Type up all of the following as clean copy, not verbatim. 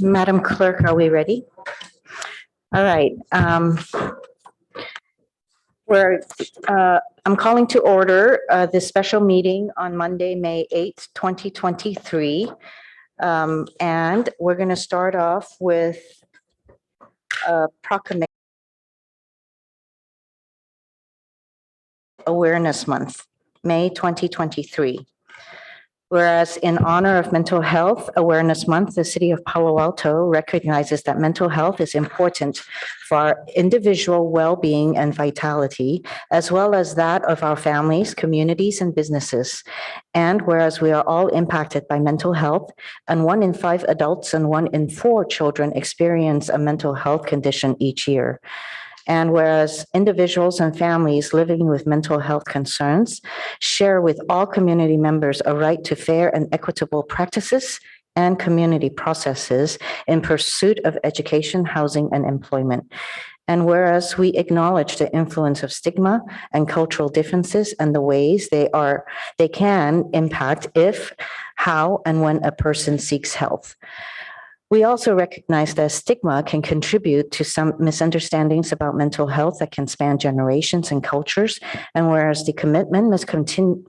Madam Clerk, are we ready? All right. I'm calling to order this special meeting on Monday, May 8th, 2023. And we're going to start off with a proclamation Awareness Month, May 2023. Whereas in honor of Mental Health Awareness Month, the City of Palo Alto recognizes that mental health is important for our individual well-being and vitality, as well as that of our families, communities, and businesses. And whereas we are all impacted by mental health, and 1 in 5 adults and 1 in 4 children experience a mental health condition each year. And whereas individuals and families living with mental health concerns share with all community members a right to fair and equitable practices and community processes in pursuit of education, housing, and employment. And whereas we acknowledge the influence of stigma and cultural differences and the ways they can impact if, how, and when a person seeks help. We also recognize that stigma can contribute to some misunderstandings about mental health that can span generations and cultures. And whereas the commitment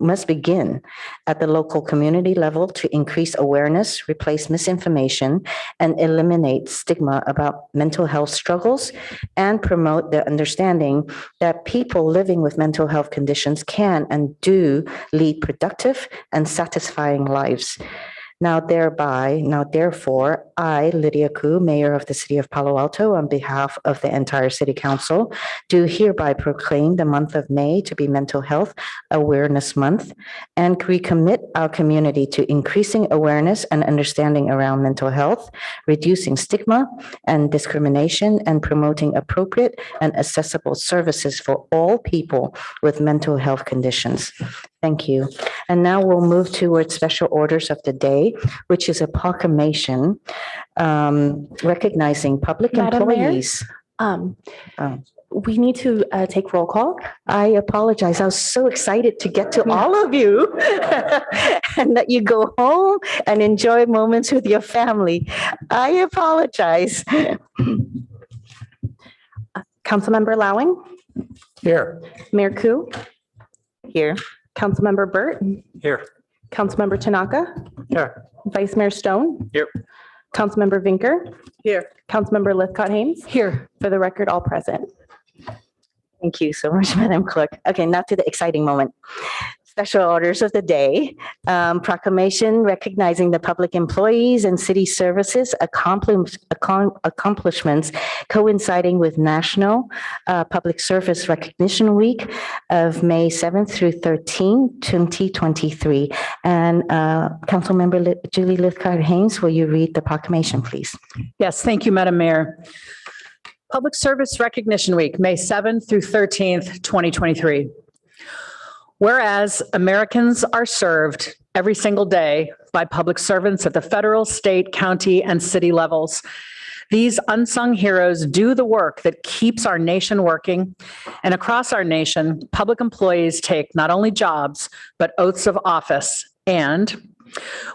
must begin at the local community level to increase awareness, replace misinformation, and eliminate stigma about mental health struggles, and promote the understanding that people living with mental health conditions can and do lead productive and satisfying lives. Now therefore, I, Lydia Koo, Mayor of the City of Palo Alto, on behalf of the entire City Council, do hereby proclaim the month of May to be Mental Health Awareness Month, and recommit our community to increasing awareness and understanding around mental health, reducing stigma and discrimination, and promoting appropriate and accessible services for all people with mental health conditions. Thank you. And now we'll move towards special orders of the day, which is a proclamation recognizing public Madam Mayor? employees. We need to take roll call. I apologize. I was so excited to get to all of you and that you go home and enjoy moments with your family. I apologize. Councilmember Lowing, Here. Mayor Koo, Here. Councilmember Burt, Here. Councilmember Tanaka, Here. Vice Mayor Stone. Here. Councilmember Vinker. Here. Councilmember Lithcott-Haynes. Here. For the record, all present. Thank you so much, Madam Clerk. Okay, now to the exciting moment. Special orders of the day. Proclamation recognizing the public employees and city services accomplishments coinciding with National Public Service Recognition Week of May 7th through 13th, 2023. And Councilmember Julie Lithcott-Haynes, will you read the proclamation, please? Yes, thank you, Madam Mayor. Public Service Recognition Week, May 7th through 13th, 2023. Whereas Americans are served every single day by public servants at the federal, state, county, and city levels. These unsung heroes do the work that keeps our nation working. And across our nation, public employees take not only jobs, but oaths of office. And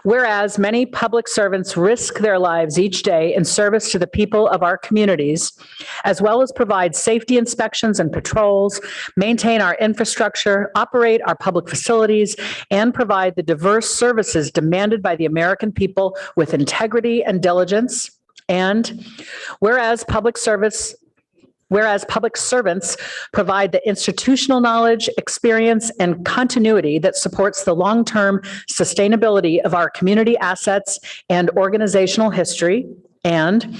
whereas many public servants risk their lives each day in service to the people of our communities, as well as provide safety inspections and patrols, maintain our infrastructure, operate our public facilities, and provide the diverse services demanded by the American people with integrity and diligence. And whereas public servants provide the institutional knowledge, experience, and continuity that supports the long-term sustainability of our community assets and organizational history. And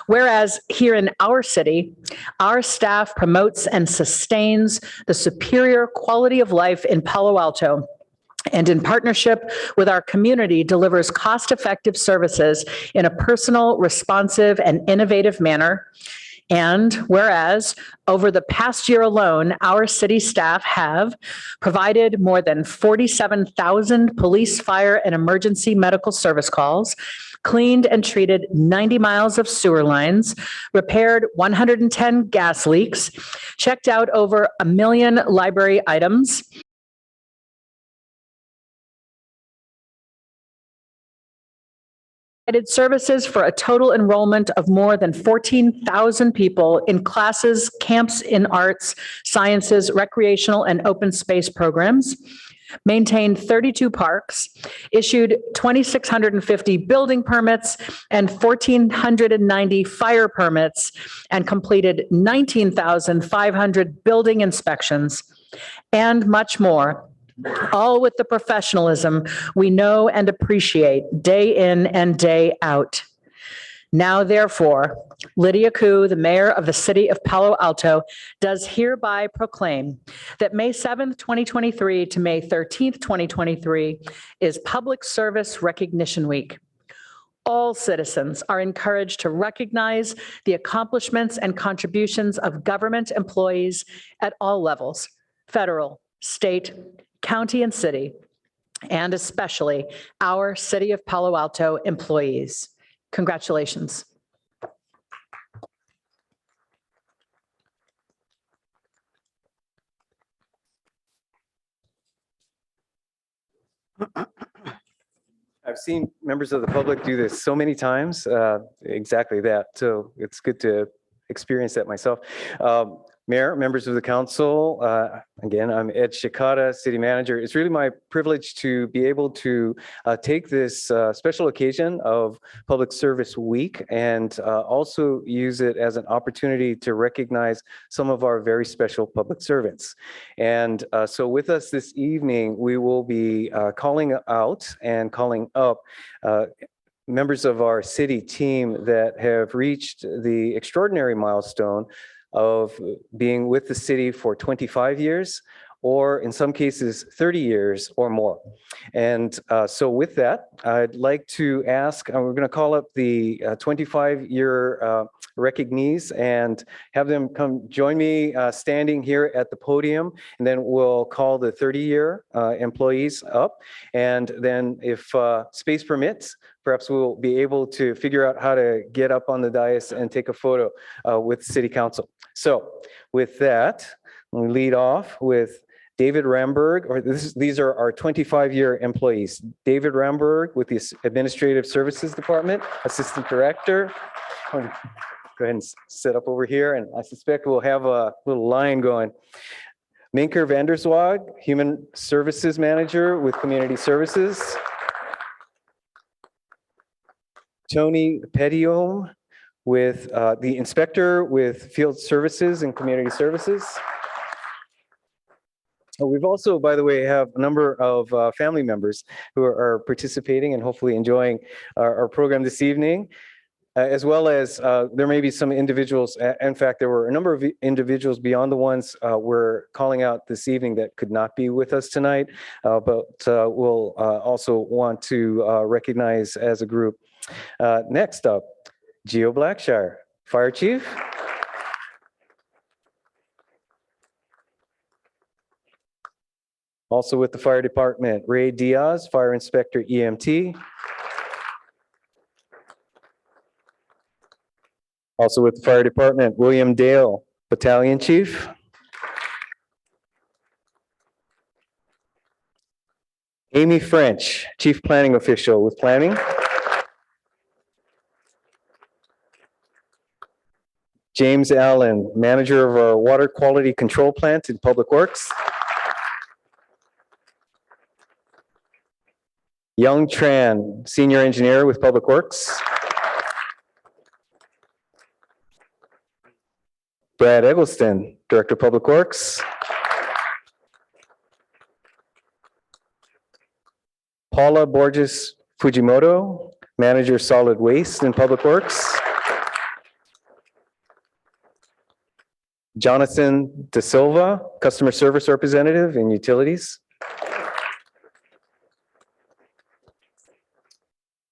whereas here in our city, our staff promotes and sustains the superior quality of life in Palo Alto, and in partnership with our community delivers cost-effective services in a personal, responsive, and innovative manner. And whereas over the past year alone, our city staff have provided more than 47,000 police, fire, and emergency medical service calls, cleaned and treated 90 miles of sewer lines, repaired 110 gas leaks, checked out over 1 million library items, provided services for a total enrollment of more than 14,000 people in classes, camps in arts, sciences, recreational, and open space programs, maintained 32 parks, issued 2,650 building permits and 1,490 fire permits, and completed 19,500 building inspections, and much more, all with the professionalism we know and appreciate day in and day out. Now, therefore, Lydia Ku, the mayor of the city of Palo Alto, does hereby proclaim that May 7th, 2023 to May 13th, 2023 is Public Service Recognition Week. All citizens are encouraged to recognize the accomplishments and contributions of government employees at all levels, federal, state, county, and city, and especially our City of Palo Alto employees. Congratulations. I've seen members of the public do this so many times, exactly that. So it's good to experience that myself. Mayor, members of the council, again, I'm Ed Shikata, city manager. It's really my privilege to be able to take this special occasion of Public Service Week and also use it as an opportunity to recognize some of our very special public servants. And so with us this evening, we will be calling out and calling up members of our city team that have reached the extraordinary milestone of being with the city for 25 years, or in some cases, 30 years or more. And so with that, I'd like to ask, we're going to call up the 25-year recognees and have them come join me standing here at the podium, and then we'll call the 30-year employees up. And then if space permits, perhaps we'll be able to figure out how to get up on the dais and take a photo with City Council. So with that, we lead off with David Ramberg, or these are our 25-year employees. David Ramberg with the Administrative Services Department, Assistant Director. Go ahead and sit up over here, and I suspect we'll have a little line going. Minker Vanderswag, Human Services Manager with Community Services. Tony Petiom with the Inspector with Field Services and Community Services. We've also, by the way, have a number of family members who are participating and hopefully enjoying our program this evening, as well as there may be some individuals. In fact, there were a number of individuals beyond the ones we're calling out this evening that could not be with us tonight, but we'll also want to recognize as a group. Next up, Geo Blackshire, Fire Chief. Also with the fire department, Ray Diaz, Fire Inspector EMT. Also with the fire department, William Dale, Battalion Chief. Amy French, Chief Planning Official with Planning. James Allen, Manager of our Water Quality Control Plant in Public Works. Young Tran, Senior Engineer with Public Works. Brad Eggleston, Director of Public Works. Paula Borges Fujimoto, Manager Solid Waste in Public Works. Jonathan De Silva, Customer Service Representative in Utilities.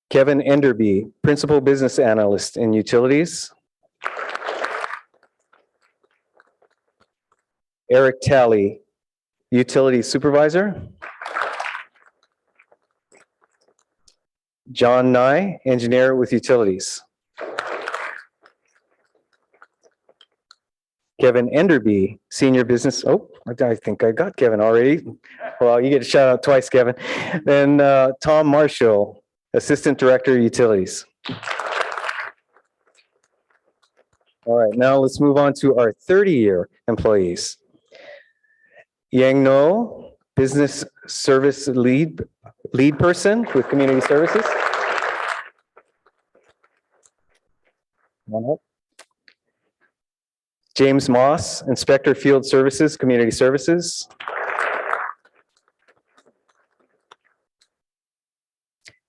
Kevin Enderby, Principal Business Analyst in Utilities. Eric Talley, Utility Supervisor. John Nye, Engineer with Utilities. Kevin Enderby, Senior Business, I think I got Kevin already. Well, you get a shout out twice, Kevin. Then Tom Marshall, Assistant Director, Utilities. All right, now let's move on to our 30-year employees. Yang No, Business Service Lead Person with Community Services. Come on up. James Moss, Inspector Field Services, Community Services.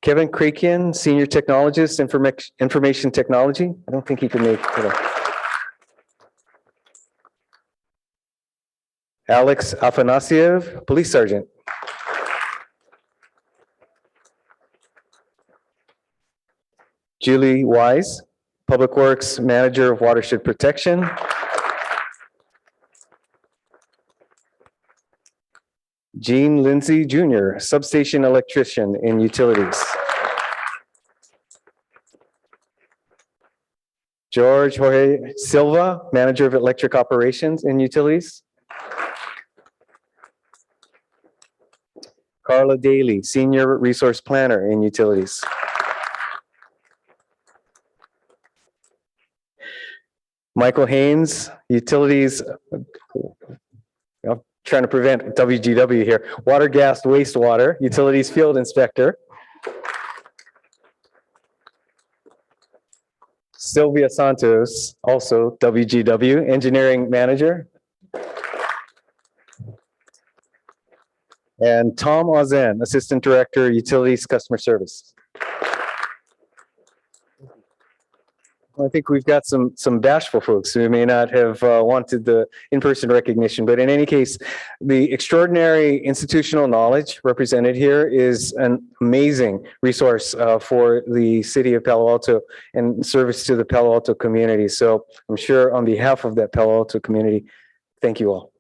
Kevin Krakian, Senior Technologist, Information Technology. I don't think he can make it. Alex Afanasiev, Police Sergeant. Julie Wise, Public Works Manager of Watershed Protection. Gene Lindsay Jr., Substation Electrician in Utilities. George Jorge Silva, Manager of Electric Operations in Utilities. Carla Daly, Senior Resource Planner in Utilities. Michael Haynes, Utilities, I'm trying to prevent WGW here, Water, Gas, Wastewater, Utilities Field Inspector. Sylvia Santos, also WGW, Engineering Manager. And Tom Ozen, Assistant Director, Utilities Customer Service. I think we've got some bashful folks who may not have wanted the in-person recognition, but in any case, the extraordinary institutional knowledge represented here is an amazing resource for the city of Palo Alto and service to the Palo Alto community. So I'm sure on behalf of that Palo Alto community, thank you all.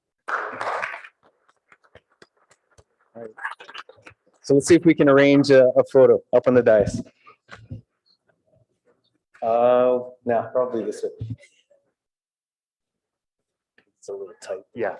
All right. So let's see if we can arrange a photo up on the dais. No, probably this way. It's a little tight. Yeah.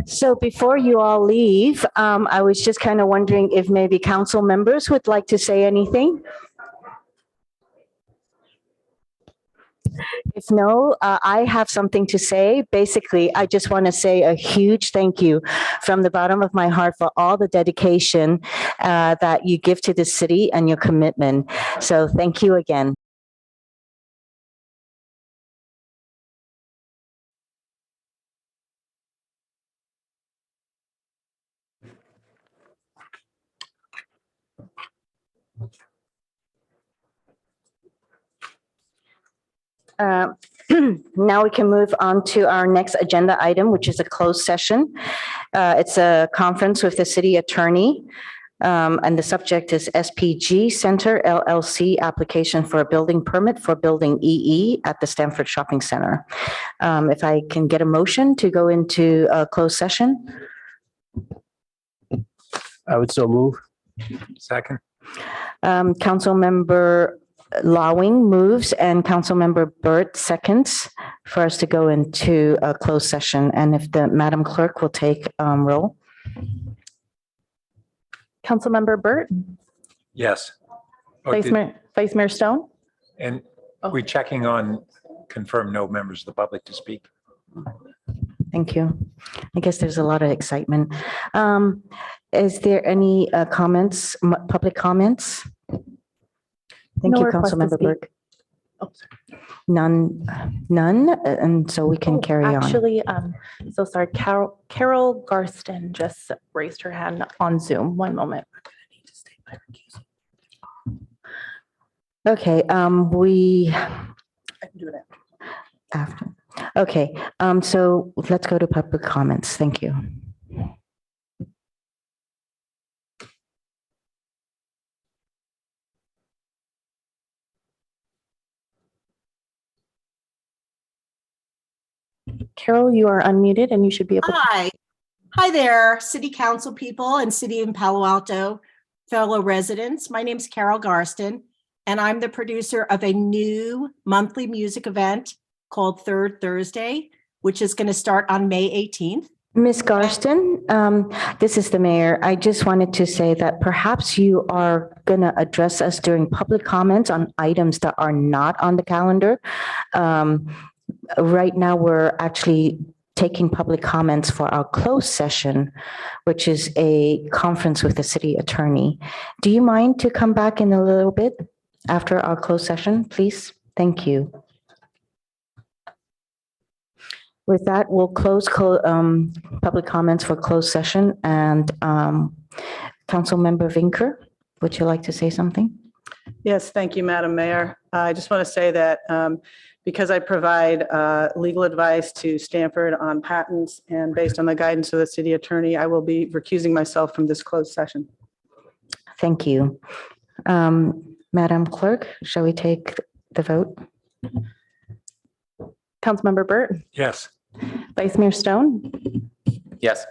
So before you all leave, I was just kind of wondering if maybe council members would like to say anything? If no, I have something to say. Basically, I just want to say a huge thank you from the bottom of my heart for all the dedication that you give to the city and your commitment. So thank you again. Now we can move on to our next agenda item, which is a closed session. It's a conference with the city attorney. And the subject is SPG Center LLC application for a building permit for building EE at the Stanford Shopping Center. If I can get a motion to go into a closed session. I would so move. Second. Councilmember Lawing moves and Councilmember Burt seconds for us to go into a closed session. And if the Madam Clerk will take roll. Councilmember Burt, Yes. Oh, Vice Mayor Stone, And Oh. we checking on confirm no members of the public to speak? Thank you. I guess there's a lot of excitement. Is there any comments, public comments? Thank No you, request to Councilmember speak. Burke. Oh, sorry. None, and so we can carry on. Actually, so sorry, Carol Garston just raised her hand on Zoom. One moment. Okay, we, I can do it. after, okay, so let's go to public comments. Thank you. Carol, you are unmuted and you should be able to. Hi. Hi there, City Council people and City of Palo Alto fellow residents. My name's Carol Garston, and I'm the producer of a new monthly music event called Third Thursday, which is going to start on May 18th. Ms. Garston, this is the mayor. I just wanted to say that perhaps you are going to address us during public comments on items that are not on the calendar. Right now, we're actually taking public comments for our closed session, which is a conference with the city attorney. Do you mind to come back in a little bit after our closed session, please? Thank you. With that, we'll close public comments for closed session. And Councilmember Vinker, would you like to say something? Yes, thank you, Madam Mayor. I just want to say that because I provide legal advice to Stanford on patents and based on the guidance of the city attorney, I will be recusing myself from this closed session. Thank you. Madam Clerk, shall we take the vote? Councilmember Burt, Yes. Vice Mayor Stone, Yes.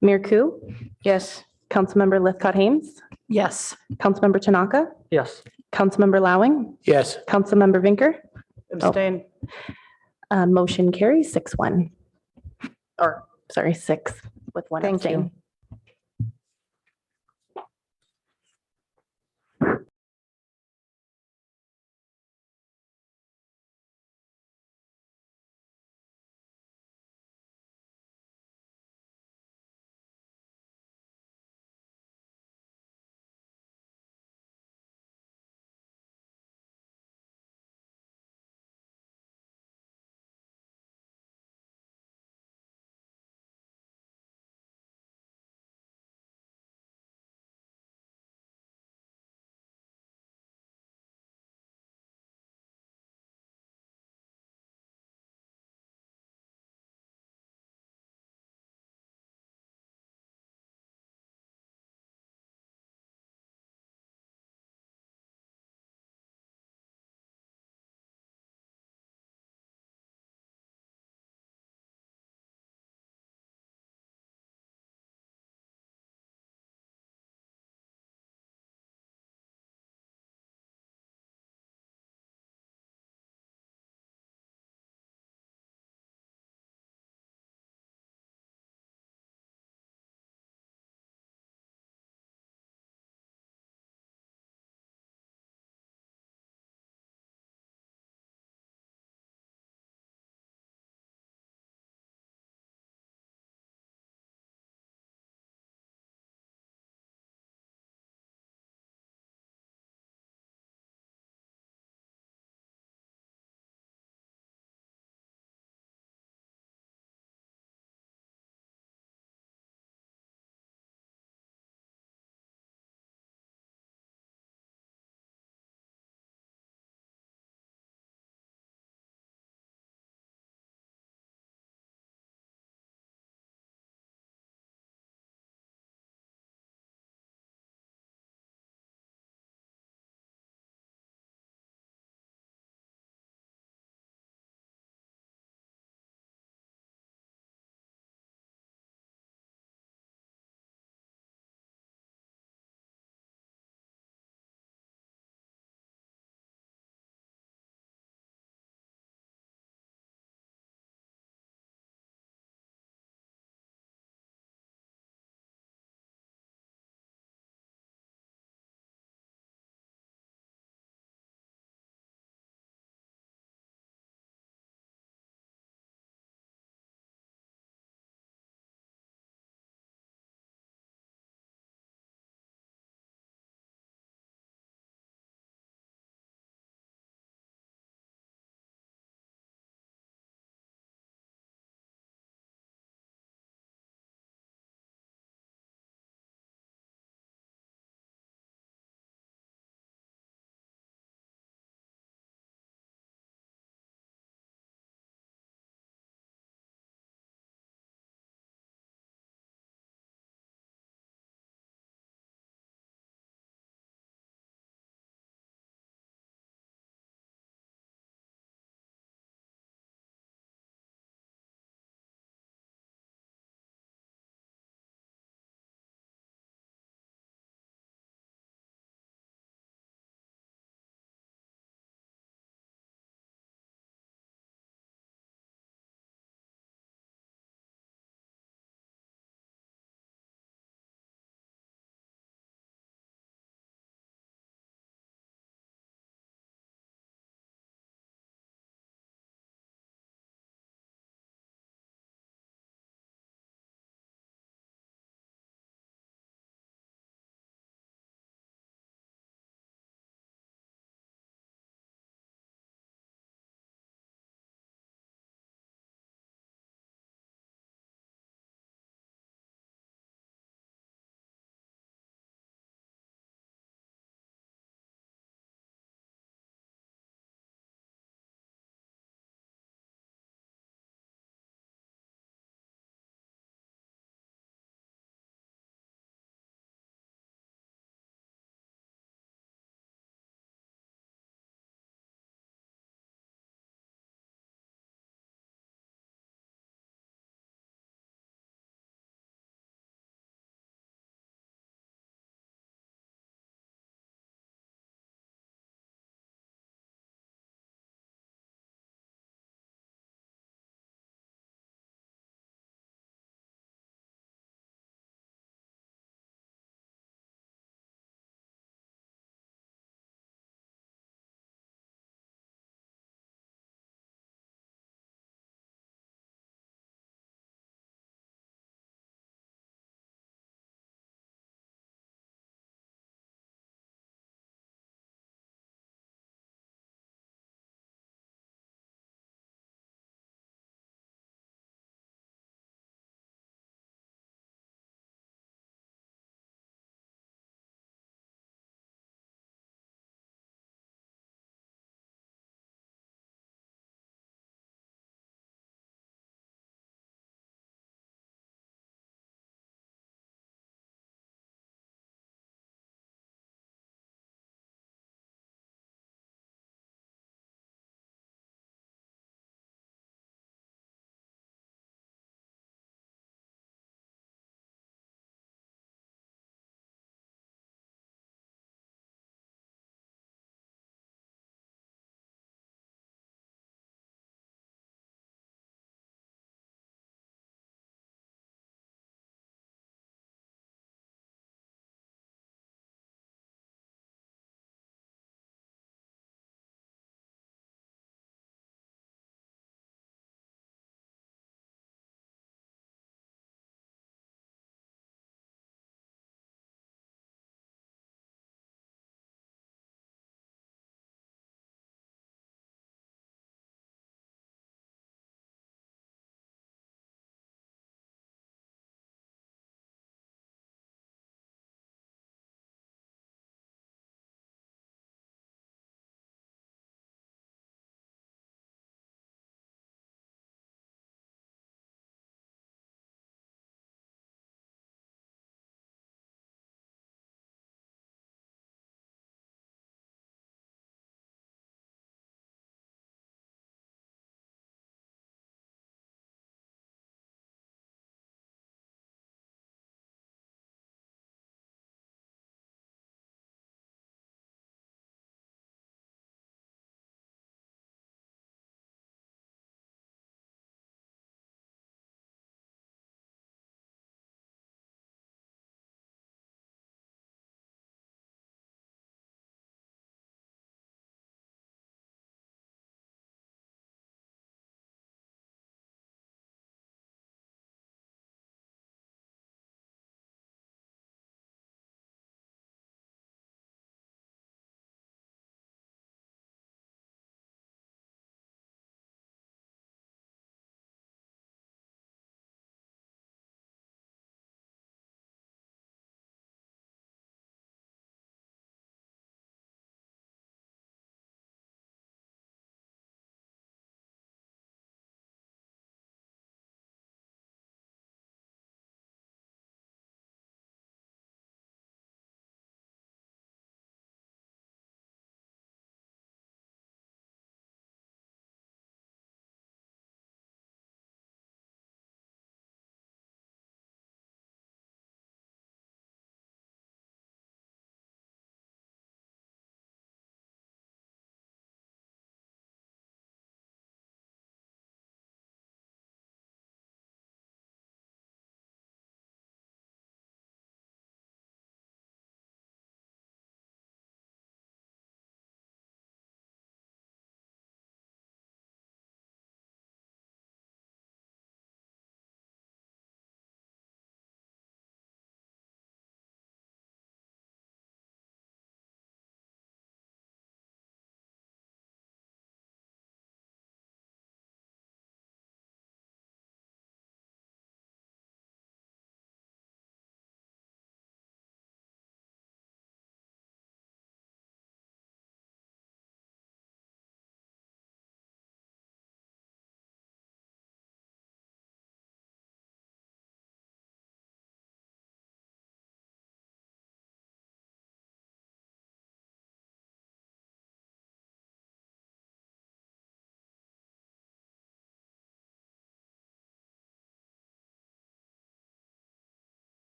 Mayor Ku, Yes. Councilmember Lithcott-Hames, Yes. Councilmember Tanaka, Yes. Councilmember Lowing, Yes. Councilmember Vinker. Abstain. Motion carries 6-1. Or, sorry, 6 with one Thank you. abstain.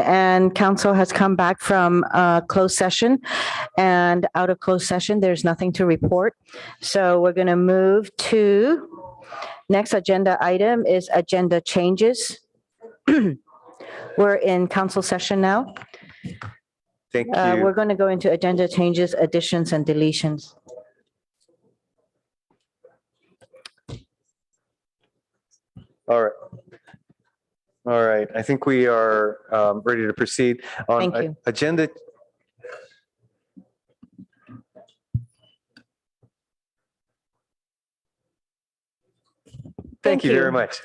And council has come back from closed session. And out of closed session, there's nothing to report. So we're going to move to next agenda item is agenda changes. We're in council session now. Thank We're you. going to go into agenda changes, additions, and deletions. All right. All right. I think we are ready to proceed on Thank you. agenda. Thank you very much.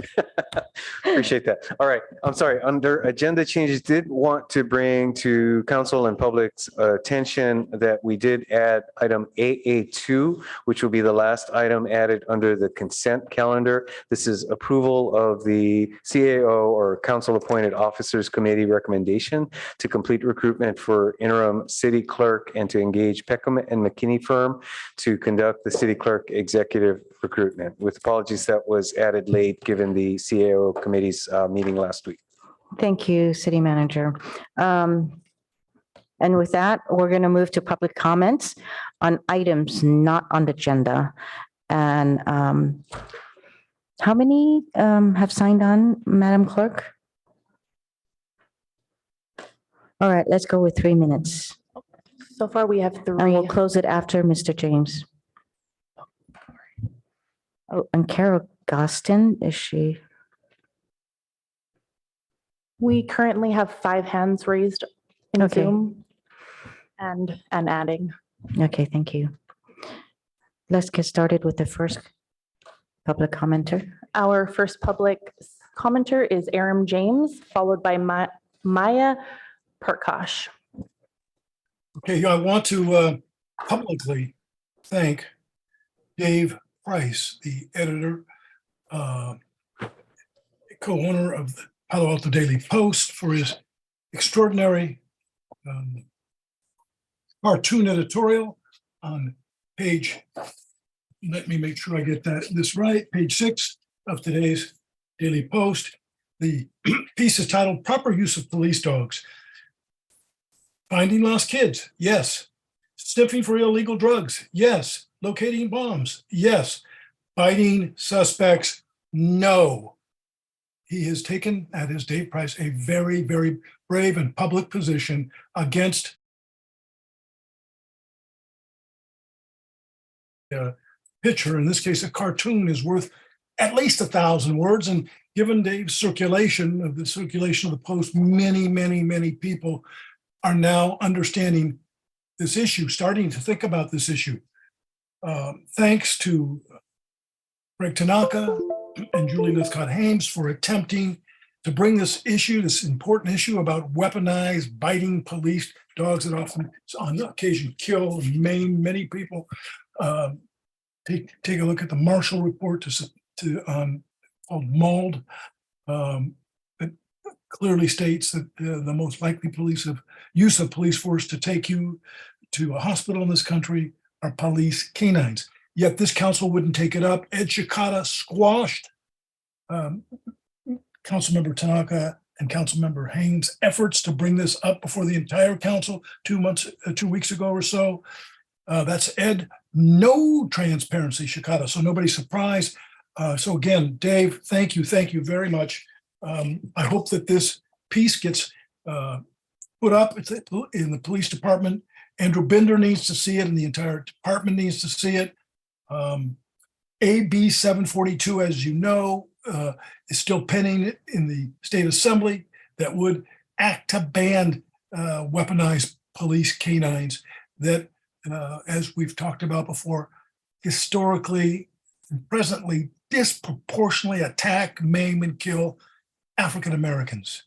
Appreciate that. All right. I'm sorry. Under agenda changes, did want to bring to council and public's attention that we did add item AA2, which will be the last item added under the consent calendar. This is approval of the CAO or Council Appointed Officers Committee recommendation to complete recruitment for interim city clerk and to engage Peckham and McKinney firm to conduct the city clerk executive recruitment. With apologies, that was added late given the CAO committee's meeting last week. Thank you, city manager. And with that, we're going to move to public comments on items not on the agenda. And how many have signed on, Madam Clerk? All right, let's go with 3 minutes. So far, we have And we'll 3. close it after Mr. James. Oh, and Carol Gostin, is she? We currently have 5 hands raised in Okay. Zoom and adding. Okay, thank you. Let's get started with the first public commenter. Our first public commenter is Aram James, followed by Maya Perkosh. Okay, I want to publicly thank Dave Price, the editor, co-owner of the Palo Alto Daily Post, for his extraordinary cartoon editorial on page, let me make sure I get this right, page 6 of today's Daily Post. The piece is titled "Proper Use of Police Dogs." Finding lost kids, yes. Sniffing for illegal drugs, yes. Locating bombs, yes. Biting suspects, no. He has taken, that is Dave Price, a very, very brave and public position against a picture. In this case, a cartoon is worth at least 1,000 words. And given Dave's circulation of the Post, many, many, many people are now understanding this issue, starting to think about this issue. Thanks to Greg Tanaka and Julie Lithcott-Hames for attempting to bring this issue, this important issue about weaponized biting police dogs that often on occasion kill and maim many people. Take a look at the Marshall report called MALD. That clearly states that the most likely use of police force to take you to a hospital in this country are police canines. Yet this council wouldn't take it up. Ed Shikata squashed Councilmember Tanaka and Councilmember Haynes' efforts to bring this up before the entire council 2 weeks ago or so. That's Ed. No transparency, Shikata. So nobody's surprised. So again, Dave, thank you very much. I hope that this piece gets put up in the police department. Andrew Binder needs to see it, and the entire department needs to see it. AB 742, as you know, is still pending in the state assembly that would act to ban weaponized police canines that, as we've talked about before, historically and presently disproportionately attack, maim, and kill African Americans.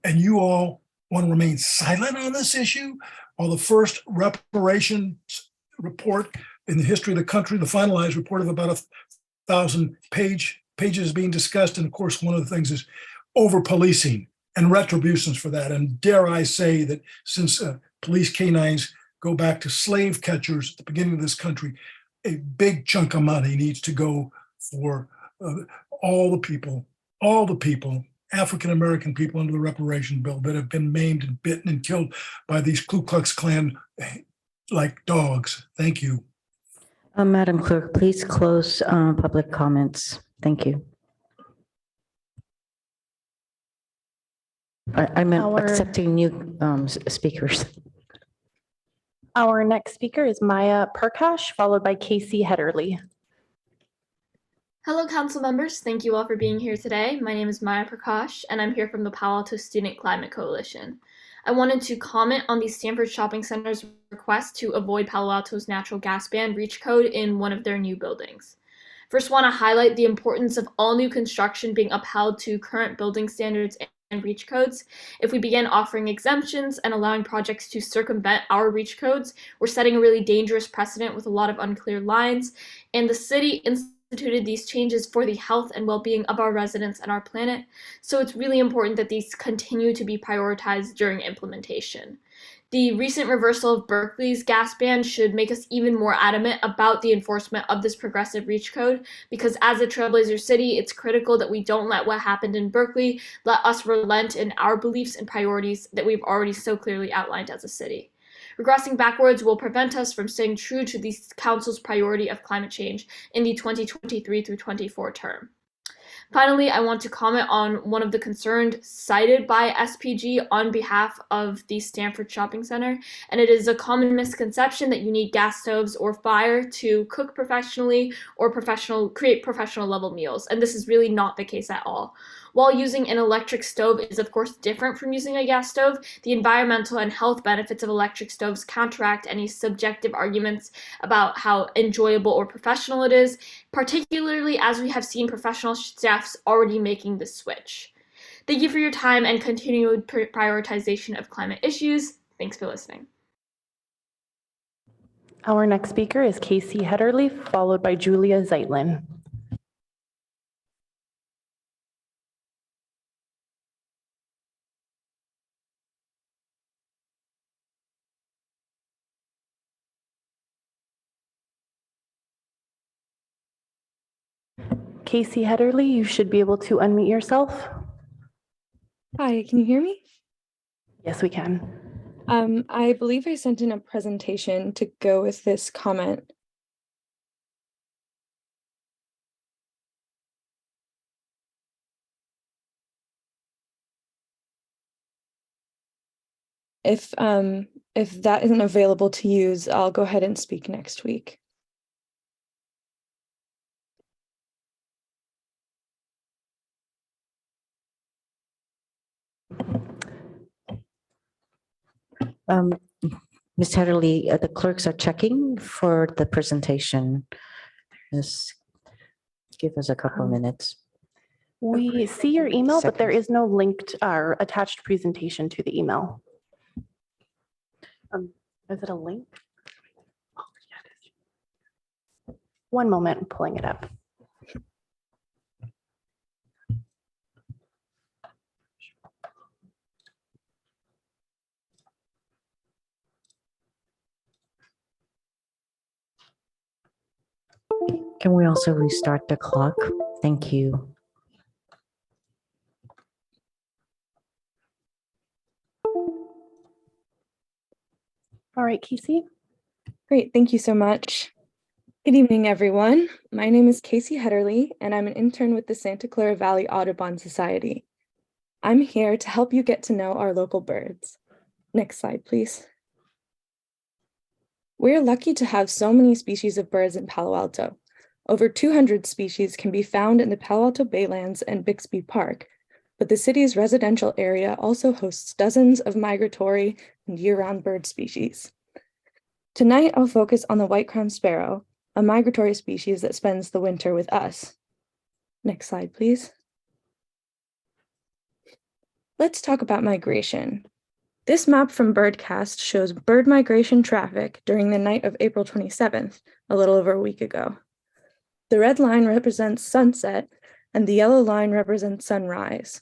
And you all want to remain silent on this issue while the first reparations report in the history of the country, the finalized report of about 1,000 pages being discussed. And of course, one of the things is over-policing and retributions for that. And dare I say that since police canines go back to slave catchers at the beginning of this country, a big chunk of money needs to go for all the people African-American people under the reparation bill that have been maimed and bitten and killed by these Ku Klux Klan like dogs. Thank you. Madam Clerk, please close public comments. Thank you. I'm accepting new speakers. Our next speaker is Maya Pacc, followed by Casey Hederly. Hello, council members. Thank you all for being here today. My name is Maya Pacc, and I'm here from the Palo Alto Student Climate Coalition. I wanted to comment on the Stanford Shopping Center's request to avoid Palo Alto's natural gas ban reach code in one of their new buildings. First, want to highlight the importance of all new construction being upheld to current building standards and reach codes. If we begin offering exemptions and allowing projects to circumvent our reach codes, we're setting a really dangerous precedent with a lot of unclear lines, and the city instituted these changes for the health and well-being of our residents and our planet, so it's really important that these continue to be prioritized during implementation. The recent reversal of Berkeley's gas ban should make us even more adamant about the enforcement of this progressive reach code, because as a trailblazer city, it's critical that we don't let what happened in Berkeley let us relent in our beliefs and priorities that we've already so clearly outlined as a city. Regressing backwards will prevent us from staying true to the Council's priority of climate change in the 2023 through 24 term. Finally, I want to comment on one of the concerns cited by SPG on behalf of the Stanford Shopping Center, and it is a common misconception that you need gas stoves or fire to cook professionally or create professional level meals, and this is really not the case at all. While using an electric stove is of course different from using a gas stove, the environmental and health benefits of electric stoves counteract any subjective arguments about how enjoyable or professional it is, particularly as we have seen professional chefs already making the switch. Thank you for your time and continued prioritization of climate issues. Thanks for listening. Our next speaker is Casey Hederly, followed by Julia Zeitlin. Casey Hederly, you should be able to unmute yourself. Hi, can you hear me? Yes, we can. I believe I sent in a presentation to go with this comment. If that isn't available to use, I'll go ahead and speak next week. Ms. Hatterley, the clerks are checking for the presentation. Just give us a couple minutes. We see your email, but there is no linked or attached presentation to the email. Is it a link? Oh, yeah, it is. One moment, I'm pulling it up. Can we also restart the clock? Thank you. All right, Casey. Great, thank you so much. Good evening, everyone. My name is Casey Hederly, and I'm an intern with the Santa Clara Valley Audubon Society. I'm here to help you get to know our local birds. Next slide, please. We're lucky to have so many species of birds in Palo Alto. Over 200 species can be found in the Palo Alto Baylands and Bixby Park, but the city's residential area also hosts dozens of migratory and year-round bird species. Tonight, I'll focus on the white-crowned sparrow, a migratory species that spends the winter with us. Next slide, please. Let's talk about migration. This map from Birdcast shows bird migration traffic during the night of April 27th, a little over a week ago. The red line represents sunset, and the yellow line represents sunrise.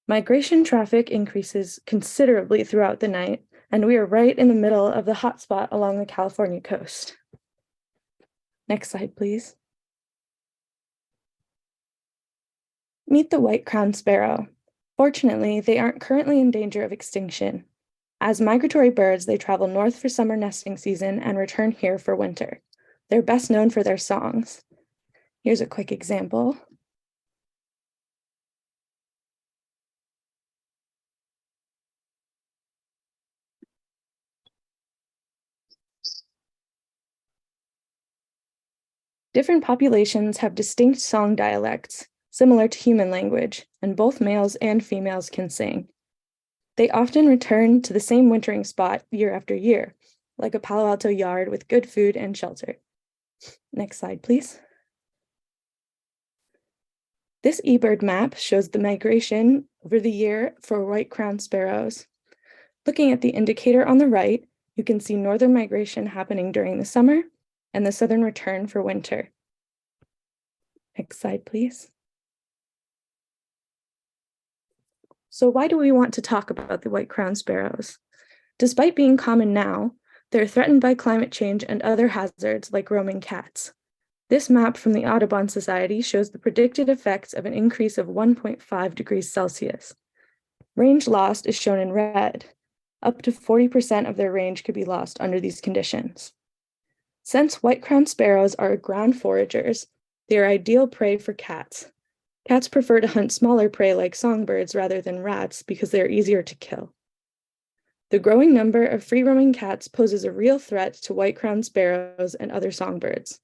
Migration traffic increases considerably throughout the night, and we are right in the middle of the hotspot along the California coast. Next slide, please. Meet the white-crowned sparrow. Fortunately, they aren't currently in danger of extinction. As migratory birds, they travel north for summer nesting season and return here for winter. They're best known for their songs. Here's a quick example. Different populations have distinct song dialects, similar to human language, and both males and females can sing. They often return to the same wintering spot year after year, like a Palo Alto yard with good food and shelter. Next slide, please. This eBird map shows the migration over the year for white-crowned sparrows. Looking at the indicator on the right, you can see northern migration happening during the summer and the southern return for winter. Next slide, please. So why do we want to talk about the white-crowned sparrows? Despite being common now, they're threatened by climate change and other hazards like roaming cats. This map from the Audubon Society shows the predicted effects of an increase of 1.5 degrees Celsius. Range lost is shown in red. Up to 40% of their range could be lost under these conditions. Since white-crowned sparrows are ground foragers, they are ideal prey for cats. Cats prefer to hunt smaller prey like songbirds rather than rats because they are easier to kill. The growing number of free-roaming cats poses a real threat to white-crowned sparrows and other songbirds.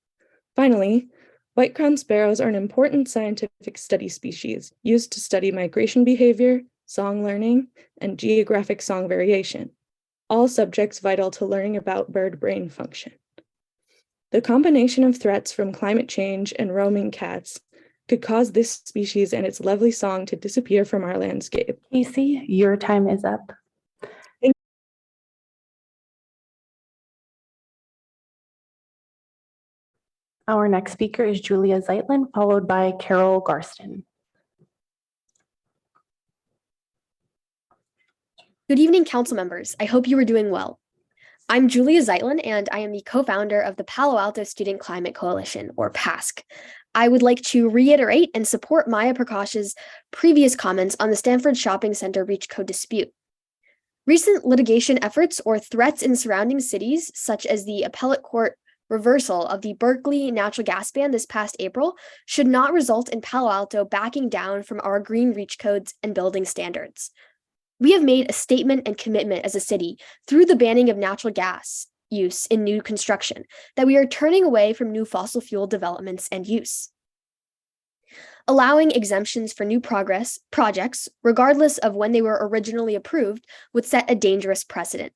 Finally, white-crowned sparrows are an important scientific study species used to study migration behavior, song learning, and geographic song variation, all subjects vital to learning about bird brain function. The combination of threats from climate change and roaming cats could cause this species and its lovely song to disappear from our landscape. Casey, your time is up. Our next speaker is Julia Zeitlin, followed by Carol Garston. Good evening, council members. I hope you are doing well. I'm Julia Zeitlin, and I am the co-founder of the Palo Alto Student Climate Coalition, or Pacc. I would like to reiterate and support Maya Prakash's previous comments on the Stanford Shopping Center reach code dispute. Recent litigation efforts or threats in surrounding cities, such as the appellate court reversal of the Berkeley natural gas ban this past April, should not result in Palo Alto backing down from our green reach codes and building standards. We have made a statement and commitment as a city through the banning of natural gas use in new construction that we are turning away from new fossil fuel developments and use. Allowing exemptions for new projects, regardless of when they were originally approved, would set a dangerous precedent.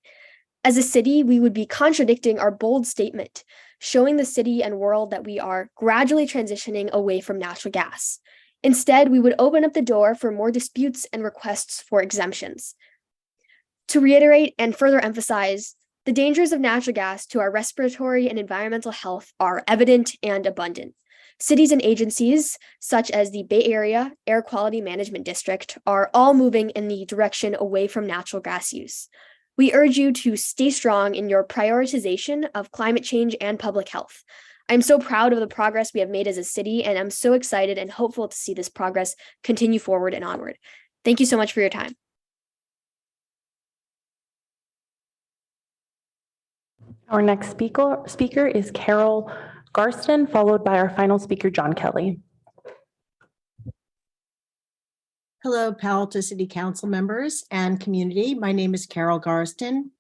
As a city, we would be contradicting our bold statement, showing the city and world that we are gradually transitioning away from natural gas. Instead, we would open up the door for more disputes and requests for exemptions. To reiterate and further emphasize, the dangers of natural gas to our respiratory and environmental health are evident and abundant. Cities and agencies, such as the Bay Area Air Quality Management District, are all moving in the direction away from natural gas use. We urge you to stay strong in your prioritization of climate change and public health. I'm so proud of the progress we have made as a city, and I'm so excited and hopeful to see this progress continue forward and onward. Thank you so much for your time. Our next speaker is Carol Garston, followed by our final speaker, John Kelly. Hello, Palo Alto City Council members and community. My name is Carol Garston.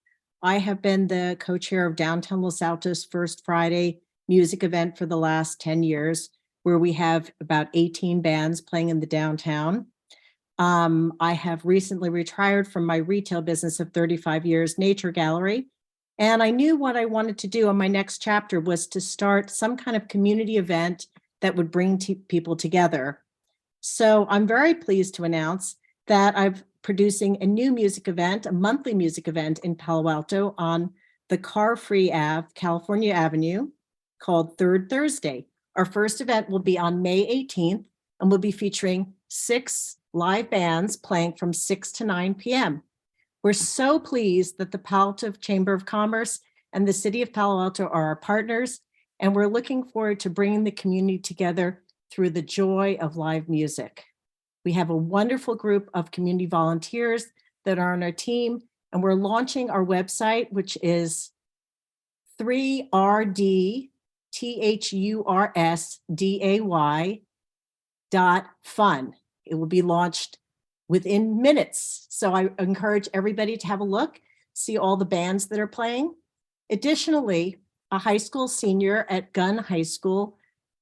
I have been the co-chair of Downtown Los Altos First Friday music event for the last 10 years, where we have about 18 bands playing in the downtown. I have recently retired from my retail business of 35 years, Nature Gallery, and I knew what I wanted to do on my next chapter was to start some kind of community event that would bring people together. So I'm very pleased to announce that I'm producing a new music event, a monthly music event in Palo Alto on the car-free California Avenue called Third Thursday. Our first event will be on May 18th and will be featuring 6 live bands playing from 6 to 9 p.m. We're so pleased that the Palo Alto Chamber of Commerce and the City of Palo Alto are our partners, and we're looking forward to bringing the community together through the joy of live music. We have a wonderful group of community volunteers that are on our team, and we're launching our website, which is 3rdthursday.fun. It will be launched within minutes. So I encourage everybody to have a look, see all the bands that are playing. Additionally, a high school senior at Gunn High School,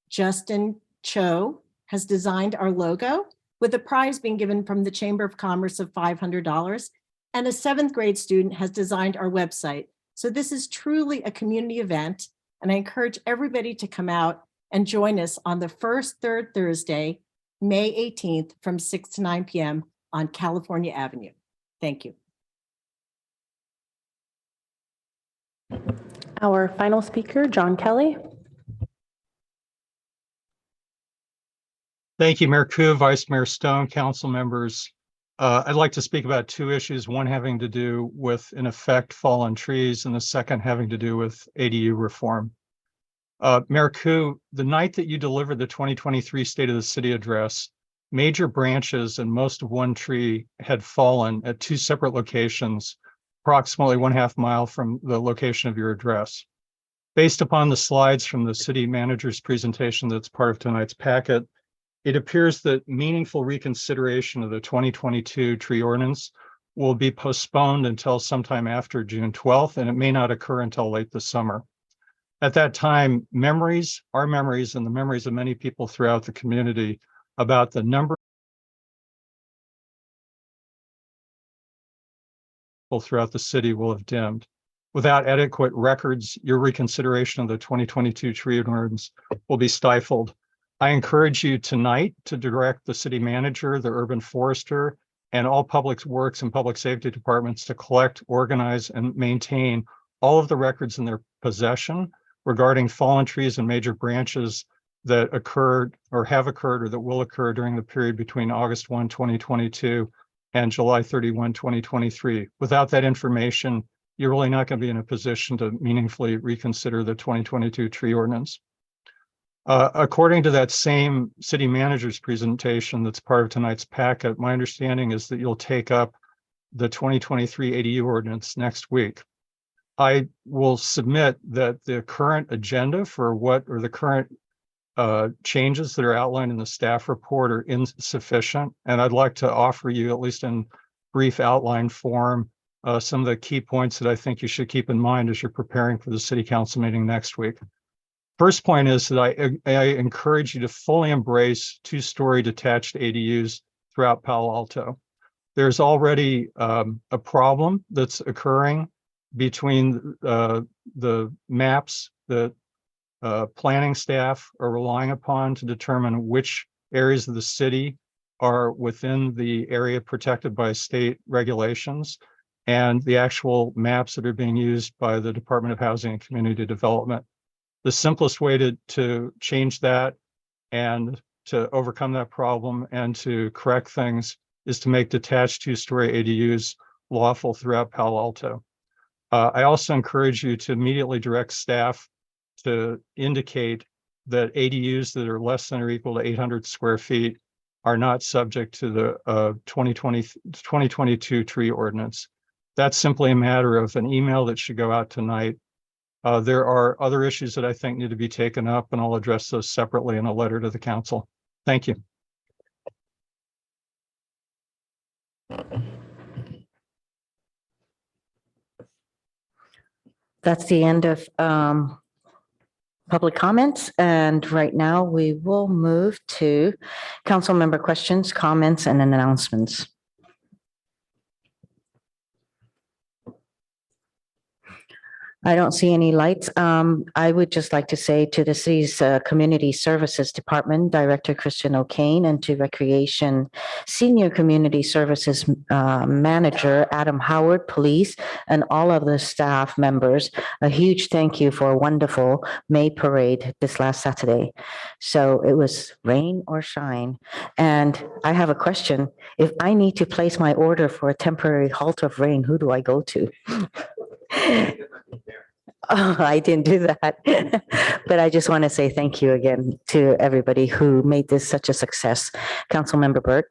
Justin Cho, has designed our logo, with a prize being given from the Chamber of Commerce of $500. And a 7th grade student has designed our website. So this is truly a community event, and I encourage everybody to come out and join us on the first third Thursday, May 18th from 6 to 9 p.m. on California Avenue. Thank you. Our final speaker, John Kelly. Thank you, Mayor Koo, Vice Mayor Stone, council members. I'd like to speak about 2 issues, one having to do with, in effect, fallen trees, and the second having to do with ADU reform. Mayor Koo, the night that you delivered the 2023 State of the City address, major branches and most of one tree had fallen at 2 separate locations, approximately 1/2 mile from the location of your address. Based upon the slides from the city manager's presentation that's part of tonight's packet, it appears that meaningful reconsideration of the 2022 tree ordinance will be postponed until sometime after June 12th, and it may not occur until late this summer. At that time, our memories and the memories of many people throughout the community about the number throughout the city will have dimmed. Without adequate records, your reconsideration of the 2022 tree ordinance will be stifled. I encourage you tonight to direct the city manager, the urban forester, and all public works and public safety departments to collect, organize, and maintain all of the records in their possession regarding fallen trees and major branches that occurred or have occurred or that will occur during the period between August 1, 2022 and July 31, 2023. Without that information, you're really not going to be in a position to meaningfully reconsider the 2022 tree ordinance. According to that same city manager's presentation that's part of tonight's packet, my understanding is that you'll take up the 2023 ADU ordinance next week. I will submit that the current agenda for the current changes that are outlined in the staff report are insufficient, and I'd like to offer you, at least in brief outline form, some of the key points that I think you should keep in mind as you're preparing for the city council meeting next week. First point is that I encourage you to fully embrace 2-story detached ADUs throughout Palo Alto. There's already a problem that's occurring between the maps that planning staff are relying upon to determine which areas of the city are within the area protected by state regulations, and the actual maps that are being used by the Department of Housing and Community Development. The simplest way to change that and to overcome that problem and to correct things is to make detached 2-story ADUs lawful throughout Palo Alto. I also encourage you to immediately direct staff to indicate that ADUs that are less than or equal to 800 square feet are not subject to the 2022 tree ordinance. That's simply a matter of an email that should go out tonight. There are other issues that I think need to be taken up, and I'll address those separately in a letter to the council. Thank you. That's the end of public comments. And right now we will move to council member questions, comments, and announcements. I don't see any lights. I would just like to say to the city's Community Services Department, Director Christian O'Kane, and to Recreation Senior Community Services Manager Adam Howard, Police, and all of the staff members, a huge thank you for a wonderful May parade this last Saturday. So it was rain or shine. And I have a question. If I need to place my order for a temporary halt of rain, who do I go to? Oh, I didn't do that. But I just want to say thank you again to everybody who made this such a success. Councilmember Burt.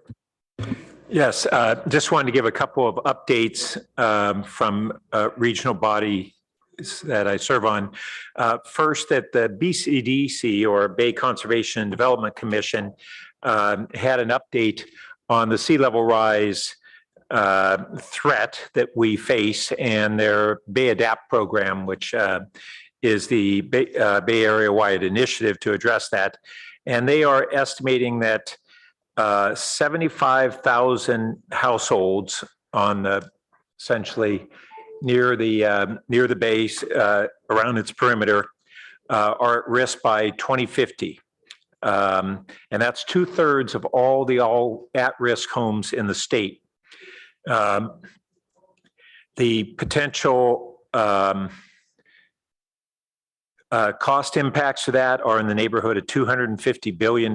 Yes, just wanted to give a couple of updates from regional body that I serve on. First, that the BCDC, or Bay Conservation and Development Commission, had an update on the sea level rise threat that we face, and their Bay Adapt program, which is the Bay Area-wide initiative to address that. And they are estimating that 75,000 households on the essentially near the base around its perimeter are at risk by 2050. And that's 2/3 of all at-risk homes in the state. The potential cost impacts of that are in the neighborhood of $250 billion,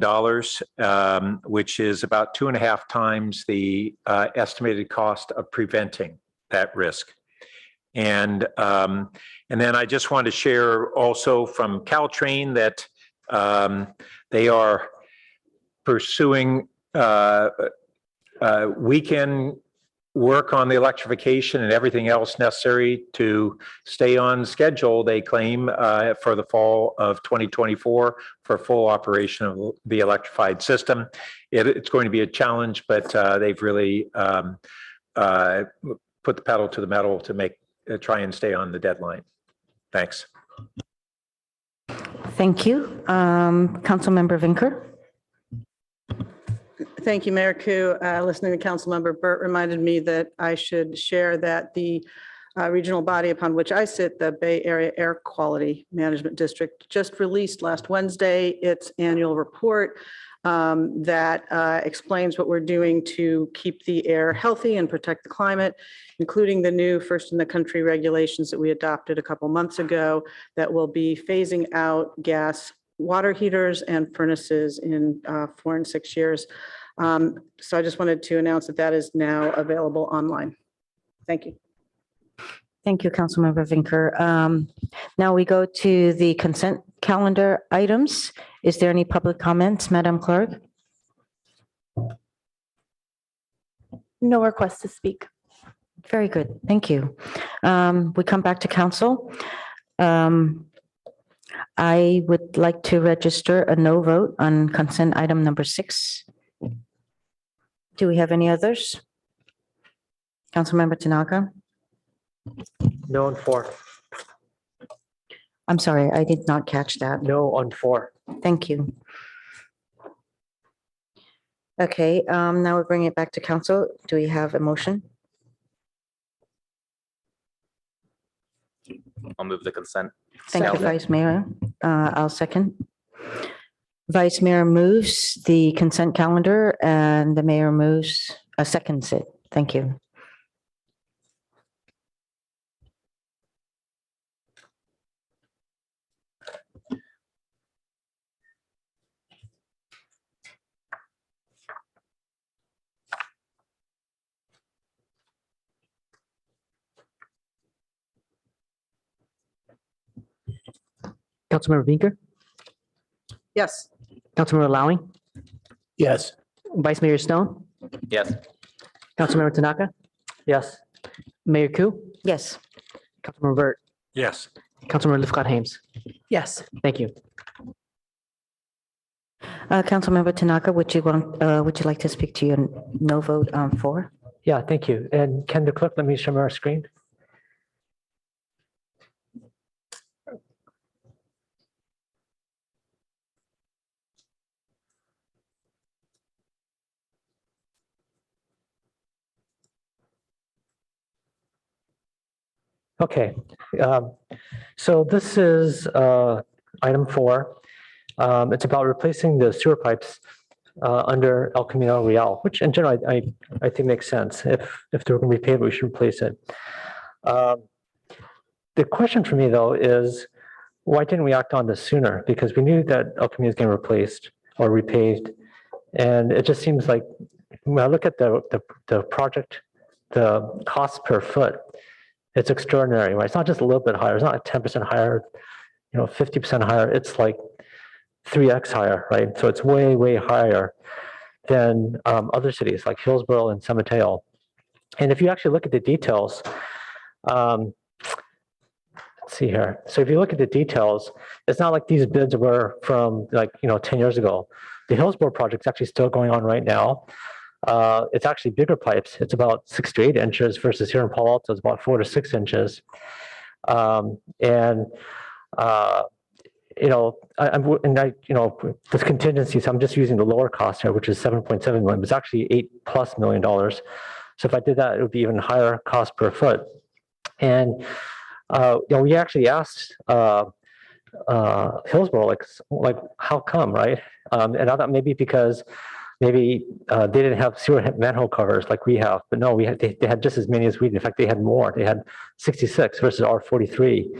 which is about 2.5 times the estimated cost of preventing that risk. And then I just want to share also from Caltrain that they are pursuing weekend work on the electrification and everything else necessary to stay on schedule, they claim, for the fall of 2024 for full operation of the electrified system. It's going to be a challenge, but they've really put the pedal to the metal to try and stay on the deadline. Thanks. Thank you. Councilmember Vinker. Thank you, Mayor Koo. Listening to Councilmember Burt reminded me that I should share that the regional body upon which I sit, the Bay Area Air Quality Management District, just released last Wednesday its annual report that explains what we're doing to keep the air healthy and protect the climate, including the new first in the country regulations that we adopted a couple months ago that will be phasing out gas water heaters and furnaces in 4 and 6 years. So I just wanted to announce that that is now available online. Thank you. Thank you, Councilmember Vinker. Now we go to the consent calendar items. Is there any public comments, Madam Clerk? No request to speak. Very good. Thank you. We come back to council. I would like to register a no vote on consent item number 6. Do we have any others? Councilmember Tanaka? No on 4. I'm sorry, I did not catch that. No on 4. Thank you. Okay, now we're bringing it back to council. Do we have a motion? I'll move the consent. Thank you, Vice Mayor. I'll second. Vice Mayor moves the consent calendar and the mayor seconds it. Thank you. Councilmember Vinker, Yes. Councilmember Lowing, Yes. Vice Mayor Stone, Yes. Councilmember Tanaka. Yes. Mayor Koo, Yes. Councilmember Burt, Yes. Councilmember Lifcott Hames. Yes. Thank you. Councilmember Tanaka, would you like to speak to your no vote on 4? Yeah, thank you. And can the clerk let me share our screen? Okay, so this is item 4. It's about replacing the sewer pipes under El Camino Real, which in general I think makes sense. If they're going to be paved, we should replace it. The question for me though is, why didn't we act on this sooner? Because we knew that El Camino is getting replaced or repaved, and it just seems like when I look at the project, the cost per foot, it's extraordinary, right? It's not just a little bit higher. It's not 10% higher, 50% higher. It's like 3x higher, right? So it's way, way higher. than other cities like Hillsborough and San Mateo. And if you actually look at the details, let's see here. So if you look at the details, it's not like these bids were from 10 years ago. The Hillsborough project is actually still going on right now. It's actually bigger pipes. It's about 6 to 8 inches versus here in Palo Alto, it's about 4 to 6 inches. This contingency, so I'm just using the lower cost here, which is 7.7 million. It's actually $8+ million. So if I did that, it would be even higher cost per foot. And we actually asked Hillsborough, like how come, right? And I thought maybe because maybe they didn't have sewer manhole covers like we have, but no, they had just as many as we did. In fact, they had more. They had 66 versus our 43.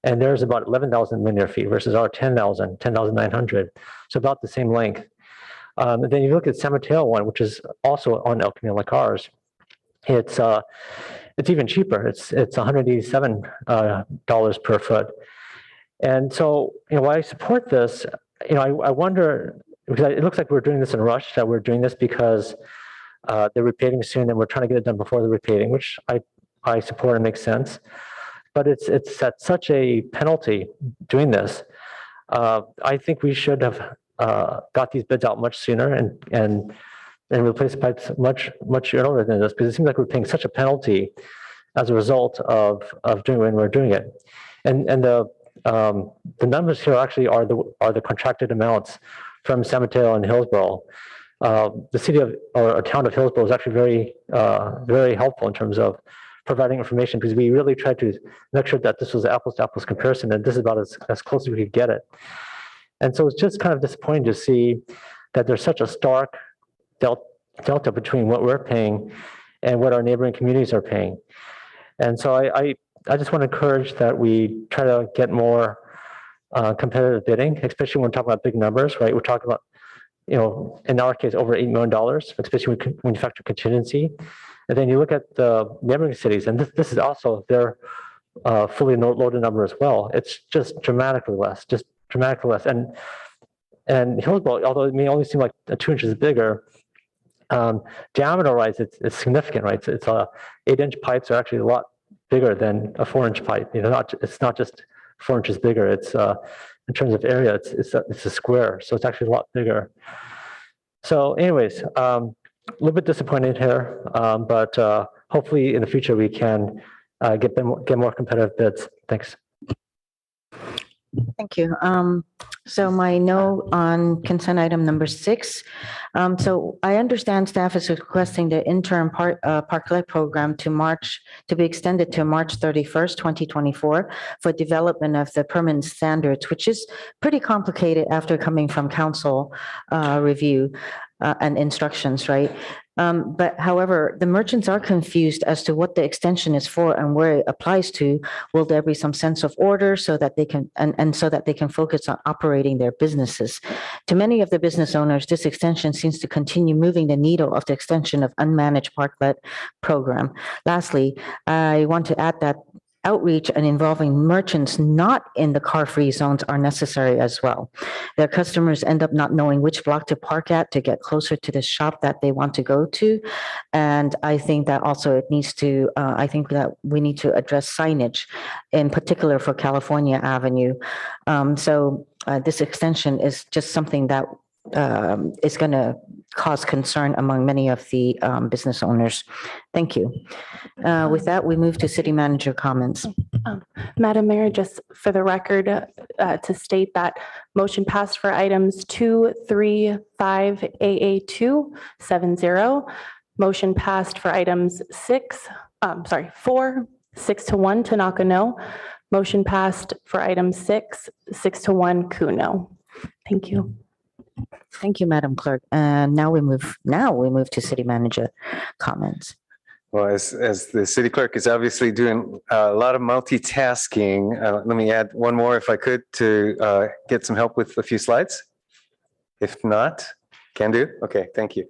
And there's about 11,000 linear feet versus our 10,900. So about the same length. And then you look at San Mateo one, which is also on El Camino like ours. It's even cheaper. It's $187 per foot. And so, why I support this, I wonder, because it looks like we're doing this in a rush, that we're doing this because they're repaving soon and we're trying to get it done before the repaving, which I support and makes sense. But it's at such a penalty doing this. I think we should have got these bids out much sooner and replace pipes much earlier than this, because it seems like we're paying such a penalty as a result of doing when we're doing it. And the numbers here actually are the contracted amounts from San Mateo and Hillsborough. The city of or town of Hillsborough is actually very helpful in terms of providing information, because we really tried to make sure that this was an apples to apples comparison, and this is about as close as we could get it. And so it's just kind of disappointing to see that there's such a stark delta between what we're paying and what our neighboring communities are paying. And so I just want to encourage that we try to get more competitive bidding, especially when we're talking about big numbers, right? We're talking about, in our case, over $8 million, especially when you factor contingency. And then you look at the neighboring cities, and this is also their fully loaded number as well. It's just dramatically less. And Hillsborough, although it may only seem like 2 inches bigger, diameter-wise, it's significant, right? It's 8-inch pipes are actually a lot bigger than a 4-inch pipe. It's not just 4 inches bigger. It's in terms of area, it's a square, so it's actually a lot bigger. So, anyways, a little bit disappointed here, but hopefully in the future we can get more competitive bids. Thanks. Thank you. So my no on consent item number 6. So I understand staff is requesting the interim parklet program to be extended to March 31st, 2024 for development of the permanent standards, which is pretty complicated after coming from council review and instructions, right? But however, the merchants are confused as to what the extension is for and where it applies to. Will there be some sense of order so that they can, and so that they can focus on operating their businesses? To many of the business owners, this extension seems to continue moving the needle of the extension of unmanaged parklet program. Lastly, I want to add that outreach and involving merchants not in the car-free zones are necessary as well. Their customers end up not knowing which block to park at to get closer to the shop that they want to go to. And I think that also it needs to, I think that we need to address signage, in particular for California Avenue. So this extension is just something that is going to cause concern among many of the business owners. Thank you. With that, we move to city manager comments. Madam Mayor, just for the record, to state that motion passed for items 2, 3, 5, AA2, 7-0. Motion passed for items 4, 6-1, Tanaka no. Motion passed for item 6, 6-1, Kuno. Thank you. Thank you, Madam Clerk. And now we move to city manager comments. Well, as the city clerk is obviously doing a lot of multitasking, let me add one more if I could to get some help with a few slides. If not, can do. Okay, thank you.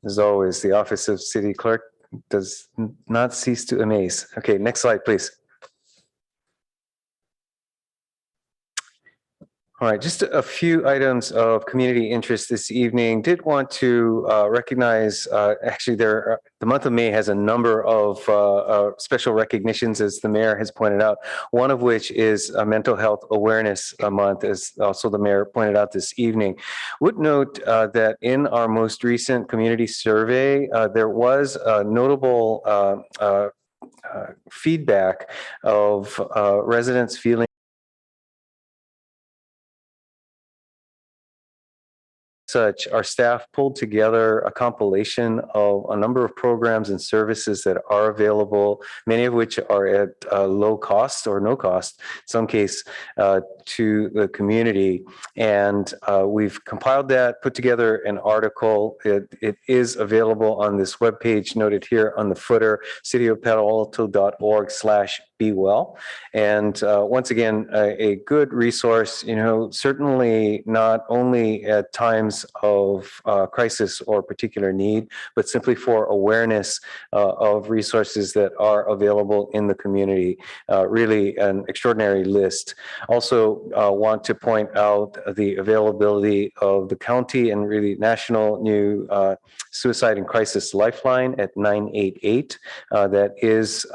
As always, the Office of City Clerk does not cease to amaze. Okay, next slide, please. All right, just a few items of community interest this evening. Did want to recognize, actually, the month of May has a number of special recognitions, as the mayor has pointed out, one of which is a Mental Health Awareness Month, as also the mayor pointed out this evening. Would note that in our most recent community survey, there was a notable feedback of residents feeling such. Our staff pulled together a compilation of a number of programs and services that are available, many of which are at low cost or no cost, in some case, to the community. And we've compiled that, put together an article. It is available on this webpage noted here on the footer, cityofpaloalto.org/bewell. And once again, a good resource, certainly not only at times of crisis or particular need, but simply for awareness of resources that are available in the community. Really an extraordinary list. Also want to point out the availability of the county and really national new suicide and crisis lifeline at 988. That is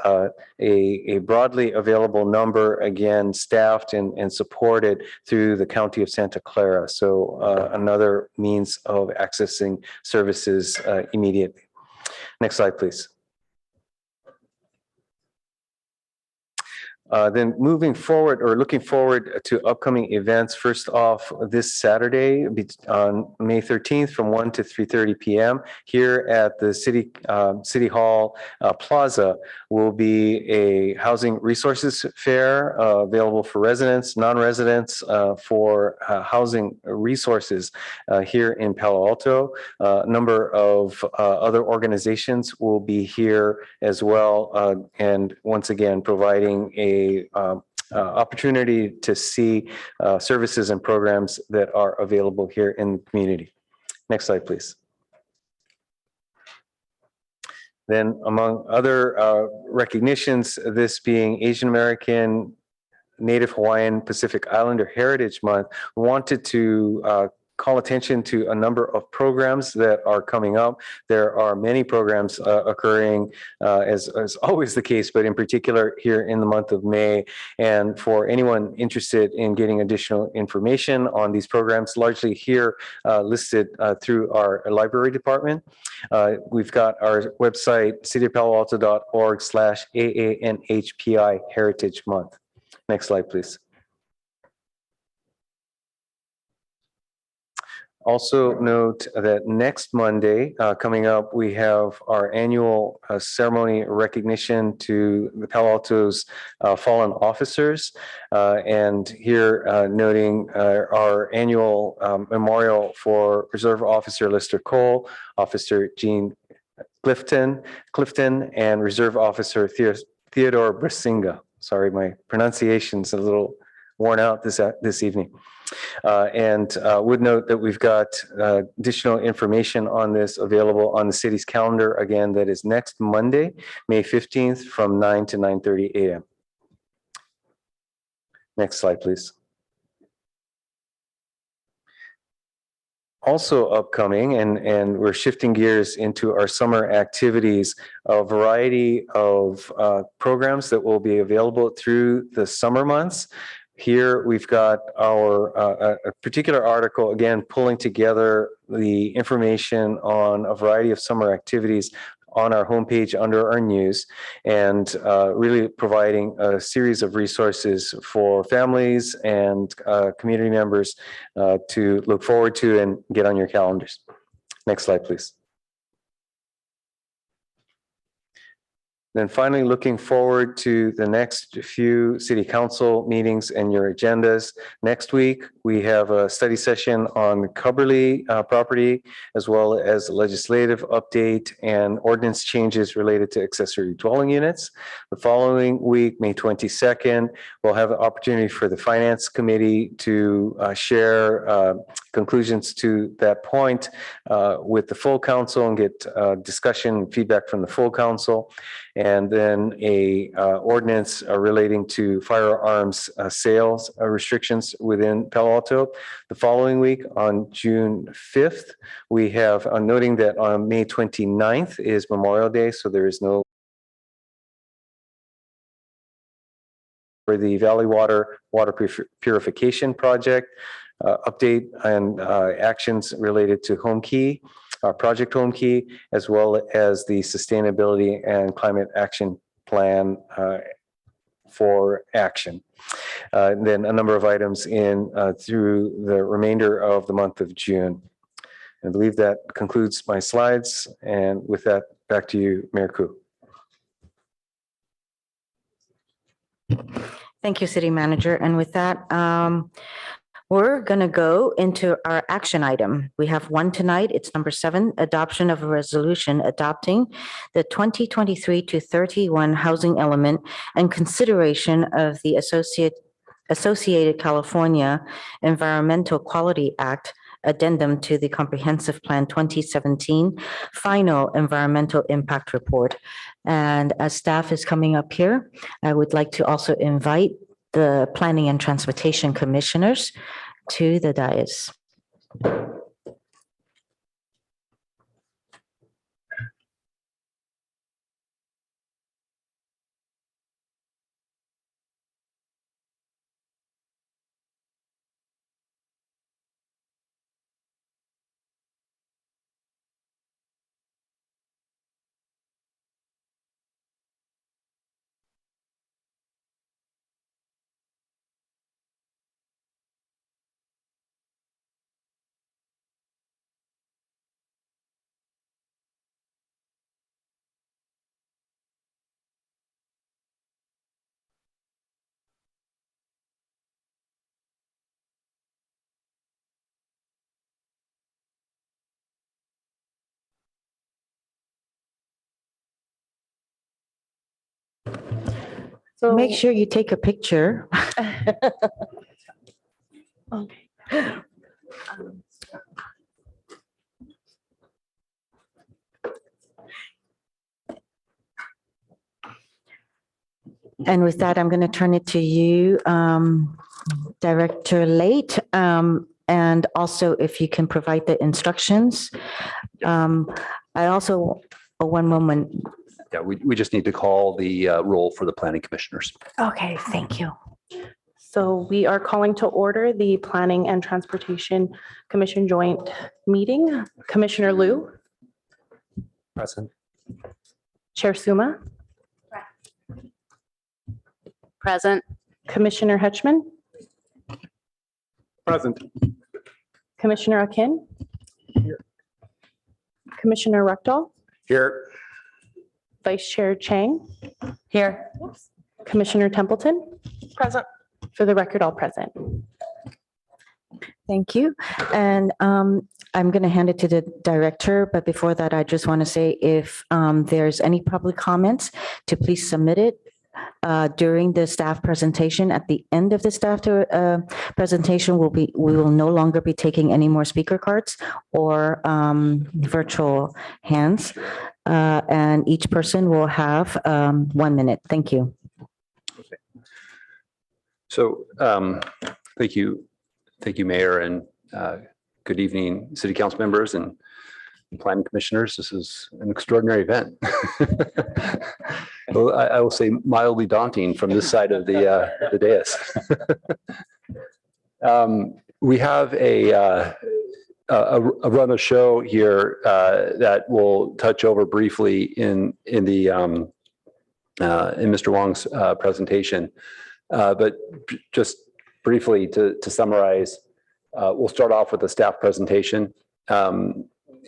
a broadly available number, again, staffed and supported through the County of Santa Clara. So another means of accessing services immediately. Next slide, please. Then moving forward or looking forward to upcoming events, first off, this Saturday on May 13th from 1 to 3:30 p.m. here at the City Hall Plaza will be a housing resources fair available for residents, non-residents, for housing resources here in Palo Alto. A number of other organizations will be here as well, and once again providing a opportunity to see services and programs that are available here in the community. Next slide, please. Then among other recognitions, this being Asian American, Native Hawaiian, Pacific Islander Heritage Month, wanted to call attention to a number of programs that are coming up. There are many programs occurring, as always the case, but in particular here in the month of May. And for anyone interested in getting additional information on these programs, largely here listed through our library department, we've got our website, cityofpaloalto.org/AANHPI Heritage Month. Next slide, please. Also note that next Monday coming up, we have our annual ceremony recognition to the Palo Alto's fallen officers. And here noting our annual memorial for Reserve Officer Lester Cole, Officer Gene Clifton, and Reserve Officer Theodore Brasinga. Sorry, my pronunciation's a little worn out this evening. And would note that we've got additional information on this available on the city's calendar. Again, that is next Monday, May 15th from 9 to 9:30 a.m. Next slide, please. Also upcoming, and we're shifting gears into our summer activities, a variety of programs that will be available through the summer months. Here we've got our a particular article, again, pulling together the information on a variety of summer activities on our homepage under our news, and really providing a series of resources for families and community members to look forward to and get on your calendars. Next slide, please. Then finally, looking forward to the next few city council meetings and your agendas. Next week, we have a study session on the Cubberley property, as well as a legislative update and ordinance changes related to accessory dwelling units. The following week, May 22nd, we'll have an opportunity for the Finance Committee to share conclusions to that point with the full council and get discussion, feedback from the full council, and then a ordinance relating to firearms sales restrictions within Palo Alto. The following week, on June 5th, we have noting that on May 29th is Memorial Day, so there is no for the Valley Water Purification Project, update and actions related to Home Key, Project Home Key, as well as the Sustainability and Climate Action Plan for action. Then a number of items in through the remainder of the month of June. I believe that concludes my slides. And with that, back to you, Mayor Koo. Thank you, City Manager. And with that, we're going to go into our action item. We have one tonight. It's number 7, adoption of a resolution adopting the 2023 to 31 housing element and consideration of the Associated California Environmental Quality Act addendum to the Comprehensive Plan 2017 Final Environmental Impact Report. And as staff is coming up here, I would like to also invite the Planning and Transportation Commissioners to the dais. So Make sure you take a picture. Okay. And with that, I'm going to turn it to you, Director Late. And also, if you can provide the instructions. I also, one moment. Yeah, we just need to call the roll for the planning commissioners. Okay, thank you. So we are calling to order the Planning and Transportation Commission joint meeting. Commissioner Liu, Present. Chair Suma, Present. Commissioner Hetchman, Present. Commissioner Akin, Commissioner Ruckdahl, Here. Vice Chair Chang, Here. Commissioner Templeton. Present. For the record, all present. Thank you. And I'm going to hand it to the director, but before that, I just want to say if there's any public comments, to please submit it during the staff presentation. At the end of the staff presentation, we will no longer be taking any more speaker cards or virtual hands. And each person will have 1 minute. Thank you. So thank you, Mayor, and good evening, City Council members and planning commissioners. This is an extraordinary event. Well, I will say mildly daunting from this side of the dais. We have a run of show here that we'll touch over briefly in Mr. Wong's presentation. But just briefly to summarize, we'll start off with the staff presentation.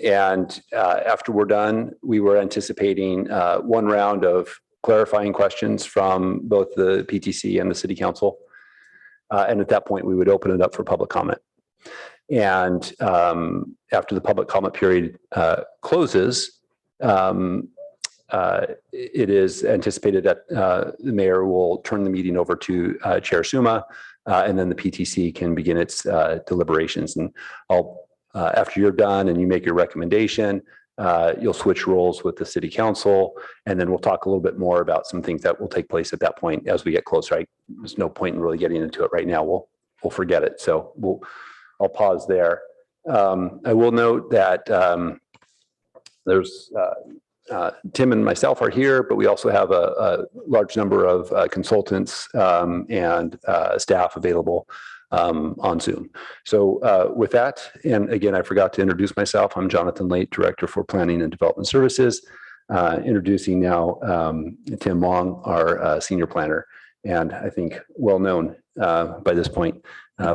And after we're done, we were anticipating one round of clarifying questions from both the PTC and the City Council. And at that point, we would open it up for public comment. And after the public comment period closes, it is anticipated that the mayor will turn the meeting over to Chair Suma and then the PTC can begin its deliberations. And after you're done and you make your recommendation, you'll switch roles with the city council, and then we'll talk a little bit more about some things that will take place at that point as we get closer. There's no point in really getting into it right now. We'll forget it. So I'll pause there. I will note that there's Tim and myself are here, but we also have a large number of consultants and staff available on Zoom. So with that, and again, I forgot to introduce myself. I'm Jonathan Late, Director for Planning and Development Services. Introducing now Tim Long, our Senior Planner, and I think well-known by this point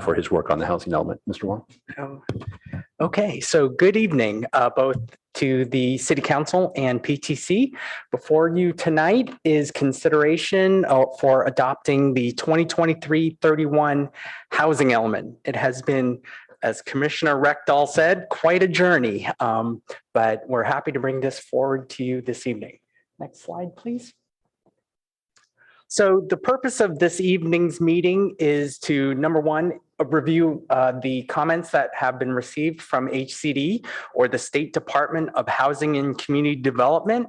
for his work on the housing element. Mr. Wong. Okay, so good evening, both to the City Council and PTC. Before you tonight is consideration for adopting the 2023-31 housing element. It has been, as Commissioner Reckdahl said, quite a journey, but we're happy to bring this forward to you this evening. Next slide, please. So the purpose of this evening's meeting is to, number one, review the comments that have been received from HCD or the State Department of Housing and Community Development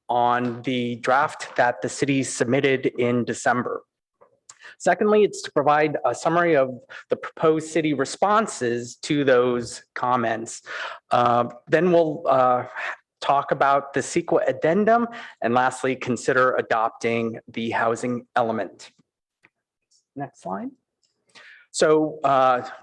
on the draft that the city submitted in December. Secondly, it's to provide a summary of the proposed city responses to those comments. Then we'll talk about the CEQA addendum, and lastly, consider adopting the housing element. Next slide. So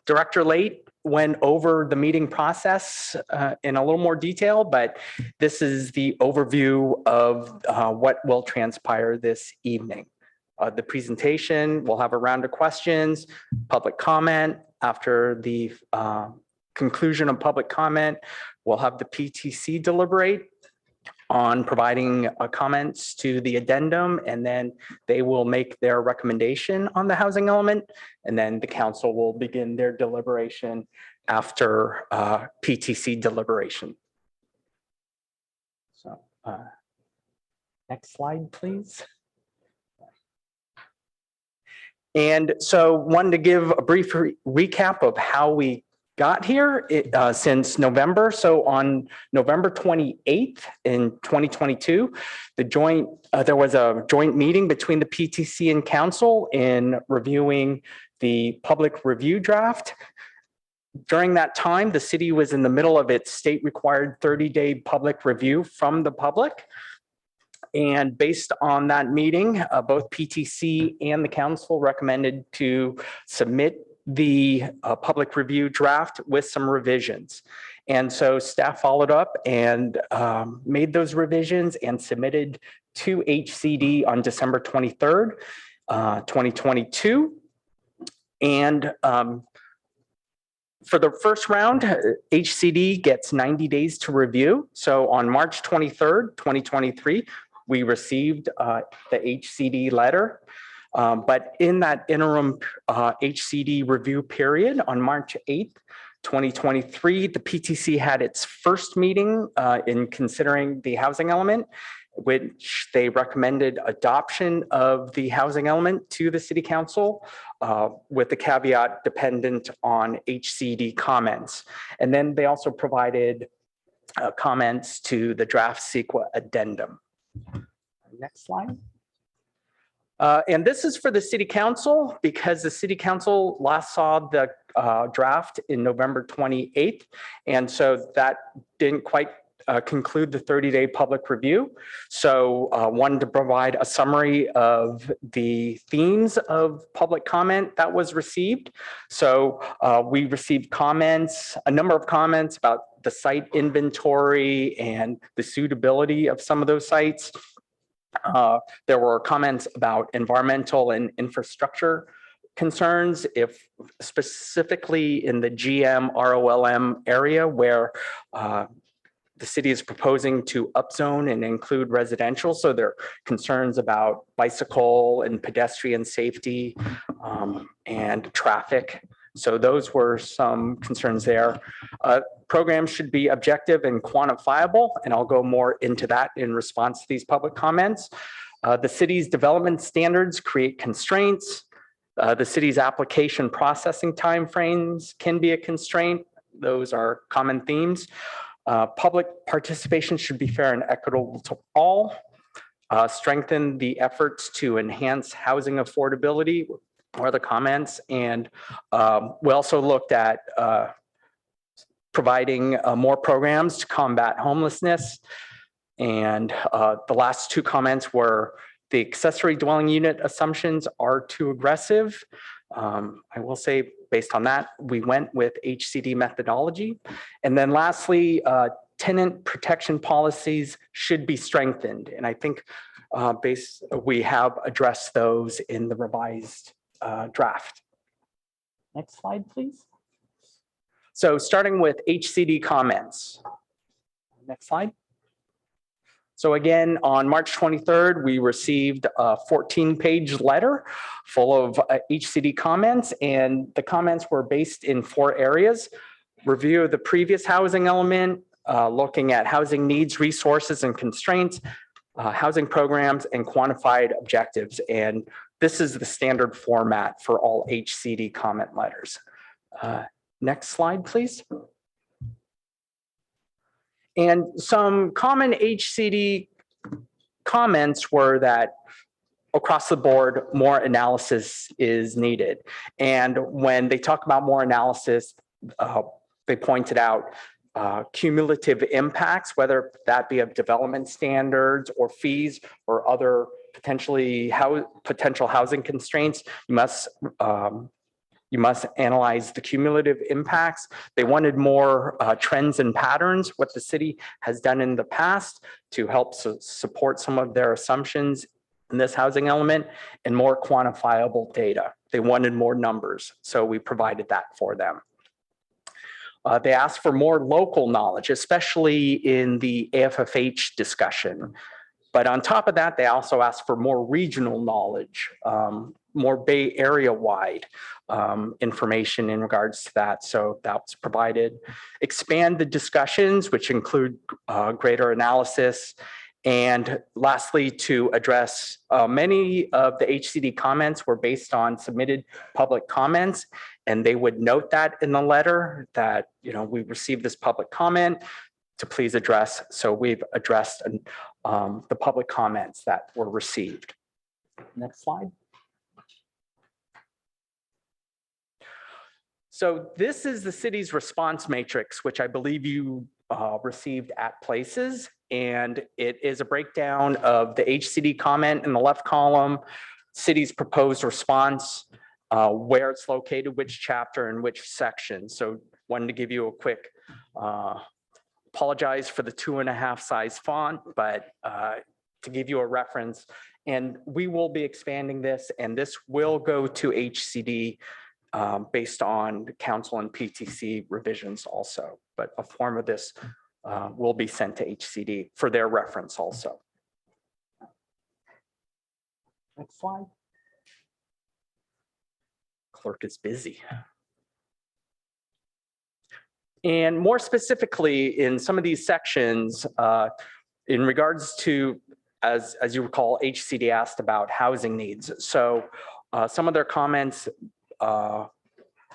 Director Late went over the meeting process in a little more detail, but this is the overview of what will transpire this evening. The presentation, we'll have a round of questions, public comment. After the conclusion of public comment, we'll have the PTC deliberate on providing comments to the addendum, and then they will make their recommendation on the housing element, and then the council will begin their deliberation after PTC deliberation. So next slide, please. And so wanted to give a brief recap of how we got here since November. So on November 28th in 2022, there was a joint meeting between the PTC and council in reviewing the public review draft. During that time, the city was in the middle of its state required 30-day public review from the public. And based on that meeting, both PTC and the council recommended to submit the public review draft with some revisions. And so staff followed up and made those revisions and submitted to HCD on December 23rd, 2022. And for the first round, HCD gets 90 days to review. So on March 23rd, 2023, we received the HCD letter. But in that interim HCD review period on March 8th, 2023, the PTC had its first meeting in considering the housing element, which they recommended adoption of the housing element to the city council with the caveat dependent on HCD comments. And then they also provided comments to the draft CEQA addendum. Next slide. And this is for the city council because the city council last saw the draft in November 28th. And so that didn't quite conclude the 30-day public review. So wanted to provide a summary of the themes of public comment that was received. So we received comments, a number of comments about the site inventory and the suitability of some of those sites. There were comments about environmental and infrastructure concerns, if specifically in the GM ROLM area where the city is proposing to upzone and include residential. So there are concerns about bicycle and pedestrian safety and traffic. So those were some concerns there. Programs should be objective and quantifiable, and I'll go more into that in response to these public comments. The city's development standards create constraints. The city's application processing timeframes can be a constraint. Those are common themes. Public participation should be fair and equitable to all. Strengthen the efforts to enhance housing affordability were the comments. And we also looked at providing more programs to combat homelessness. And the last two comments were the accessory dwelling unit assumptions are too aggressive. I will say, based on that, we went with HCD methodology. And then lastly, tenant protection policies should be strengthened. And I think we have addressed those in the revised draft. Next slide, please. So starting with HCD comments. Next slide. So again, on March 23rd, we received a 14-page letter full of HCD comments, and the comments were based in 4 areas. Review of the previous housing element, looking at housing needs, resources, and constraints, housing programs, and quantified objectives. And this is the standard format for all HCD comment letters. Next slide, please. And some common HCD comments were that across the board, more analysis is needed. And when they talk about more analysis, they pointed out cumulative impacts, whether that be of development standards or fees or other potential housing constraints. You must analyze the cumulative impacts. They wanted more trends and patterns, what the city has done in the past to help support some of their assumptions in this housing element, and more quantifiable data. They wanted more numbers, so we provided that for them. They asked for more local knowledge, especially in the AFFH discussion. But on top of that, they also asked for more regional knowledge, more Bay Area wide information in regards to that. So that was provided. Expand the discussions, which include greater analysis. And lastly, to address many of the HCD comments were based on submitted public comments, and they would note that in the letter that, we received this public comment to please address. So we've addressed the public comments that were received. Next slide. So this is the city's response matrix, which I believe you received at places. And it is a breakdown of the HCD comment in the left column, city's proposed response, where it's located, which chapter and which section. So wanted to give you a quick, apologize for the 2.5 size font, but to give you a reference. And we will be expanding this, and this will go to HCD based on council and PTC revisions also. But a form of this will be sent to HCD for their reference also. Next slide. Clerk is busy. And more specifically, in some of these sections, in regards to, as you recall, HCD asked about housing needs. So some of their comments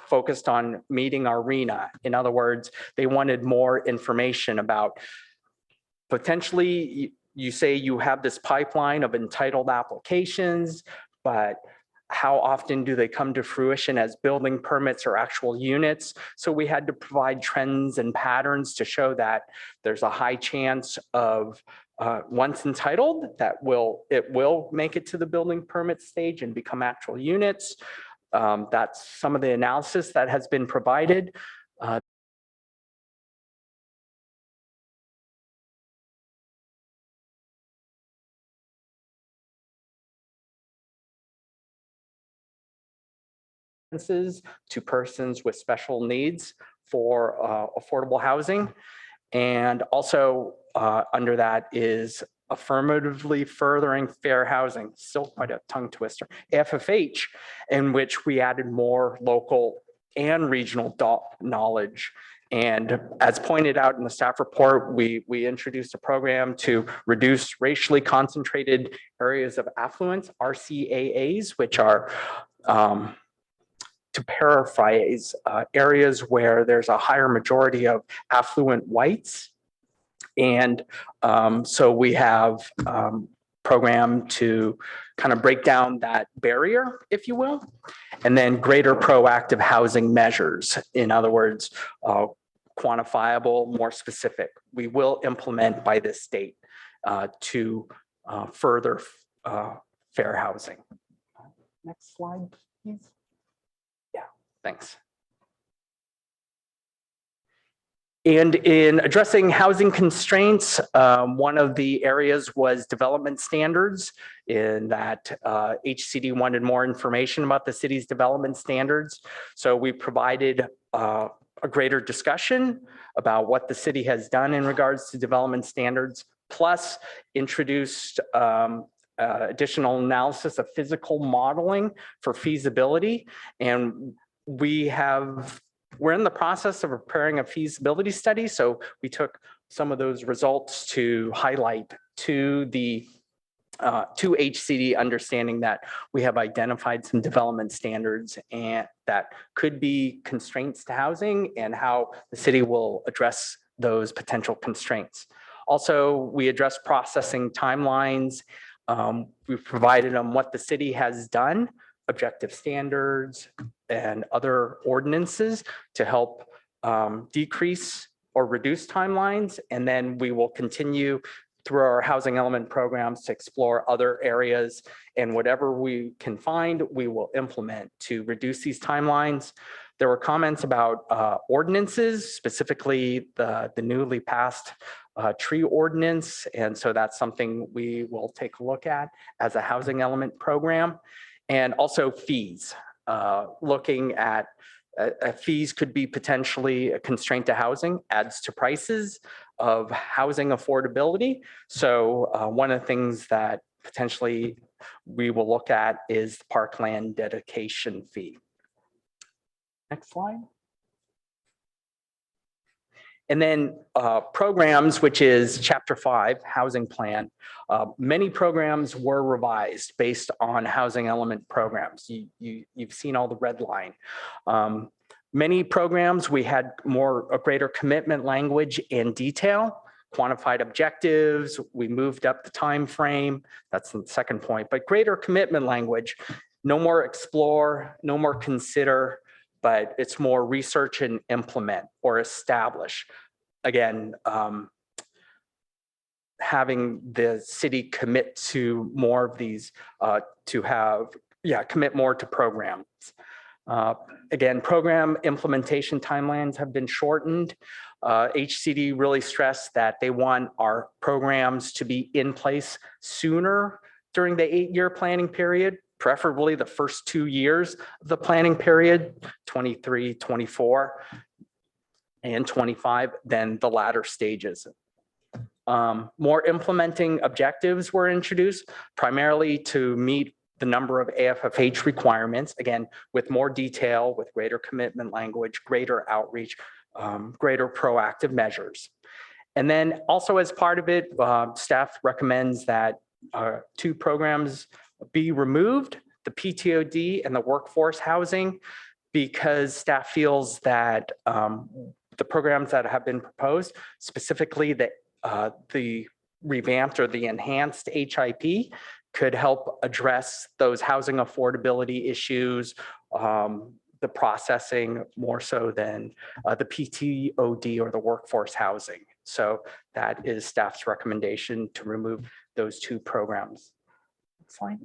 focused on meeting our RENA. In other words, they wanted more information about potentially, you say you have this pipeline of entitled applications, but how often do they come to fruition as building permits or actual units? So we had to provide trends and patterns to show that there's a high chance of once entitled, that it will make it to the building permit stage and become actual units. That's some of the analysis that has been provided. To persons with special needs for affordable housing. And also under that is affirmatively furthering fair housing, still quite a tongue twister, FFH, in which we added more local and regional knowledge And as pointed out in the staff report, we introduced a program to reduce racially concentrated areas of affluence, RCAAs, which are, to paraphrase, areas where there's a higher majority of affluent whites. And so we have program to kind of break down that barrier, if you will, and then greater proactive housing measures. In other words, quantifiable, more specific. We will implement by this date to further fair housing. Next slide, please. Yeah, thanks. And in addressing housing constraints, one of the areas was development standards, in that HCD wanted more information about the city's development standards. So we provided a greater discussion about what the city has done in regards to development standards, plus introduced additional analysis of physical modeling for feasibility. And we're in the process of preparing a feasibility study. So we took some of those results to highlight to the to HCD, understanding that we have identified some development standards and that could be constraints to housing, and how the city will address those potential constraints. Also, we address processing timelines. We've provided them what the city has done, objective standards and other ordinances to help decrease or reduce timelines. And then we will continue through our housing element programs to explore other areas, and whatever we can find, we will implement to reduce these timelines. There were comments about ordinances, specifically the newly passed tree ordinance. And so that's something we will take a look at as a housing element program. And also fees, looking at fees could be potentially a constraint to housing, adds to prices of housing affordability. So one of the things that potentially we will look at is the parkland dedication fee. Next slide. And then programs, which is Chapter 5, Housing Plan. Many programs were revised based on housing element programs. You've seen all the red line. Many programs, we had a greater commitment language and detail, quantified objectives. We moved up the time frame. That's the second point. But greater commitment language, no more explore, no more consider, but it's more research and implement or establish. Again, having the city commit to more of these, commit more to programs. Again, program implementation timelines have been shortened. HCD really stressed that they want our programs to be in place sooner during the 8-year planning period, preferably the first 2 years of the planning period, 23, 24, and 25, than the latter stages. More implementing objectives were introduced, primarily to meet the number of AFFH requirements, again, with more detail, with greater commitment language, greater outreach, greater proactive measures. And then also as part of it, staff recommends that 2 programs be removed, the PTOD and the workforce housing, because staff feels that the programs that have been proposed, specifically the revamped or the enhanced HIP, could help address those housing affordability issues, the processing more so than the PTOD or the workforce housing. So that is staff's recommendation to remove those 2 programs. Next slide.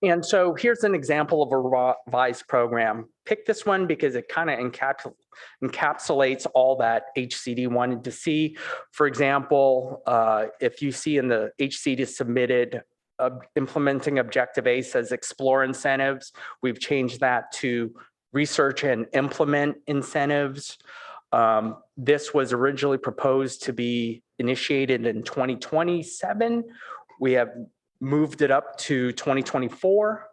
And so here's an example of a revised program. Pick this one because it kind of encapsulates all that HCD wanted to see. For example, if you see in the HCD submitted implementing objective A says explore incentives, we've changed that to research and implement incentives. This was originally proposed to be initiated in 2027. We have moved it up to 2024,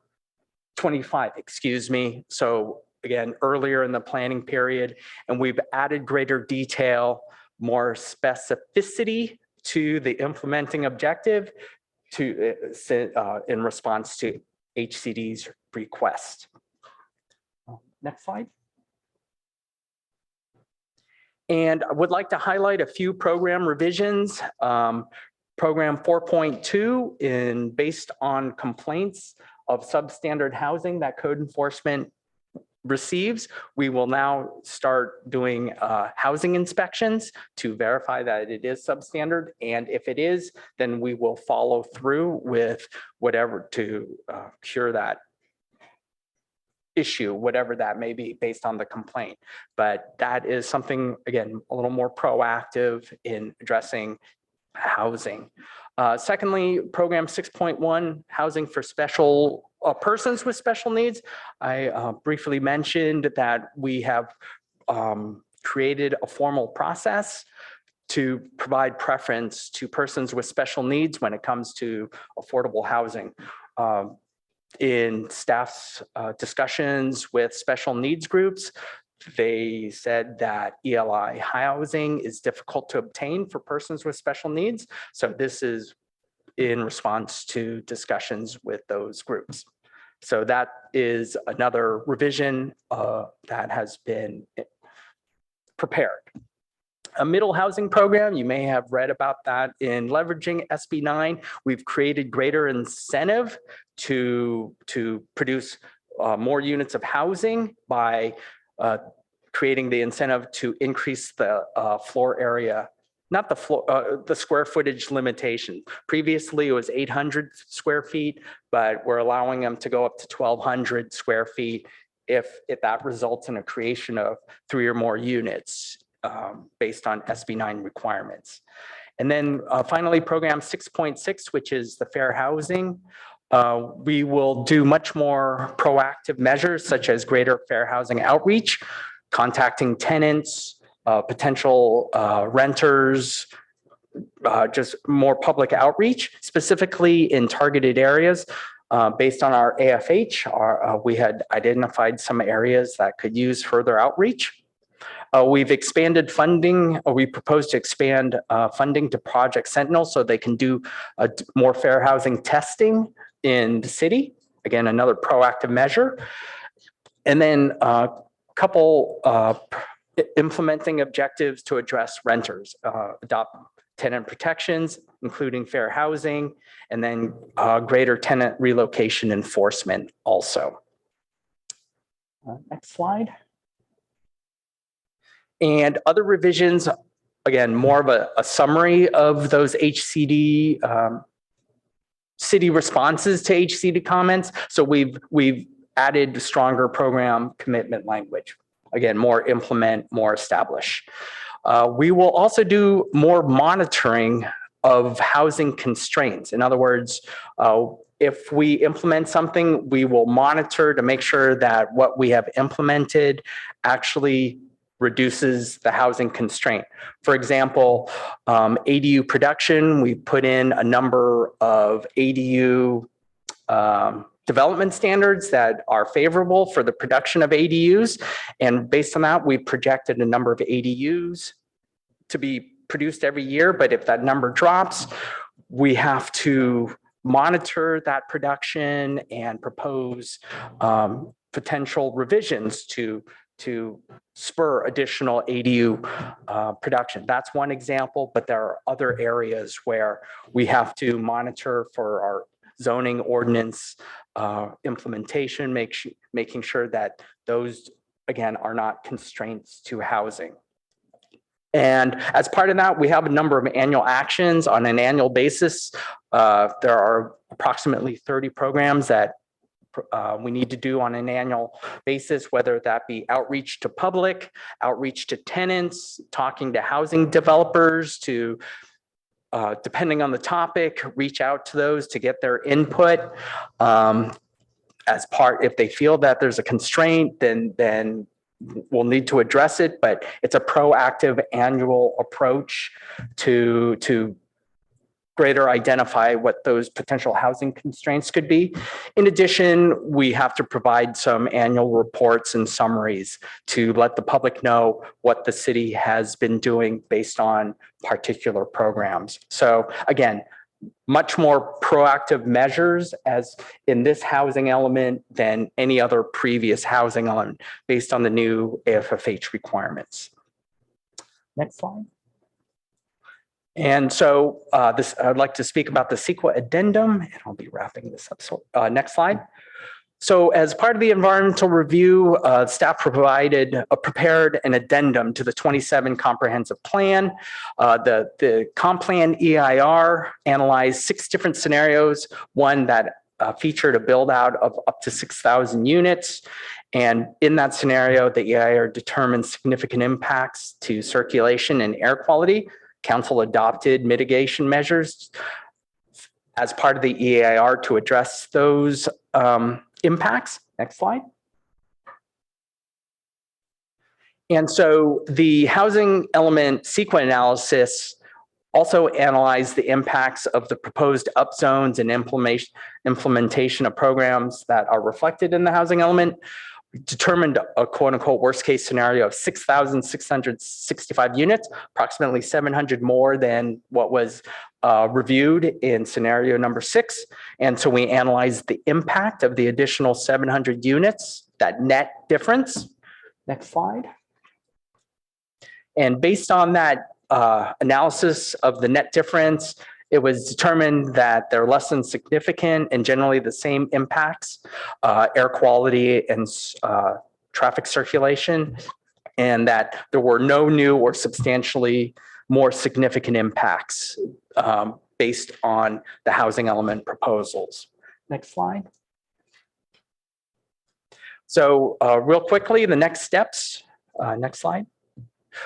25, excuse me. So again, earlier in the planning period, and we've added greater detail, more specificity to the implementing objective in response to HCD's request. Next slide. And I would like to highlight a few program revisions. Program 4.2 based on complaints of substandard housing that code enforcement receives, we will now start doing housing inspections to verify that it is substandard. And if it is, then we will follow through with whatever to cure that issue, whatever that may be based on the complaint. But that is something, again, a little more proactive in addressing housing. Secondly, program 6.1, housing for special persons with special needs. I briefly mentioned that we have created a formal process to provide preference to persons with special needs when it comes to affordable housing. In staff's discussions with special needs groups, they said that ELI housing is difficult to obtain for persons with special needs. So this is in response to discussions with those groups. So that is another revision that has been prepared. A middle housing program, you may have read about that in leveraging SB 9. We've created greater incentive to produce more units of housing by creating the incentive to increase the floor area, not the floor, the square footage limitation. Previously, it was 800 square feet, but we're allowing them to go up to 1,200 square feet if that results in a creation of 3 or more units based on SB 9 requirements. And then finally, program 6.6, which is the fair housing. We will do much more proactive measures such as greater fair housing outreach, contacting tenants, potential renters, just more public outreach, specifically in targeted areas. Based on our AFH, we had identified some areas that could use further outreach. We've expanded funding, or we propose to expand funding to Project Sentinel so they can do more fair housing testing in the city. Again, another proactive measure. And then a couple implementing objectives to address renters, adopt tenant protections, including fair housing, and then greater tenant relocation enforcement also. Next slide. And other revisions, again, more of a summary of those HCD city responses to HCD comments. So we've added stronger program commitment language. Again, more implement, more establish. We will also do more monitoring of housing constraints. In other words, if we implement something, we will monitor to make sure that what we have implemented actually reduces the housing constraint. For example, ADU production, we put in a number of ADU development standards that are favorable for the production of ADUs. And based on that, we projected a number of ADUs to be produced every year. But if that number drops, we have to monitor that production and propose potential revisions to spur additional ADU production. That's one example, but there are other areas where we have to monitor for our zoning ordinance implementation, making sure that those, again, are not constraints to housing. And as part of that, we have a number of annual actions on an annual basis. There are approximately 30 programs that we need to do on an annual basis, whether that be outreach to public, outreach to tenants, talking to housing developers, to depending on the topic, reach out to those to get their input. As part, if they feel that there's a constraint, then we'll need to address it, but it's a proactive annual approach to greater identify what those potential housing constraints could be. In addition, we have to provide some annual reports and summaries to let the public know what the city has been doing based on particular programs. So again, much more proactive measures as in this housing element than any other previous housing element based on the new AFFH requirements. Next slide. And so I'd like to speak about the CEQA addendum, and I'll be wrapping this up. So next slide. So as part of the environmental review, staff prepared an addendum to the 27 comprehensive plan. The comp plan EIR analyzed 6 different scenarios, one that featured a build out of up to 6,000 units. And in that scenario, the EIR determined significant impacts to circulation and air quality. Council adopted mitigation measures as part of the EIR to address those impacts. Next slide. And so the housing element CEQA analysis also analyzed the impacts of the proposed upzones and implementation of programs that are reflected in the housing element. Determined a quote unquote worst case scenario of 6,665 units, approximately 700 more than what was reviewed in scenario number 6. And so we analyzed the impact of the additional 700 units, that net difference. Next slide. And based on that analysis of the net difference, it was determined that they're less than significant and generally the same impacts, air quality and traffic circulation, and that there were no new or substantially more significant impacts based on the housing element proposals. Next slide. So real quickly, the next steps. Next slide.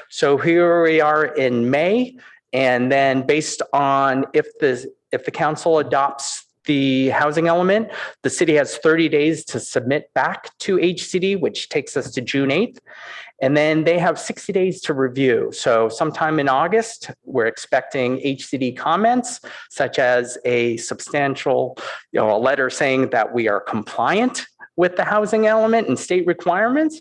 So here we are in May. And then based on if the council adopts the housing element, the city has 30 days to submit back to HCD, which takes us to June 8th. And then they have 60 days to review. So sometime in August, we're expecting HCD comments, such as a substantial, a letter saying that we are compliant with the housing element and state requirements.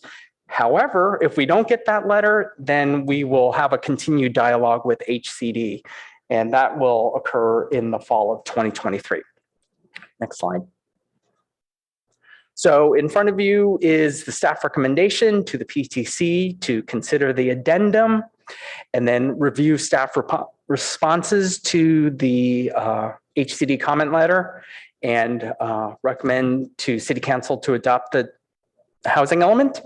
However, if we don't get that letter, then we will have a continued dialogue with HCD, and that will occur in the fall of 2023. Next slide. So in front of you is the staff recommendation to the PTC to consider the addendum and then review staff responses to the HCD comment letter and recommend to City Council to adopt the housing element,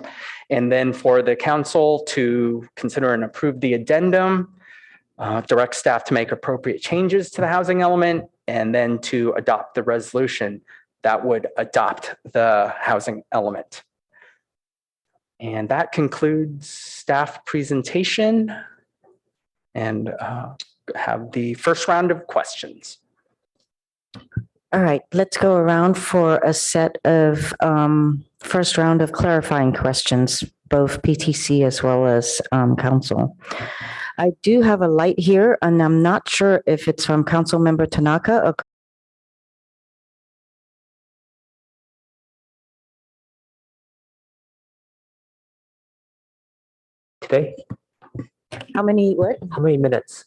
and then for the council to consider and approve the addendum, direct staff to make appropriate changes to the housing element, and then to adopt the resolution that would adopt the housing element. And that concludes staff presentation, and have the first round of questions. All right, let's go around for a set of first round of clarifying questions, both PTC as well as council. I do have a light here, and I'm not sure if it's from Council Member Tanaka or Today? How many minutes?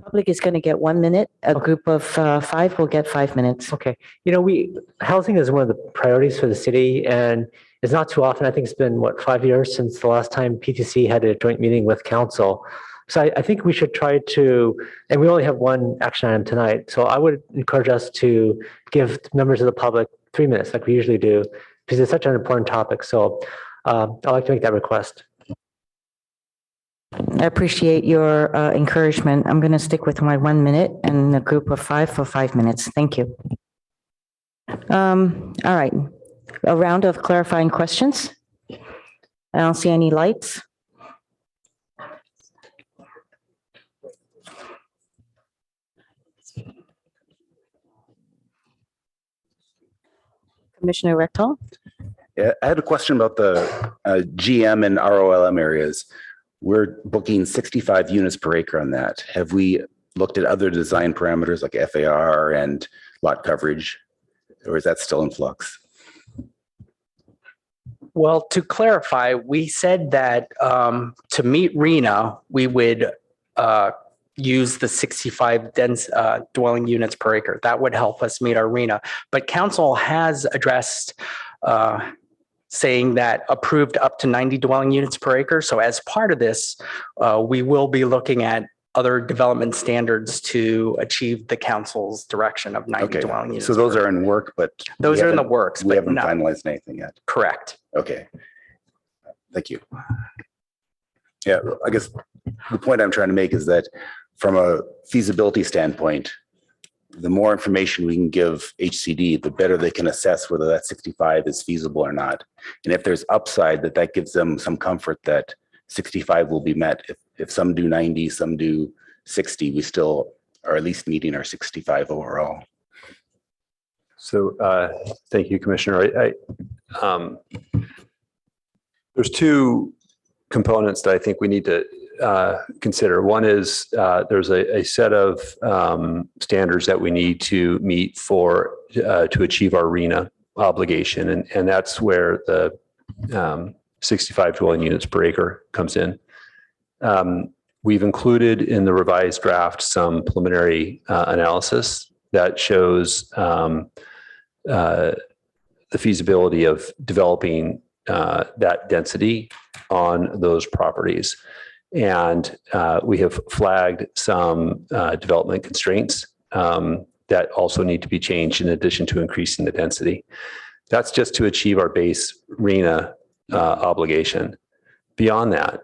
Public is going to get 1 minute. A group of 5 will get 5 minutes. Okay. Housing is one of the priorities for the city, and it's not too often. I think it's been, 5 years since the last time PTC had a joint meeting with council. So I think we should try to, and we only have one action item tonight. So I would encourage us to give members of the public 3 minutes like we usually do, because it's such an important topic. So I'd like to make that request. I appreciate your encouragement. I'm going to stick with my 1 minute and a group of 5 for 5 minutes. Thank you. All right. A round of clarifying questions. I don't see any lights. Commissioner Rectal? Yeah, I had a question about the GM and ROLM areas. We're booking 65 units per acre on that. Have we looked at other design parameters like FAR and lot coverage, or is that still in flux? Well, to clarify, we said that to meet RENA, we would use the 65 dense dwelling units per acre. That would help us meet our RENA. But council has addressed saying that approved up to 90 dwelling units per acre. So as part of this, we will be looking at other development standards to achieve the council's direction of 90 dwelling units. So those are in work, but those are in the works. We but haven't no. finalized anything yet. Correct. Okay. Thank you. Yeah, I guess the point I'm trying to make is that from a feasibility standpoint, the more information we can give HCD, the better they can assess whether that 65 is feasible or not. And if there's upside, that gives them some comfort that 65 will be met. If some do 90, some do 60, we still are at least meeting our 65 overall. So thank you, Commissioner. There's two components that I think we need to consider. One is there's a set of standards that we need to meet for to achieve our RENA obligation, and that's where the 65 dwelling units per acre comes in. We've included in the revised draft some preliminary analysis that shows the feasibility of developing that density on those properties. And we have flagged some development constraints that also need to be changed in addition to increasing the density. That's just to achieve our base RENA obligation. Beyond that,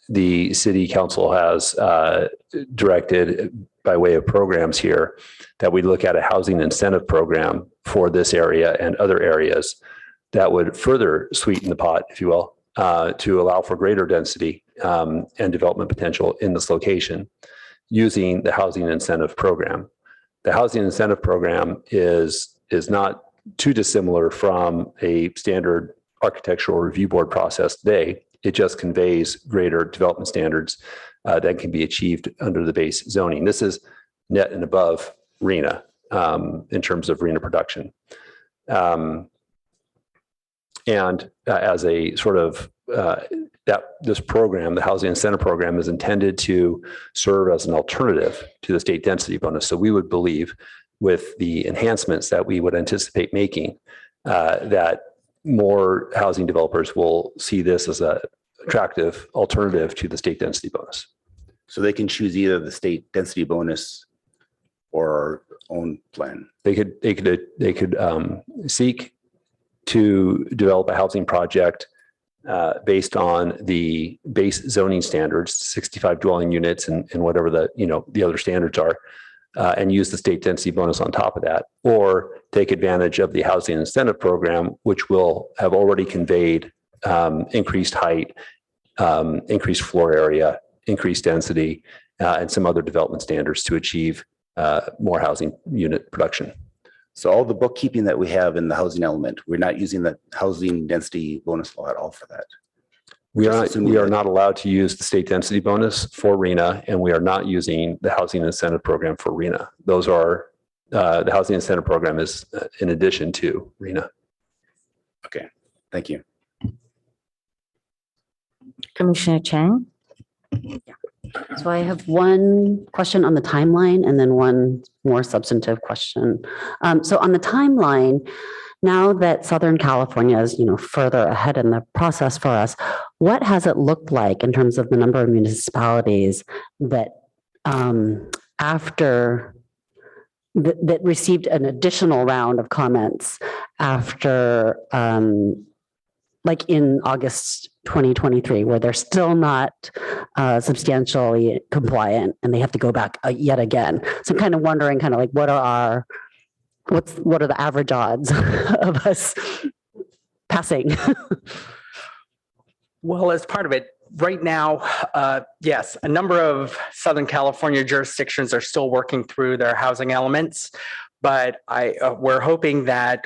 the city council has directed by way of programs here that we look at a housing incentive program for this area and other areas that would further sweeten the pot, if you will, to allow for greater density and development potential in this location using the housing incentive program. The housing incentive program is not too dissimilar from a standard architectural review board process today. It just conveys greater development standards that can be achieved under the base zoning. This is net and above RENA in terms of RENA production. And as a sort of this program, the housing incentive program, is intended to serve as an alternative to the state density bonus. So we would believe with the enhancements that we would anticipate making that more housing developers will see this as an attractive alternative to the state density bonus. So they can choose either the state density bonus or our own plan. They could seek to develop a housing project based on the base zoning standards, 65 dwelling units and whatever the other standards are, and use the state density bonus on top of that, or take advantage of the housing incentive program, which will have already conveyed increased height, increased floor area, increased density, and some other development standards to achieve more housing unit production. So all the bookkeeping that we have in the housing element, we're not using the housing density bonus law at all for that. We are not allowed to use the state density bonus for RENA, and we are not using the housing incentive program for RENA. Those are the housing incentive program is in addition to RENA. Okay, thank you. Commissioner Chang? So I have one question on the timeline and then one more substantive question. So on the timeline, now that Southern California is, further ahead in the process for us, what has it looked like in terms of the number of municipalities that that received an additional round of comments after like in August 2023, where they're still not substantially compliant and they have to go back yet again. So I'm kind of wondering, what are the average odds of us passing? Well, as part of it, right now, yes, a number of Southern California jurisdictions are still working through their housing elements, but we're hoping that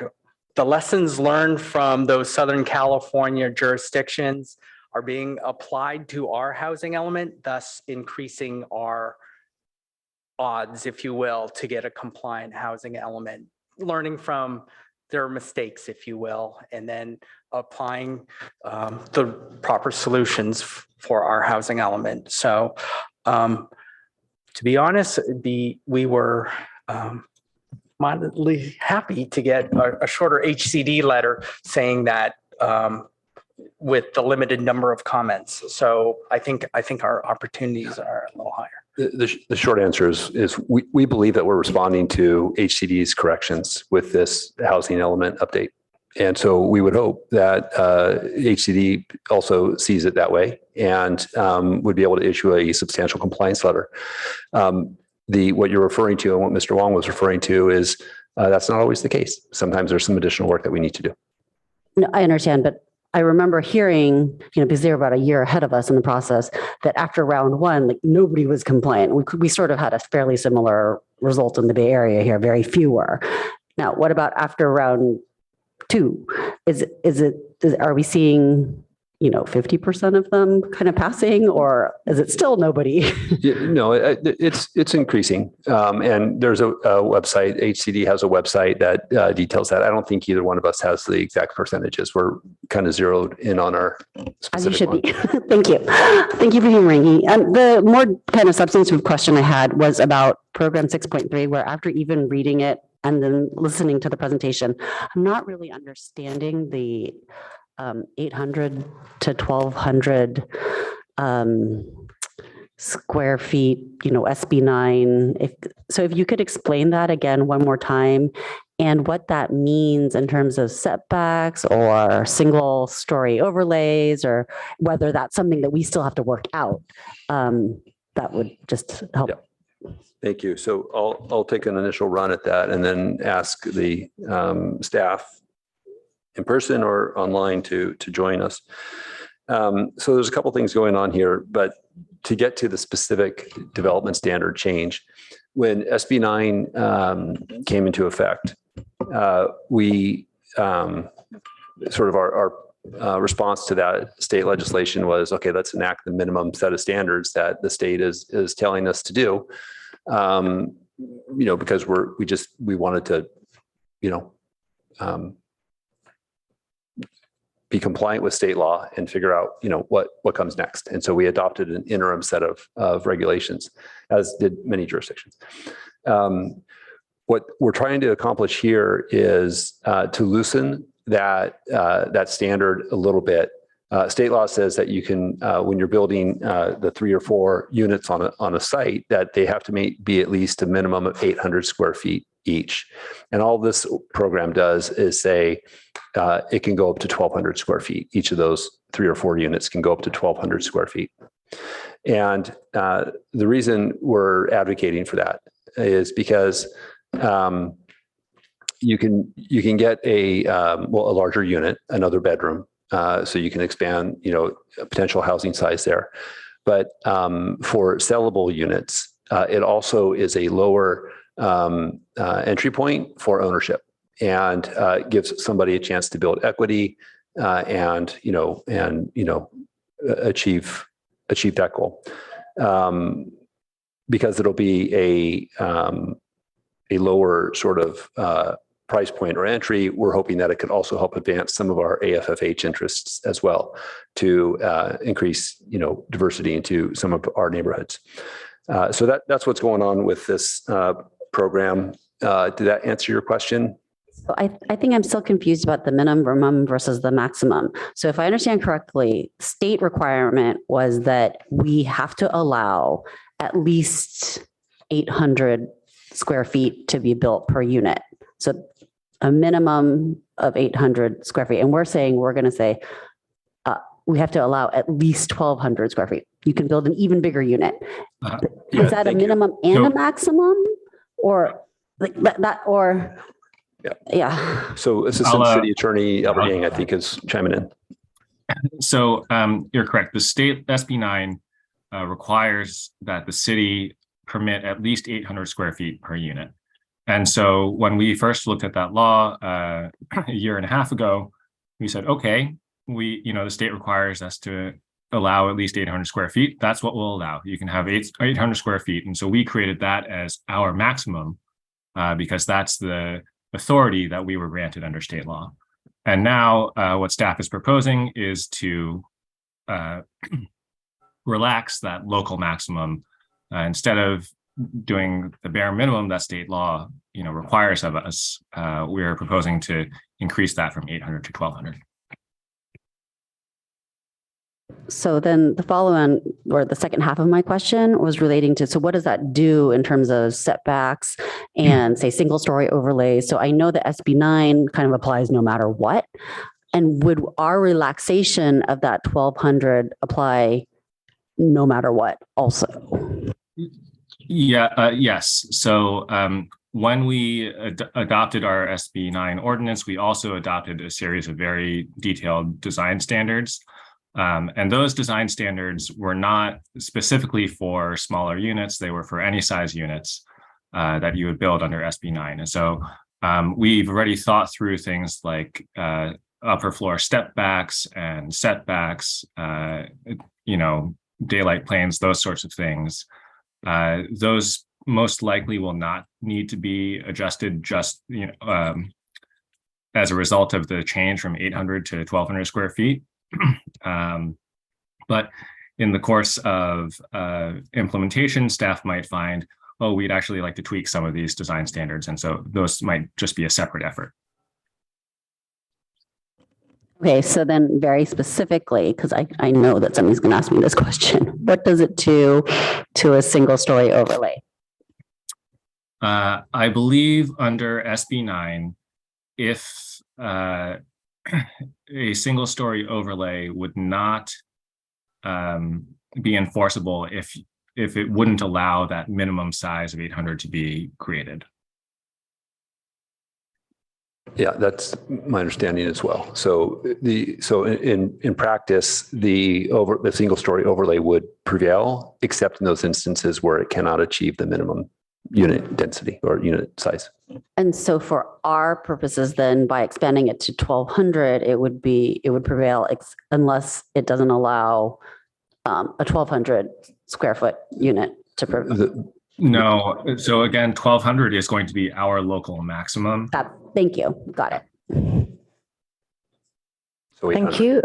the lessons learned from those Southern California jurisdictions are being applied to our housing element, thus increasing our odds, if you will, to get a compliant housing element, learning from their mistakes, if you will, and then applying the proper solutions for our housing element. So to be honest, we were moderately happy to get a shorter HCD letter saying that with the limited number of comments. So I think our opportunities are a little higher. The short answer is we believe that we're responding to HCD's corrections with this housing element update. And so we would hope that HCD also sees it that way and would be able to issue a substantial compliance letter. What you're referring to and what Mr. Wong was referring to is that's not always the case. Sometimes there's some additional work that we need to do. No, I understand, but I remember hearing, because they were about a year ahead of us in the process, that after round one, like nobody was compliant. We sort of had a fairly similar result in the Bay Area here, very few were. Now, what about after round two? Are we seeing, 50% of them kind of passing, or is it still nobody? No, it's increasing. And there's a website, HCD has a website that details that. I don't think either one of us has the exact percentages. We're kind of zeroed in on our specific As you should one. be. Thank you. Thank you for hearing me. And the more kind of substantive question I had was about program 6.3, where after even reading it and then listening to the presentation, I'm not really understanding the 800 to 1200 square feet, SB9. If you could explain that again one more time and what that means in terms of setbacks or single story overlays, or whether that's something that we still have to work out, that would just help. Yeah. Thank you. So I'll take an initial run at that and then ask the staff in person or online to join us. So there's a couple things going on here, but to get to the specific development standard change, when SB 9 came into effect, we sort of our response to that state legislation was, okay, let's enact the minimum set of standards that the state is telling us to do, because we wanted to, be compliant with state law and figure out, what comes next. And so we adopted an interim set of regulations, as did many jurisdictions. What we're trying to accomplish here is to loosen that standard a little bit. State law says that you can, when you're building the 3 or 4 units on a site, that they have to be at least a minimum of 800 square feet each. And all this program does is say it can go up to 1,200 square feet. Each of those 3 or 4 units can go up to 1,200 square feet. And the reason we're advocating for that is because you can get a larger unit, another bedroom, so you can expand, potential housing size there. But for sellable units, it also is a lower entry point for ownership, and gives somebody a chance to build equity and achieve that goal, because it'll be a lower sort of price point or entry. We're hoping that it could also help advance some of our AFFH interests as well to increase, diversity into some of our neighborhoods. So that's what's going on with this program. Did that answer your question? So I think I'm still confused about the minimum versus the maximum. So if I understand correctly, state requirement was that we have to allow at least 800 square feet to be built per unit. So a minimum of 800 square feet. And we're going to say, we have to allow at least 1,200 square feet. You can build an even bigger unit. Is that a minimum and a maximum, or like that, or? Yeah. So Assistant City Attorney Albert Yang, I think, is chiming in. So you're correct. The state SB 9 requires that the city permit at least 800 square feet per unit. And so when we first looked at that law a year and a half ago, we said, okay, the state requires us to allow at least 800 square feet, that's what we'll allow. You can have 800 square feet. And so we created that as our maximum because that's the authority that we were granted under state law. And now what staff is proposing is to relax that local maximum. Instead of doing the bare minimum that state law requires of us, we're proposing to increase that from 800 to 1,200. So then the follow-on, or the second half of my question, was relating to, so what does that do in terms of setbacks and say single-story overlays? So I know that SB 9 kind of applies no matter what. And would our relaxation of that 1,200 apply no matter what also? Yeah, yes. So when we adopted our SB 9 ordinance, we also adopted a series of very detailed design standards. And those design standards were not specifically for smaller units. They were for any size units that you would build under SB 9. And so we've already thought through things like upper floor step backs and setbacks, daylight planes, those sorts of things. Those most likely will not need to be adjusted just as a result of the change from 800 to 1,200 square feet. But in the course of implementation, staff might find, oh, we'd actually like to tweak some of these design standards. And so those might just be a separate effort. Okay, so then very specifically, because I know that somebody's going to ask me this question, what does it do to a single story overlay? I believe under SB 9, if a single story overlay would not be enforceable if it wouldn't allow that minimum size of 800 to be created. Yeah, that's my understanding as well. So in practice, the single story overlay would prevail, except in those instances where it cannot achieve the minimum unit density or unit size. And so for our purposes, then by expanding it to 1,200, it would prevail unless it doesn't allow a 1,200 square foot unit to prevail. No. So again, 1,200 is going to be our local maximum. Thank you. Got it. So Thank you.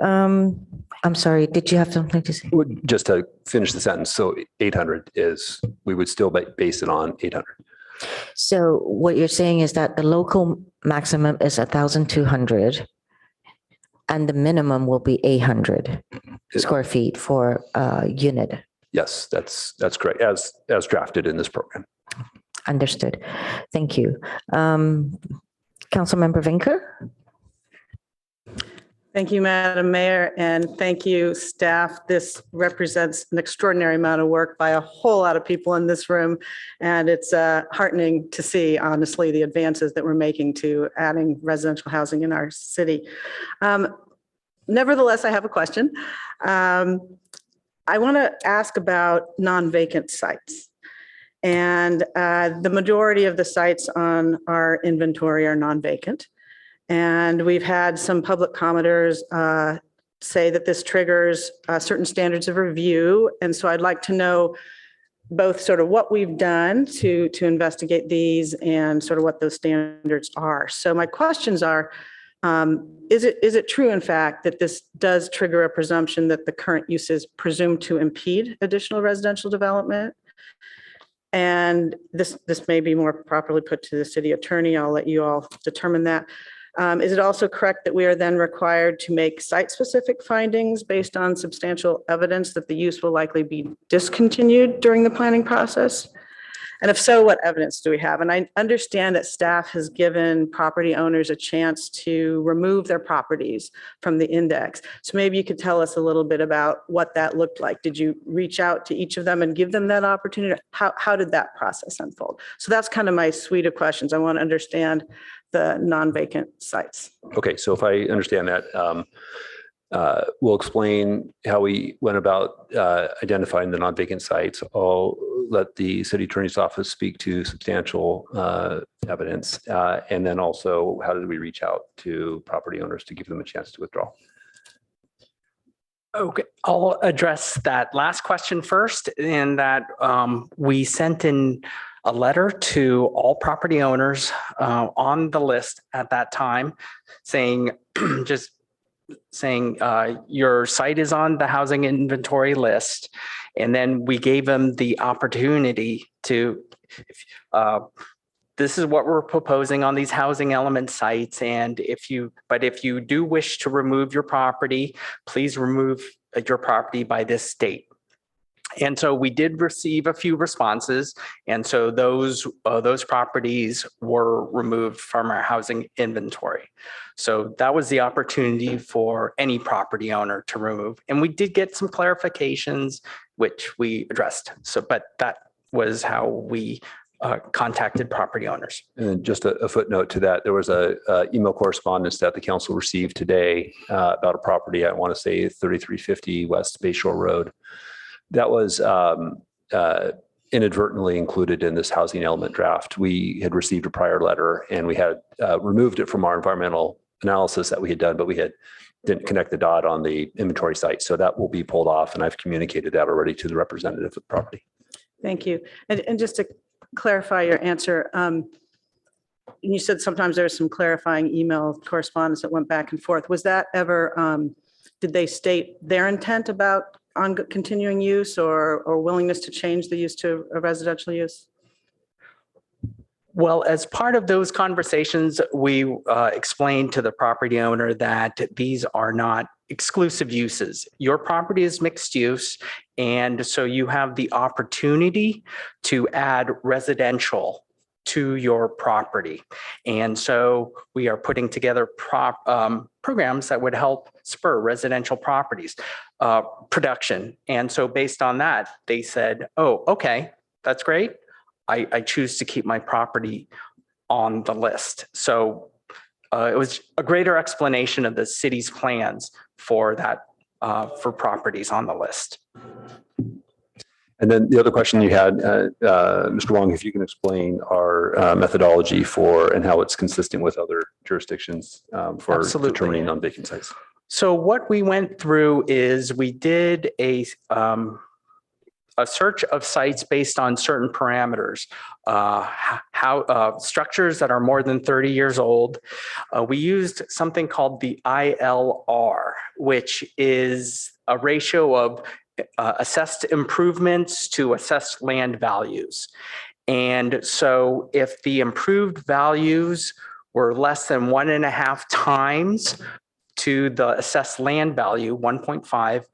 I'm sorry. Did you have something to say? Just to finish the sentence. So 800 is, we would still base it on 800. So what you're saying is that the local maximum is 1,200 and the minimum will be 800 square feet for a unit. Yes, that's correct, as drafted in this program. Understood. Thank you. Councilmember Vinker? Thank you, Madam Mayor, and thank you, staff. This represents an extraordinary amount of work by a whole lot of people in this room, and it's heartening to see, honestly, the advances that we're making to adding residential housing in our city. Nevertheless, I have a question. I want to ask about non-vacant sites. And the majority of the sites on our inventory are non-vacant. And we've had some public commenters say that this triggers certain standards of review. And so I'd like to know both sort of what we've done to investigate these and sort of what those standards are. So my questions are, is it true, in fact, that this does trigger a presumption that the current use is presumed to impede additional residential development? And this may be more properly put to the city attorney. I'll let you all determine that. Is it also correct that we are then required to make site-specific findings based on substantial evidence that the use will likely be discontinued during the planning process? And if so, what evidence do we have? And I understand that staff has given property owners a chance to remove their properties from the index. So maybe you could tell us a little bit about what that looked like. Did you reach out to each of them and give them that opportunity? How did that process unfold? So that's kind of my suite of questions. I want to understand the non-vacant sites. Okay, so if I understand that, we'll explain how we went about identifying the non-vacant sites. I'll let the city attorney's office speak to substantial evidence. And then also, how did we reach out to property owners to give them a chance to withdraw? Okay, I'll address that last question first, in that we sent in a letter to all property owners on the list at that time saying, just saying your site is on the housing inventory list. And then we gave them the opportunity to, this is what we're proposing on these housing element sites. And if you do wish to remove your property, please remove your property by this date. And so we did receive a few responses. And so those properties were removed from our housing inventory. So that was the opportunity for any property owner to remove. And we did get some clarifications, which we addressed. So, but that was how we contacted property owners. And just a footnote to that, there was a email correspondence that the council received today about a property, I want to say 3350 West Bay Shore Road. That was inadvertently included in this housing element draft. We had received a prior letter and we had removed it from our environmental analysis that we had done, but we didn't connect the dot on the inventory site. So that will be pulled off, and I've communicated that already to the representative of the property. Thank you. And just to clarify your answer, you said sometimes there's some clarifying email correspondence that went back and forth. Was that ever, did they state their intent about on continuing use or willingness to change the use to a residential use? Well, as part of those conversations, we explained to the property owner that these are not exclusive uses. Your property is mixed use, and so you have the opportunity to add residential to your property. And so we are putting together programs that would help spur residential properties production. And so based on that, they said, oh, okay, that's great. I choose to keep my property on the list. So it was a greater explanation of the city's plans for that, for properties on the list. And then the other question you had, Mr. Wong, if you can explain our methodology for and how it's consistent with other jurisdictions for Absolutely. determining non-vacant sites. So what we went through is we did a search of sites based on certain parameters, how structures that are more than 30 years old. We used something called the ILR, which is a ratio of assessed improvements to assessed land values. And so if the improved values were less than 1.5 times to the assessed land value, 1.5,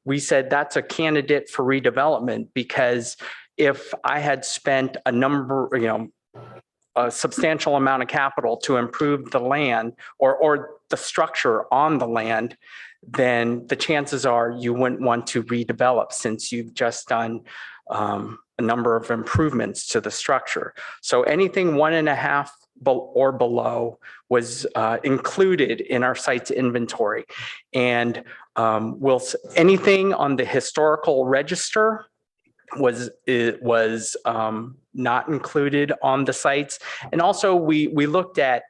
we said that's a candidate for redevelopment, because if I had spent a substantial amount of capital to improve the land or the structure on the land, then the chances are you wouldn't want to redevelop, since you've just done a number of improvements to the structure. So anything 1.5 or below was included in our site's inventory. And anything on the historical register was not included on the sites. And also we looked at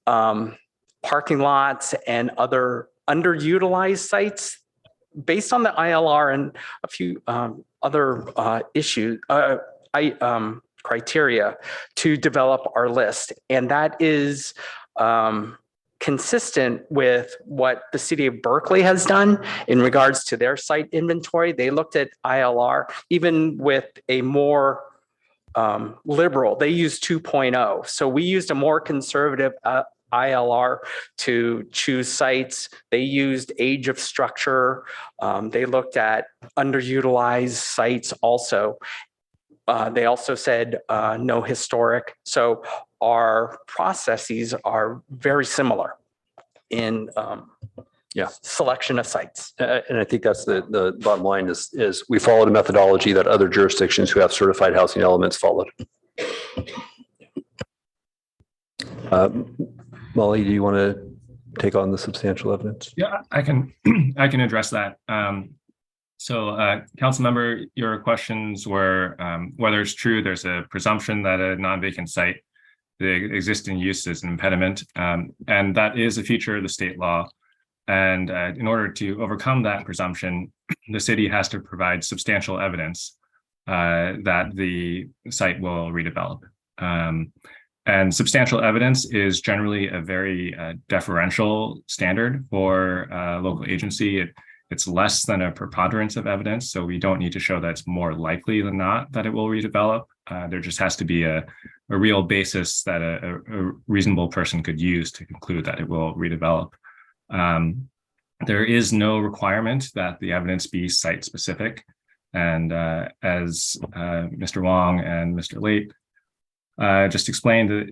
parking lots and other underutilized sites based on the ILR and a few other criteria to develop our list. And that is consistent with what the city of Berkeley has done in regards to their site inventory. They looked at ILR, even with a more liberal, they used 2.0. So we used a more conservative ILR to choose sites. They used age of structure. They looked at underutilized sites also. They also said no historic. So our processes are very similar in selection of sites. And I think that's the bottom line is we followed a methodology that other jurisdictions who have certified housing elements followed. Molly, do you want to take on the substantial evidence? Yeah, I can address that. So council member, your questions were whether it's true there's a presumption that a non-vacant site, the existing use is an impediment. And that is a feature of the state law. And in order to overcome that presumption, the city has to provide substantial evidence that the site will redevelop. And substantial evidence is generally a very deferential standard for a local agency. It's less than a preponderance of evidence, so we don't need to show that it's more likely than not that it will redevelop. There just has to be a real basis that a reasonable person could use to conclude that it will redevelop. There is no requirement that the evidence be site specific. And as Mr. Wong and Mr. Late just explained, that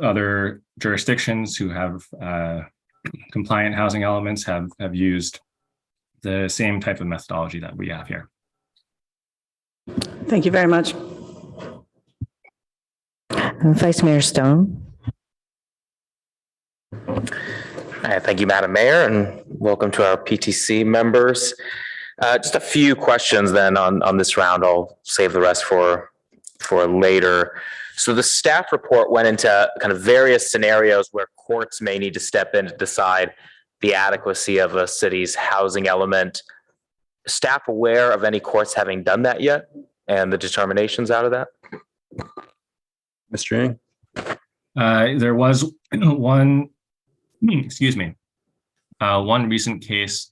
other jurisdictions who have compliant housing elements have used the same type of methodology that we have here. Thank you very much. Vice Mayor Stone. Thank you, Madam Mayor, and welcome to our PTC members. Just a few questions then on this round. I'll save the rest for later. So the staff report went into kind of various scenarios where courts may need to step in to decide the adequacy of a city's housing element. Staff aware of any courts having done that yet and the determinations out of that? Mr. Yang? There was one, excuse me, one recent case,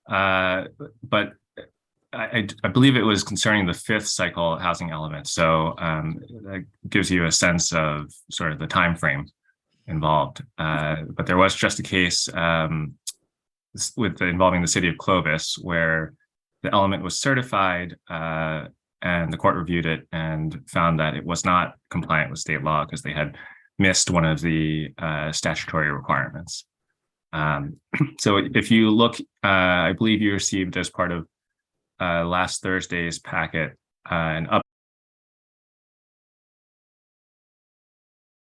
but I believe it was concerning the fifth cycle housing element. So that gives you a sense of sort of the time frame involved. But there was just a case involving the city of Clovis where the element was certified and the court reviewed it and found that it was not compliant with state law because they had missed one of the statutory requirements. So if you look, I believe you received as part of last Thursday's packet an up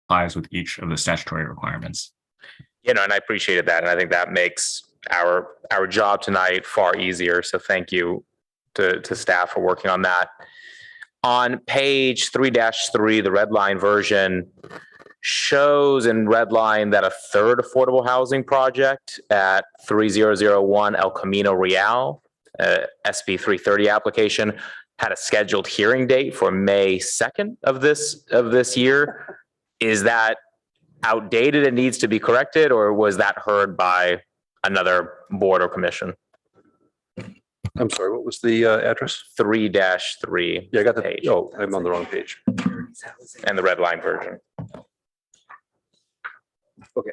applies with each of the statutory requirements. You know, and I appreciated that. And I think that makes our job tonight far easier. So thank you to staff for working on that. On page 3-3, the red line version shows in red line that a third affordable housing project at 3001 El Camino Real, SB 330 application, had a scheduled hearing date for May 2nd of this year. Is that outdated and needs to be corrected, or was that heard by another board or commission? I'm sorry, what was the address? 3-3. Yeah, I got the page. Oh, I'm on the wrong page. And the red line version. Okay.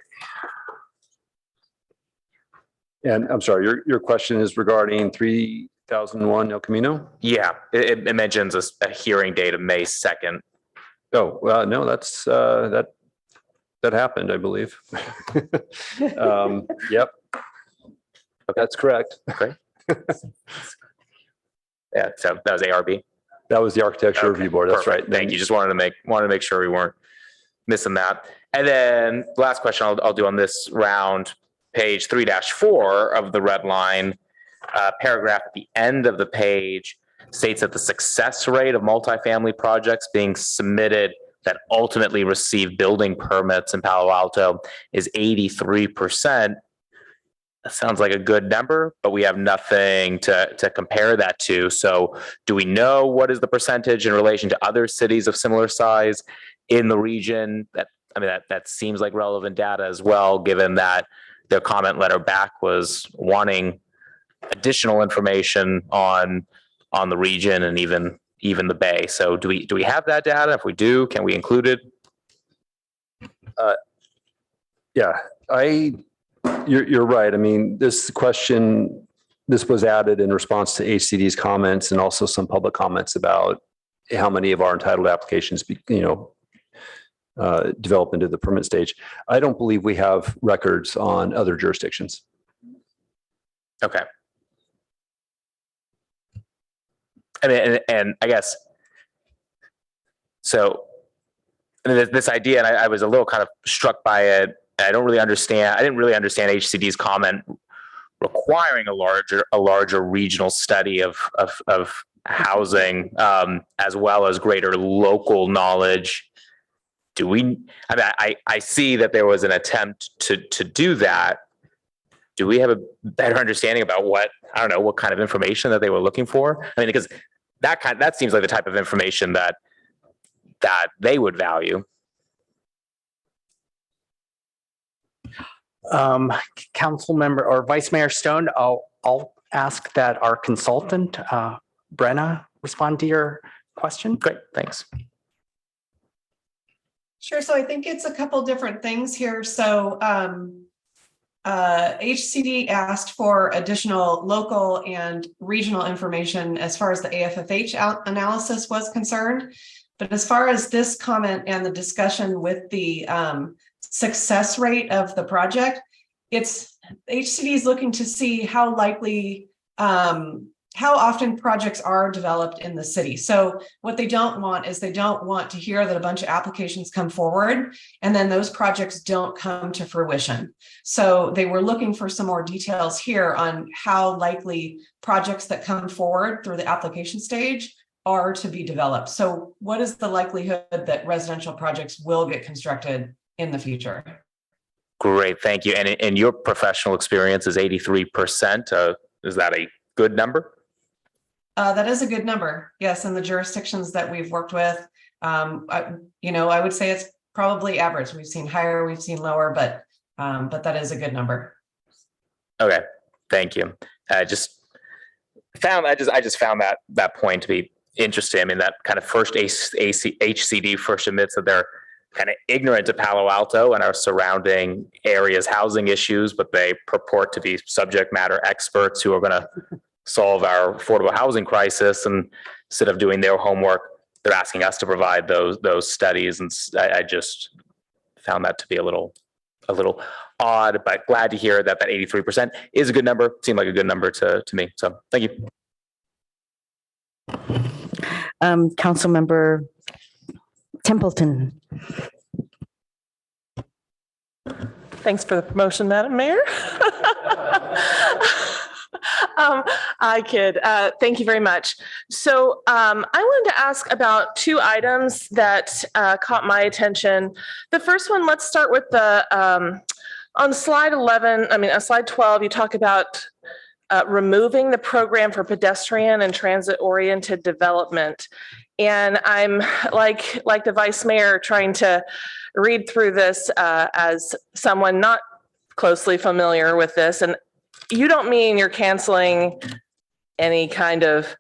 And I'm sorry, your question is regarding 3001 El Camino? Yeah, it mentions a hearing date of May 2nd. Oh, well, no, that's that happened, I believe. Yep. That's correct. Okay. Yeah, so that was ARB. That was the Architecture Review Board. That's Perfect. right. Thank you. Just wanted to make sure we weren't missing that. And then last question I'll do on this round, page 3-4 of the red line, paragraph at the end of the page states that the success rate of multifamily projects being submitted that ultimately receive building permits in Palo Alto is 83%. That sounds like a good number, but we have nothing to compare that to. So do we know what is the percentage in relation to other cities of similar size in the region? That seems like relevant data as well, given that their comment letter back was wanting additional information on the region and even the Bay. So do we have that data? If we do, can we include it? Yeah, you're right. I mean, this was added in response to HCD's comments and also some public comments about how many of our entitled applications, develop into the permit stage. I don't believe we have records on other jurisdictions. Okay. I mean, and I guess, so this idea, and I was a little kind of struck by it. I didn't really understand HCD's comment requiring a larger regional study of housing, as well as greater local knowledge. I see that there was an attempt to do that. do we have a better understanding about what kind of information that they were looking for? I mean, because that seems like the type of information that they would value. Council member or Vice Mayor Stone, I'll ask that our consultant, Brenna, respond to your question. Great, thanks. Sure. So I think it's a couple different things here. So HCD asked for additional local and regional information as far as the AFFH analysis was concerned. But as far as this comment and the discussion with the success rate of the project, it's HCD is looking to see how likely, how often projects are developed in the city. So what they don't want is they don't want to hear that a bunch of applications come forward and then those projects don't come to fruition. So they were looking for some more details here on how likely projects that come forward through the application stage are to be developed. So what is the likelihood that residential projects will get constructed in the future? Great, thank you. And in your professional experience is 83%. Is that a good number? That is a good number. Yes, in the jurisdictions that we've worked with, I would say it's probably average. We've seen higher, we've seen lower, but that is a good number. Okay, thank you. I just found that point to be interesting. I mean, that kind of first HCD first admits that they're kind of ignorant to Palo Alto and our surrounding areas' housing issues, but they purport to be subject matter experts who are going to solve our affordable housing crisis. And instead of doing their homework, they're asking us to provide those studies. And I just found that to be a little odd, but glad to hear that 83% is a good number. Seemed like a good number to me. So thank you. Councilmember Templeton. Thanks for the promotion, Madam Mayor. I kid. Thank you very much. So I wanted to ask about two items that caught my attention. The first one, let's start with the, on slide 12, you talk about removing the program for pedestrian and transit-oriented development. And I'm like the Vice Mayor trying to read through this as someone not closely familiar with this. And you don't mean you're canceling any kind of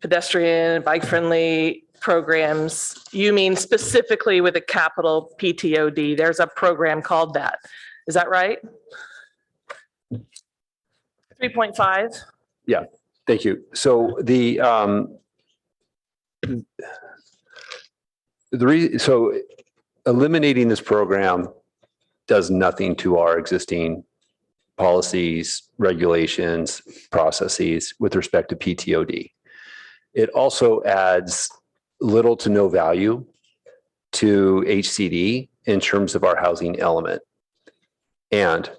pedestrian, bike-friendly programs. You mean specifically with a capital PTOD. There's a program called that. Is that right? 3.5? Yeah, thank you. So so eliminating this program does nothing to our existing policies, regulations, processes with respect to PTOD. It also adds little to no value to HCD in terms of our housing element. And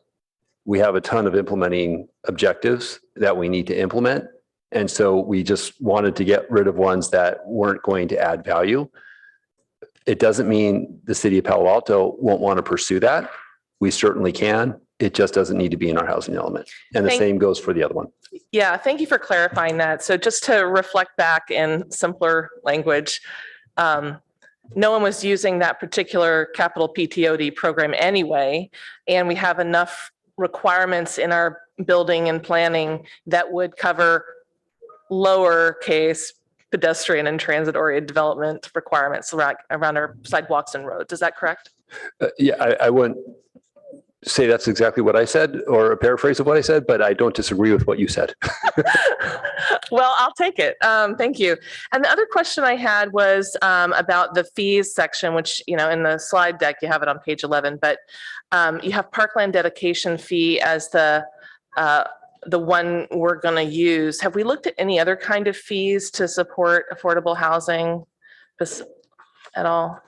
we have a ton of implementing objectives that we need to implement. And so we just wanted to get rid of ones that weren't going to add value. It doesn't mean the city of Palo Alto won't want to pursue that. We certainly can. It just doesn't need to be in our housing element. And the same goes for the other one. Yeah, thank you for clarifying that. So just to reflect back in simpler language, no one was using that particular capital PTOD program anyway, and we have enough requirements in our building and planning that would cover lowercase pedestrian and transit-oriented development requirements around our sidewalks and roads. Is that correct? Yeah, I wouldn't say that's exactly what I said or a paraphrase of what I said, but I don't disagree with what you said. Well, I'll take it. Thank you. And the other question I had was about the fees section, which, in the slide deck, you have it on page 11, but you have parkland dedication fee as the one we're going to use. Have we looked at any other kind of fees to support affordable housing at all?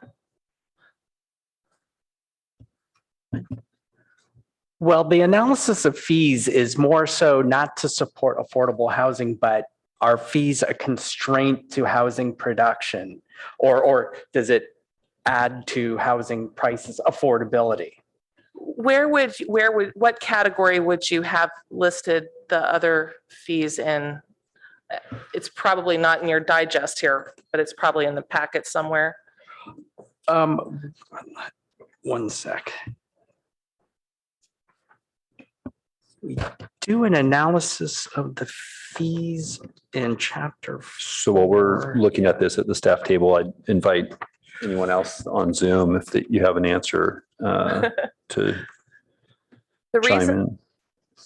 Well, the analysis of fees is more so not to support affordable housing, but are fees a constraint to housing production? Or does it add to housing prices affordability? what category would you have listed the other fees in? It's probably not in your digest here, but it's probably in the packet somewhere. One sec. We do an analysis of the fees in chapter. So while we're looking at this at the staff table, I'd invite anyone else on Zoom if you have an answer to The chime reason, in.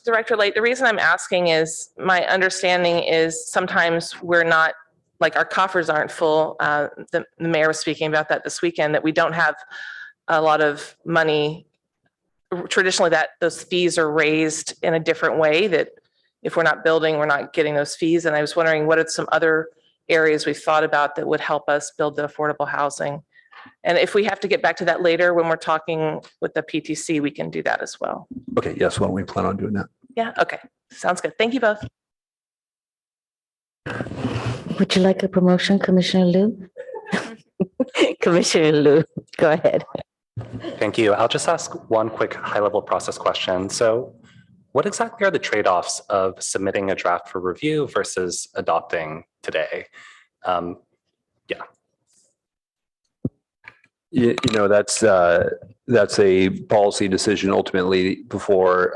Director Late, the reason I'm asking is my understanding is sometimes we're not, like our coffers aren't full. The mayor was speaking about that this weekend, that we don't have a lot of money. Traditionally, that those fees are raised in a different way, that if we're not building, we're not getting those fees. And I was wondering what are some other areas we've thought about that would help us build the affordable housing. And if we have to get back to that later when we're talking with the PTC, we can do that as well. Okay, yes, why don't we plan on doing that? Yeah, okay. Sounds good. Thank you both. Would you like a promotion, Commissioner Liu? Commissioner Liu, go ahead. Thank you. I'll just ask one quick high-level process question. So what exactly are the trade-offs of submitting a draft for review versus adopting today? Yeah. You know, that's a policy decision ultimately before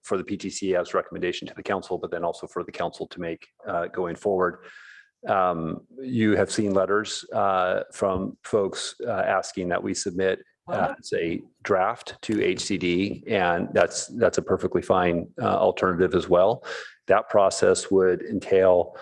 for the PTC as recommendation to the council, but then also for the council to make going forward. You have seen letters from folks asking that we submit as a draft to HCD, and that's a perfectly fine alternative as well. That process would entail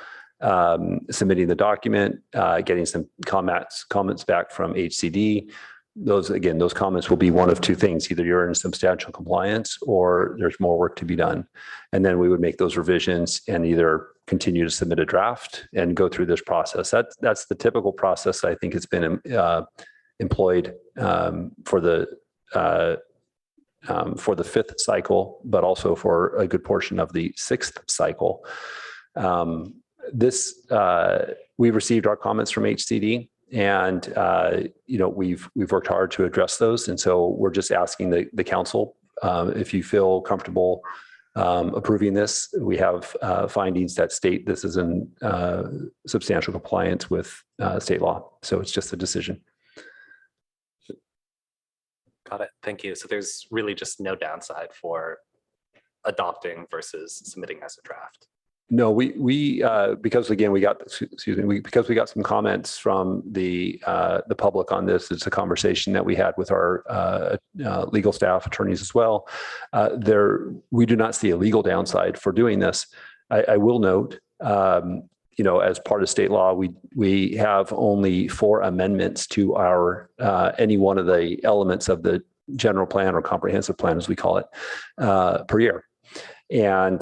submitting the document, getting some comments back from HCD. Those comments will be one of two things. Either you're in substantial compliance or there's more work to be done. And then we would make those revisions and either continue to submit a draft and go through this process. That's the typical process. I think it's been employed for the fifth cycle, but also for a good portion of the sixth cycle. We received our comments from HCD, and we've worked hard to address those. And so we're just asking the council if you feel comfortable approving this. We have findings that state this is in substantial compliance with state law. So it's just a decision. Got it. Thank you. So there's really just no downside for adopting versus submitting as a draft. No, because again, we got some comments from the public on this. It's a conversation that we had with our legal staff, attorneys as well. We do not see a legal downside for doing this. I will note, as part of state law, we have only 4 amendments to our any one of the elements of the general plan or comprehensive plan, as we call it, per year. And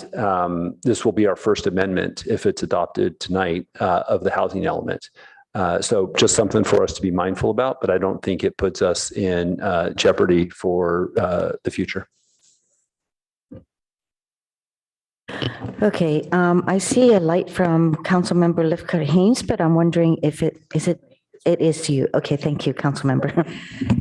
this will be our first amendment, if it's adopted tonight, of the housing element. So just something for us to be mindful about, but I don't think it puts us in jeopardy for the future. Okay, I see a light from Councilmember Lifker Haynes, but I'm wondering if it is you. Okay, thank you, Councilmember.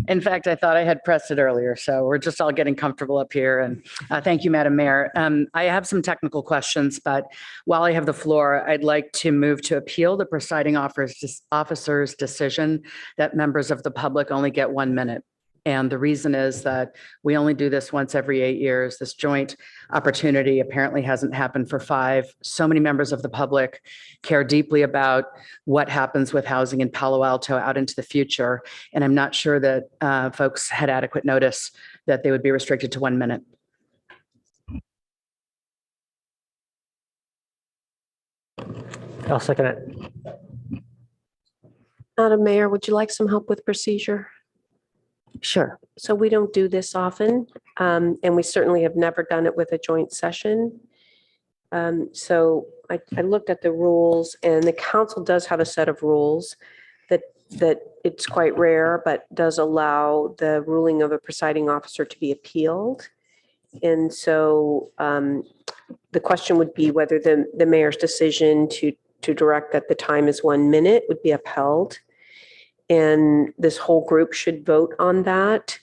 In fact, I thought I had pressed it earlier, so we're just all getting comfortable up here. And thank you, Madam Mayor. I have some technical questions, but while I have the floor, I'd like to move to appeal the presiding officer's decision that members of the public only get 1 minute. And the reason is that we only do this once every 8 years. This joint opportunity apparently hasn't happened for 5. So many members of the public care deeply about what happens with housing in Palo Alto out into the future. And I'm not sure that folks had adequate notice that they would be restricted to 1 minute. I'll second it. Madam Mayor, would you like some help with procedure? Sure. So we don't do this often, and we certainly have never done it with a joint session. So I looked at the rules, and the council does have a set of rules that it's quite rare, but does allow the ruling of a presiding officer to be appealed. And so the question would be whether the mayor's decision to direct that the time is 1 minute would be upheld. And this whole group should vote on that.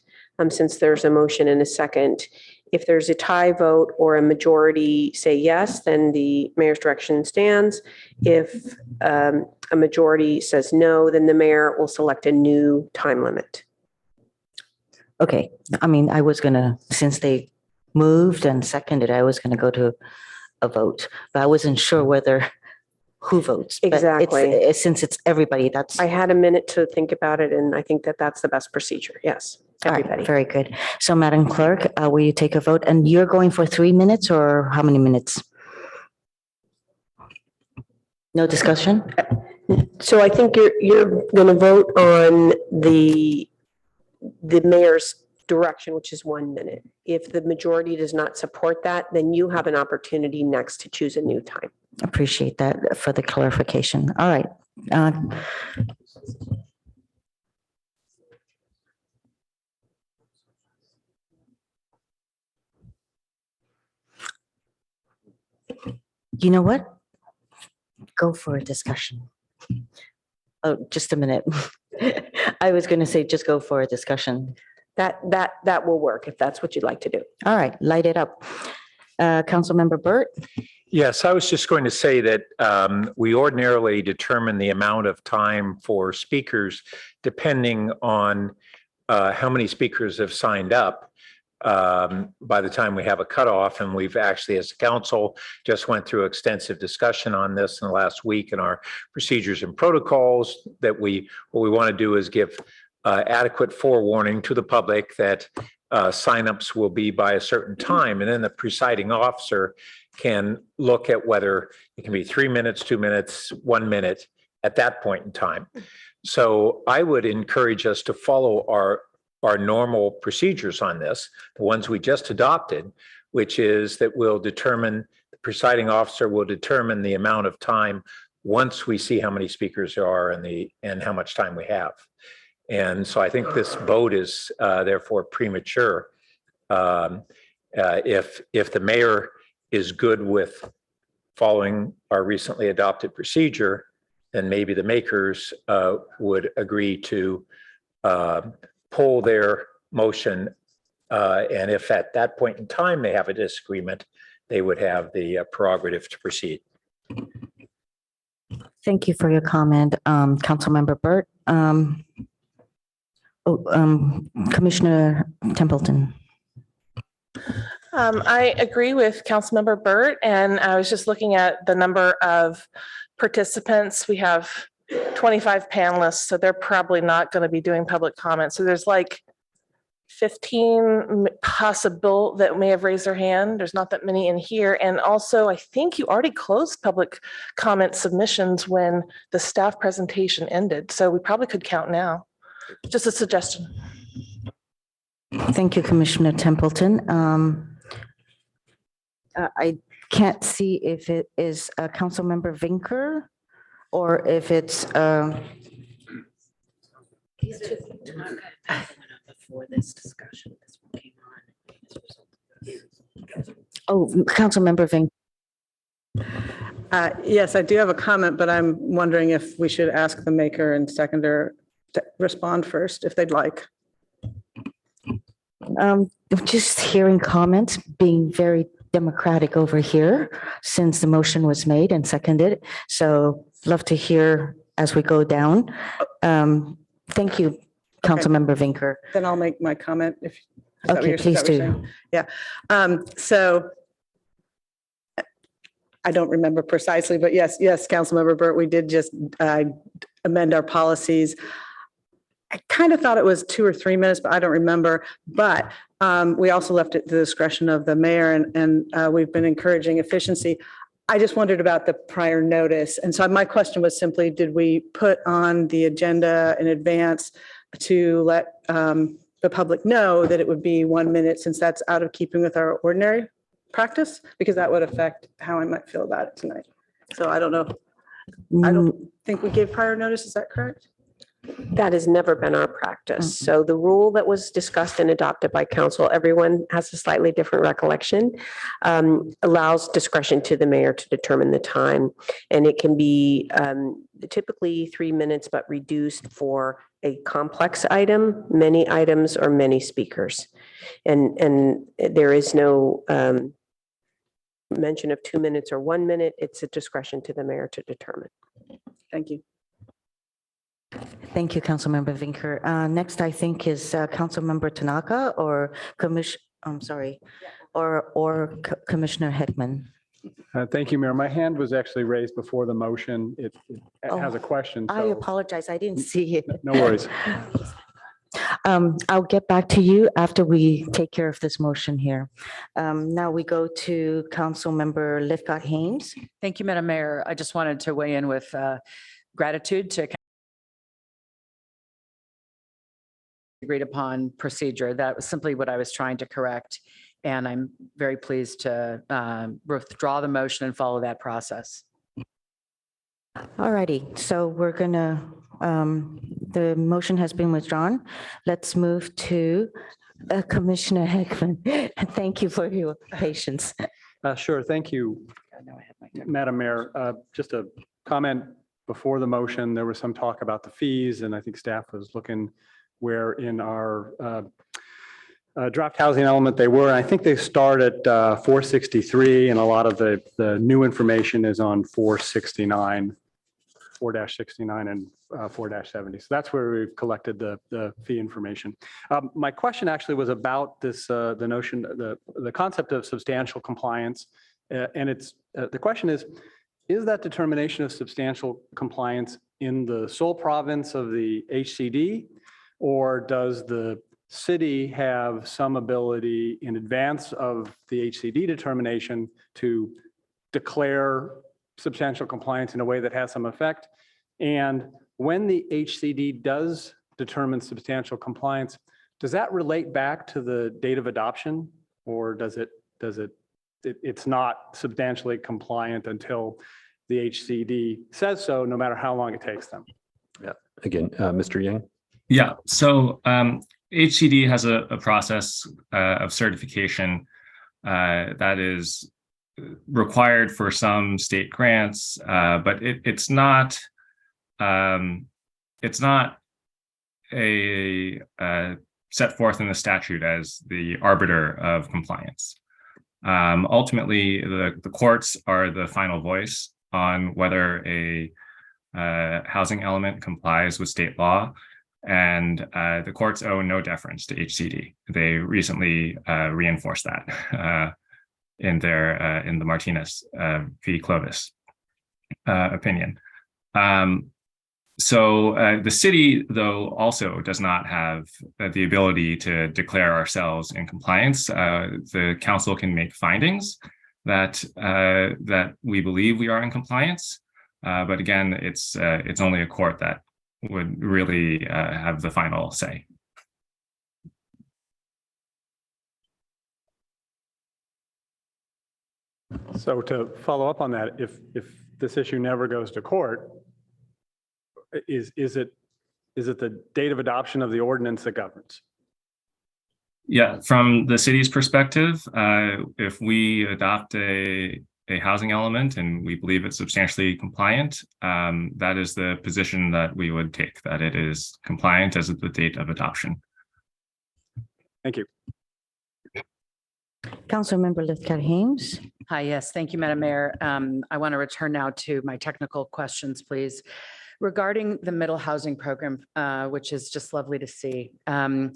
since there's a motion and a second. If there's a tie vote or a majority say yes, then the mayor's direction stands. If a majority says no, then the mayor will select a new time limit. Okay, I mean, I was gonna, since they moved and seconded, I was gonna go to a vote, but I wasn't sure who votes. But Exactly. Since it's everybody, that's. I had a minute to think about it, and I think that that's the best procedure. Yes, All right, everybody. very good. So Madam Clerk, will you take a vote? And you're going for 3 minutes or how many minutes? No discussion? So I think you're going to vote on the mayor's direction, which is 1 minute. If the majority does not support that, then you have an opportunity next to choose a new time. Appreciate that for the clarification. All right. You know what? Go for a discussion. Oh, just a minute. I was going to say, just go for a discussion. That will work if that's what you'd like to do. All right, light it up. Councilmember Burt? Yes, I was just going to say that we ordinarily determine the amount of time for speakers depending on how many speakers have signed up by the time we have a cutoff. And we've actually, as a council, just went through extensive discussion on this in the last week in our procedures and protocols that what we want to do is give adequate forewarning to the public that signups will be by a certain time. And then the presiding officer can look at whether it can be 3 minutes, 2 minutes, 1 minute at that point in time. So I would encourage us to follow our normal procedures on this, the ones we just adopted, which is that the presiding officer will determine the amount of time once we see how many speakers there are and how much time we have. And so I think this vote is therefore premature. If the mayor is good with following our recently adopted procedure, then maybe the makers would agree to pull their motion. And if at that point in time they have a disagreement, they would have the prerogative to proceed. Thank you for your comment, Councilmember Burt. Commissioner Templeton. I agree with Councilmember Burt, and I was just looking at the number of participants. We have 25 panelists, so they're probably not going to be doing public comment. So there's like 15 possible that may have raised their hand. There's not that many in here. And also, I think you already closed public comment submissions when the staff presentation ended. So we probably could count now. Just a suggestion. Thank you, Commissioner Templeton. I can't see if it is Councilmember Vinker or if it's Before this discussion, this one came Councilmember Vinker. Yes, I do have a comment, but I'm wondering if we should ask the maker and seconder to respond first, if they'd like. Just hearing comments, being very democratic over here since the motion was made and seconded. So love to hear as we go down. Thank you, Councilmember Vinker. Then I'll make my comment if. Okay, please do. Yeah. So I don't remember precisely, but yes, Councilmember Burt, we did just amend our policies. I kind of thought it was 2 or 3 minutes, but I don't remember. But we also left it to the discretion of the mayor, and we've been encouraging efficiency. I just wondered about the prior notice. And so my question was simply, did we put on the agenda in advance to let the public know that it would be 1 minute, since that's out of keeping with our ordinary practice? Because that would affect how I might feel about it tonight. So I don't know. I don't think we gave prior notice. Is that correct? That has never been our practice. So the rule that was discussed and adopted by council, everyone has a slightly different recollection, allows discretion to the mayor to determine the time. And it can be typically 3 minutes, but reduced for a complex item, many items, or many speakers. And there is no mention of 2 minutes or 1 minute. It's a discretion to the mayor to determine. Thank you. Thank you, Councilmember Vinker. Next, I think is Councilmember Tanaka or Commissioner Heckman. Thank you, Mayor. My hand was actually raised before the motion. It has a question. I so apologize. I didn't see it. No worries. I'll get back to you after we take care of this motion here. Now we go to Councilmember Lithcott Haynes. Thank you, Madam Mayor. I just wanted to weigh in with gratitude to agreed upon procedure. That was simply what I was trying to correct. And I'm very pleased to withdraw the motion and follow that process. All righty, so we're gonna, the motion has been withdrawn. Let's move to Commissioner Heckman. Thank you for your patience. Sure, thank you, Madam Mayor. Just a comment before the motion, there was some talk about the fees, and I think staff was looking where in our draft housing element they were. I think they start at 463, and a lot of the new information is on 469, 4-69 and 4-70. So that's where we've collected the fee information. My question actually was about this, the notion, the concept of substantial compliance. And it's, the question is that determination of substantial compliance in the sole province of the HCD, or does the city have some ability in advance of the HCD determination to declare substantial compliance in a way that has some effect? And when the HCD does determine substantial compliance, does that relate back to the date of adoption, or it's not substantially compliant until the HCD says so, no matter how long it takes them? Yeah. Again, Mr. Yang. Yeah, so HCD has a process of certification that is required for some state grants, but it's not a set forth in the statute as the arbiter of compliance. Ultimately, the courts are the final voice on whether a housing element complies with state law. And the courts owe no deference to HCD. They recently reinforced that in the Martinez v. Clovis opinion. So the city, though, also does not have the ability to declare ourselves in compliance. The council can make findings that we believe we are in compliance, but again, it's only a court that would really have the final say. So to follow up on that, if this issue never goes to court, is it the date of adoption of the ordinance that governs? Yeah, from the city's perspective, if we adopt a housing element and we believe it's substantially compliant, that is the position that we would take, that it is compliant as of the date of adoption. Thank you. Councilmember Lithcott Haynes. Hi, yes, thank you, Madam Mayor. I want to return now to my technical questions, please. Regarding the middle housing program, which is just lovely to see. I'm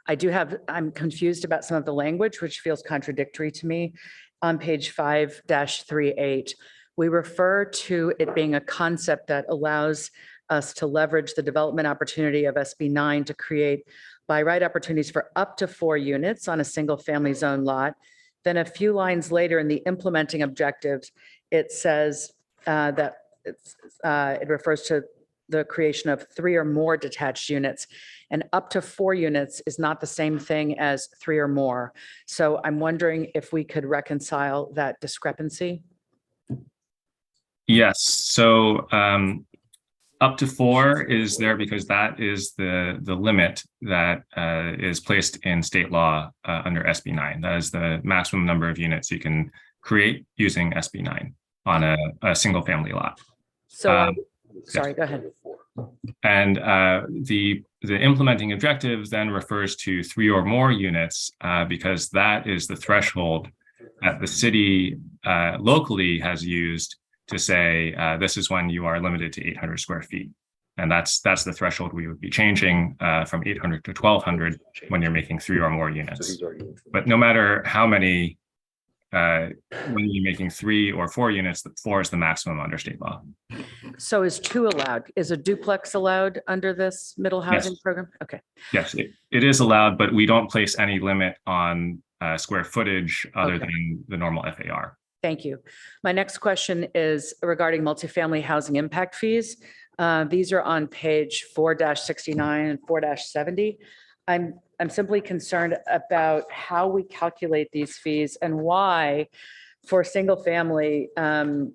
confused about some of the language, which feels contradictory to me. On page 5-38, we refer to it being a concept that allows us to leverage the development opportunity of SB 9 to create by right opportunities for up to 4 units on a single family zone lot. Then a few lines later in the implementing objectives, it says that it refers to the creation of 3 or more detached units, and up to 4 units is not the same thing as 3 or more. So I'm wondering if we could reconcile that discrepancy. Yes, so up to 4 is there because that is the limit that is placed in state law under SB 9. That is the maximum number of units you can create using SB 9 on a single family lot. So, sorry, go ahead. And the implementing objective then refers to 3 or more units because that is the threshold that the city locally has used to say this is when you are limited to 800 square feet. And that's the threshold we would be changing from 800 to 1,200 when you're making 3 or more units. But no matter how many, when you're making 3 or 4 units, 4 is the maximum under state law. So is 2 allowed? Is a duplex allowed under this middle housing Yes. program? Okay. Yes, it is allowed, but we don't place any limit on square footage other than the normal FAR. Thank you. My next question is regarding multifamily housing impact fees. These are on page 4-69 and 4-70. I'm simply concerned about how we calculate these fees and why for single family, when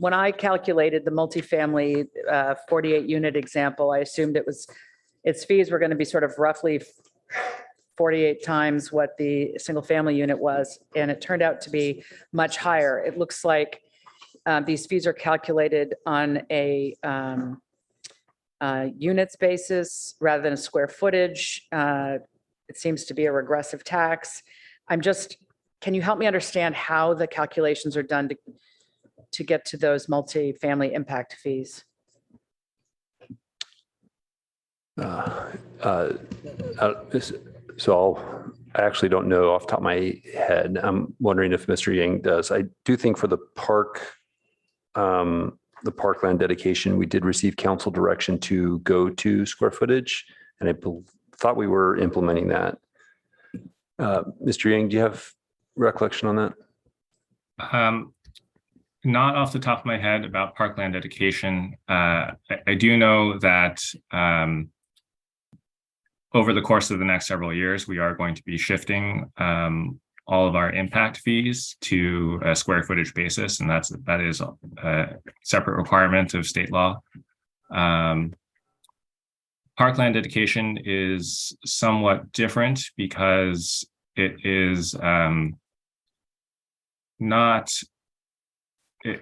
I calculated the multifamily 48 unit example, I assumed its fees were going to be sort of roughly 48 times what the single family unit was. And it turned out to be much higher. It looks like these fees are calculated on a units basis rather than a square footage. It seems to be a regressive tax. Can you help me understand how the calculations are done to get to those multifamily impact fees? I actually don't know off the top of my head. I'm wondering if Mr. Yang does. I do think for the parkland dedication, we did receive council direction to go to square footage, and I thought we were implementing that. Mr. Yang, do you have recollection on that? Not off the top of my head about parkland dedication. I do know that over the course of the next several years, we are going to be shifting all of our impact fees to a square footage basis, and that is a separate requirement of state law. Parkland dedication is somewhat different because it is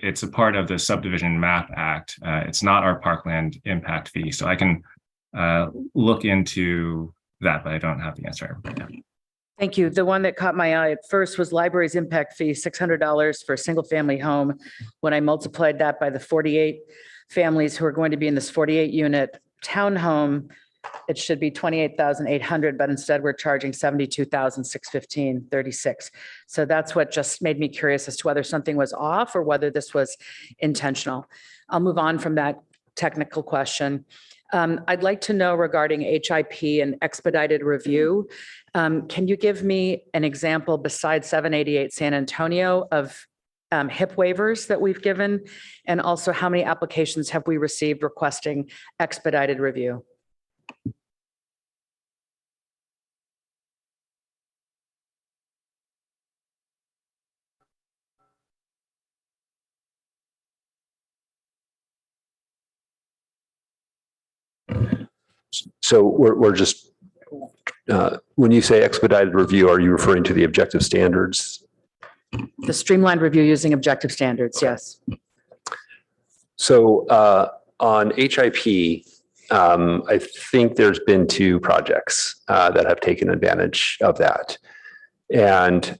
it's a part of the Subdivision Map Act. It's not our parkland impact fee. So I can look into that, but I don't have the answer right now. Thank you. The one that caught my eye at first was library's impact fee, $600 for a single family home. When I multiplied that by the 48 families who are going to be in this 48 unit townhome, it should be 28,800, but instead we're charging 72,615.36. So that's what just made me curious as to whether something was off or whether this was intentional. I'll move on from that technical question. I'd like to know regarding HIP and expedited review. Can you give me an example besides 788 San Antonio of HIP waivers that we've given? And also how many applications have we received requesting expedited review? So we're just, when you say expedited review, are you referring to the objective standards? The streamlined review using objective standards, yes. So on HIP, I think there's been 2 projects that have taken advantage of that. And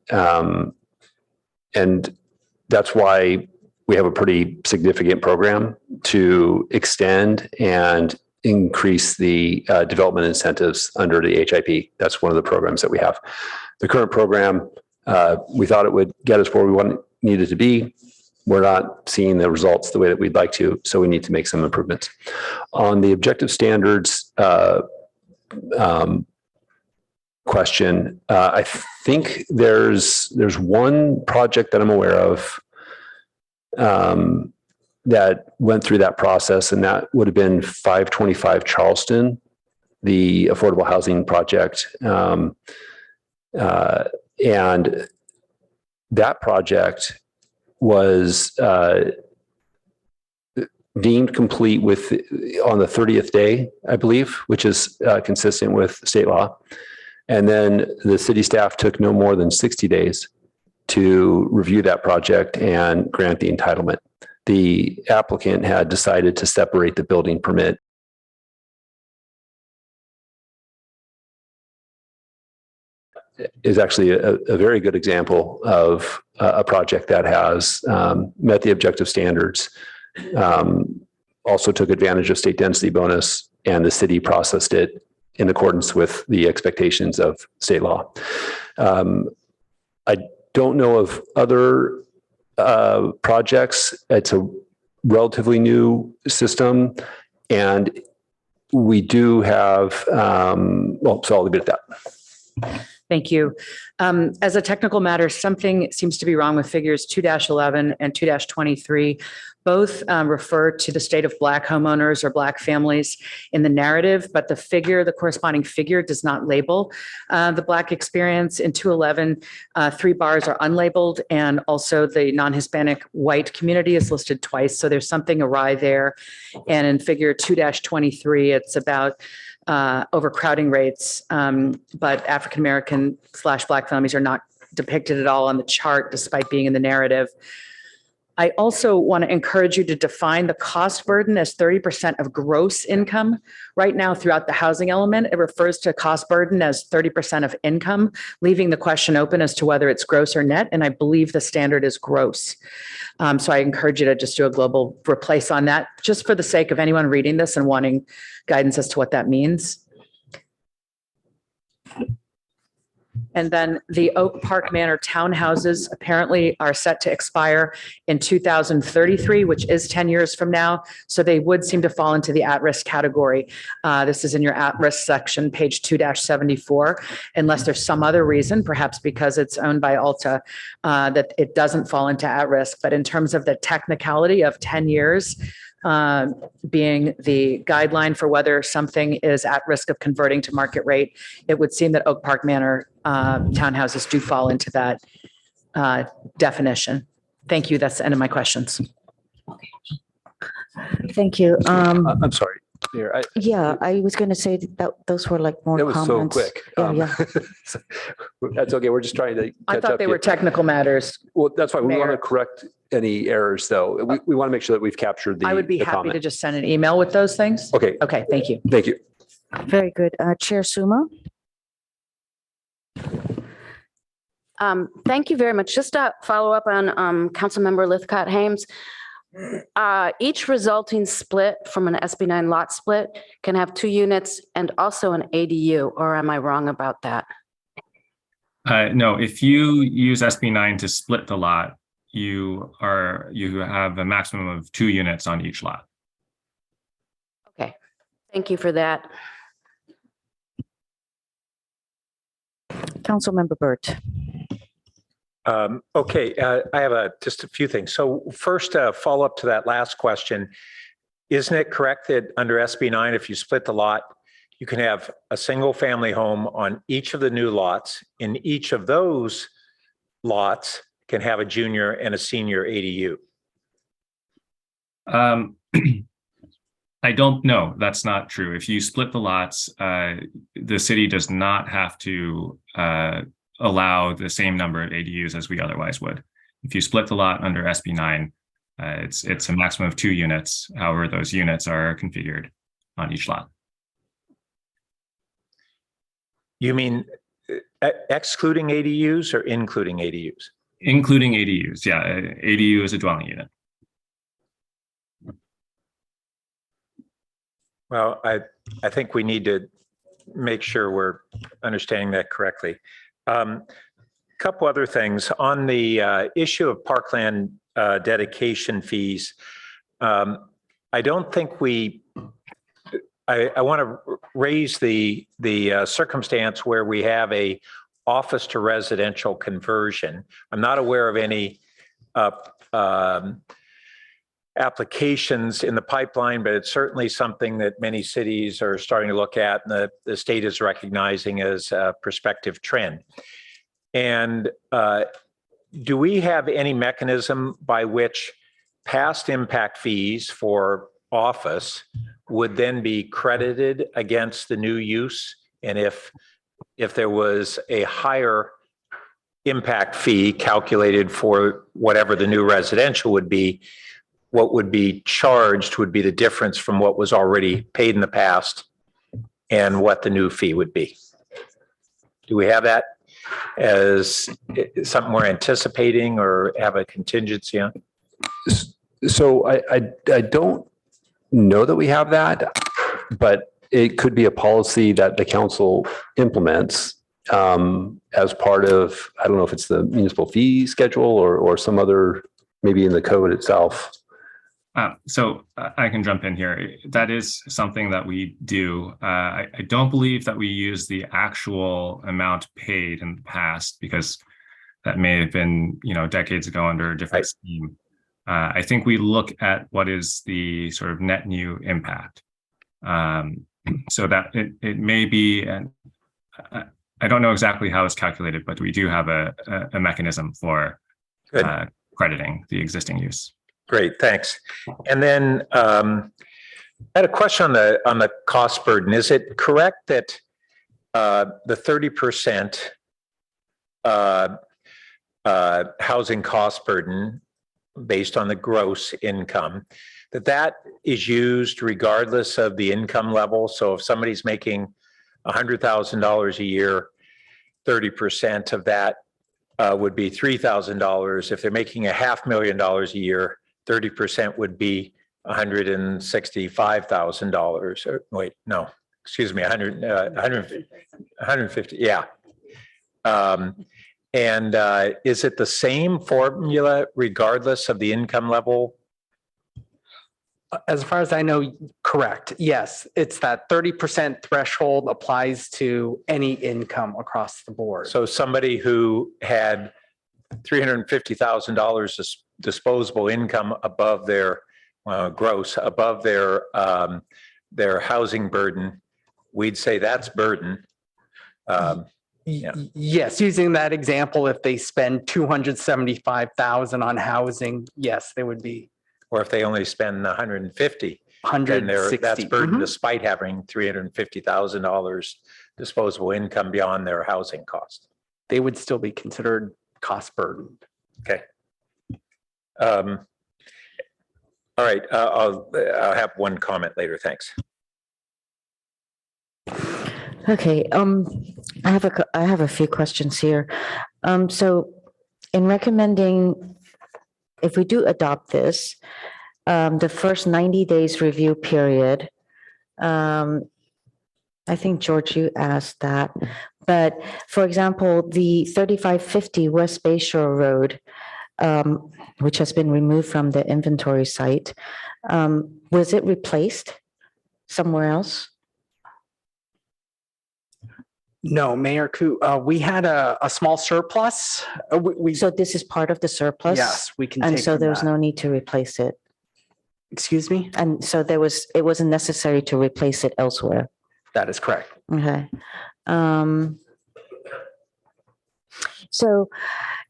that's why we have a pretty significant program to extend and increase the development incentives under the HIP. That's one of the programs that we have. The current program, we thought it would get us where we needed to be. We're not seeing the results the way that we'd like to, so we need to make some improvements. On the objective standards question, I think there's one project that I'm aware of that went through that process, and that would have been 525 Charleston, the affordable housing project. And that project was deemed complete on the 30th day, I believe, which is consistent with state law. And then the city staff took no more than 60 days to review that project and grant the entitlement. the applicant had decided to separate the building permit is actually a very good example of a project that has met the objective standards, also took advantage of state density bonus, and the city processed it in accordance with the expectations of state law. I don't know of other projects. It's a relatively new system, and we do have, well, so I'll leave it at that. Thank you. As a technical matter, something seems to be wrong with figures 2-11 and 2-23. Both refer to the state of Black homeowners or Black families in the narrative, but the corresponding figure does not label the Black experience. In 211, 3 bars are unlabeled, and also the non-Hispanic white community is listed twice. So there's something awry there. And in figure 2-23, it's about overcrowding rates, but African-American/Black families are not depicted at all on the chart despite being in the narrative. I also want to encourage you to define the cost burden as 30% of gross income. Right now, throughout the housing element, it refers to cost burden as 30% of income, leaving the question open as to whether it's gross or net, and I believe the standard is gross. So I encourage you to just do a global replace on that, just for the sake of anyone reading this and wanting guidance as to what that means. And then the Oak Park Manor townhouses apparently are set to expire in 2033, which is 10 years from now. So they would seem to fall into the at-risk category. This is in your at-risk section, page 2-74, unless there's some other reason, perhaps because it's owned by Alta, that it doesn't fall into at-risk. But in terms of the technicality of 10 years, being the guideline for whether something is at risk of converting to market rate, it would seem that Oak Park Manor townhouses do fall into that definition. Thank you. That's the end of my questions. Thank you. I'm sorry. Mayor, Yeah, I was going to say that those were like more That was comments. so quick. Yeah. That's okay. We're just trying to I catch thought up they to were you. technical matters. Well, that's why we want Mayor. to correct any errors, though. We want to make sure that we've captured the I would be the happy comment. to just send an email with those things. Okay. Okay, thank you. Thank you. Very good. Chair Suma? Thank you very much. Just to follow up on Councilmember Lithcott-Hames. Each resulting split from an SB9 lot split can have 2 units and also an ADU, or am I wrong about that? No, if you use SB9 to split the lot, you have a maximum of 2 units on each lot. Okay, thank you for that. Councilmember Burt. Okay, I have just a few things. So first, follow up to that last question. Isn't it correct that under SB9, if you split the lot, you can have a single family home on each of the new lots? In each of those lots can have a junior and a senior ADU? I don't know. That's not true. If you split the lots, the city does not have to allow the same number of ADUs as we otherwise would. If you split the lot under SB9, it's a maximum of 2 units. However, those units are configured on each lot. You mean excluding ADUs or including ADUs? Including ADUs, yeah. ADU is a dwelling unit. Well, I think we need to make sure we're understanding that correctly. Couple other things on the issue of parkland dedication fees. I don't think I want to raise the circumstance where we have a office to residential conversion. I'm not aware of any applications in the pipeline, but it's certainly something that many cities are starting to look at, and the state is recognizing as a prospective trend. And do we have any mechanism by which past impact fees for office would then be credited against the new use? And if there was a higher impact fee calculated for whatever the new residential would be, what would be charged would be the difference from what was already paid in the past and what the new fee would be. Do we have that as something we're anticipating or have a contingency on? So I don't know that we have that, but it could be a policy that the council implements as part of, I don't know if it's the municipal fee schedule or some other, maybe in the code itself. So I can jump in here. That is something that we do. I don't believe that we use the actual amount paid in the past because that may have been, decades ago under a different scheme. I think we look at what is the sort of net new impact. So that it may be, and I don't know exactly how it's calculated, but we do have a mechanism for crediting the existing use. Great, thanks. And then I had a question on the cost burden. Is it correct that the 30% housing cost burden based on the gross income, that is used regardless of the income level? So if somebody's making $100,000 a year, 30% of that would be $3,000. If they're making $500,000 a year, 30% would be $165,000. Wait, no, excuse me, 150. Yeah. And is it the same formula regardless of the income level? As far as I know, correct. Yes, it's that 30% threshold applies to any income across the board. So somebody who had $350,000 disposable income above their gross, above their housing burden, we'd say that's burden. Yes, using that example, if they spend $275,000 on housing, yes, they would be. Or if they only spend $150,000, then that's burden despite having $350,000 disposable income beyond their housing cost. They would still be considered cost burdened. Okay. All right, I'll have one comment later. Thanks. Okay, I have a few questions here. So in recommending, if we do adopt this, the first 90 days review period, I think, George, you asked that, but for example, the 3550 West Bayshore Road, which has been removed from the inventory site, was it replaced somewhere else? No, Mayor Koo, we had a small surplus. So this is part of the surplus? Yes, we can And take so from there was that. no need to replace it? Excuse me? And so it wasn't necessary to replace it elsewhere? That is correct. Okay. So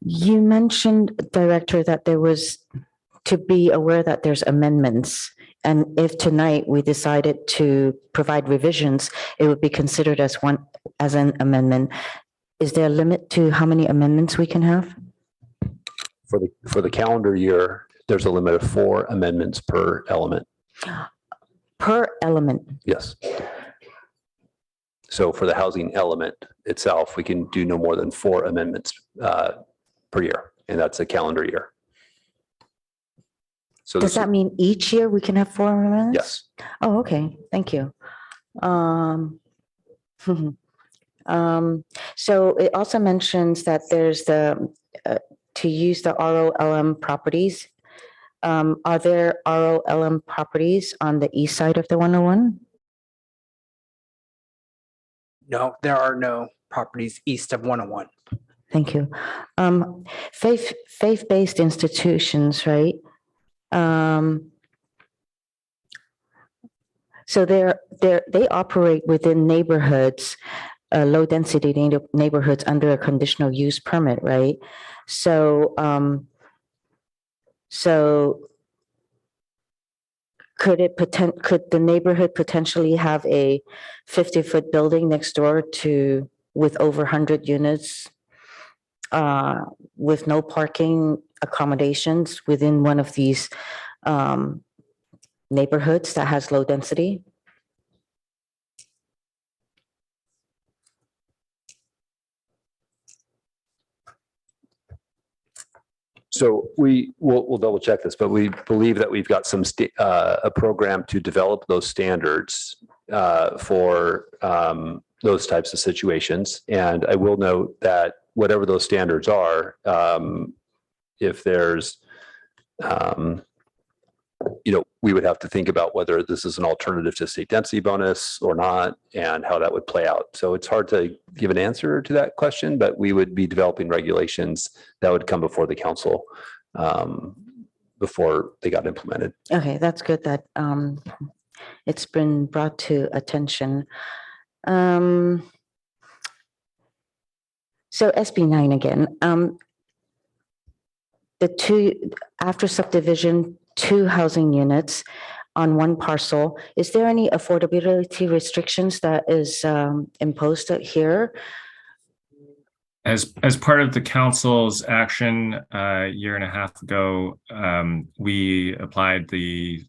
you mentioned, Director, that there was to be aware that there's amendments. And if tonight we decided to provide revisions, it would be considered as an amendment. Is there a limit to how many amendments we can have? For the calendar year, there's a limit of 4 amendments per element. Per element? Yes. So for the housing element itself, we can do no more than 4 amendments per year, and that's a calendar year. So Does that mean each year we can have 4 amendments? Yes. Oh, okay, thank you. So it also mentions that there's to use the ROLM properties. Are there ROLM properties on the east side of the 101? No, there are no properties east of 101. Thank you. Faith-based institutions, right? So they operate within neighborhoods, low-density neighborhoods under a conditional use permit, right? So, could the neighborhood potentially have a 50-foot building next door with over 100 units, with no parking accommodations within one of these neighborhoods that has low density? So we'll double check this, but we believe that we've got a program to develop those standards for those types of situations. And I will note that whatever those standards are, if there's, we would have to think about whether this is an alternative to state density bonus or not, and how that would play out. So it's hard to give an answer to that question, but we would be developing regulations that would come before the council before they got implemented. Okay, that's good that it's been brought to attention. So SB 9 again, the two, after subdivision, 2 housing units on 1 parcel, is there any affordability restrictions that is imposed here? As part of the council's action a year and a half ago, we applied the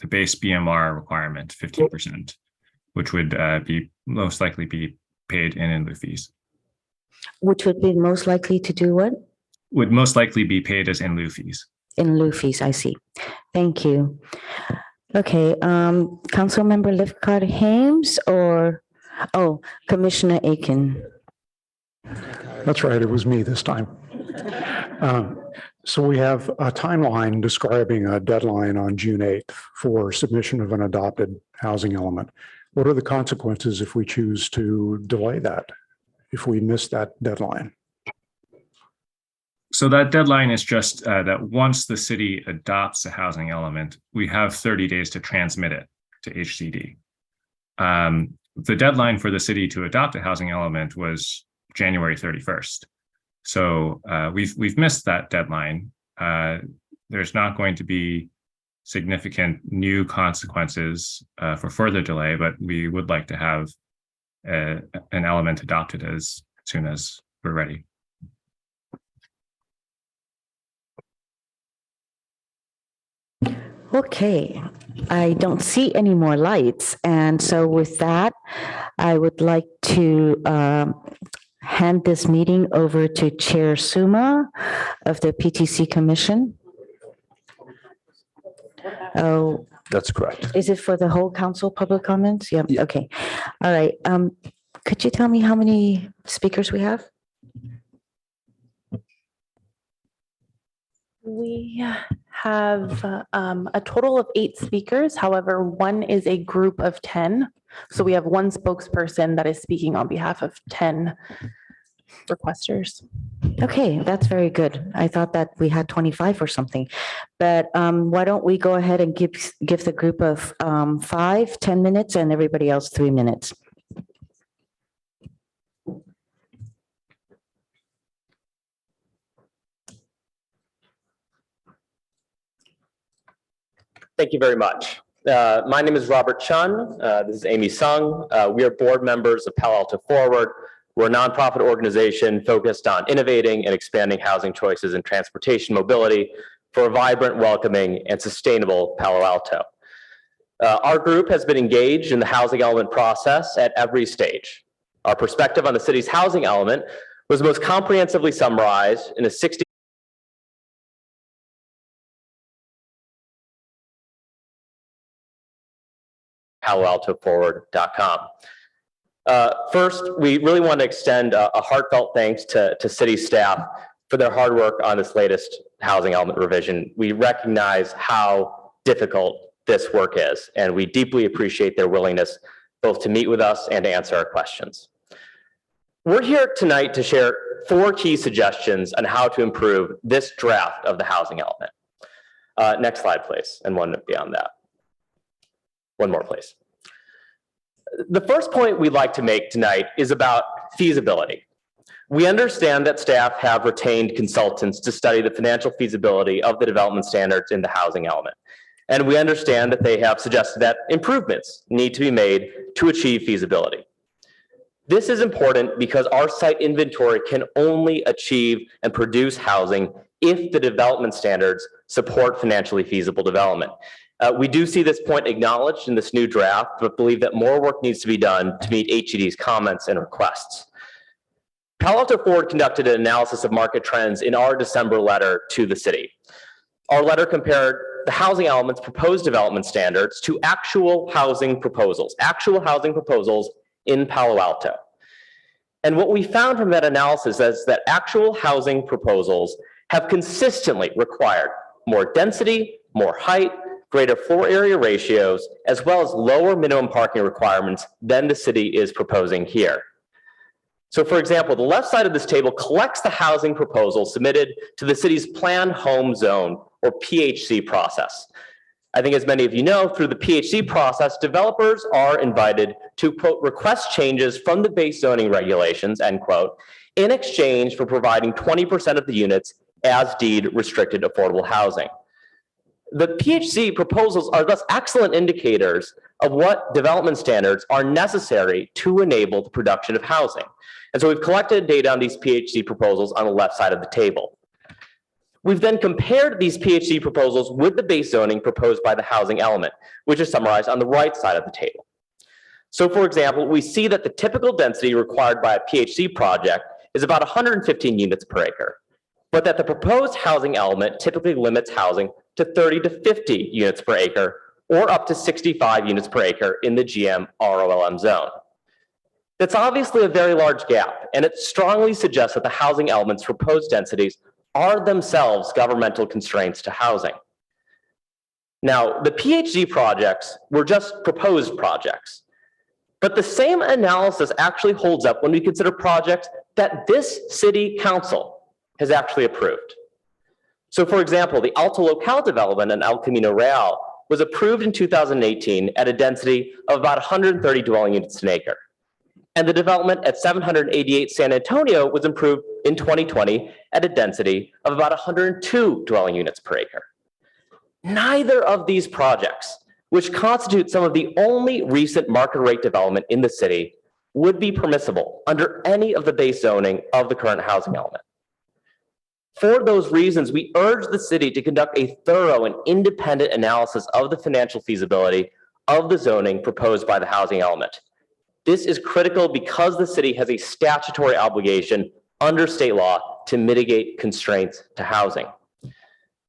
base BMR requirement, 15%, which would be most likely be paid in lieu fees. Which would be most likely to do what? Would most likely be paid as in lieu fees. In lieu fees, I see. Thank you. Okay, Councilmember Lifkart-Hames or, Commissioner Aiken. That's right, it was me this time. So we have a timeline describing a deadline on June 8th for submission of an adopted housing element. What are the consequences if we choose to delay that, if we miss that deadline? So that deadline is just that once the city adopts a housing element, we have 30 days to transmit it to HCD. The deadline for the city to adopt a housing element was January 31st. So we've missed that deadline. There's not going to be significant new consequences for further delay, but we would like to have an element adopted as soon as we're ready. Okay, I don't see any more lights. And so with that, I would like to hand this meeting over to Chair Suma of the PTC Commission. Oh, that's correct. Is it for the whole council public comments? Yep. Yeah. Okay. All right. Could you tell me how many speakers we have? We have a total of 8 speakers. However, one is a group of 10. So we have one spokesperson that is speaking on behalf of 10 requesters. Okay, that's very good. I thought that we had 25 or something. But why don't we go ahead and give the group of 5, 10 minutes and everybody else 3 minutes. Thank you very much. My name is Robert Chun. This is Amy Sung. We are board members of Palo Alto Forward. We're a nonprofit organization focused on innovating and expanding housing choices and transportation mobility for a vibrant, welcoming, and sustainable Palo Alto. Our group has been engaged in the housing element process at every stage. Our perspective on the city's housing element was most comprehensively summarized in a 60 paloaltoforward.com. First, we really want to extend a heartfelt thanks to city staff for their hard work on this latest housing element revision. We recognize how difficult this work is, and we deeply appreciate their willingness both to meet with us and to answer our questions. We're here tonight to share 4 key suggestions on how to improve this draft of the housing element. Next slide, please, and one beyond that. One more, please. The first point we'd like to make tonight is about feasibility. We understand that staff have retained consultants to study the financial feasibility of the development standards in the housing element. And we understand that they have suggested that improvements need to be made to achieve feasibility. This is important because our site inventory can only achieve and produce housing if the development standards support financially feasible development. We do see this point acknowledged in this new draft, but believe that more work needs to be done to meet HED's comments and requests. Palo Alto Forward conducted an analysis of market trends in our December letter to the city. Our letter compared the housing element's proposed development standards to actual housing proposals in Palo Alto. And what we found from that analysis is that actual housing proposals have consistently required more density, more height, greater floor area ratios, as well as lower minimum parking requirements than the city is proposing here. So for example, the left side of this table collects the housing proposals submitted to the city's Planned Home Zone, or PHC process. I think as many of you know, through the PHC process, developers are invited to, quote, request changes from the base zoning regulations, end quote, in exchange for providing 20% of the units as deed restricted affordable housing. The PHC proposals are thus excellent indicators of what development standards are necessary to enable the production of housing. And so we've collected data on these PHC proposals on the left side of the table. We've then compared these PHC proposals with the base zoning proposed by the housing element, which is summarized on the right side of the table. So for example, we see that the typical density required by a PHC project is about 115 units per acre, but that the proposed housing element typically limits housing to 30 to 50 units per acre, or up to 65 units per acre in the GM ROLM zone. That's obviously a very large gap, and it strongly suggests that the housing element's proposed densities are themselves governmental constraints to housing. Now, the PHD projects were just proposed projects, but the same analysis actually holds up when we consider projects that this city council has actually approved. So for example, the Alto Local development in El Camino Real was approved in 2018 at a density of about 130 dwelling units an acre. And the development at 788 San Antonio was approved in 2020 at a density of about 102 dwelling units per acre. Neither of these projects, which constitute some of the only recent market rate development in the city, would be permissible under any of the base zoning of the current housing element. For those reasons, we urge the city to conduct a thorough and independent analysis of the financial feasibility of the zoning proposed by the housing element. This is critical because the city has a statutory obligation under state law to mitigate constraints to housing.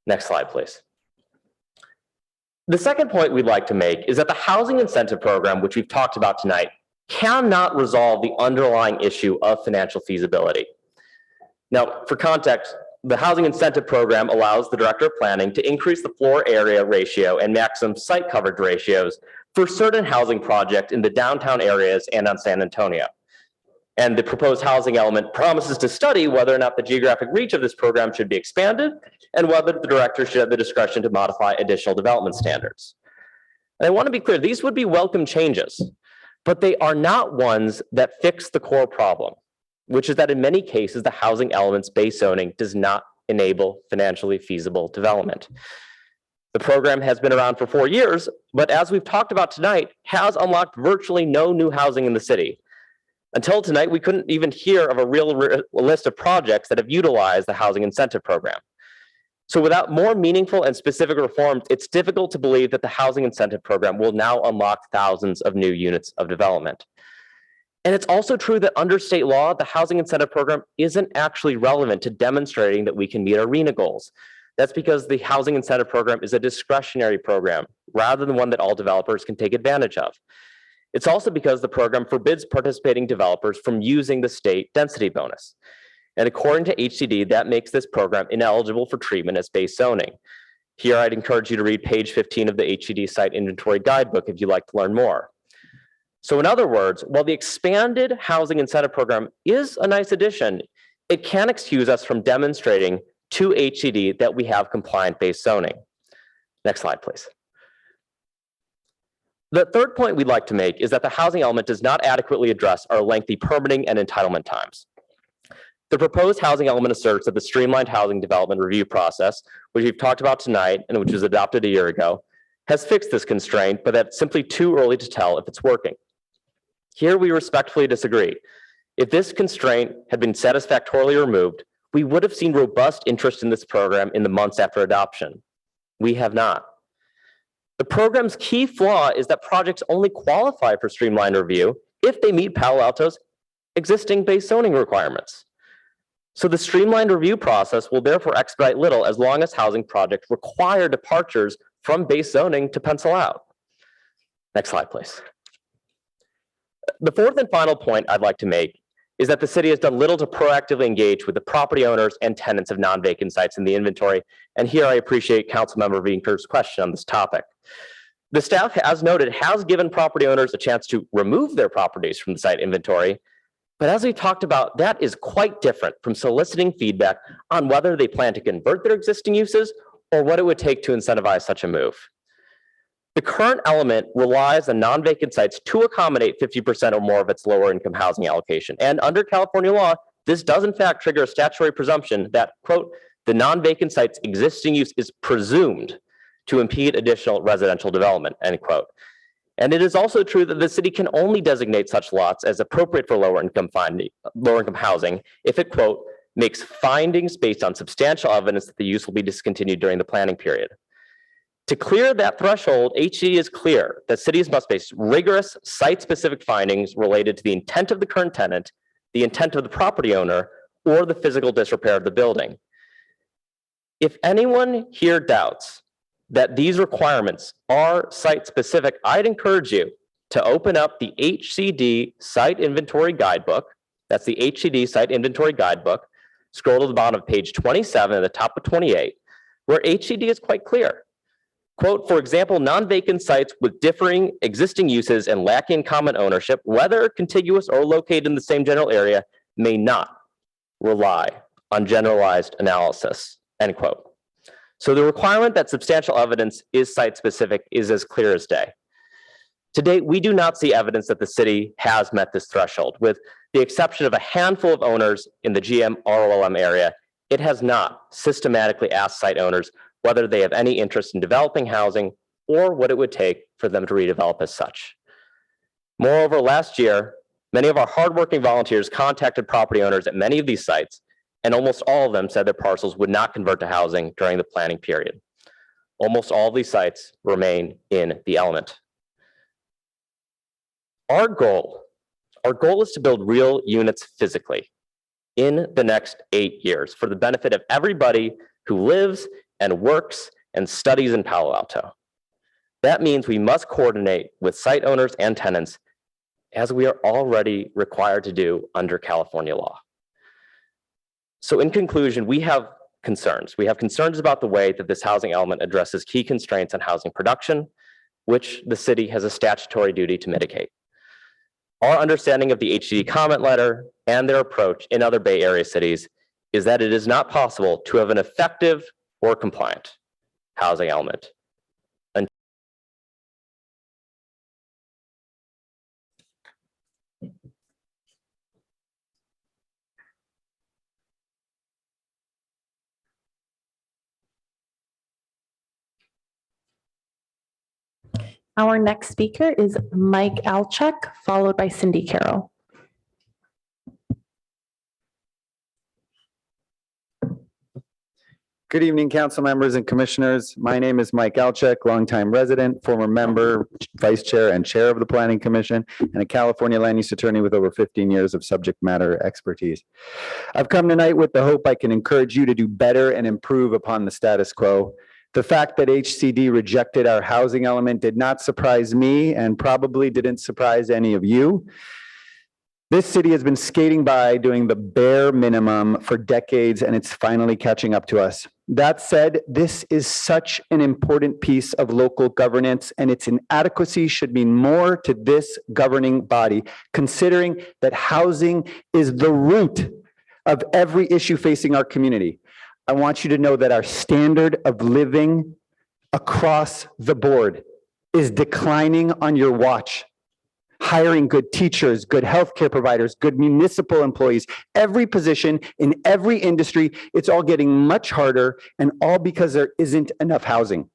Next slide, please. The second point we'd like to make is that the housing incentive program, which we've talked about tonight, cannot resolve the underlying issue of financial feasibility. Now, for context, the housing incentive program allows the director of planning to increase the floor area ratio and maximum site coverage ratios for certain housing projects in the downtown areas and on San Antonio. And the proposed housing element promises to study whether or not the geographic reach of this program should be expanded and whether the director should have the discretion to modify additional development standards. And I want to be clear, these would be welcome changes, but they are not ones that fix the core problem, which is that in many cases, the housing element's base zoning does not enable financially feasible development. The program has been around for 4 years, but as we've talked about tonight, has unlocked virtually no new housing in the city. Until tonight, we couldn't even hear of a real list of projects that have utilized the housing incentive program. So without more meaningful and specific reforms, it's difficult to believe that the housing incentive program will now unlock thousands of new units of development. And it's also true that under state law, the housing incentive program isn't actually relevant to demonstrating that we can meet our RENA goals. That's because the housing incentive program is a discretionary program rather than one that all developers can take advantage of. It's also because the program forbids participating developers from using the state density bonus. And according to HCD, that makes this program ineligible for treatment as base zoning. Here, I'd encourage you to read page 15 of the HCD site inventory guidebook if you'd like to learn more. So in other words, while the expanded housing incentive program is a nice addition, it can't excuse us from demonstrating to HCD that we have compliant base zoning. Next slide, please. The third point we'd like to make is that the housing element does not adequately address our lengthy permitting and entitlement times. The proposed housing element asserts that the streamlined housing development review process, which we've talked about tonight and which was adopted a year ago, has fixed this constraint, but that's simply too early to tell if it's working. Here we respectfully disagree. If this constraint had been satisfactorily removed, we would have seen robust interest in this program in the months after adoption. We have not. The program's key flaw is that projects only qualify for streamlined review if they meet Palo Alto's existing base zoning requirements. So the streamlined review process will therefore expedite little as long as housing projects require departures from base zoning to pencil out. Next slide, please. The fourth and final point I'd like to make is that the city has done little to proactively engage with the property owners and tenants of non-vacant sites in the inventory. And here I appreciate Councilmember Wienker's question on this topic. The staff, as noted, has given property owners a chance to remove their properties from the site inventory. But as we talked about, that is quite different from soliciting feedback on whether they plan to convert their existing uses or what it would take to incentivize such a move. The current element relies on non-vacant sites to accommodate 50% or more of its lower income housing allocation. And under California law, this does in fact trigger a statutory presumption that, quote, the non-vacant site's existing use is presumed to impede additional residential development, end quote. And it is also true that the city can only designate such lots as appropriate for lower income housing if it, quote, makes findings based on substantial evidence that the use will be discontinued during the planning period. To clear that threshold, HCD is clear that cities must face rigorous site-specific findings related to the intent of the current tenant, the intent of the property owner, or the physical disrepair of the building. If anyone here doubts that these requirements are site-specific, I'd encourage you to open up the HCD Site Inventory Guidebook. That's the HCD Site Inventory Guidebook. Scroll to the bottom of page 27 at the top of 28, where HCD is quite clear. Quote, for example, non-vacant sites with differing existing uses and lacking common ownership, whether contiguous or located in the same general area, may not rely on generalized analysis, end quote. So the requirement that substantial evidence is site-specific is as clear as day. To date, we do not see evidence that the city has met this threshold. With the exception of a handful of owners in the GM ROLM area, it has not systematically asked site owners whether they have any interest in developing housing or what it would take for them to redevelop as such. Moreover, last year, many of our hardworking volunteers contacted property owners at many of these sites, and almost all of them said their parcels would not convert to housing during the planning period. Almost all of these sites remain in the element. Our goal is to build real units physically in the next 8 years for the benefit of everybody who lives and works and studies in Palo Alto. That means we must coordinate with site owners and tenants as we are already required to do under California law. So in conclusion, we have concerns. We have concerns about the way that this housing element addresses key constraints on housing production, which the city has a statutory duty to mitigate. Our understanding of the HCD comment letter and their approach in other Bay Area cities is that it is not possible to have an effective or compliant housing element. Our next speaker is Mike Alchek, followed by Cindy Carroll. Good evening, council members and commissioners. My name is Mike Alchek, longtime resident, former member, vice chair, and chair of the Planning Commission, and a California land use attorney with over 15 years of subject matter expertise. I've come tonight with the hope I can encourage you to do better and improve upon the status quo. The fact that HCD rejected our housing element did not surprise me and probably didn't surprise any of you. This city has been skating by doing the bare minimum for decades, and it's finally catching up to us. That said, this is such an important piece of local governance, and its inadequacy should mean more to this governing body, considering that housing is the root of every issue facing our community. I want you to know that our standard of living across the board is declining on your watch. Hiring good teachers, good healthcare providers, good municipal employees, every position in every industry, it's all getting much harder, and all because there isn't enough housing.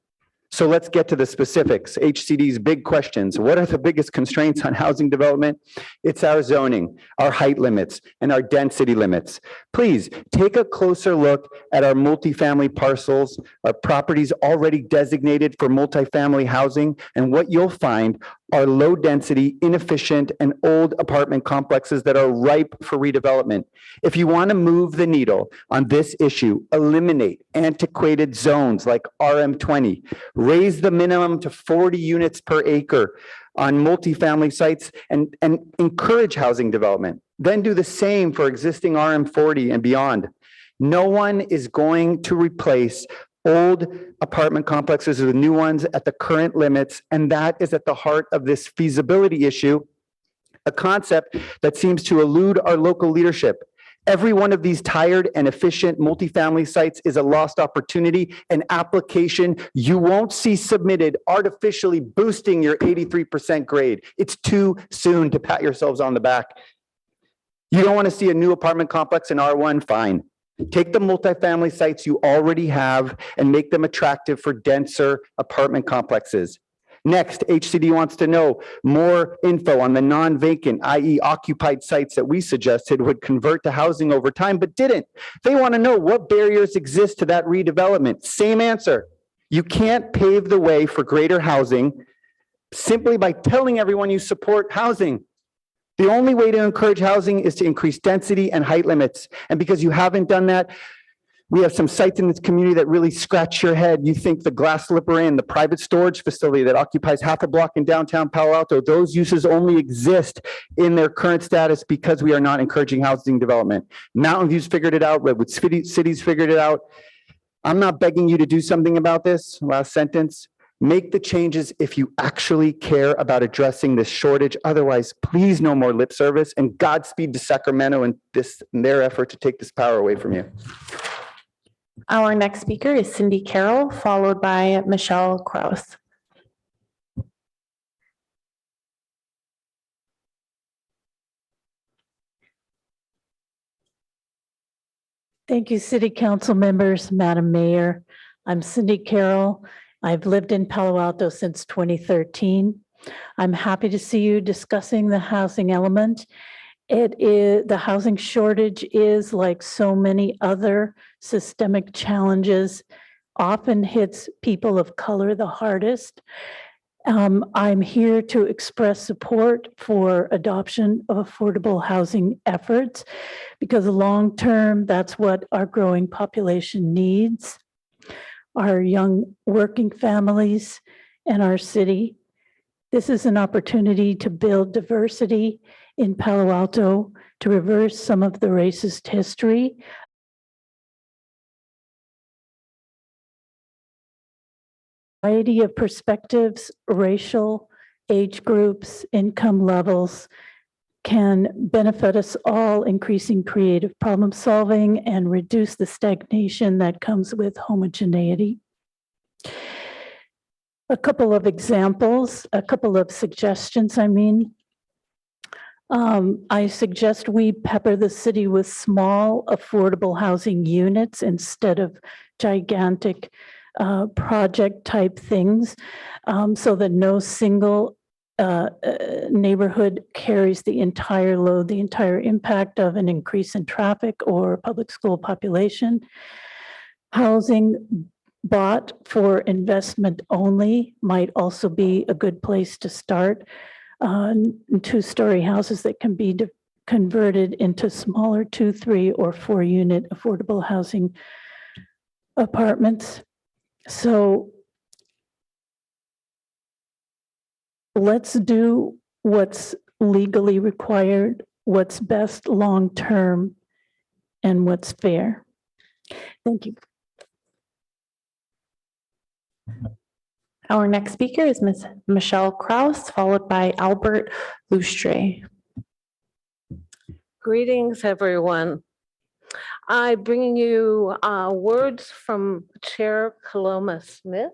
So let's get to the specifics. HCD's big questions. What are the biggest constraints on housing development? It's our zoning, our height limits, and our density limits. Please take a closer look at our multifamily parcels, our properties already designated for multifamily housing, and what you'll find are low-density, inefficient, and old apartment complexes that are ripe for redevelopment. If you want to move the needle on this issue, eliminate antiquated zones like RM20, raise the minimum to 40 units per acre on multifamily sites, and encourage housing development. Then do the same for existing RM40 and beyond. No one is going to replace old apartment complexes with new ones at the current limits, and that is at the heart of this feasibility issue, a concept that seems to elude our local leadership. Every one of these tired and efficient multifamily sites is a lost opportunity, an application you won't see submitted, artificially boosting your 83% grade. It's too soon to pat yourselves on the back. You don't want to see a new apartment complex in R1? Fine. Take the multifamily sites you already have and make them attractive for denser apartment complexes. Next, HCD wants to know more info on the non-vacant, i.e. occupied sites that we suggested would convert to housing over time, but didn't. They want to know what barriers exist to that redevelopment. Same answer. You can't pave the way for greater housing simply by telling everyone you support housing. The only way to encourage housing is to increase density and height limits. And because you haven't done that, we have some sites in this community that really scratch your head. You think the Glass Slipper Inn, the private storage facility that occupies half a block in downtown Palo Alto, those uses only exist in their current status because we are not encouraging housing development. Mountain View's figured it out. Redwood City's figured it out. I'm not begging you to do something about this. Last sentence. Make the changes if you actually care about addressing this shortage. Otherwise, please no more lip service, and Godspeed to Sacramento in their effort to take this power away from you. Our next speaker is Cindy Carroll, followed by Michelle Kraus. Thank you, City Council members, Madam Mayor. I'm Cindy Carroll. I've lived in Palo Alto since 2013. I'm happy to see you discussing the housing element. The housing shortage is, like so many other systemic challenges, often hits people of color the hardest. I'm here to express support for adoption of affordable housing efforts because long-term, that's what our growing population needs. Our young working families and our city. This is an opportunity to build diversity in Palo Alto, to reverse some of the racist history. Variety of perspectives, racial, age groups, income levels can benefit us all, increasing creative problem solving and reduce the stagnation that comes with homogeneity. A couple of examples, a couple of suggestions, I suggest we pepper the city with small, affordable housing units instead of gigantic project type things, so that no single neighborhood carries the entire load, the entire impact of an increase in traffic or public school population. Housing bought for investment only might also be a good place to start. Two-story houses that can be converted into smaller 2, 3, or 4 unit affordable housing apartments. So let's do what's legally required, what's best long-term, and what's fair. Thank you. Our next speaker is Ms. Michelle Kraus, followed by Albert Lustre. Greetings, everyone. I bring you words from Chair Coloma Smith.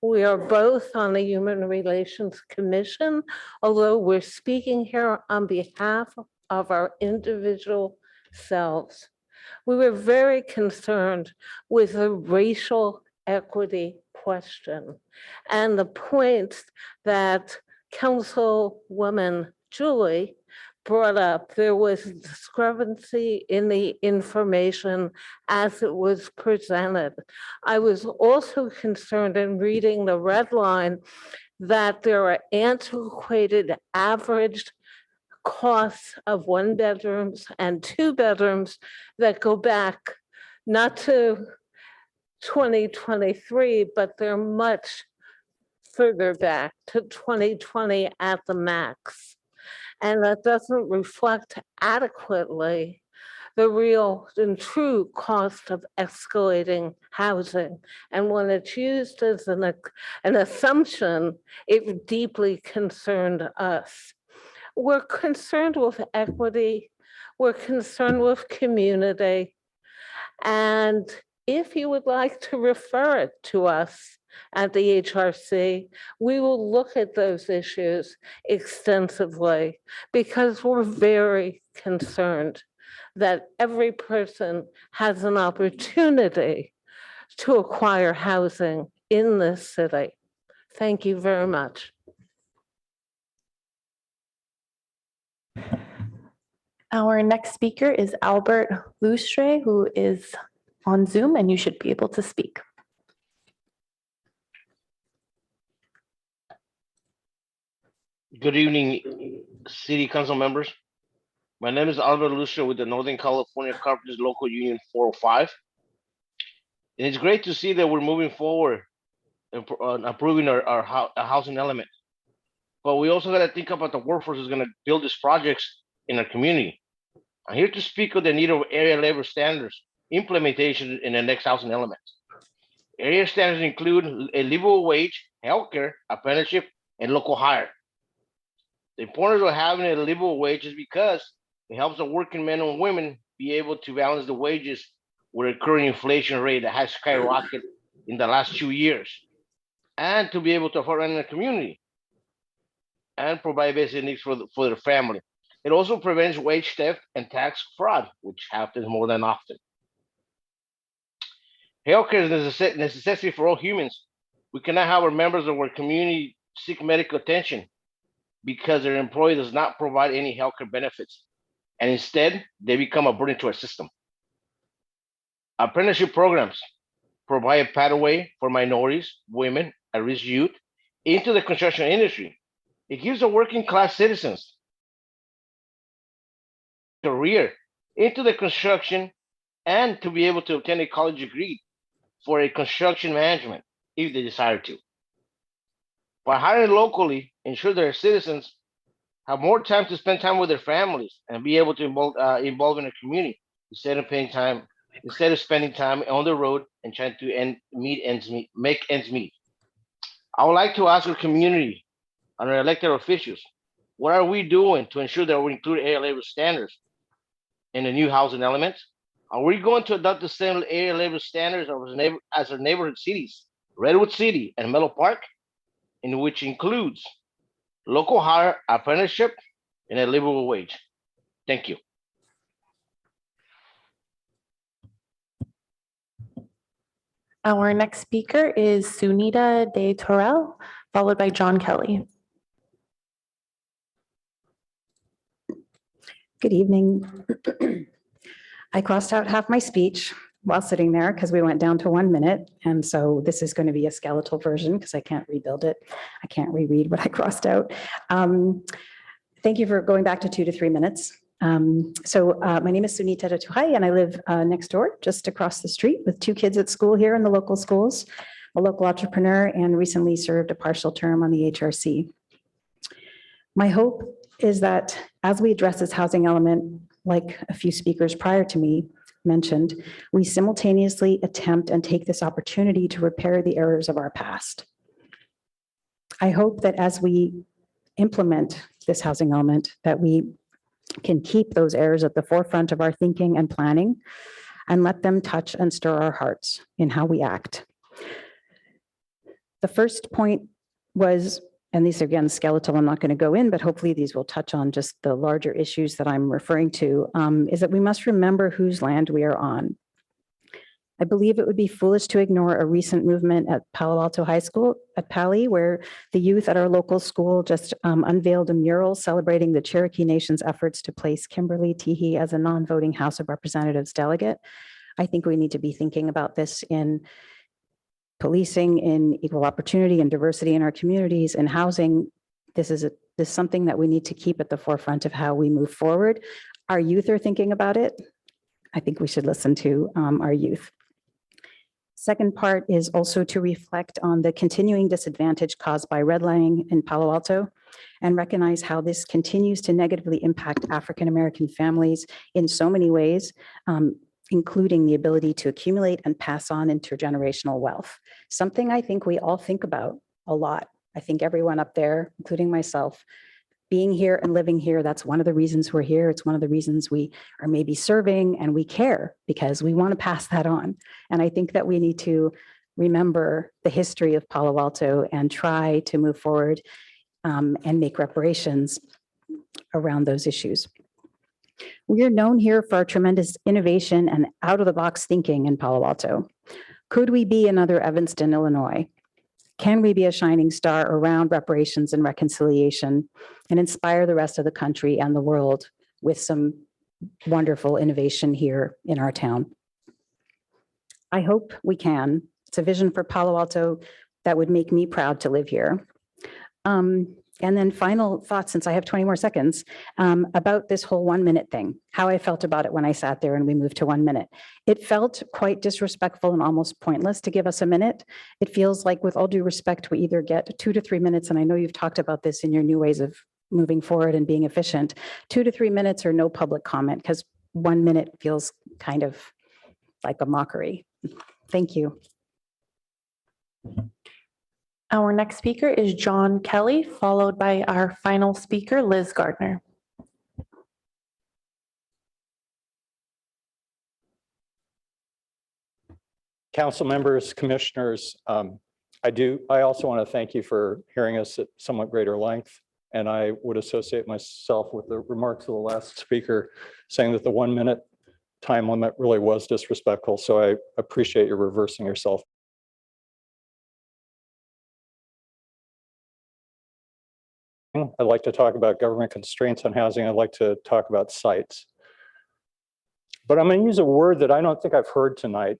We are both on the Human Relations Commission, although we're speaking here on behalf of our individual selves. We were very concerned with the racial equity question. And the points that Councilwoman Julie brought up, there was discrepancy in the information as it was presented. I was also concerned in reading the red line that there are antiquated averaged costs of 1 bedrooms and 2 bedrooms that go back not to 2023, but they're much further back to 2020 at the max. And that doesn't reflect adequately the real and true cost of escalating housing. And when it's used as an assumption, it deeply concerned us. We're concerned with equity. We're concerned with community. And if you would like to refer it to us at the HRC, we will look at those issues extensively because we're very concerned that every person has an opportunity to acquire housing in this city. Thank you very much. Our next speaker is Albert Lustre, who is on Zoom, and you should be able to speak. Good evening, City Council members. My name is Albert Lustre with the Northern California Carpenters Local Union 405. And it's great to see that we're moving forward and approving our housing element. But we also got to think about the workforce who's going to build these projects in our community. I'm here to speak of the need of area labor standards implementation in the next housing element. Area standards include a livable wage, healthcare, apprenticeship, and local hire. The importance of having a livable wage is because it helps the working men and women be able to balance the wages with a current inflation rate that has skyrocketed in the last 2 years, and to be able to afford rent in the community and provide basic needs for their family. It also prevents wage theft and tax fraud, which happens more than often. Healthcare is a necessity for all humans. We cannot have our members of our community seek medical attention because their employer does not provide any healthcare benefits, and instead they become a burden to our system. Apprenticeship programs provide a pathway for minorities, women, at-risk youth into the construction industry. It gives the working class citizens a career into the construction and to be able to obtain a college degree for a construction management if they desire to. By hiring locally, ensure their citizens have more time to spend time with their families and be able to involve in the community instead of spending time on the road and trying to make ends meet. I would like to ask our community and our elected officials, what are we doing to ensure that we include area labor standards in the new housing elements? Are we going to adopt the same area labor standards as our neighborhood cities, Redwood City and Menlo Park, in which includes local hire, apprenticeship, and a livable wage? Thank you. Our next speaker is Sunita De Torel, followed by John Kelly. Good evening. I crossed out half my speech while sitting there because we went down to 1 minute. And so this is going to be a skeletal version because I can't rebuild it. I can't reread what I crossed out. Thank you for going back to 2 to 3 minutes. My name is Sunita De Torel, and I live next door, just across the street with 2 kids at school here in the local schools, a local entrepreneur, and recently served a partial term on the HRC. My hope is that as we address this housing element, like a few speakers prior to me mentioned, we simultaneously attempt and take this opportunity to repair the errors of our past. I hope that as we implement this housing element, that we can keep those errors at the forefront of our thinking and planning and let them touch and stir our hearts in how we act. The first point was, and these are again skeletal, I'm not going to go in, but hopefully these will touch on just the larger issues that I'm referring to, is that we must remember whose land we are on. I believe it would be foolish to ignore a recent movement at Palo Alto High School, at Pali, where the youth at our local school just unveiled a mural celebrating the Cherokee Nation's efforts to place Kimberly Teehee as a non-voting House of Representatives delegate. I think we need to be thinking about this in policing, in equal opportunity and diversity in our communities, and housing. This is something that we need to keep at the forefront of how we move forward. Our youth are thinking about it. I think we should listen to our youth. Second part is also to reflect on the continuing disadvantage caused by redlining in Palo Alto and recognize how this continues to negatively impact African-American families in so many ways, including the ability to accumulate and pass on intergenerational wealth. Something I think we all think about a lot. I think everyone up there, including myself, being here and living here, that's one of the reasons we're here. It's one of the reasons we are maybe serving, and we care because we want to pass that on. And I think that we need to remember the history of Palo Alto and try to move forward and make reparations around those issues. We are known here for our tremendous innovation and out-of-the-box thinking in Palo Alto. Could we be another Evanston, Illinois? Can we be a shining star around reparations and reconciliation and inspire the rest of the country and the world with some wonderful innovation here in our town? I hope we can. It's a vision for Palo Alto that would make me proud to live here. And then final thoughts, since I have 20 more seconds, about this whole 1 minute thing, how I felt about it when I sat there and we moved to 1 minute. It felt quite disrespectful and almost pointless to give us a minute. It feels like, with all due respect, we either get 2 to 3 minutes, and I know you've talked about this in your new ways of moving forward and being efficient, 2 to 3 minutes or no public comment, because 1 minute feels kind of like a mockery. Thank you. Our next speaker is John Kelly, followed by our final speaker, Liz Gardner. Council members, commissioners, I also want to thank you for hearing us at somewhat greater length. And I would associate myself with the remarks of the last speaker saying that the 1 minute time limit really was disrespectful. So I appreciate you reversing yourself. I'd like to talk about government constraints on housing. I'd like to talk about sites. But I'm going to use a word that I don't think I've heard tonight.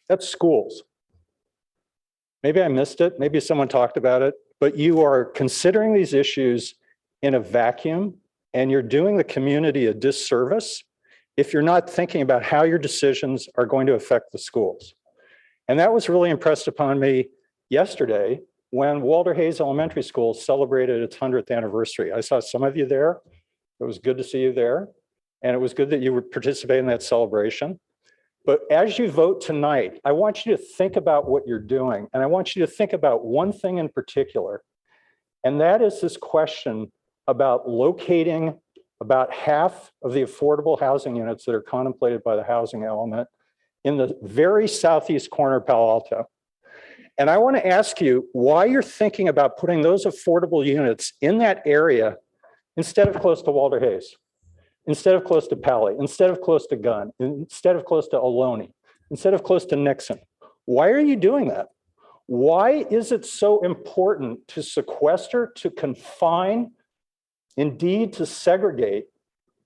That's schools. Maybe I missed it. Maybe someone talked about it. But you are considering these issues in a vacuum, and you're doing the community a disservice if you're not thinking about how your decisions are going to affect the schools. And that was really impressed upon me yesterday when Walter Hayes Elementary School celebrated its 100th anniversary. I saw some of you there. It was good to see you there. And it was good that you would participate in that celebration. But as you vote tonight, I want you to think about what you're doing. And I want you to think about one thing in particular. And that is this question about locating about half of the affordable housing units that are contemplated by the housing element in the very southeast corner of Palo Alto. And I want to ask you why you're thinking about putting those affordable units in that area instead of close to Walter Hayes, instead of close to Pali, instead of close to Gunn, instead of close to Ohlone, instead of close to Nixon. Why are you doing that? Why is it so important to sequester, to confine, indeed to segregate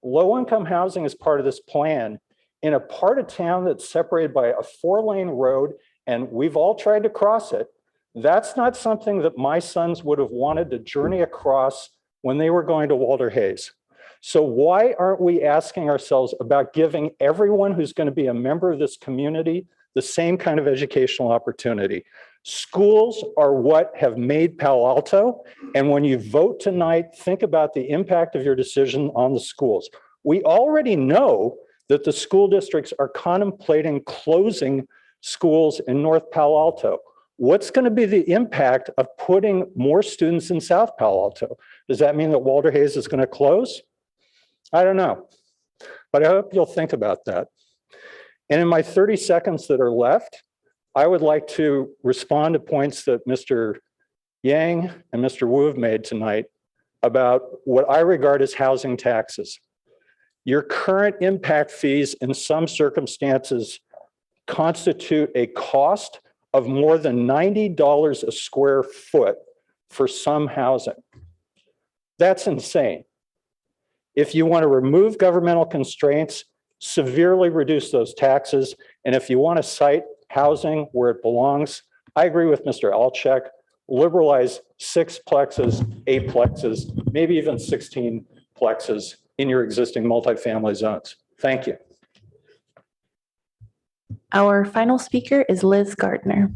low-income housing as part of this plan in a part of town that's separated by a 4-lane road, and we've all tried to cross it? That's not something that my sons would have wanted to journey across when they were going to Walter Hayes. So why aren't we asking ourselves about giving everyone who's going to be a member of this community the same kind of educational opportunity? Schools are what have made Palo Alto. And when you vote tonight, think about the impact of your decision on the schools. We already know that the school districts are contemplating closing schools in North Palo Alto. What's going to be the impact of putting more students in South Palo Alto? Does that mean that Walter Hayes is going to close? I don't know, but I hope you'll think about that. And in my 30 seconds that are left, I would like to respond to points that Mr. Yang and Mr. Wu have made tonight about what I regard as housing taxes. Your current impact fees in some circumstances constitute a cost of more than $90 a square foot for some housing. That's insane. If you want to remove governmental constraints, severely reduce those taxes, and if you want to cite housing where it belongs, I agree with Mr. Alchek, liberalize 6 plexes, 8 plexes, maybe even 16 plexes in your existing multifamily zones. Thank you. Our final speaker is Liz Gardner.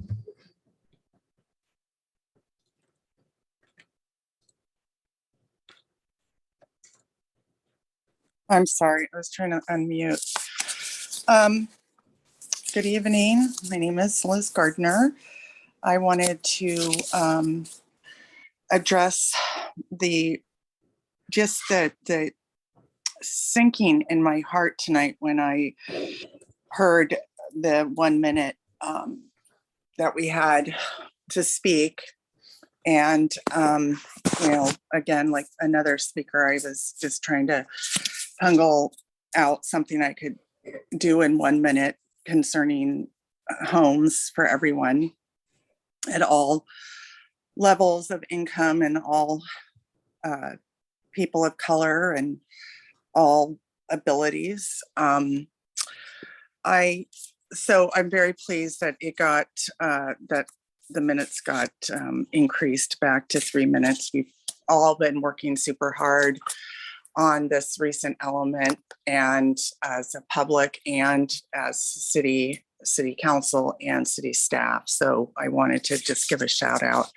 I'm sorry, I was trying to unmute. Good evening. My name is Liz Gardner. I wanted to address the sinking in my heart tonight when I heard the 1 minute that we had to speak. And, again, like another speaker, I was just trying to pungle out something I could do in 1 minute concerning homes for everyone at all levels of income and all people of color and all abilities. So I'm very pleased that it got that the minutes got increased back to 3 minutes. We've all been working super hard on this recent element, and as a public and as city council and city staff. So I wanted to just give a shout out.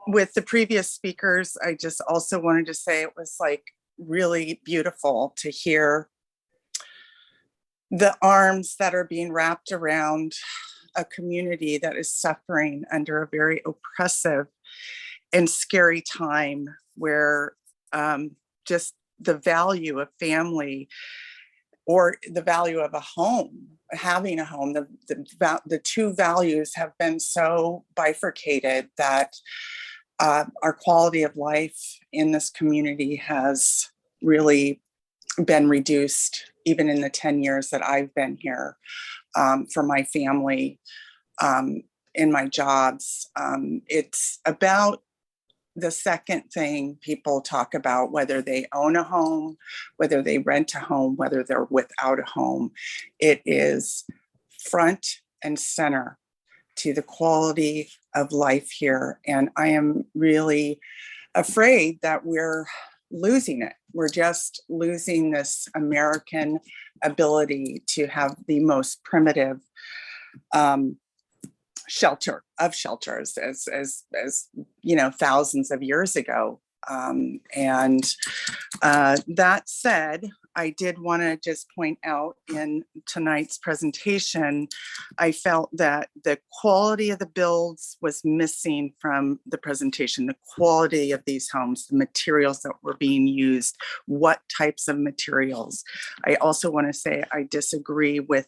With the previous speakers, I just also wanted to say it was like really beautiful to hear the arms that are being wrapped around a community that is suffering under a very oppressive and scary time, where just the value of family or the value of a home, having a home, the two values have been so bifurcated that our quality of life in this community has really been reduced, even in the 10 years that I've been here, for my family, in my jobs. It's about the second thing people talk about, whether they own a home, whether they rent a home, whether they're without a home. It is front and center to the quality of life here. And I am really afraid that we're losing it. We're just losing this American ability to have the most primitive shelter of shelters as thousands of years ago. That said, I did want to just point out in tonight's presentation, I felt that the quality of the builds was missing from the presentation, the quality of these homes, the materials that were being used, what types of materials. I also want to say I disagree with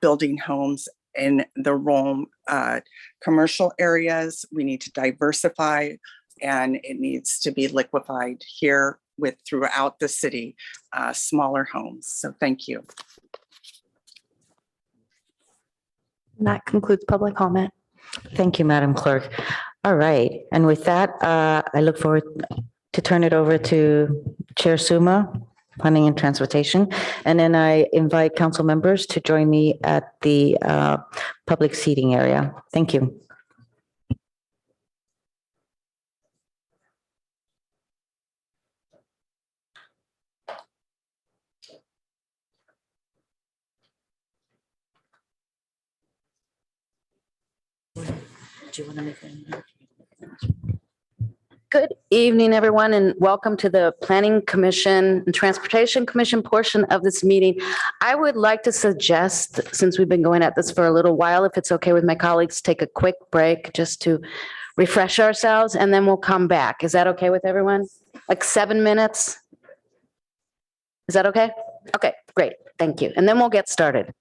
building homes in the wrong commercial areas. We need to diversify, and it needs to be liquefied here with throughout the city, smaller homes. So thank you. And that concludes public comment. Thank you, Madam Clerk. All right. And with that, I look forward to turn it over to Chair Suma, Planning and Transportation. And then I invite council members to join me at the public seating area. Thank you. Do you want to make any? Good evening, everyone, and welcome to the Planning Commission and Transportation Commission portion of this meeting. I would like to suggest, since we've been going at this for a little while, if it's okay with my colleagues, take a quick break just to refresh ourselves, and then we'll come back. Is that okay with everyone? Like 7 minutes? Is that okay? Okay, great. Thank you. And then we'll get started.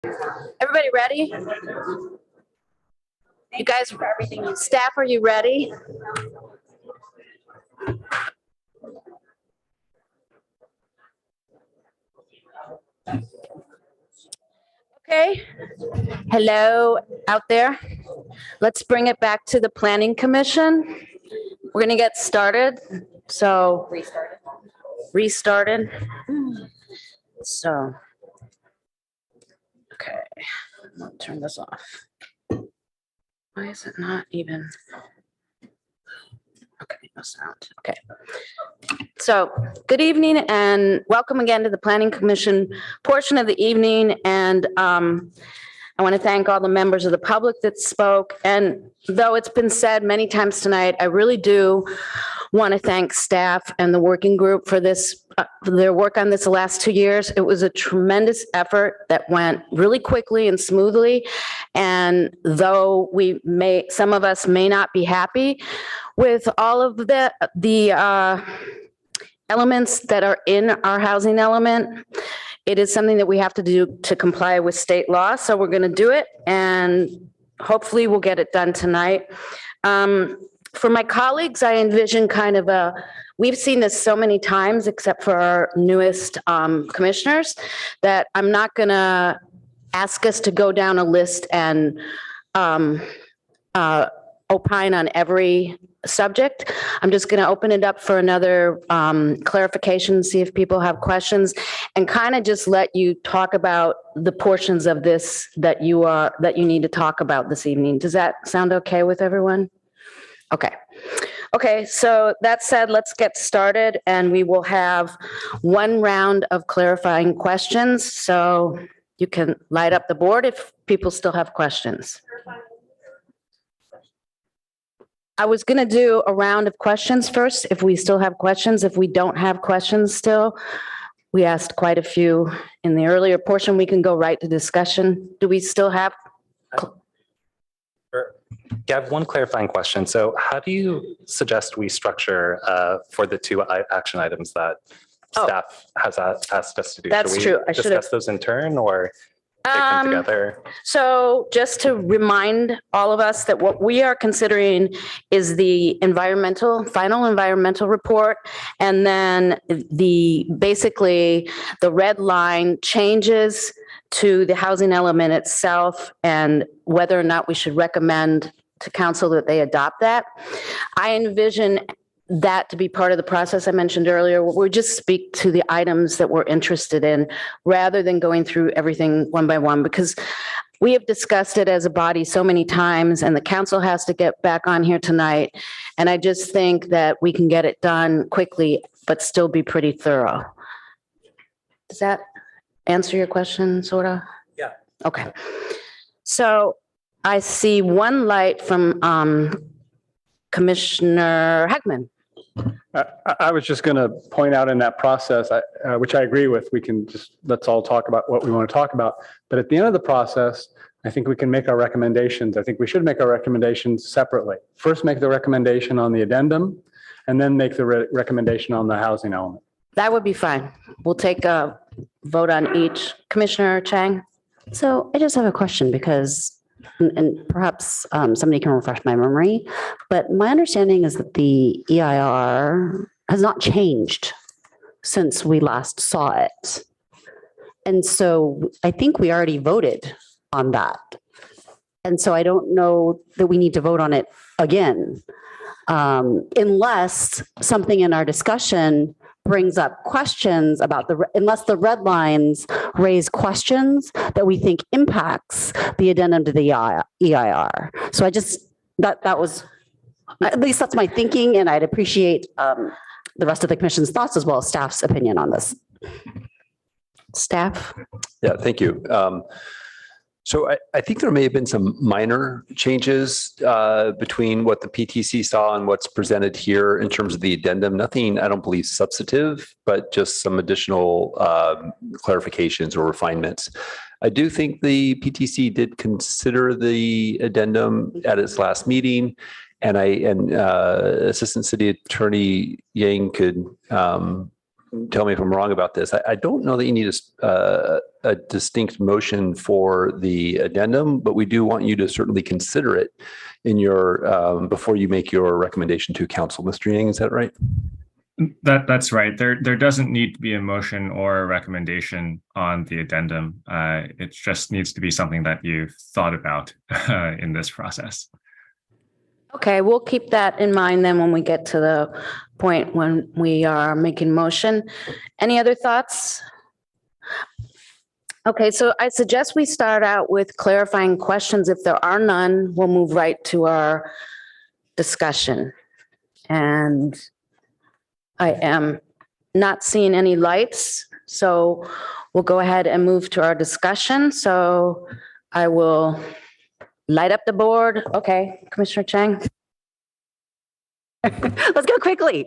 Everybody ready? You guys, staff, are you ready? Okay. Hello out there. Let's bring it back to the Planning Commission. We're gonna get started. So restarted. So, okay, I'll turn this off. Why is it not even? Okay, no sound. Okay. So, good evening and welcome again to the Planning Commission portion of the evening. And I want to thank all the members of the public that spoke. And though it's been said many times tonight, I really do want to thank staff and the working group for this, for their work on this the last 2 years. It was a tremendous effort that went really quickly and smoothly. And though some of us may not be happy with all of the elements that are in our housing element, it is something that we have to do to comply with state law. So we're going to do it and hopefully we'll get it done tonight. For my colleagues, I envision kind of we've seen this so many times, except for our newest commissioners, that I'm not going to ask us to go down a list and opine on every subject. I'm just going to open it up for another clarification, see if people have questions, and kind of just let you talk about the portions of this that you need to talk about this evening. Does that sound okay with everyone? Okay. Okay, so that said, let's get started and we will have one round of clarifying questions. So you can light up the board if people still have questions. I was going to do a round of questions first, if we still have questions. If we don't have questions still, we asked quite a few in the earlier portion. We can go right to discussion. Do we still have? Yeah, I have one clarifying question. So how do you suggest we structure for the two action items that staff has asked us to do? That's Should we true. I should have- discuss those in turn or take them together? So just to remind all of us that what we are considering is the final environmental report, and then basically the red line changes to the housing element itself and whether or not we should recommend to council that they adopt that. I envision that to be part of the process I mentioned earlier. We'll just speak to the items that we're interested in rather than going through everything one by one, because we have discussed it as a body so many times and the council has to get back on here tonight. And I just think that we can get it done quickly, but still be pretty thorough. Does that answer your question, sort of? Yeah. Okay. So I see one light from Commissioner Heckman. I was just going to point out in that process, which I agree with, let's all talk about what we want to talk about. But at the end of the process, I think we can make our recommendations. I think we should make our recommendations separately. First, make the recommendation on the addendum, and then make the recommendation on the housing element. That would be fine. We'll take a vote on each. Commissioner Chang? So I just have a question because, and perhaps somebody can refresh my memory, but my understanding is that the EIR has not changed since we last saw it. And so I think we already voted on that. And so I don't know that we need to vote on it again, unless something in our discussion brings up questions about unless the red lines raise questions that we think impacts the addendum to the EIR. So I just, that was, at least that's my thinking, and I'd appreciate the rest of the commission's thoughts as well as staff's opinion on this. Staff? Yeah, thank you. So I think there may have been some minor changes between what the PTC saw and what's presented here in terms of the addendum. Nothing, I don't believe, substantive, but just some additional clarifications or refinements. I do think the PTC did consider the addendum at its last meeting, and Assistant City Attorney Yang could tell me if I'm wrong about this. I don't know that you need a distinct motion for the addendum, but we do want you to certainly consider it in your, before you make your recommendation to council. Mr. Yang, is that right? That's right. There doesn't need to be a motion or a recommendation on the addendum. It just needs to be something that you've thought about in this process. Okay, we'll keep that in mind then when we get to the point when we are making motion. Any other thoughts? Okay, so I suggest we start out with clarifying questions. If there are none, we'll move right to our discussion. And I am not seeing any lights, so we'll go ahead and move to our discussion. So I will light up the board. Okay, Commissioner Chang. Let's go quickly.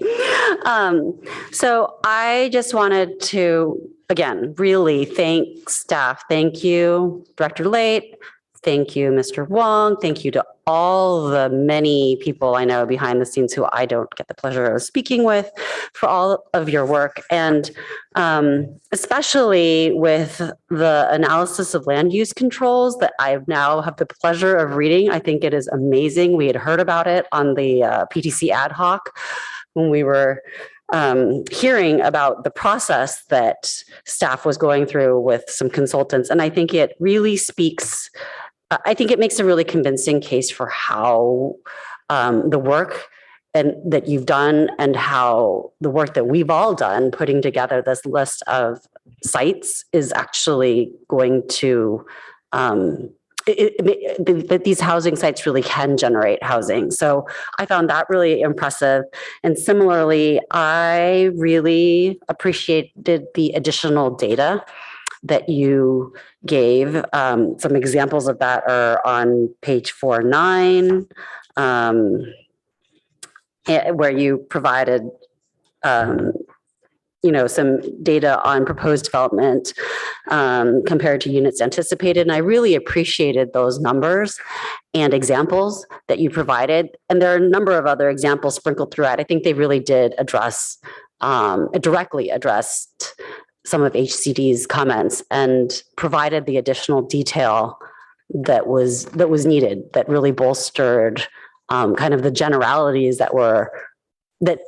So I just wanted to, again, really thank staff. Thank you, Director Late. Thank you, Mr. Wong. Thank you to all the many people I know behind the scenes who I don't get the pleasure of speaking with for all of your work. And especially with the analysis of land use controls that I now have the pleasure of reading. I think it is amazing. We had heard about it on the PTC ad hoc when we were hearing about the process that staff was going through with some consultants. And I think it really speaks, I think it makes a really convincing case for how the work and that you've done and how the work that we've all done putting together this list of sites is actually going to that these housing sites really can generate housing. So I found that really impressive. And similarly, I really appreciated the additional data that you gave. Some examples of that are on page 4.9, where you provided some data on proposed development compared to units anticipated. And I really appreciated those numbers and examples that you provided. And there are a number of other examples sprinkled throughout. I think they really did address, directly addressed some of HCD's comments and provided the additional detail that was needed, that really bolstered kind of the generalities that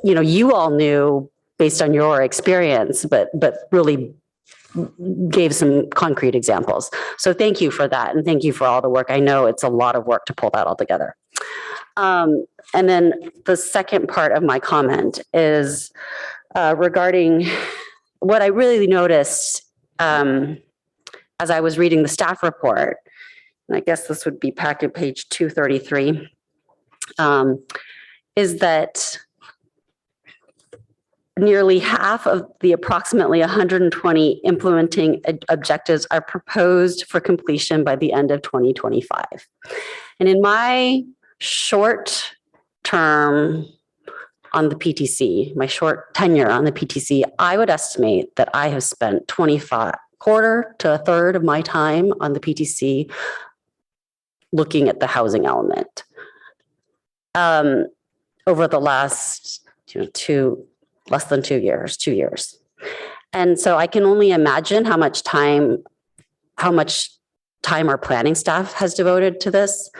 you all knew based on your experience, but really gave some concrete examples. So thank you for that. And thank you for all the work. I know it's a lot of work to pull that all together. And then the second part of my comment is regarding what I really noticed as I was reading the staff report, and I guess this would be Pacc page 233, is that nearly half of the approximately 120 implementing objectives are proposed for completion by the end of 2025. And in my short term on the PTC, my short tenure on the PTC, I would estimate that I have spent quarter to a third of my time on the PTC looking at the housing element. Over the last less than 2 years, 2 years. And so I can only imagine how much time our planning staff has devoted to this.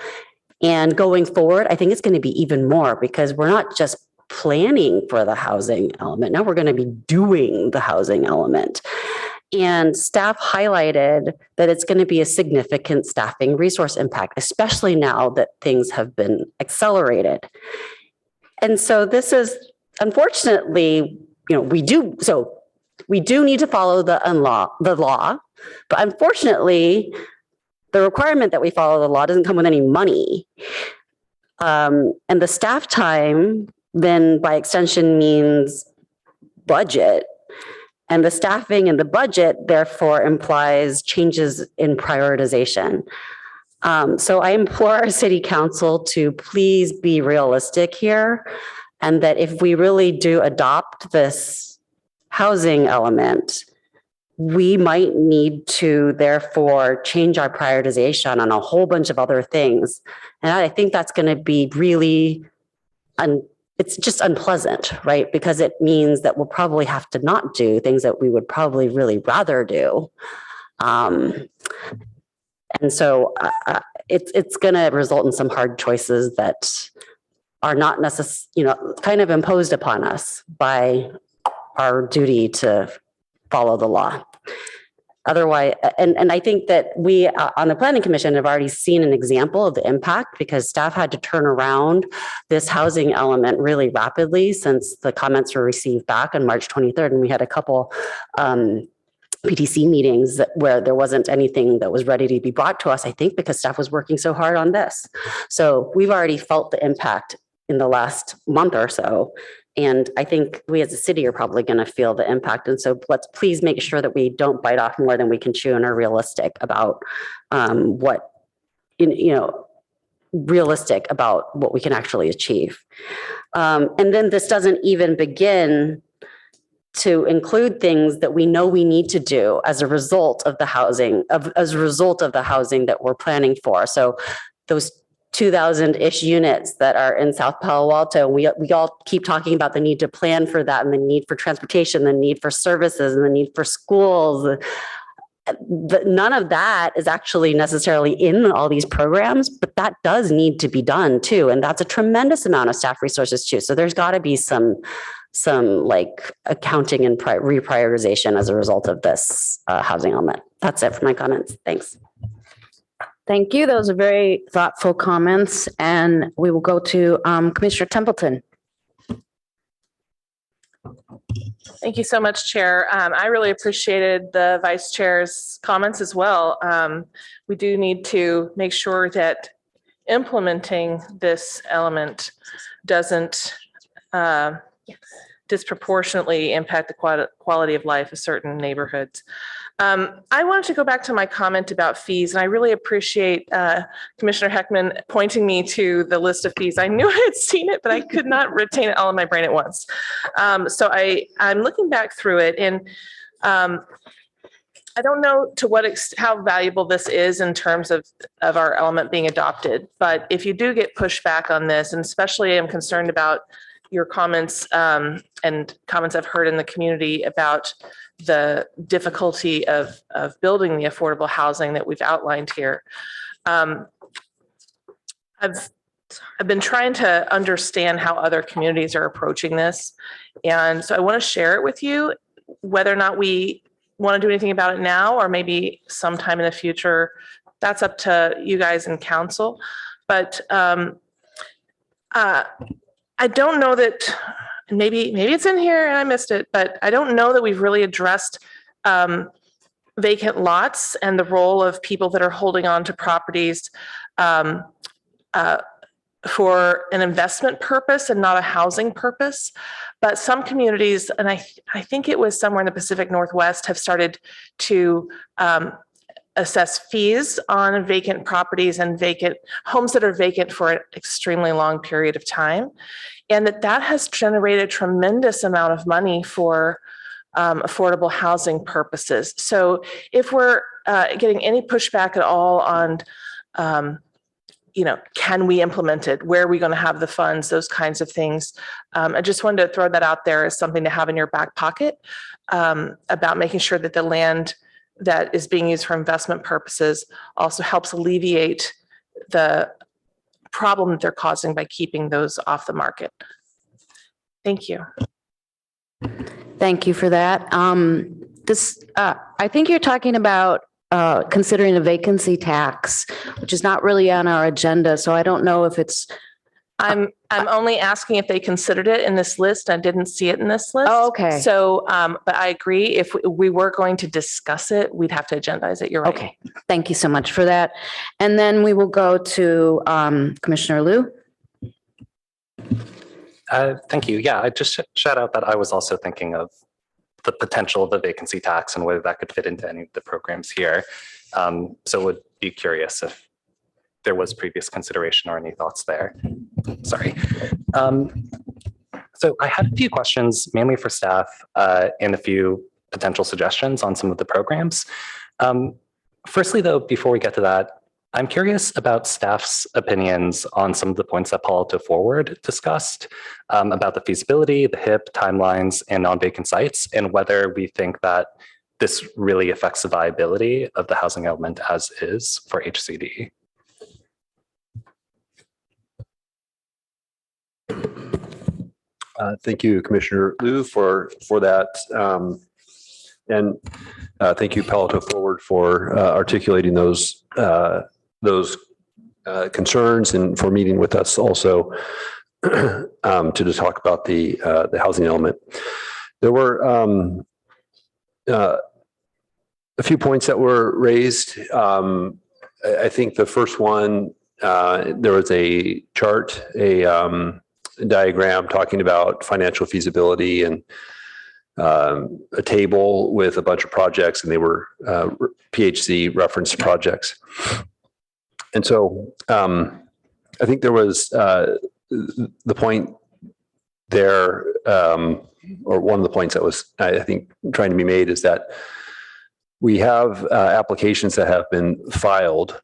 And going forward, I think it's going to be even more because we're not just planning for the housing element. Now we're going to be doing the housing element. And staff highlighted that it's going to be a significant staffing resource impact, especially now that things have been accelerated. And so this is, unfortunately, we do need to follow the law, but unfortunately, the requirement that we follow the law doesn't come with any money. And the staff time then by extension means budget. And the staffing and the budget therefore implies changes in prioritization. So I implore our city council to please be realistic here. And that if we really do adopt this housing element, we might need to therefore change our prioritization on a whole bunch of other things. And I think that's going to be really it's just unpleasant, right? Because it means that we'll probably have to not do things that we would probably really rather do. And so it's going to result in some hard choices that are not necessarily, kind of imposed upon us by our duty to follow the law. Otherwise, and I think that we on the Planning Commission have already seen an example of the impact, because staff had to turn around this housing element really rapidly since the comments were received back on March 23rd. And we had a couple PTC meetings where there wasn't anything that was ready to be brought to us, I think, because staff was working so hard on this. So we've already felt the impact in the last month or so. And I think we as a city are probably going to feel the impact. And so let's please make sure that we don't bite off more than we can chew and are realistic about realistic about what we can actually achieve. And then this doesn't even begin to include things that we know we need to do as a result of the housing, that we're planning for. So those 2,000-ish units that are in South Palo Alto, we all keep talking about the need to plan for that and the need for transportation, the need for services, and the need for schools. None of that is actually necessarily in all these programs, but that does need to be done too. And that's a tremendous amount of staff resources too. So there's got to be some like accounting and reprioritization as a result of this housing element. That's it for my comments. Thanks. Thank you. Those are very thoughtful comments. And we will go to Commissioner Templeton. Thank you so much, Chair. I really appreciated the Vice Chair's comments as well. We do need to make sure that implementing this element doesn't disproportionately impact the quality of life of certain neighborhoods. I wanted to go back to my comment about fees, and I really appreciate Commissioner Heckman pointing me to the list of fees. I knew I had seen it, but I could not retain it all in my brain at once. So I'm looking back through it, and I don't know to how valuable this is in terms of our element being adopted, but if you do get pushback on this, and especially I'm concerned about your comments and comments I've heard in the community about the difficulty of building the affordable housing that we've outlined here. I've been trying to understand how other communities are approaching this. And so I want to share it with you, whether or not we want to do anything about it now, or maybe sometime in the future. That's up to you guys in council. But I don't know that, maybe it's in here and I missed it, but I don't know that we've really addressed vacant lots and the role of people that are holding on to properties for an investment purpose and not a housing purpose. But some communities, and I think it was somewhere in the Pacific Northwest, have started to assess fees on vacant properties and vacant homes that are vacant for an extremely long period of time. And that has generated a tremendous amount of money for affordable housing purposes. So if we're getting any pushback at all on, can we implement it? Where are we going to have the funds? Those kinds of things. I just wanted to throw that out there as something to have in your back pocket about making sure that the land that is being used for investment purposes also helps alleviate the problem that they're causing by keeping those off the market. Thank you. Thank you for that. I think you're talking about considering a vacancy tax, which is not really on our agenda. So I don't know if it's. I'm only asking if they considered it in this list. I didn't see it in this list. Oh, okay. So, but I agree. If we were going to discuss it, we'd have to agendize it. You're right. Okay. Thank you so much for that. And then we will go to Commissioner Liu. Thank you. Yeah, I just shout out that I was also thinking of the potential of the vacancy tax and whether that could fit into any of the programs here. So would be curious if there was previous consideration or any thoughts there. Sorry. So I had a few questions, mainly for staff, and a few potential suggestions on some of the programs. Firstly, though, before we get to that, I'm curious about staff's opinions on some of the points that Palo Alto Forward discussed about the feasibility, the HIP, timelines, and non-vacant sites, and whether we think that this really affects the viability of the housing element as is for HCD. Thank you, Commissioner Liu, for that. And thank you, Palo Alto Forward, for articulating those concerns and for meeting with us also to talk about the housing element. There were a few points that were raised. I think the first one, there was a chart, a diagram talking about financial feasibility and a table with a bunch of projects, and they were PHC referenced projects. And so I think there was the point there, or one of the points that was, I think, trying to be made is that we have applications that have been filed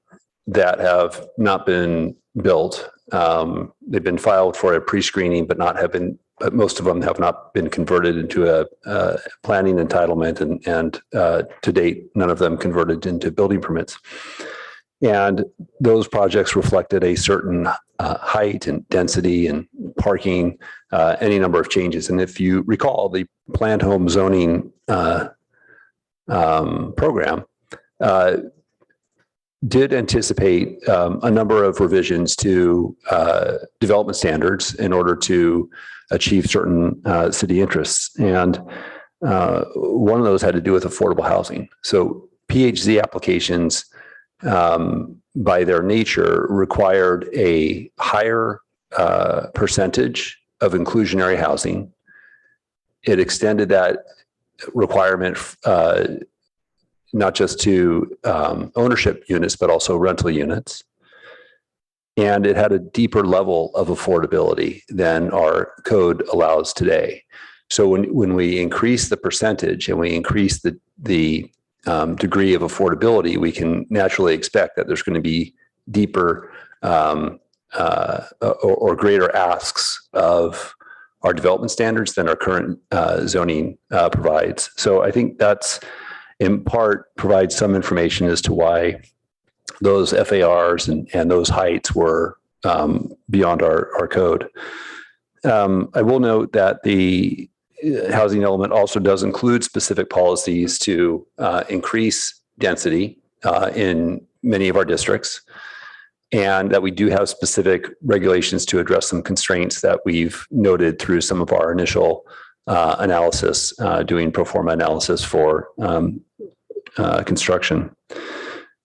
that have not been built. They've been filed for a pre-screening, but most of them have not been converted into a planning entitlement, and to date, none of them converted into building permits. And those projects reflected a certain height and density and parking, any number of changes. And if you recall, the planned home zoning program did anticipate a number of revisions to development standards in order to achieve certain city interests. And one of those had to do with affordable housing. So PHZ applications, by their nature, required a higher percentage of inclusionary housing. It extended that requirement not just to ownership units, but also rental units. And it had a deeper level of affordability than our code allows today. So when we increase the percentage and we increase the degree of affordability, we can naturally expect that there's going to be deeper or greater asks of our development standards than our current zoning provides. So I think that's in part provides some information as to why those FARs and those heights were beyond our code. I will note that the housing element also does include specific policies to increase density in many of our districts, and that we do have specific regulations to address some constraints that we've noted through some of our initial analysis, doing pro forma analysis for construction.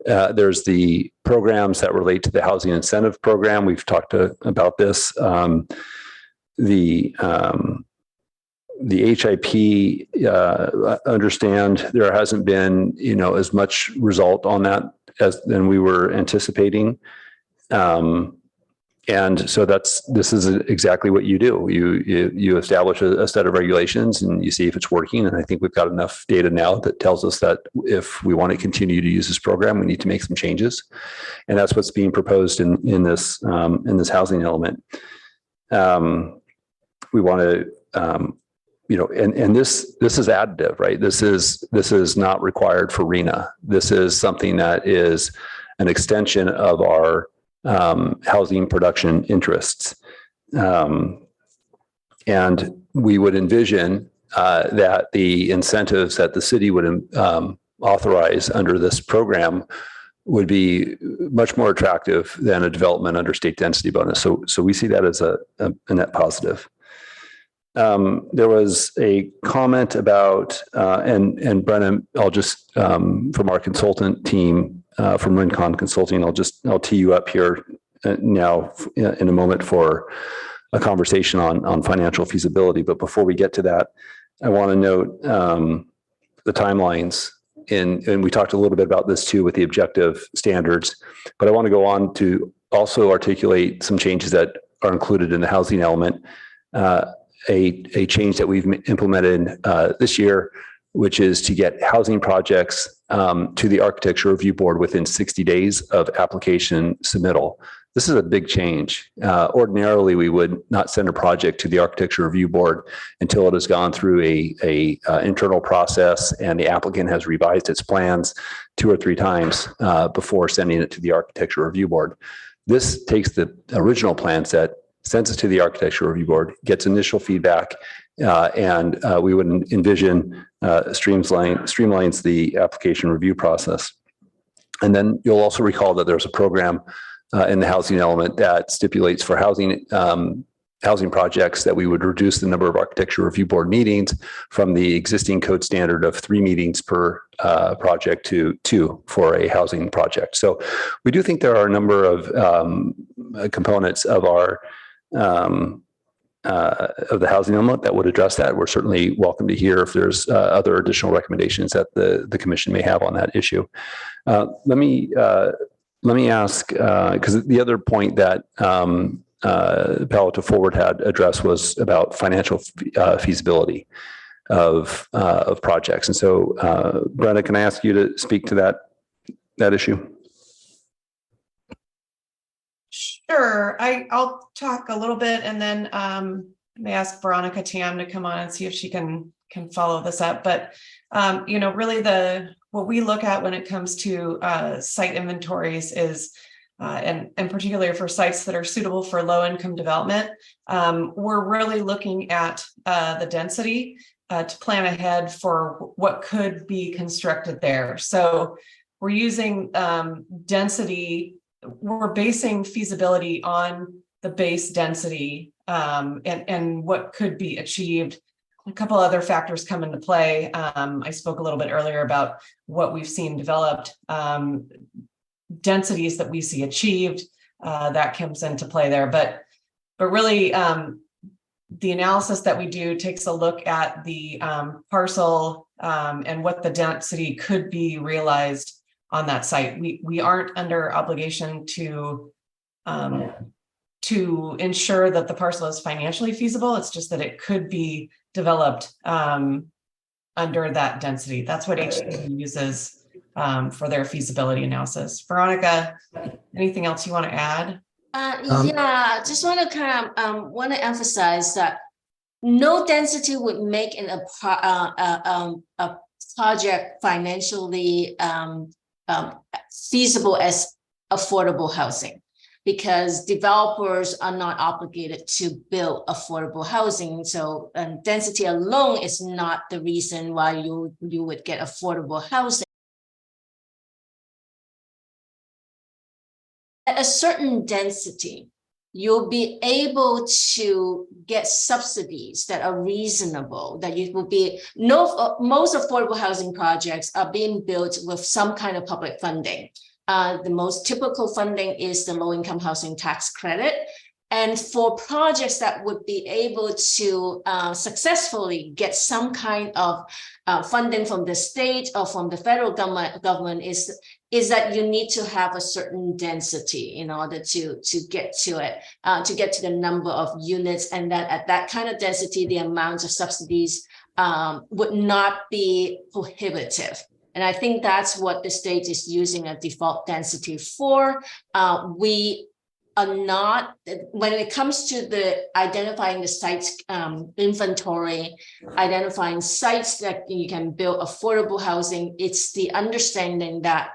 There's the programs that relate to the housing incentive program. We've talked about this. The HIP, understand there hasn't been, as much result on that than we were anticipating. And so this is exactly what you do. You establish a set of regulations and you see if it's working. And I think we've got enough data now that tells us that if we want to continue to use this program, we need to make some changes. And that's what's being proposed in this housing element. We want to, and this is additive, right? This is not required for RENA. This is something that is an extension of our housing production interests. And we would envision that the incentives that the city would authorize under this program would be much more attractive than a development under state density bonus. So we see that as a net positive. There was a comment about, and Brennan, I'll just, from our consultant team, from Rincon Consulting, I'll tee you up here now in a moment for a conversation on financial feasibility. But before we get to that, I want to note the timelines. And we talked a little bit about this too with the objective standards, but I want to go on to also articulate some changes that are included in the housing element. A change that we've implemented this year, which is to get housing projects to the Architecture Review Board within 60 days of application submittal. This is a big change. Ordinarily, we would not send a project to the Architecture Review Board until it has gone through a internal process and the applicant has revised its plans 2 or 3 times before sending it to the Architecture Review Board. This takes the original plan set, sends it to the Architecture Review Board, gets initial feedback, and we would envision streamlines the application review process. And then you'll also recall that there's a program in the housing element that stipulates for housing projects that we would reduce the number of Architecture Review Board meetings from the existing code standard of 3 meetings per project to 2 for a housing project. So we do think there are a number of components of our of the housing element that would address that. We're certainly welcome to hear if there's other additional recommendations that the commission may have on that issue. Let me ask, because the other point that Palo Alto Forward had addressed was about financial feasibility of projects. And so, Brenda, can I ask you to speak to that issue? Sure. I'll talk a little bit and then may ask Veronica Tam to come on and see if she can follow this up. But really what we look at when it comes to site inventories is, and particularly for sites that are suitable for low income development, we're really looking at the density to plan ahead for what could be constructed there. So we're using density. We're basing feasibility on the base density and what could be achieved. A couple other factors come into play. I spoke a little bit earlier about what we've seen developed, densities that we see achieved, that comes into play there. But really, the analysis that we do takes a look at the parcel and what the density could be realized on that site. We aren't under obligation to ensure that the parcel is financially feasible. It's just that it could be developed under that density. That's what HCD uses for their feasibility analysis. Veronica, anything else you want to add? Yeah, just want to kind of want to emphasize that no density would make it a project financially feasible as affordable housing, because developers are not obligated to build affordable housing. So density alone is not the reason why you would get affordable housing. At a certain density, you'll be able to get subsidies that are reasonable, that you will be, most affordable housing projects are being built with some kind of public funding. The most typical funding is the low-income housing tax credit. And for projects that would be able to successfully get some kind of funding from the state or from the federal government is that you need to have a certain density in order to get to it, to get to the number of units. And that at that kind of density, the amount of subsidies would not be prohibitive. And I think that's what the state is using a default density for. We are not, when it comes to the identifying the sites inventory, identifying sites that you can build affordable housing, it's the understanding that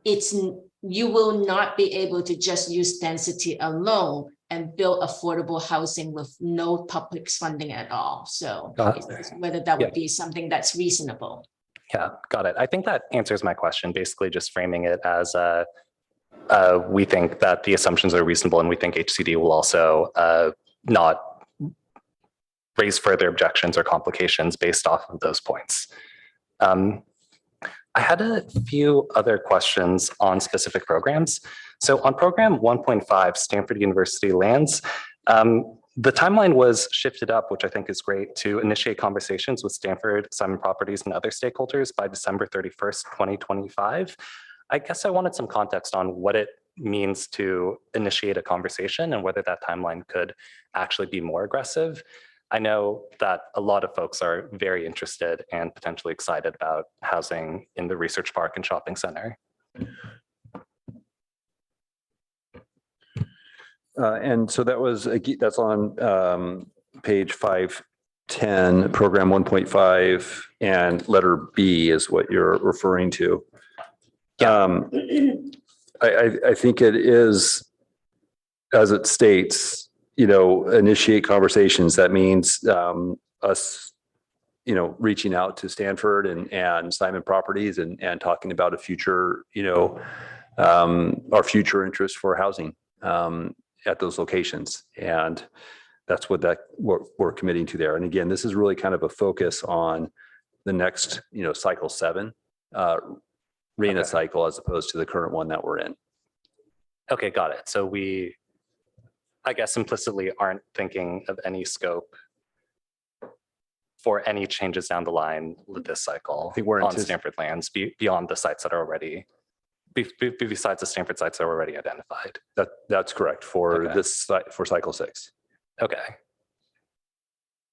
you will not be able to just use density alone and build affordable housing with no public funding at all. So whether that would be something that's reasonable. Yeah, got it. I think that answers my question, basically just framing it as we think that the assumptions are reasonable, and we think HCD will also not raise further objections or complications based off of those points. I had a few other questions on specific programs. So on program 1.5, Stanford University lands, the timeline was shifted up, which I think is great, to initiate conversations with Stanford, Simon Properties, and other stakeholders by December 31st, 2025. I guess I wanted some context on what it means to initiate a conversation and whether that timeline could actually be more aggressive. I know that a lot of folks are very interested and potentially excited about housing in the research park and shopping center. And so that's on page 510, program 1.5, and letter B is what you're referring to. I think it is, as it states, initiate conversations. That means us, reaching out to Stanford and Simon Properties and talking about a future, our future interest for housing at those locations. And that's what we're committing to there. And again, this is really kind of a focus on the next, cycle 7 RENA cycle, as opposed to the current one that we're in. Okay, got it. So we, I guess implicitly, aren't thinking of any scope for any changes down the line with this cycle on Stanford lands beyond the sites that are already, besides the Stanford sites that are already identified. That's correct for this for cycle 6. Okay.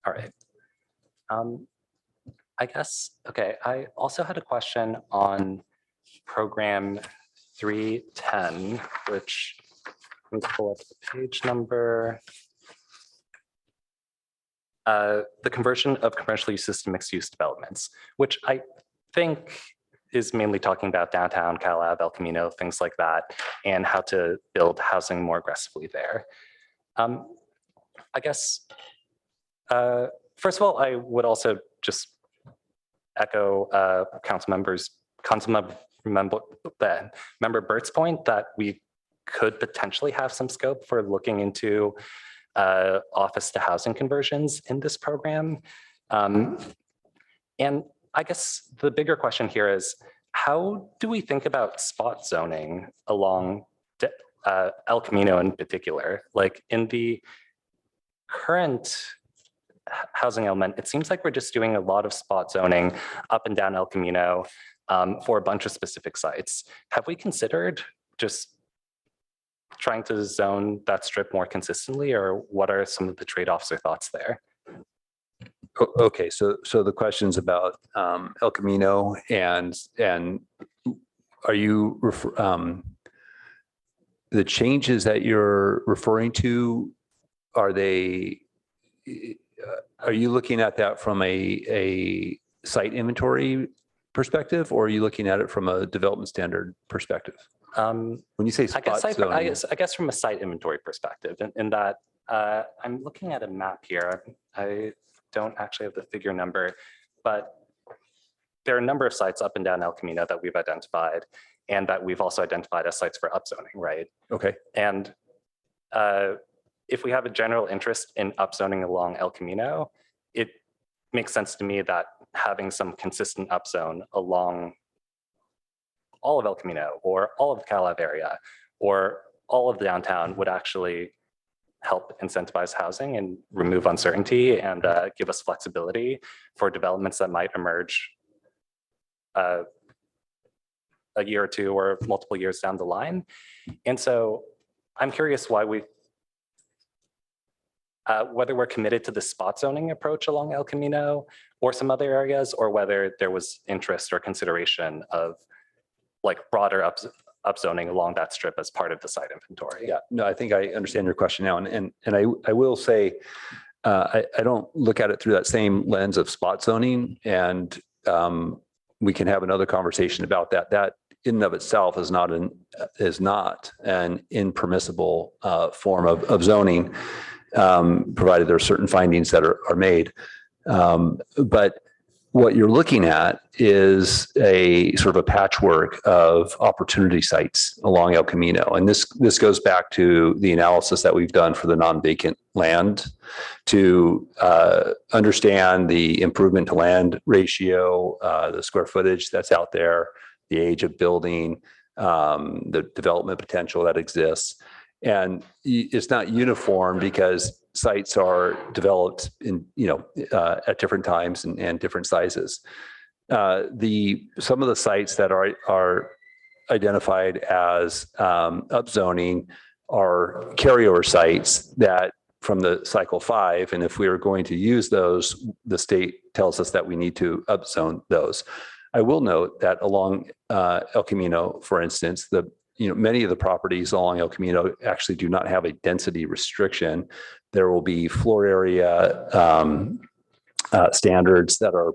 All right. I guess, okay, I also had a question on program 310, which, let me pull up the page number. The conversion of commercial uses to mixed use developments, which I think is mainly talking about downtown, Calab, El Camino, things like that, and how to build housing more aggressively there. I guess, first of all, I would also just echo member Bert's point that we could potentially have some scope for looking into office to housing conversions in this program. And I guess the bigger question here is, how do we think about spot zoning along El Camino in particular? Like in the current housing element, it seems like we're just doing a lot of spot zoning up and down El Camino for a bunch of specific sites. Have we considered just trying to zone that strip more consistently, or what are some of the trade-offs or thoughts there? Okay, so the questions about El Camino and are you the changes that you're referring to, are you looking at that from a site inventory perspective, or are you looking at it from a development standard perspective? When you say spot zoning, I guess from a site inventory perspective, in that I'm looking at a map here. I don't actually have the figure number, but there are a number of sites up and down El Camino that we've identified, and that we've also identified as sites for upzoning, right? Okay. And if we have a general interest in upzoning along El Camino, it makes sense to me that having some consistent upzone along all of El Camino or all of the Calab area or all of the downtown would actually help incentivize housing and remove uncertainty and give us flexibility for developments that might emerge a year or two or multiple years down the line. And so I'm curious why whether we're committed to the spot zoning approach along El Camino or some other areas, or whether there was interest or consideration of like broader upzoning along that strip as part of the site inventory. Yeah, no, I think I understand your question now. And I will say, I don't look at it through that same lens of spot zoning, and we can have another conversation about that. That in and of itself is not an impermissible form of zoning, provided there are certain findings that are made. But what you're looking at is a sort of a patchwork of opportunity sites along El Camino. And this goes back to the analysis that we've done for the non-vacant land to understand the improvement to land ratio, the square footage that's out there, the age of building, the development potential that exists. And it's not uniform because sites are developed in, at different times and different sizes. Some of the sites that are identified as upzoning are carryover sites that from the cycle 5. And if we are going to use those, the state tells us that we need to upzone those. I will note that along El Camino, for instance, many of the properties along El Camino actually do not have a density restriction. There will be floor area standards that are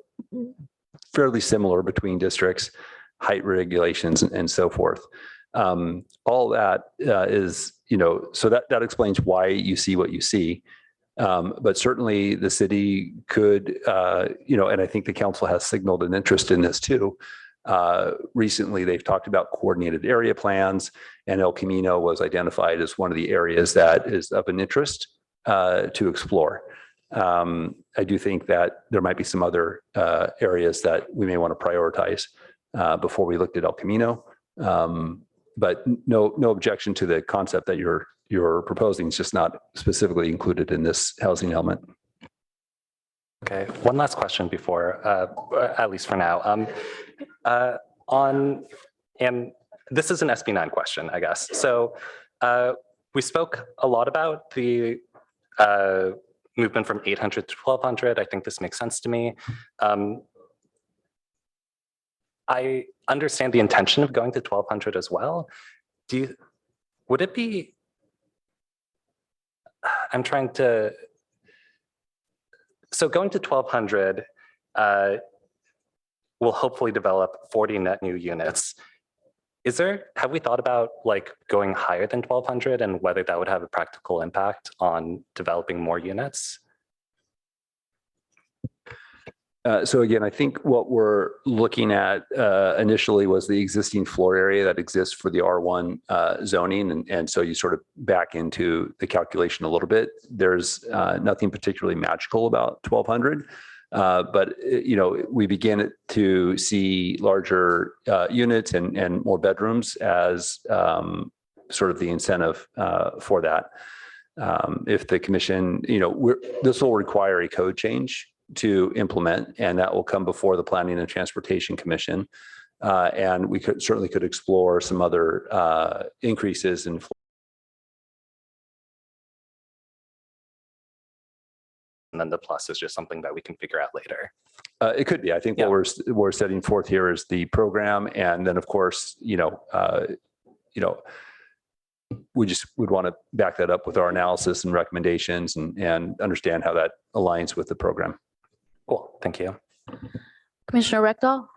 fairly similar between districts, height regulations, and so forth. All that is, so that explains why you see what you see. But certainly the city could, and I think the council has signaled an interest in this too. Recently, they've talked about coordinated area plans, and El Camino was identified as one of the areas that is of an interest to explore. I do think that there might be some other areas that we may want to prioritize before we looked at El Camino. But no objection to the concept that you're proposing. It's just not specifically included in this housing element. Okay, one last question before, at least for now. And this is an SB9 question, I guess. So we spoke a lot about the movement from 800 to 1200. I think this makes sense to me. I understand the intention of going to 1200 as well. Would it be, so going to 1200 will hopefully develop 40 net new units. Have we thought about going higher than 1200 and whether that would have a practical impact on developing more units? So again, I think what we're looking at initially was the existing floor area that exists for the R1 zoning. And so you sort of back into the calculation a little bit. There's nothing particularly magical about 1200. But, we begin to see larger units and more bedrooms as sort of the incentive for that. If the commission, this will require a code change to implement, and that will come before the Planning and Transportation Commission. And we certainly could explore some other increases in and then the plus is just something that we can figure out later. It could be. I think what we're setting forth here is the program, and then of course, we just would want to back that up with our analysis and recommendations, and understand how that aligns with the program. Cool. Thank you. Commissioner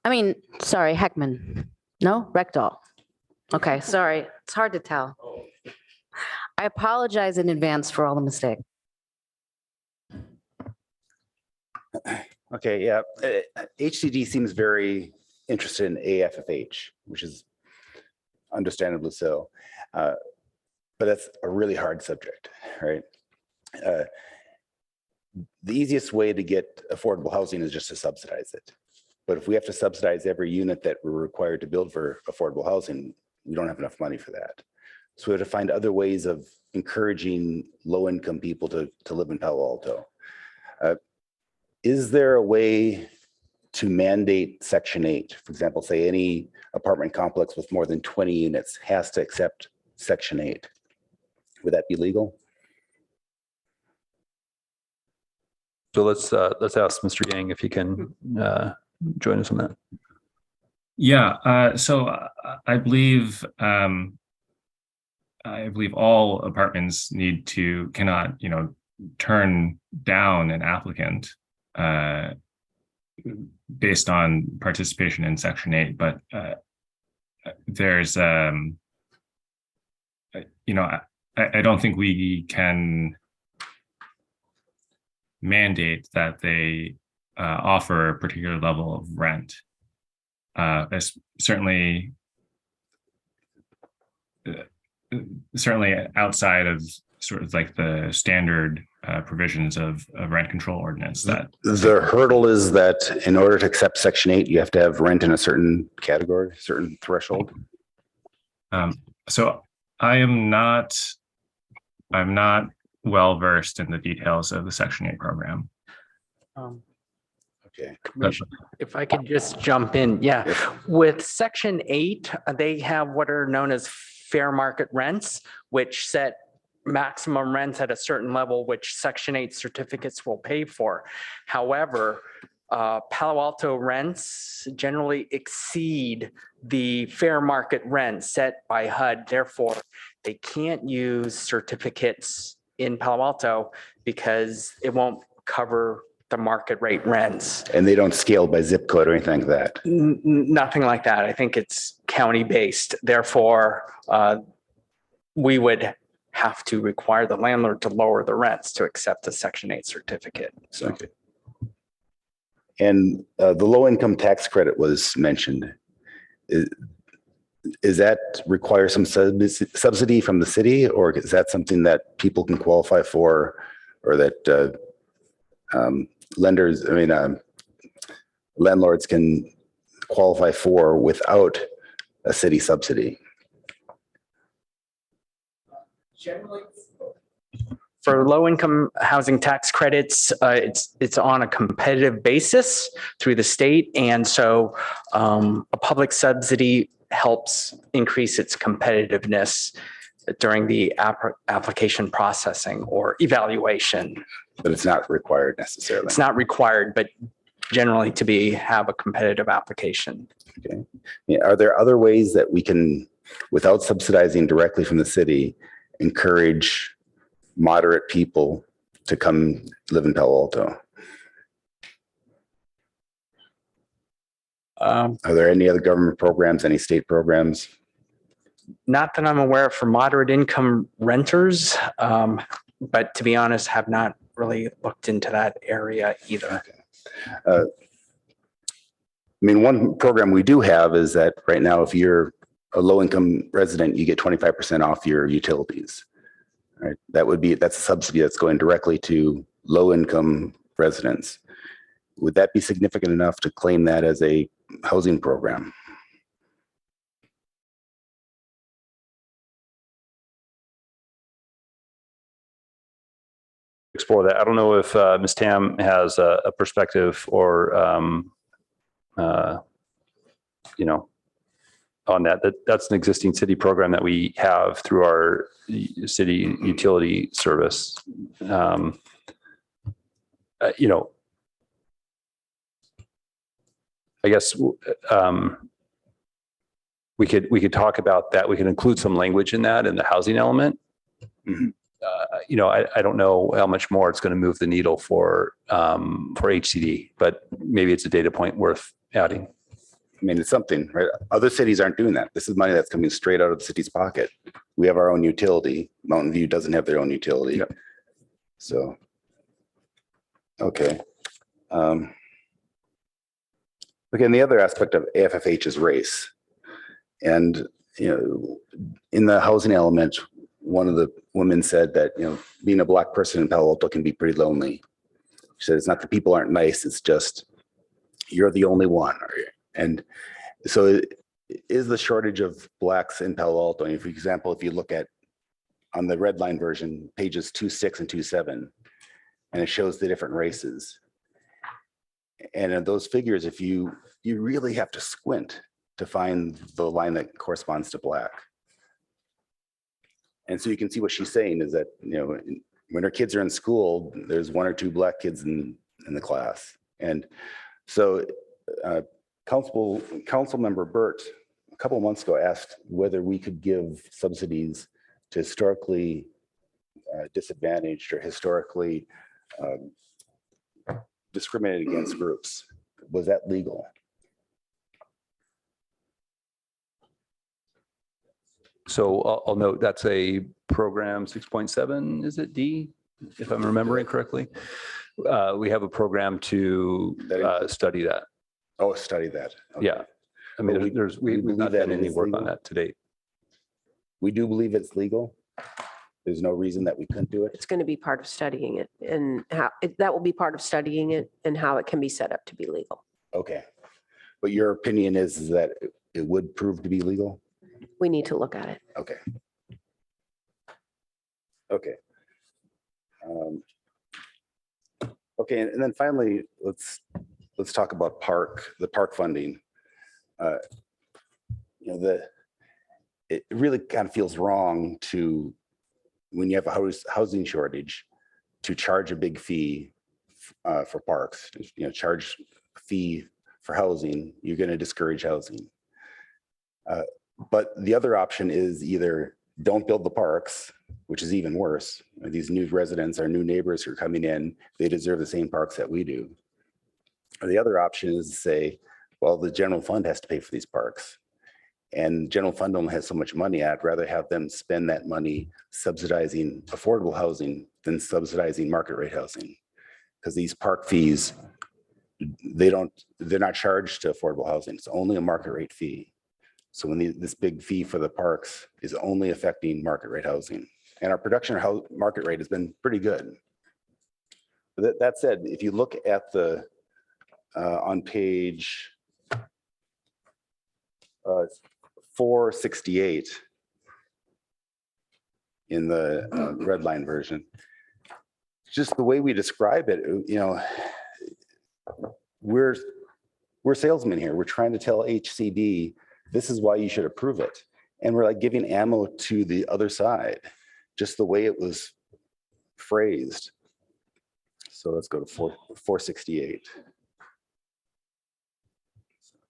Heckman. No, Rectal. Okay, sorry. It's hard to tell. I apologize in advance for all the mistakes. Okay, yeah. HCD seems very interested in AFFH, which is understandably so. But that's a really hard subject, right? The easiest way to get affordable housing is just to subsidize it. But if we have to subsidize every unit that we're required to build for affordable housing, we don't have enough money for that. So we have to find other ways of encouraging low-income people to live in Palo Alto. Is there a way to mandate Section 8? For example, say any apartment complex with more than 20 units has to accept Section 8. Would that be legal? So let's ask Mr. Yang if he can join us on that. Yeah. So I believe all apartments cannot turn down an applicant based on participation in Section 8, but there's I don't think we can mandate that they offer a particular level of rent. Certainly outside of sort of like the standard provisions of rent control ordinance. That the hurdle is that in order to accept Section 8, you have to have rent in a certain category, certain threshold. So I'm not well versed in the details of the Section 8 program. Okay. If I could just jump in. Yeah. With Section 8, they have what are known as fair market rents, which set maximum rents at a certain level, which Section 8 certificates will pay for. However, Palo Alto rents generally exceed the fair market rent set by HUD. Therefore, they can't use certificates in Palo Alto because it won't cover the market rate rents. And they don't scale by zip code or anything like that. Nothing like that. I think it's county based. Therefore, we would have to require the landlord to lower the rents to accept the Section 8 certificate. So. Okay. And the low income tax credit was mentioned. Is that require some subsidy from the city, or is that something that people can qualify for, or that landlords can qualify for without a city subsidy? Generally, for low-income housing tax credits, it's on a competitive basis through the state, and so a public subsidy helps increase its competitiveness during the application processing or evaluation. But it's not required necessarily. It's not required, but generally to have a competitive application. Okay. Yeah, are there other ways that we can, without subsidizing directly from the city, encourage moderate people to come live in Palo Alto? Are there any other government programs, any state programs? Not that I'm aware of for moderate income renters, but to be honest, have not really looked into that area either. Okay. One program we do have is that right now, if you're a low-income resident, you get 25% off your utilities. Right? That's a subsidy that's going directly to low-income residents. Would that be significant enough to claim that as a housing program? Explore that. I don't know if Ms. Tam has a perspective or, on that. That's an existing city program that we have through our city utility service. I guess we could talk about that. We can include some language in that in the housing element. Mm-hmm. I don't know how much more it's going to move the needle for HCD, but maybe it's a data point worth adding. It's something, right? Other cities aren't doing that. This is money that's coming straight out of the city's pocket. We have our own utility. Mountain View doesn't have their own utility. Yep. So, okay. Okay, and the other aspect of AFFH is race. And, in the housing element, one of the women said that, being a Black person in Palo Alto can be pretty lonely. She said, it's not that people aren't nice, it's just you're the only one. And so is the shortage of Blacks in Palo Alto, and for example, if you look at on the red line version, pages 2.6 and 2.7, and it shows the different races. And in those figures, if you really have to squint to find the line that corresponds to Black. And so you can see what she's saying is that, when her kids are in school, there's 1 or 2 Black kids in the class. And so Council Member Burt, a couple of months ago, asked whether we could give subsidies to historically disadvantaged or historically discriminated against groups. Was that legal? So I'll note that's a program 6.7, is it D, if I'm remembering correctly? We have a program to study that. Oh, study that. Okay. Yeah. We've not done any work on that to date. We do believe it's legal. There's no reason that we couldn't do it. It's going to be part of studying it, and that will be part of studying it and how it can be set up to be legal. Okay. But your opinion is that it would prove to be legal? We need to look at it. Okay. Okay. Okay, and then finally, let's talk about the park funding. It really kind of feels wrong to when you have a housing shortage, to charge a big fee for parks, charge a fee for housing, you're going to discourage housing. But the other option is either don't build the parks, which is even worse. These new residents, our new neighbors who are coming in, they deserve the same parks that we do. Or the other option is to say, well, the general fund has to pay for these parks. And general fund only has so much money. I'd rather have them spend that money subsidizing affordable housing than subsidizing market rate housing. Because these park fees, they're not charged to affordable housing. It's only a market rate fee. So when this big fee for the parks is only affecting market rate housing, and our production market rate has been pretty good. But that said, if you look at the on page 468 in the red line version, just the way we describe it, we're salesmen here. We're trying to tell HCD, this is why you should approve it. And we're like giving ammo to the other side, just the way it was phrased. So let's go to 468.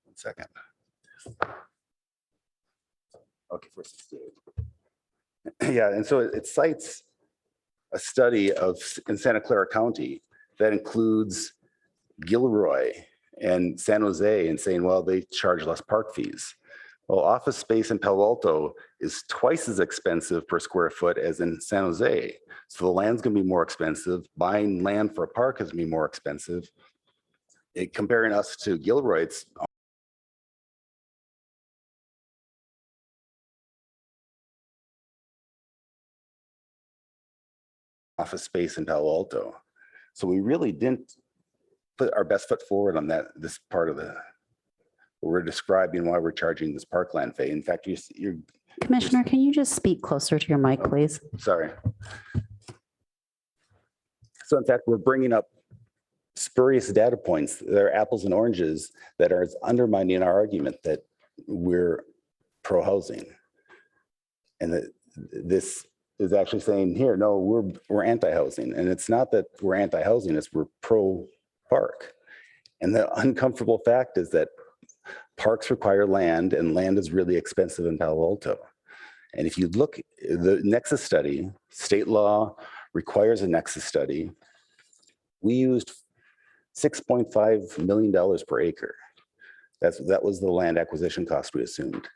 1 second. Okay, 468. Yeah, and so it cites a study in Santa Clara County that includes Gilroy and San Jose, and saying, well, they charge less park fees. Well, office space in Palo Alto is twice as expensive per square foot as in San Jose. So the land's gonna be more expensive. Buying land for a park is gonna be more expensive. Comparing us to Gilroy, it's office space in Palo Alto. So we really didn't put our best foot forward on this part of we're describing why we're charging this parkland fee. In fact, you're Commissioner, can you just speak closer to your mic, please? sorry. So in fact, we're bringing up spurious data points. They're apples and oranges that are undermining our argument that we're pro-housing. And that this is actually saying here, no, we're anti-housing. And it's not that we're anti-housing, it's we're pro-park. And the uncomfortable fact is that parks require land, and land is really expensive in Palo Alto. And if you look, the nexus study, state law requires a nexus study. We used $6.5 million per acre. That was the land acquisition cost we assumed.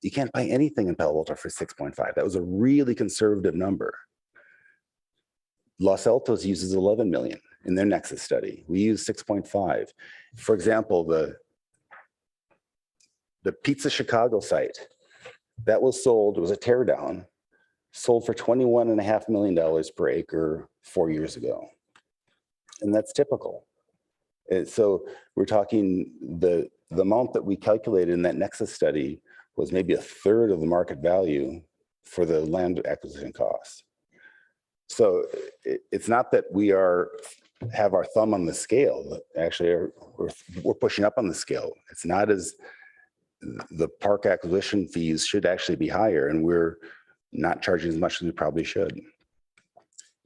You can't buy anything in Palo Alto for 6.5. That was a really conservative number. Los Altos uses 11 million in their nexus study. We use 6.5. For example, the Pizza Chicago site that was sold, it was a tear down, sold for $21.5 million per acre 4 years ago. And that's typical. And so we're talking the amount that we calculated in that nexus study was maybe 1/3 of the market value for the land acquisition costs. So it's not that we have our thumb on the scale. Actually, we're pushing up on the scale. It's not as the park acquisition fees should actually be higher, and we're not charging as much as we probably should.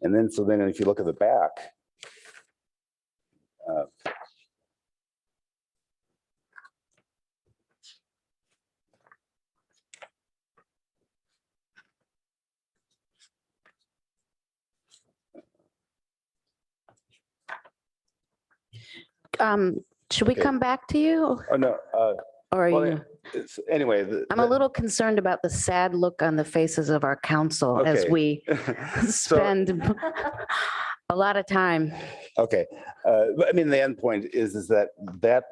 And then, if you look at the back, Should we Okay. come back to you? oh no, Or are well, you? anyway, I'm a little concerned about the sad look on the faces of our council as Okay. we So- spend a lot of time. Okay, but I mean, the end point is that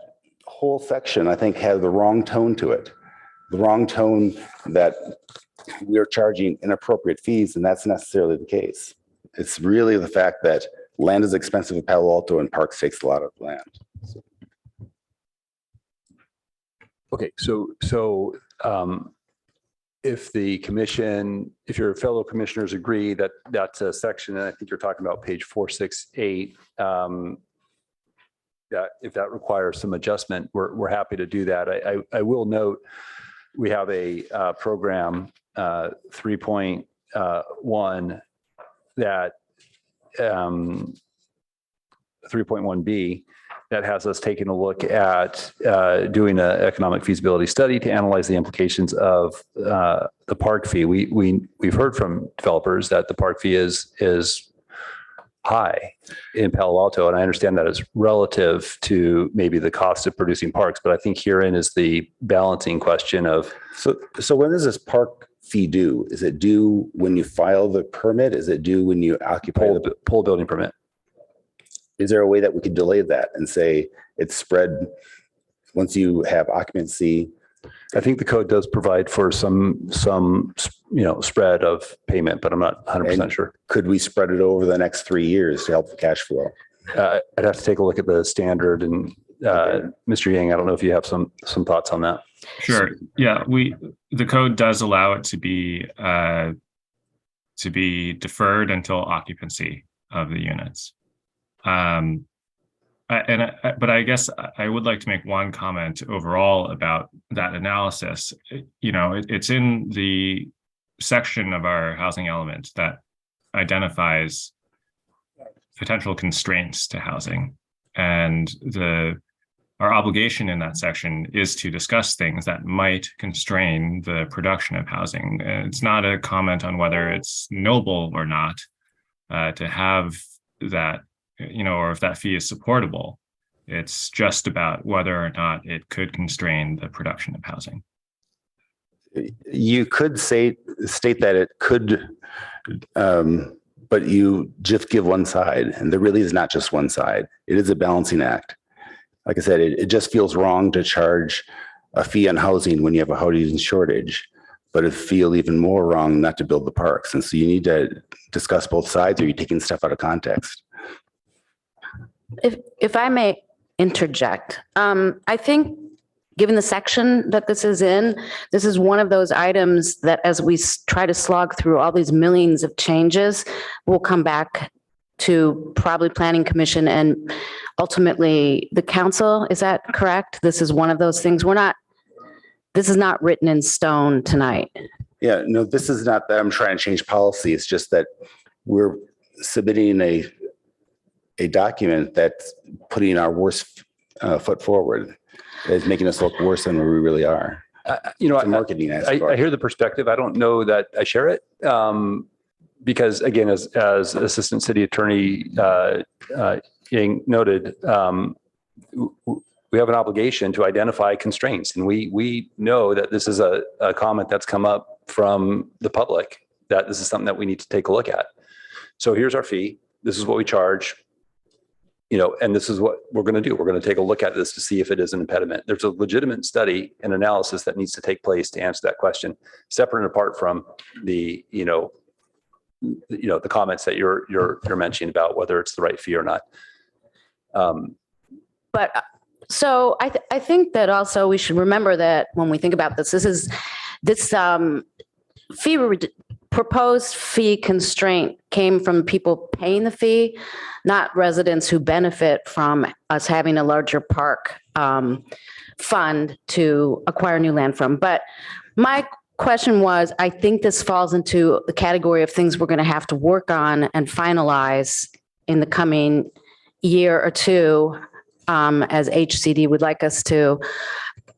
whole section, I think, has the wrong tone to it. The wrong tone that we are charging inappropriate fees, and that's necessarily the case. It's really the fact that land is expensive in Palo Alto and parks takes a lot of land. Okay, so if your fellow commissioners agree that that's a section, and I think you're talking about page 468, that if that requires some adjustment, we're happy to do that. I will note, we have a program 3.0 one that 3.1B that has us taking a look at doing an economic feasibility study to analyze the implications of the park fee. We've heard from developers that the park fee is high in Palo Alto, and I understand that is relative to maybe the cost of producing parks, but I think herein is the balancing question of. So when does this park fee due? Is it due when you file the permit? Is it due when you occupy the pole building permit? Is there a way that we could delay that and say it's spread once you have occupancy? I think the code does provide for some spread of payment, but I'm not 100% sure. Could we spread it over the next 3 years to help the cash flow? I'd have to take a look at the standard, and Mr. Yang, I don't know if you have some thoughts on that. Sure. Yeah, the code does allow it to be deferred until occupancy of the units. But I guess I would like to make one comment overall about that analysis. It's in the section of our housing element that identifies potential constraints to housing, and our obligation in that section is to discuss things that might constrain the production of housing. And it's not a comment on whether it's noble or not to have that, or if that fee is supportable. It's just about whether or not it could constrain the production of housing. You could state that it could, but you just give one side, and there really is not just one side. It is a balancing act. Like I said, it just feels wrong to charge a fee on housing when you have a housing shortage, but it feels even more wrong not to build the parks. And so you need to discuss both sides, or you're taking stuff out of context. If I may interject, I think given the section that this is in, this is one of those items that as we try to slog through all these millions of changes, we'll come back to probably Planning Commission and ultimately the council. Is that correct? This is one of those things. This is not written in stone tonight. Yeah, no, this is not that I'm trying to change policy. It's just that we're submitting a document that's putting our worst foot forward. It's making us look worse than we really are. Marketing aspect. I hear the perspective. I don't know that I share it. Because again, as Assistant City Attorney Yang noted, we have an obligation to identify constraints. And we know that this is a comment that's come up from the public, that this is something that we need to take a look at. So here's our fee. This is what we charge. And this is what we're going to do. We're going to take a look at this to see if it is an impediment. There's a legitimate study and analysis that needs to take place to answer that question, separate and apart from the comments that you're mentioning about whether it's the right fee or not. But so I think that also we should remember that when we think about this proposed fee constraint came from people paying the fee, not residents who benefit from us having a larger park fund to acquire new land from. But my question was, I think this falls into the category of things we're going to have to work on and finalize in the coming year or two, as HCD would like us to,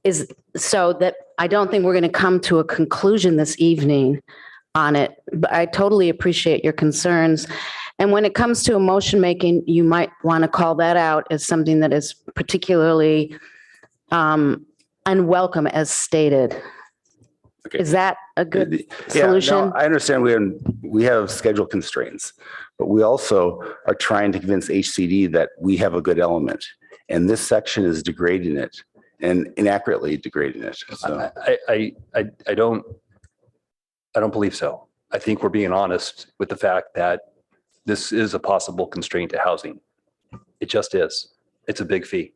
is so that I don't think we're going to come to a conclusion this evening on it. But I totally appreciate your concerns. And when it comes to motion making, you might want to call that out as something that is particularly unwelcome as stated. Okay. Is that a good solution? No, I understand we have schedule constraints, but we also are trying to convince HCD that we have a good element, and this section is degrading it and inaccurately degrading it. So. I don't believe so. I think we're being honest with the fact that this is a possible constraint to housing. It just is. It's a big fee.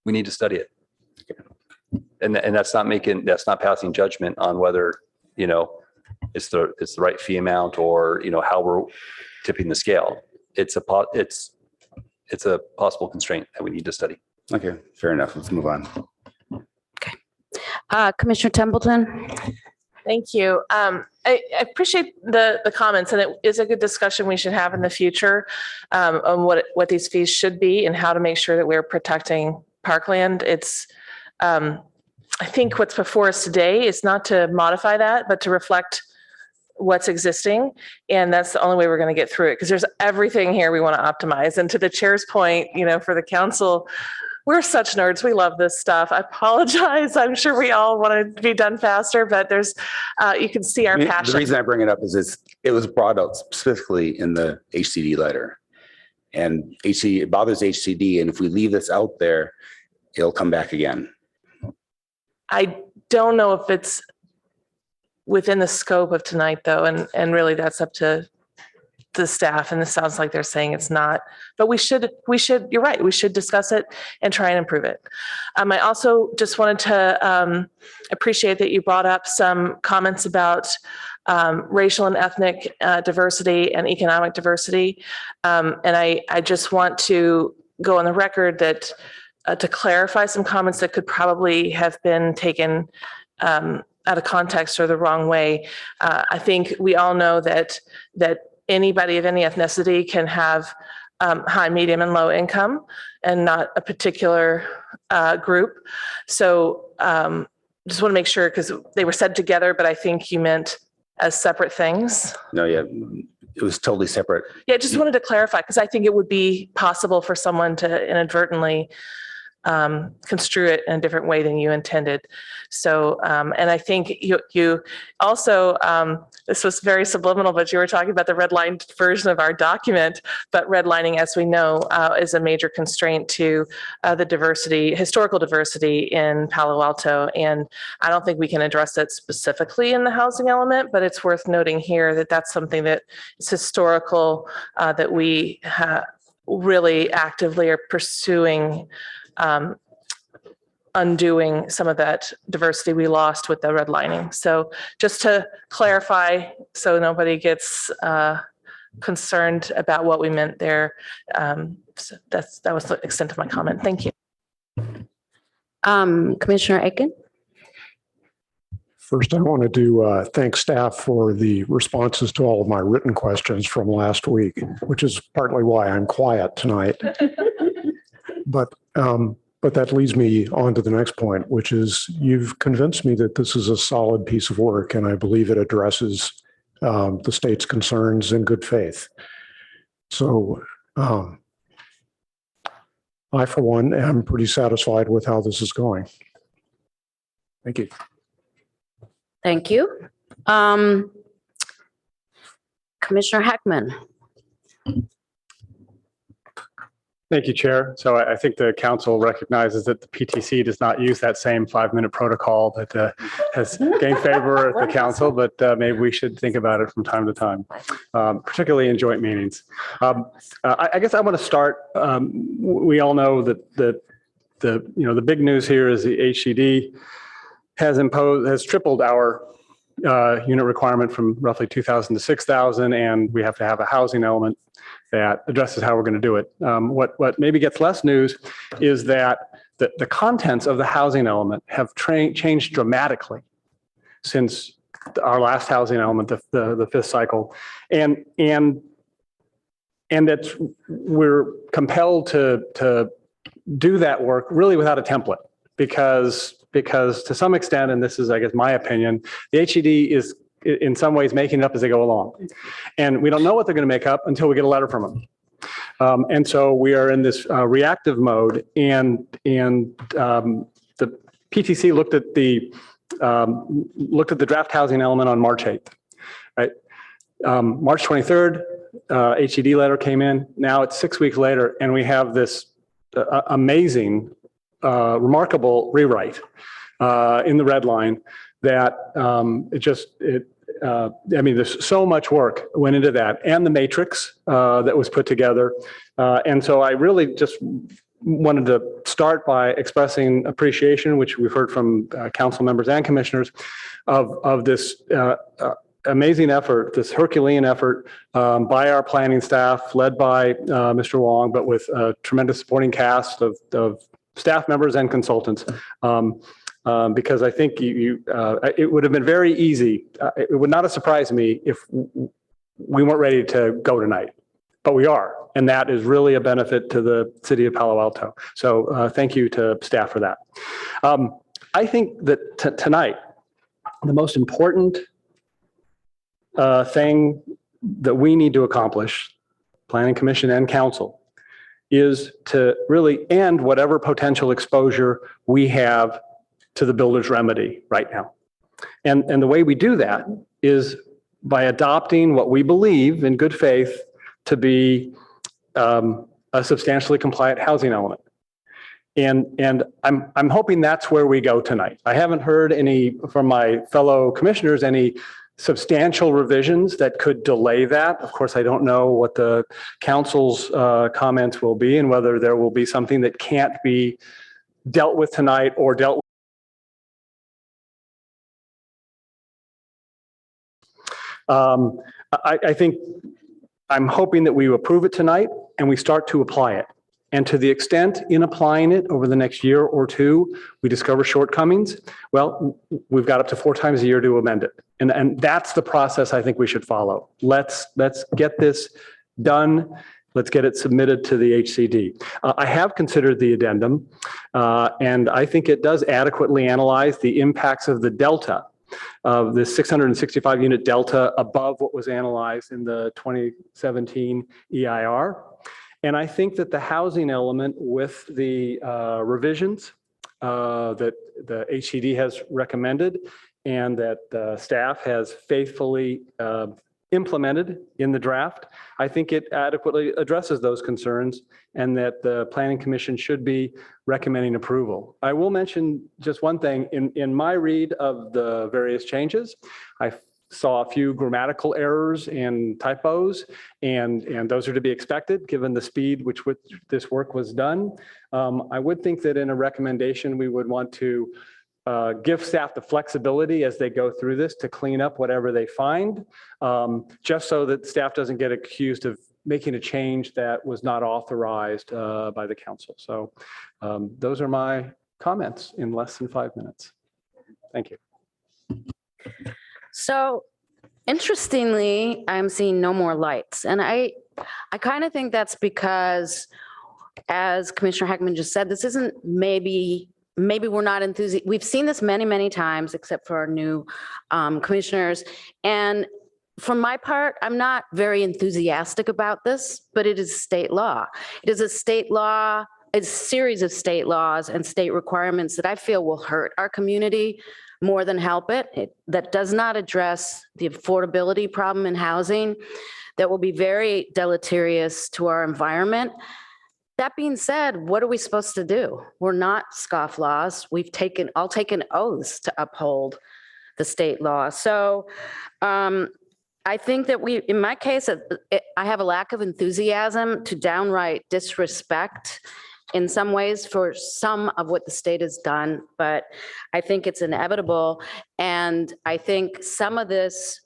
We need to study it. And that's not passing judgment on whether, it's the right fee amount or, how we're tipping the scale. It's a possible constraint that we need to study. Okay, fair enough. Let's move on. Okay. Commissioner Templeton. Thank you. I appreciate the comments, and it is a good discussion we should have in the future on what these fees should be and how to make sure that we're protecting parkland. It's, I think what's before us today is not to modify that, but to reflect what's existing. And that's the only way we're going to get through it, because there's everything here we want to optimize. And to the chair's point, you know, for the council, we're such nerds. We love this stuff. I apologize. I'm sure we all want it to be done faster, but there's, you can see our passion. The reason I bring it up is it was brought out specifically in the HCD letter. And it bothers HCD. And if we leave this out there, it'll come back again. I don't know if it's within the scope of tonight, though, and really that's up to the staff, and it sounds like they're saying it's not, but we should, you're right, we should discuss it and try and improve it. I also just wanted to appreciate that you brought up some comments about racial and ethnic diversity and economic diversity. And I just want to go on the record that to clarify some comments that could probably have been taken out of context or the wrong way. I think we all know that anybody of any ethnicity can have high, medium, and low income, and not a particular group. So just want to make sure, because they were said together, but I think you meant as separate things. No, yeah, it was totally separate. Yeah, just wanted to clarify, because I think it would be possible for someone to inadvertently construe it in a different way than you intended. So, and I think you also, this was very subliminal, but you were talking about the redlined version of our document, but redlining, as we know, is a major constraint to the diversity, historical diversity in Palo Alto. And I don't think we can address that specifically in the housing element, but it's worth noting here that that's something that is historical, that we really actively are pursuing, undoing some of that diversity we lost with the redlining. So just to clarify, so nobody gets concerned about what we meant there. So that was the extent of my comment. Thank you. Commissioner Aiken? First, I wanted to thank staff for the responses to all of my written questions from last week, which is partly why I'm quiet tonight. But that leads me on to the next point, which is you've convinced me that this is a solid piece of work, and I believe it addresses the state's concerns in good faith. So I, for one, am pretty satisfied with how this is going. Thank you. Thank you. Commissioner Heckman? Thank you, Chair. So I think the council recognizes that the PTC does not use that same 5-minute protocol that has gained favor at the council, but maybe we should think about it from time to time, particularly in joint meetings. I guess I want to start. We all know that the big news here is the HCD has tripled our unit requirement from roughly 2,000 to 6,000, and we have to have a housing element that addresses how we're going to do it. What maybe gets less news is that the contents of the housing element have changed dramatically since our last housing element, the fifth cycle, and that we're compelled to do that work really without a template, because to some extent, and this is, I guess, my opinion, the HCD is in some ways making it up as they go along. And we don't know what they're going to make up until we get a letter from them. And so we are in this reactive mode, and the PTC looked at the draft housing element on March 8th, right? March 23rd, HCD letter came in. Now it's 6 weeks later, and we have this amazing, remarkable rewrite in the red line that I mean, there's so much work went into that, and the matrix that was put together. And so I really just wanted to start by expressing appreciation, which we've heard from council members and commissioners, of this amazing effort, this Herculean effort by our planning staff, led by Mr. Wong, but with a tremendous supporting cast of staff members and consultants. because I think it would have been very easy. It would not have surprised me if we weren't ready to go tonight, but we are. And that is really a benefit to the city of Palo Alto. So thank you to staff for that. I think that tonight, the most important thing that we need to accomplish, Planning Commission and Council, is to really end whatever potential exposure we have to the builder's remedy right now. And the way we do that is by adopting what we believe in good faith to be a substantially compliant housing element. And I'm hoping that's where we go tonight. I haven't heard any from my fellow commissioners, any substantial revisions that could delay that. Of course, I don't know what the council's comments will be and whether there will be something that can't be dealt with tonight or dealt with. I think I'm hoping that we approve it tonight and we start to apply it. And to the extent in applying it over the next year or two, we discover shortcomings, well, we've got up to 4 times a year to amend it. And that's the process I think we should follow. Let's get this done. Let's get it submitted to the HCD. I have considered the addendum, and I think it does adequately analyze the impacts of the delta of the 665 unit delta above what was analyzed in the 2017 EIR. And I think that the housing element with the revisions that the HCD has recommended and that staff has faithfully implemented in the draft, I think it adequately addresses those concerns and that the Planning Commission should be recommending approval. I will mention just one thing. In my read of the various changes, I saw a few grammatical errors and typos, and those are to be expected given the speed which this work was done. I would think that in a recommendation, we would want to give staff the flexibility as they go through this to clean up whatever they find, just so that staff doesn't get accused of making a change that was not authorized by the council. So those are my comments in less than 5 minutes. Thank you. So interestingly, I'm seeing no more lights. And I kind of think that's because, as Commissioner Heckman just said, this isn't maybe we're not enthusiastic. We've seen this many, many times, except for our new commissioners. And for my part, I'm not very enthusiastic about this, but it is state law. It is a state law, a series of state laws and state requirements that I feel will hurt our community more than help it. That does not address the affordability problem in housing, that will be very deleterious to our environment. That being said, what are we supposed to do? We're not scofflaws. I'll take an oath to uphold the state law. So I think that in my case, I have a lack of enthusiasm to downright disrespect in some ways for some of what the state has done, but I think it's inevitable. And I think some of this,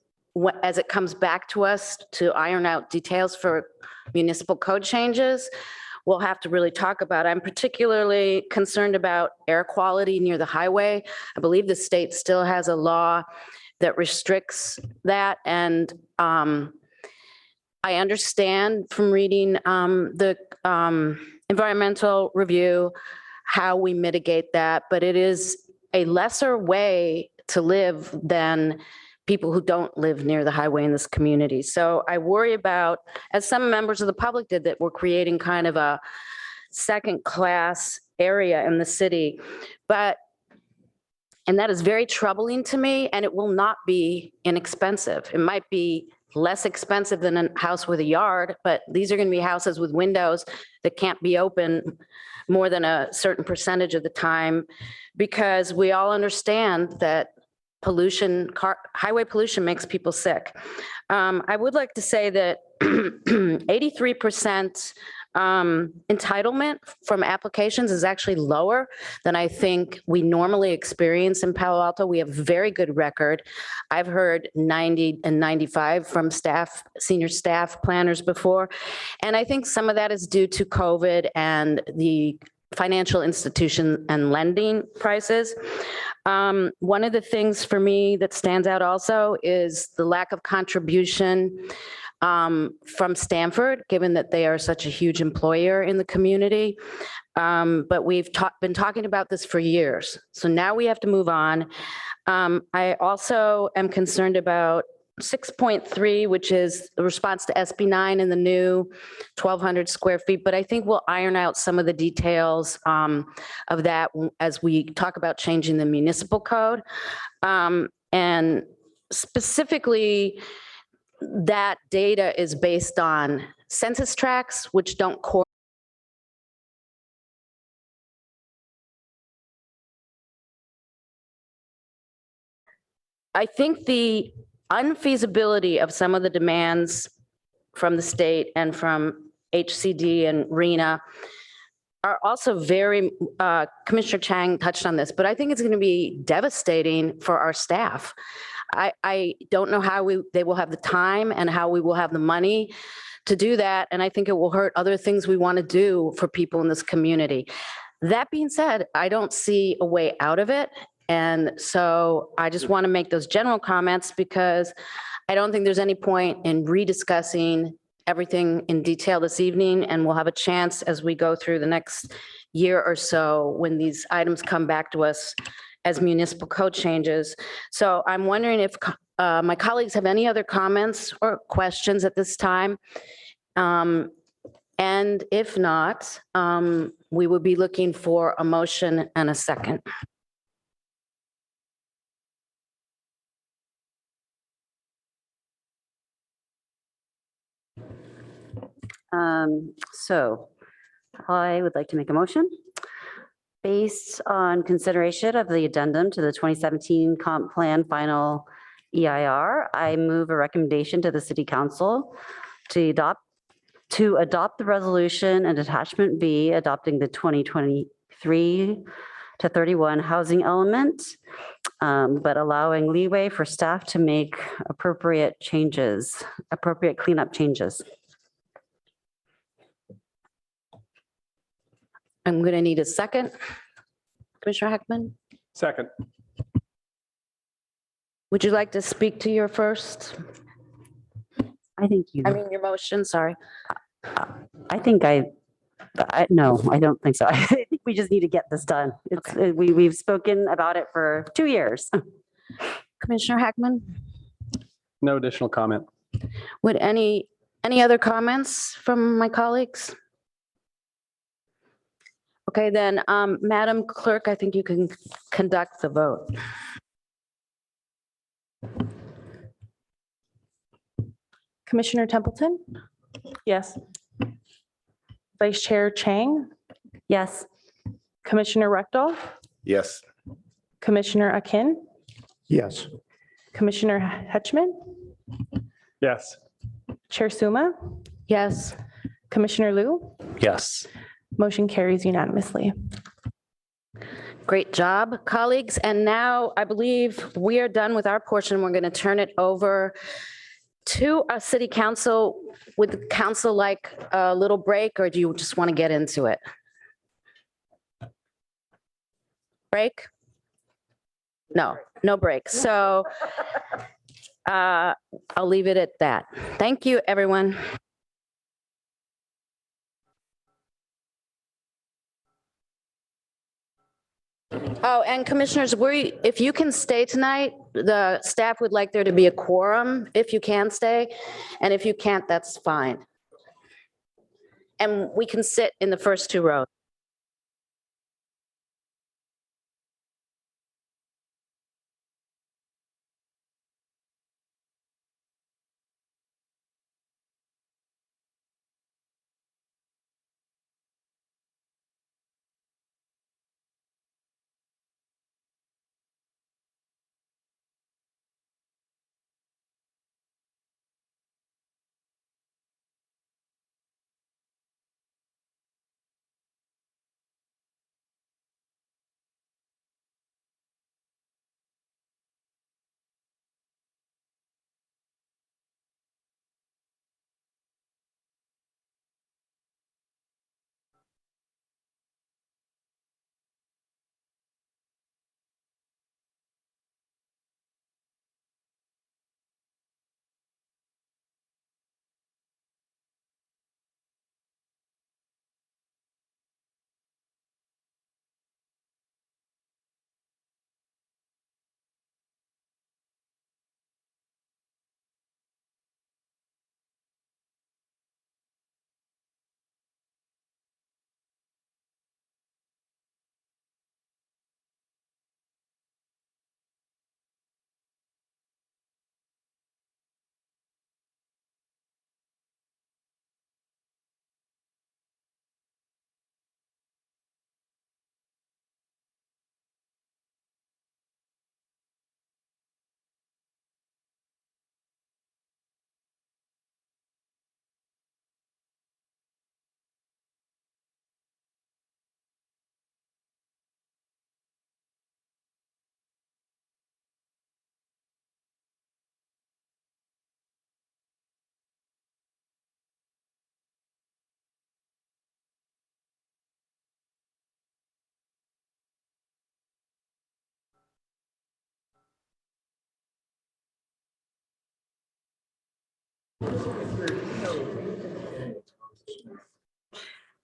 as it comes back to us to iron out details for municipal code changes, we'll have to really talk about. I'm particularly concerned about air quality near the highway. I believe the state still has a law that restricts that. And I understand from reading the environmental review how we mitigate that, but it is a lesser way to live than people who don't live near the highway in this community. So I worry about, as some members of the public did, that we're creating kind of a second-class area in the city. And that is very troubling to me, and it will not be inexpensive. It might be less expensive than a house with a yard, but these are going to be houses with windows that can't be open more than a certain percentage of the time, because we all understand that highway pollution makes people sick. I would like to say that 83% entitlement from applications is actually lower than I think we normally experience in Palo Alto. We have a very good record. I've heard 90 and 95 from staff, senior staff planners before. And I think some of that is due to COVID and the financial institution and lending prices. One of the things for me that stands out also is the lack of contribution from Stanford, given that they are such a huge employer in the community. But we've been talking about this for years. So now we have to move on. I also am concerned about 6.3, which is the response to SB 9 and the new 1,200 square feet. But I think we'll iron out some of the details of that as we talk about changing the municipal code. And specifically, that data is based on census tracts, which don't correlate. I think the unfeasibility of some of the demands from the state and from HCD and RENA are also very, Commissioner Chang touched on this, but I think it's going to be devastating for our staff. I don't know how they will have the time and how we will have the money to do that. And I think it will hurt other things we want to do for people in this community. That being said, I don't see a way out of it. And so I just want to make those general comments because I don't think there's any point in rediscussing everything in detail this evening. And we'll have a chance as we go through the next year or so when these items come back to us as municipal code changes. So I'm wondering if my colleagues have any other comments or questions at this time. And if not, we will be looking for a motion and a second. So I would like to make a motion. Based on consideration of the addendum to the 2017 comp plan final EIR, I move a recommendation to the city council to adopt the resolution and attachment B adopting the 2023 to 31 housing element, but allowing leeway for staff to make appropriate cleanup changes. I'm going to need a second. Commissioner Heckman, Second. would you like to speak to your first? I think you. I mean, your motion, sorry. I think no, I don't think so. I think we just need to get this done. We've spoken about it for 2 years. Commissioner Heckman, No additional comment. would any other comments from my colleagues? Okay, then, Madam Clerk, I think you can conduct the vote. Commissioner Templeton? Yes. Vice Chair Chang? Yes. Commissioner Rectal? Yes. Commissioner Akin? Yes. Commissioner Hetchman? Yes. Chair Suma? Yes. Commissioner Liu? Yes. Motion carries unanimously. Great job, colleagues. And now I believe we are done with our portion. We're going to turn it over to our city council. Would the council like a little break or do you just want to get into it? Break? No, no break. So I'll leave it at that. Thank you, everyone. Oh, and commissioners, if you can stay tonight, the staff would like there to be a quorum if you can stay. And if you can't, that's fine. And we can sit in the first 2 rows.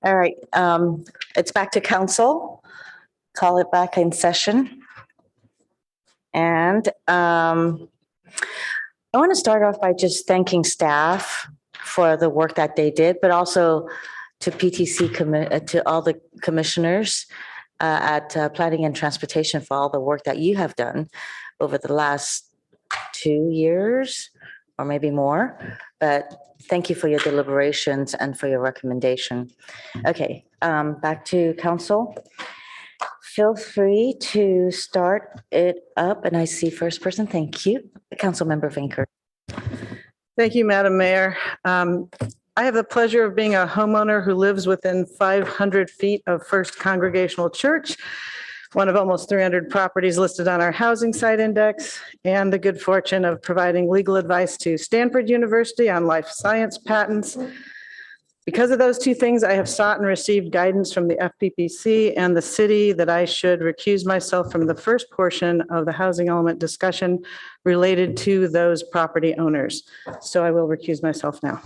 All right, it's back to council. Call it back in session. And I want to start off by just thanking staff for the work that they did, but also to PTC, to all the commissioners at Planning and Transportation for all the work that you have done over the last 2 years or maybe more. But thank you for your deliberations and for your recommendation. Okay, back to council. Feel free to start it up. And I see first person. Thank you. Councilmember Vinker. Thank you, Madam Mayor. I have the pleasure of being a homeowner who lives within 500 feet of First Congregational Church, one of almost 300 properties listed on our housing site index, and the good fortune of providing legal advice to Stanford University on life science patents. Because of those two things, I have sought and received guidance from the FPPC and the city that I should recuse myself from the first portion of the housing element discussion related to those property owners. So I will recuse myself now.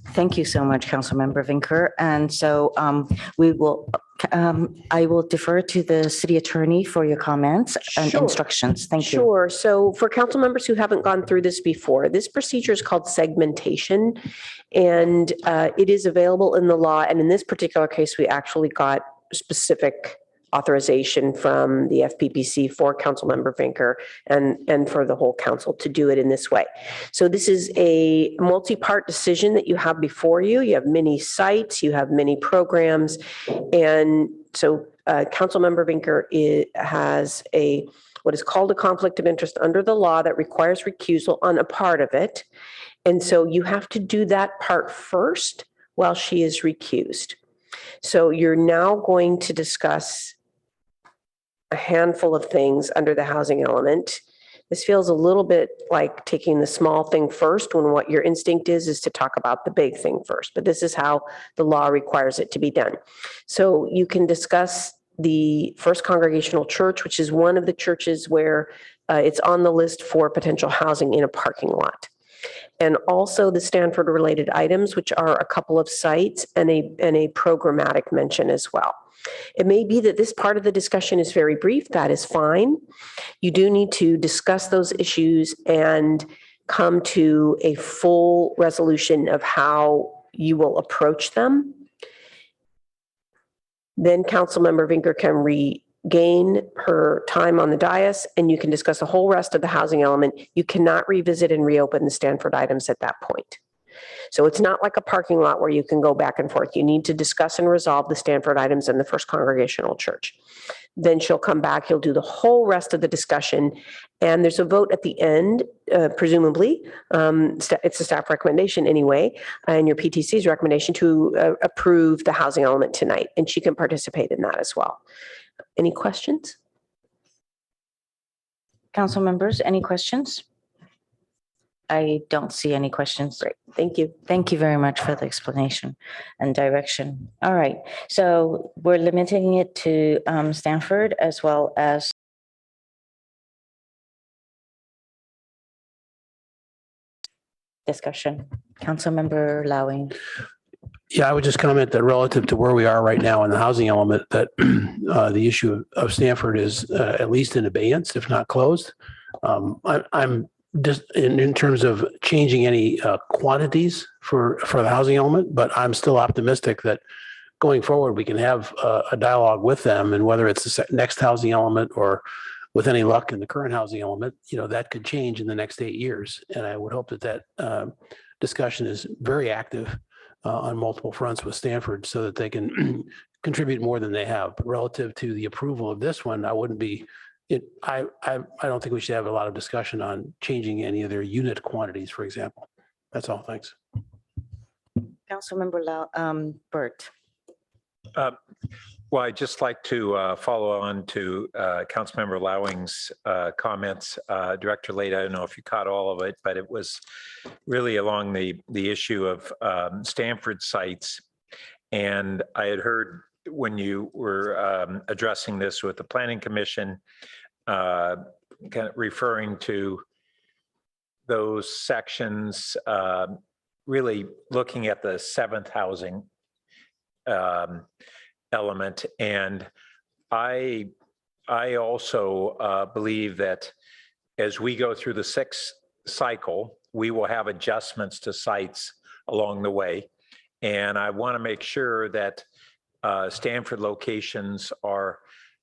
Thank you so much, Councilmember Vinker. And so I will defer to the city attorney for your comments and Sure. instructions. Thank you. Sure. So for council members who haven't gone through this before, this procedure is called segmentation, and it is available in the law. And in this particular case, we actually got specific authorization from the FPPC for Councilmember Vinker and for the whole council to do it in this way. So this is a multi-part decision that you have before you. You have many sites, you have many programs. And so Councilmember Vinker has what is called a conflict of interest under the law that requires recusal on a part of it. And so you have to do that part first while she is recused. So you're now going to discuss a handful of things under the housing element. This feels a little bit like taking the small thing first when what your instinct is to talk about the big thing first, but this is how the law requires it to be done. So you can discuss the First Congregational Church, which is one of the churches where it's on the list for potential housing in a parking lot. And also the Stanford related items, which are a couple of sites and a programmatic mention as well. It may be that this part of the discussion is very brief. That is fine. You do need to discuss those issues and come to a full resolution of how you will approach them. Then Councilmember Vinker can regain her time on the dais and you can discuss the whole rest of the housing element. You cannot revisit and reopen the Stanford items at that point. So it's not like a parking lot where you can go back and forth. You need to discuss and resolve the Stanford items in the First Congregational Church. Then she'll come back, you'll do the whole rest of the discussion, and there's a vote at the end, presumably. It's a staff recommendation anyway, and your PTC's recommendation to approve the housing element tonight, and she can participate in that as well. Any questions? Council members, any questions? I don't see any questions. Great, thank you. Thank you very much for the explanation and direction. All right, so we're limiting it to Stanford as well as discussion. Councilmember Lowing. Yeah, I would just comment that relative to where we are right now in the housing element, that the issue of Stanford is at least in abeyance, if not closed. I'm just in terms of changing any quantities for the housing element, but I'm still optimistic that going forward, we can have a dialogue with them, and whether it's the next housing element or with any luck in the current housing element, that could change in the next 8 years. And I would hope that discussion is very active on multiple fronts with Stanford so that they can contribute more than they have. But relative to the approval of this one, I wouldn't be, I don't think we should have a lot of discussion on changing any of their unit quantities, for example. That's all. Thanks. Councilmember Burt. Well, I'd just like to follow on to Councilmember Lowing's comments. Director Late, I don't know if you caught all of it, but it was really along the issue of Stanford sites. And I had heard when you were addressing this with the Planning Commission, kind of referring to those sections really looking at the seventh housing element. And I also believe that as we go through the sixth cycle, we will have adjustments to sites along the way. And I want to make sure that Stanford locations are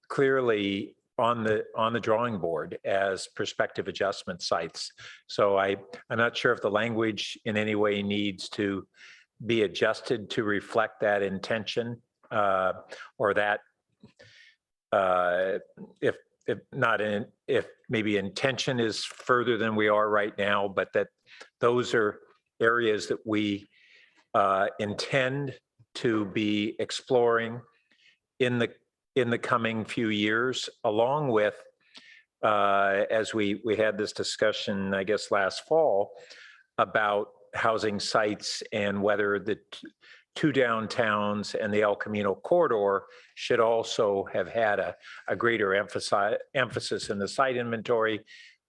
clearly on the drawing board as prospective adjustment sites. So I'm not sure if the language in any way needs to be adjusted to reflect that intention, or that if maybe intention is further than we are right now, but that those are areas that we intend to be exploring in the coming few years, along with as we had this discussion, I guess, last fall about housing sites and whether the two downtowns and the El Camino corridor should also have had a greater emphasis in the site inventory.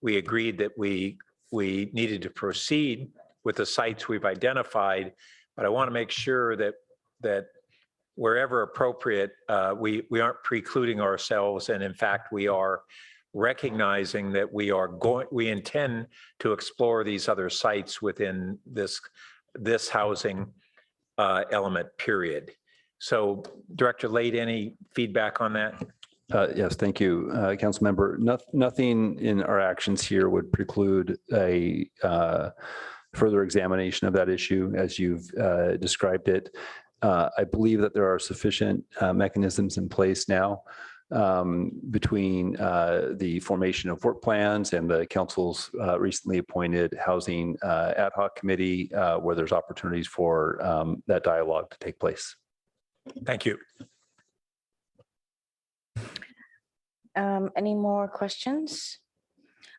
We agreed that we needed to proceed with the sites we've identified, but I want to make sure that wherever appropriate, we aren't precluding ourselves, and in fact, we are recognizing that we intend to explore these other sites within this housing element period. So Director Late, any feedback on that? Yes, thank you, Council Member. Nothing in our actions here would preclude a further examination of that issue as you've described it. I believe that there are sufficient mechanisms in place now between the formation of work plans and the council's recently appointed housing ad hoc committee, where there's opportunities for that dialogue to take place. Thank you. Any more questions?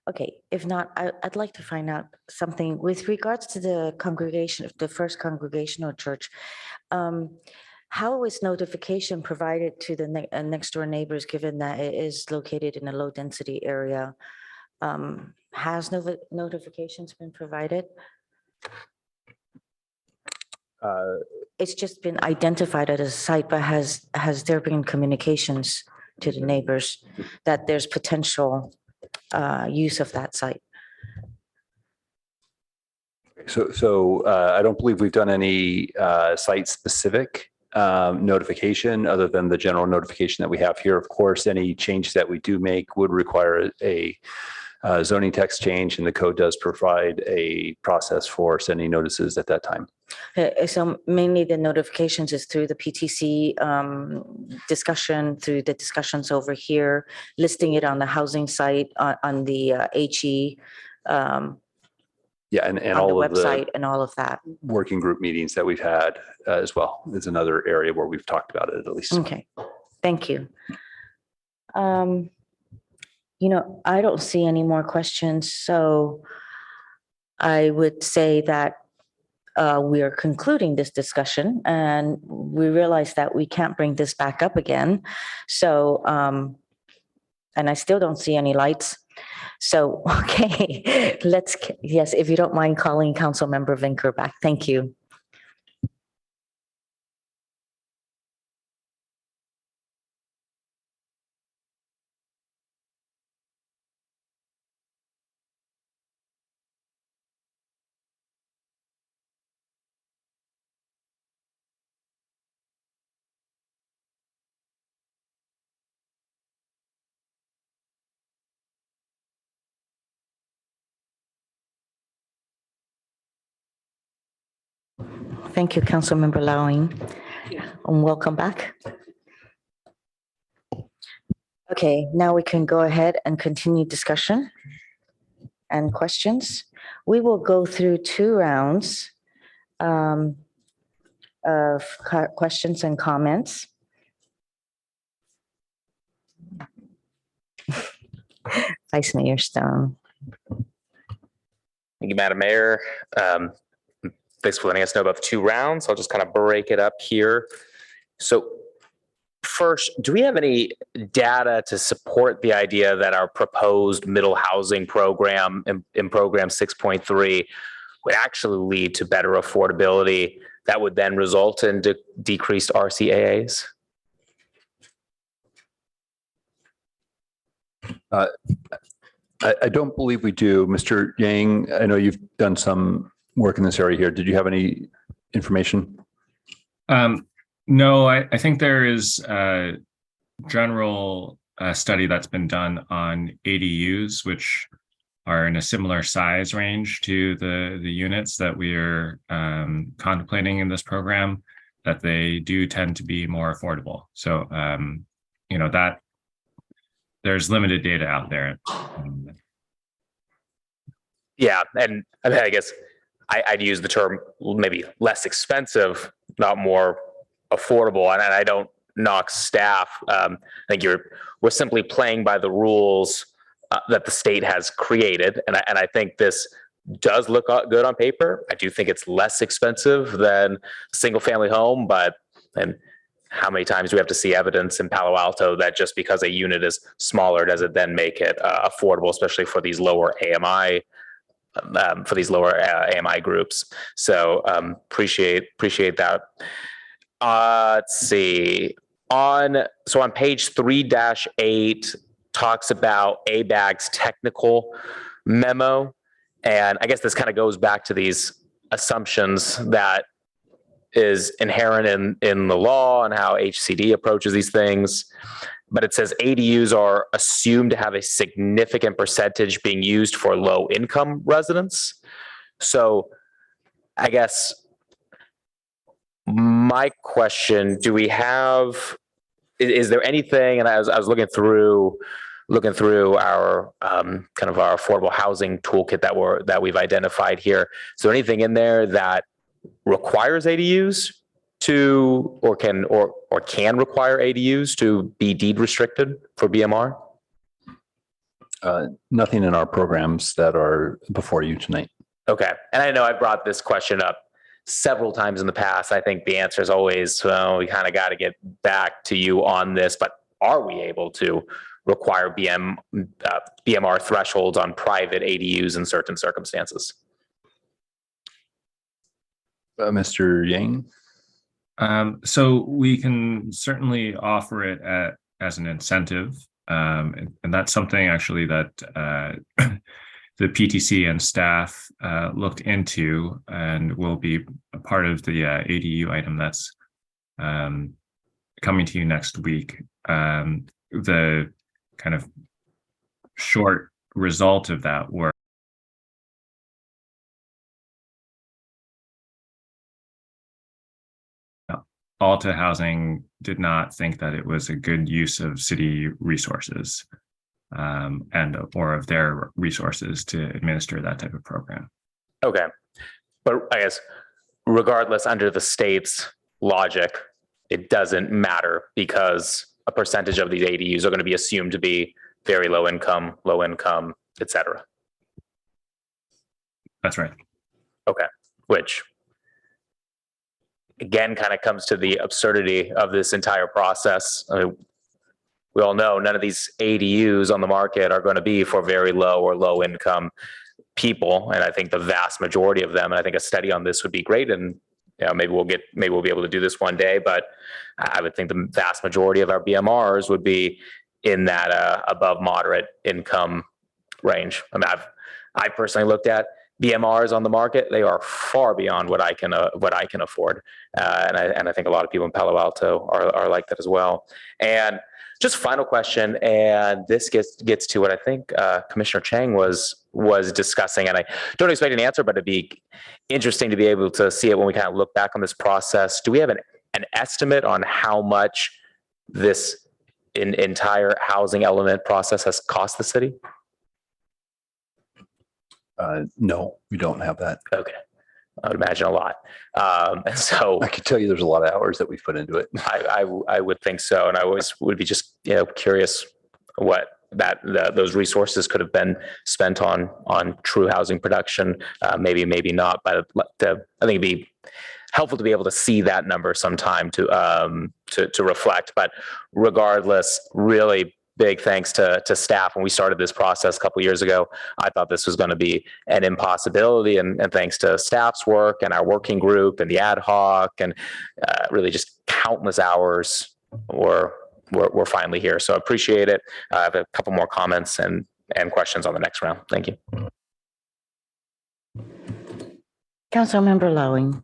Okay, if not, I'd like to find out something with regards to the congregation of the First Congregational Church. How is notification provided to the next door neighbors, given that it is located in a low density area? Has notifications been provided? It's just been identified as a site, but has there been communications to the neighbors that there's potential use of that site? So I don't believe we've done any site-specific notification other than the general notification that we have here. Of course, any changes that we do make would require a zoning text change, and the code does provide a process for sending notices at that time. So mainly the notifications is through the PTC discussion, through the discussions over here, listing it on the housing site, on the HE. Yeah, and on all the of website the and all of that. working group meetings that we've had as well is another area where we've talked about it at least. Okay, thank you. You know, I don't see any more questions, so I would say that we are concluding this discussion, and we realize that we can't bring this back up again. So, and I still don't see any lights. So, okay, yes, if you don't mind calling Councilmember Vinker back. Thank you. Thank you, Councilmember Lowing, and welcome back. Okay, now we can go ahead and continue discussion and questions. We will go through 2 rounds of questions and comments. Vice Mayor Stone. Thank you, Madam Mayor. Thanks for letting us know about the 2 rounds. I'll just kind of break it up here. So first, do we have any data to support the idea that our proposed middle housing program in program 6.3 would actually lead to better affordability that would then result in decreased RCAAs? I don't believe we do. Mr. Yang, I know you've done some work in this area here. Did you have any information? No, I think there is a general study that's been done on ADUs, which are in a similar size range to the units that we are contemplating in this program, that they do tend to be more affordable. So, that there's limited data out there. Yeah, and I guess I'd use the term maybe less expensive, not more affordable. And I don't knock staff. I think we're simply playing by the rules that the state has created, and I think this does look good on paper. I do think it's less expensive than a single family home, and how many times do we have to see evidence in Palo Alto that just because a unit is smaller, does it then make it affordable, especially for these lower AMI groups? So appreciate that. Let's see. On page 3-8 talks about ABAG's technical memo, and I guess this kind of goes back to these assumptions that is inherent in the law and how HCD approaches these things. But it says ADUs are assumed to have a significant percentage being used for low income residents. So I guess my question, is there anything, and I was looking through our kind of our affordable housing toolkit that we've identified here. Is there anything in there that requires ADUs to, or can require ADUs to be deed restricted for BMR? Nothing in our programs that are before you tonight. Okay. And I know I brought this question up several times in the past. I think the answer is always, well, we kind of got to get back to you on this, but are we able to require BMR thresholds on private ADUs in certain circumstances? Mr. Yang? So we can certainly offer it as an incentive. And that's something actually that the PTC and staff looked into and will be a part of the ADU item that's coming to you next week. The kind of short result of that work Alta Housing did not think that it was a good use of city resources or of their resources to administer that type of program. Okay. But I guess regardless, under the state's logic, it doesn't matter because a percentage of these ADUs are going to be assumed to be very low income, et cetera. That's right. Okay. Which again kind of comes to the absurdity of this entire process. I mean, we all know none of these ADUs on the market are going to be for very low or low income people, and I think the vast majority of them. And I think a study on this would be great. And maybe we'll be able to do this one day. But I would think the vast majority of our BMRs would be in that above moderate income range. I mean, I personally looked at BMRs on the market; they are far beyond what I can afford, and I think a lot of people in Palo Alto are like that as well. And just final question, and this gets to what I think Commissioner Chang was discussing, and I don't expect an answer, but it'd be interesting to be able to see it when we kind of look back on this process. Do we have an estimate on how much this entire housing element process has cost the city? No, we don't have that. Okay. I would imagine a lot. And so I could tell you there's a lot of hours that we've put into it. I would think so. And I always would be just curious what those resources could have been spent on true housing production. Maybe not, but I think it'd be helpful to be able to see that number sometime to reflect. But regardless, really big thanks to staff. When we started this process a couple of years ago, I thought this was going to be an impossibility. And thanks to staff's work and our working group and the ad hoc and really just countless hours, we're finally here. So I appreciate it. I have a couple more comments and questions on the next round. Thank you. Councilmember Lowing.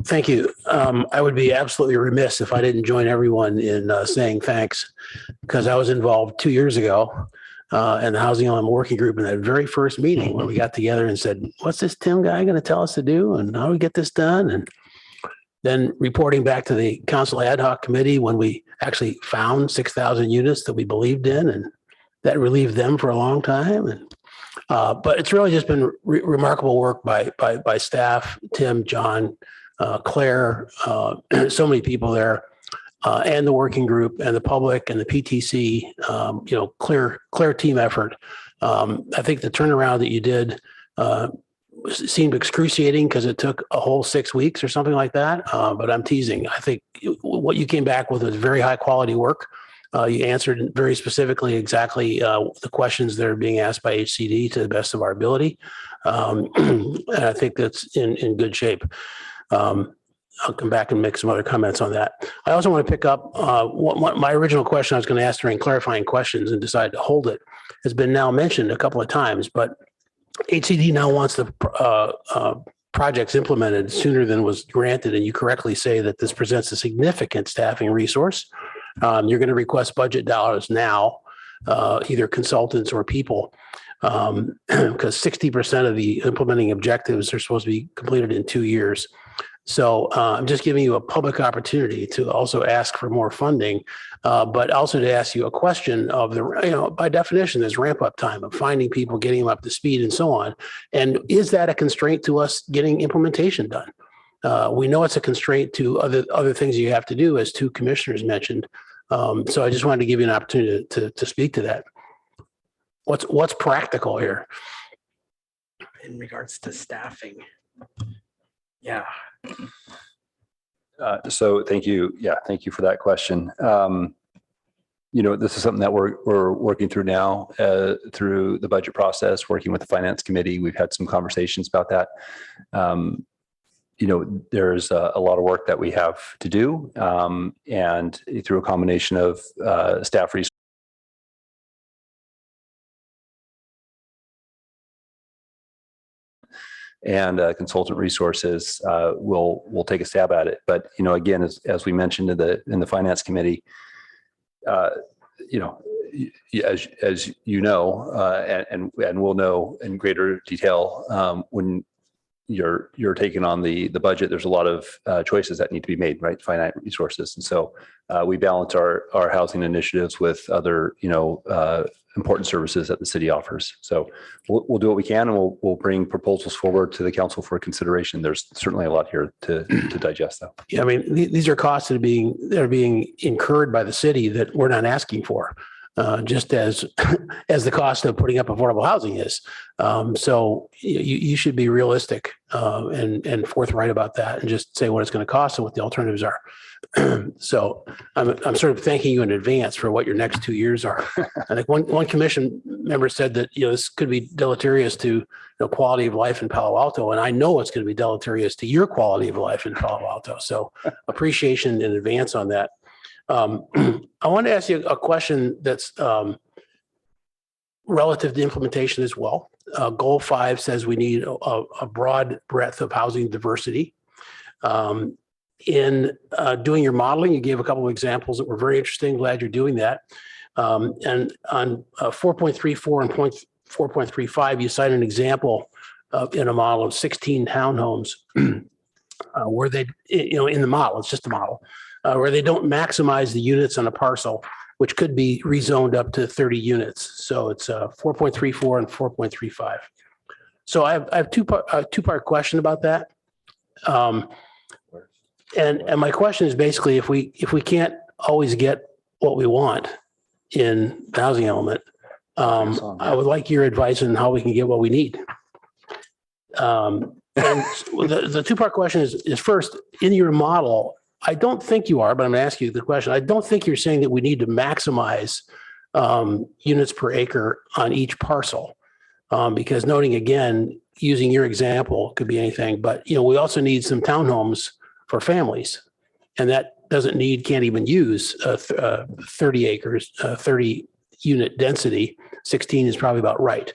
Thank you. I would be absolutely remiss if I didn't join everyone in saying thanks, because I was involved 2 years ago in the Housing Element Working Group in that very first meeting when we got together and said, what's this Tim guy going to tell us to do and how do we get this done? And then reporting back to the Council Ad Hoc Committee when we actually found 6,000 units that we believed in, and that relieved them for a long time. And but it's really just been remarkable work by staff, Tim, John, Claire, so many people there, and the working group and the public and the PTC, clear team effort. I think the turnaround that you did seemed excruciating because it took a whole 6 weeks or something like that. But I'm teasing. I think what you came back with was very high quality work. You answered very specifically exactly the questions that are being asked by HCD to the best of our ability. And I think that's in good shape. I'll come back and make some other comments on that. I also want to pick up what my original question I was going to ask during clarifying questions and decided to hold it has been now mentioned a couple of times, but HCD now wants the projects implemented sooner than was granted. And you correctly say that this presents a significant staffing resource. You're going to request budget dollars now, either consultants or people, because 60% of the implementing objectives are supposed to be completed in 2 years. So I'm just giving you a public opportunity to also ask for more funding, but also to ask you a question of by definition, there's ramp up time of finding people, getting them up to speed and so on. And is that a constraint to us getting implementation done? We know it's a constraint to other things you have to do, as two commissioners mentioned. So I just wanted to give you an opportunity to speak to that. What's practical here in regards to staffing? Yeah. So thank you. Yeah, thank you for that question. This is something that we're working through now through the budget process, working with the Finance Committee. We've had some conversations about that. There's a lot of work that we have to do, and through a combination of staff resources and consultant resources, we'll take a stab at it. But again, as we mentioned in the Finance Committee, as you know, and we'll know in greater detail when you're taking on the budget, there's a lot of choices that need to be made, right? Finite resources. And so we balance our housing initiatives with other, important services that the city offers. So we'll do what we can, and we'll bring proposals forward to the council for consideration. There's certainly a lot here to digest, though. Yeah, I mean, these are costs that are being incurred by the city that we're not asking for. Just as the cost of putting up affordable housing is. So you should be realistic and forthright about that, and just say what it's going to cost and what the alternatives are. So I'm sort of thanking you in advance for what your next 2 years are. I think one commission member said that this could be deleterious to quality of life in Palo Alto, and I know it's going to be deleterious to your quality of life in Palo Alto. So appreciation in advance on that. I want to ask you a question that's relative to implementation as well. Goal 5 says we need a broad breadth of housing diversity. In doing your modeling, you gave a couple of examples that were very interesting. Glad you're doing that. And on 4.34 and 4.35, you cite an example in a model of 16 townhomes where they, in the model, it's just a model, where they don't maximize the units on a parcel, which could be rezoned up to 30 units. So it's 4.34 and 4.35. So I have two-part question about that. And my question is basically, if we can't always get what we want in the housing element, I would like your advice on how we can get what we need. And the two-part question is first, in your model, I don't think you are, but I'm going to ask you the question. I don't think you're saying that we need to maximize units per acre on each parcel. Because noting again, using your example, could be anything, but we also need some townhomes for families. And that can't even use 30 acres, 30 unit density. 16 is probably about right.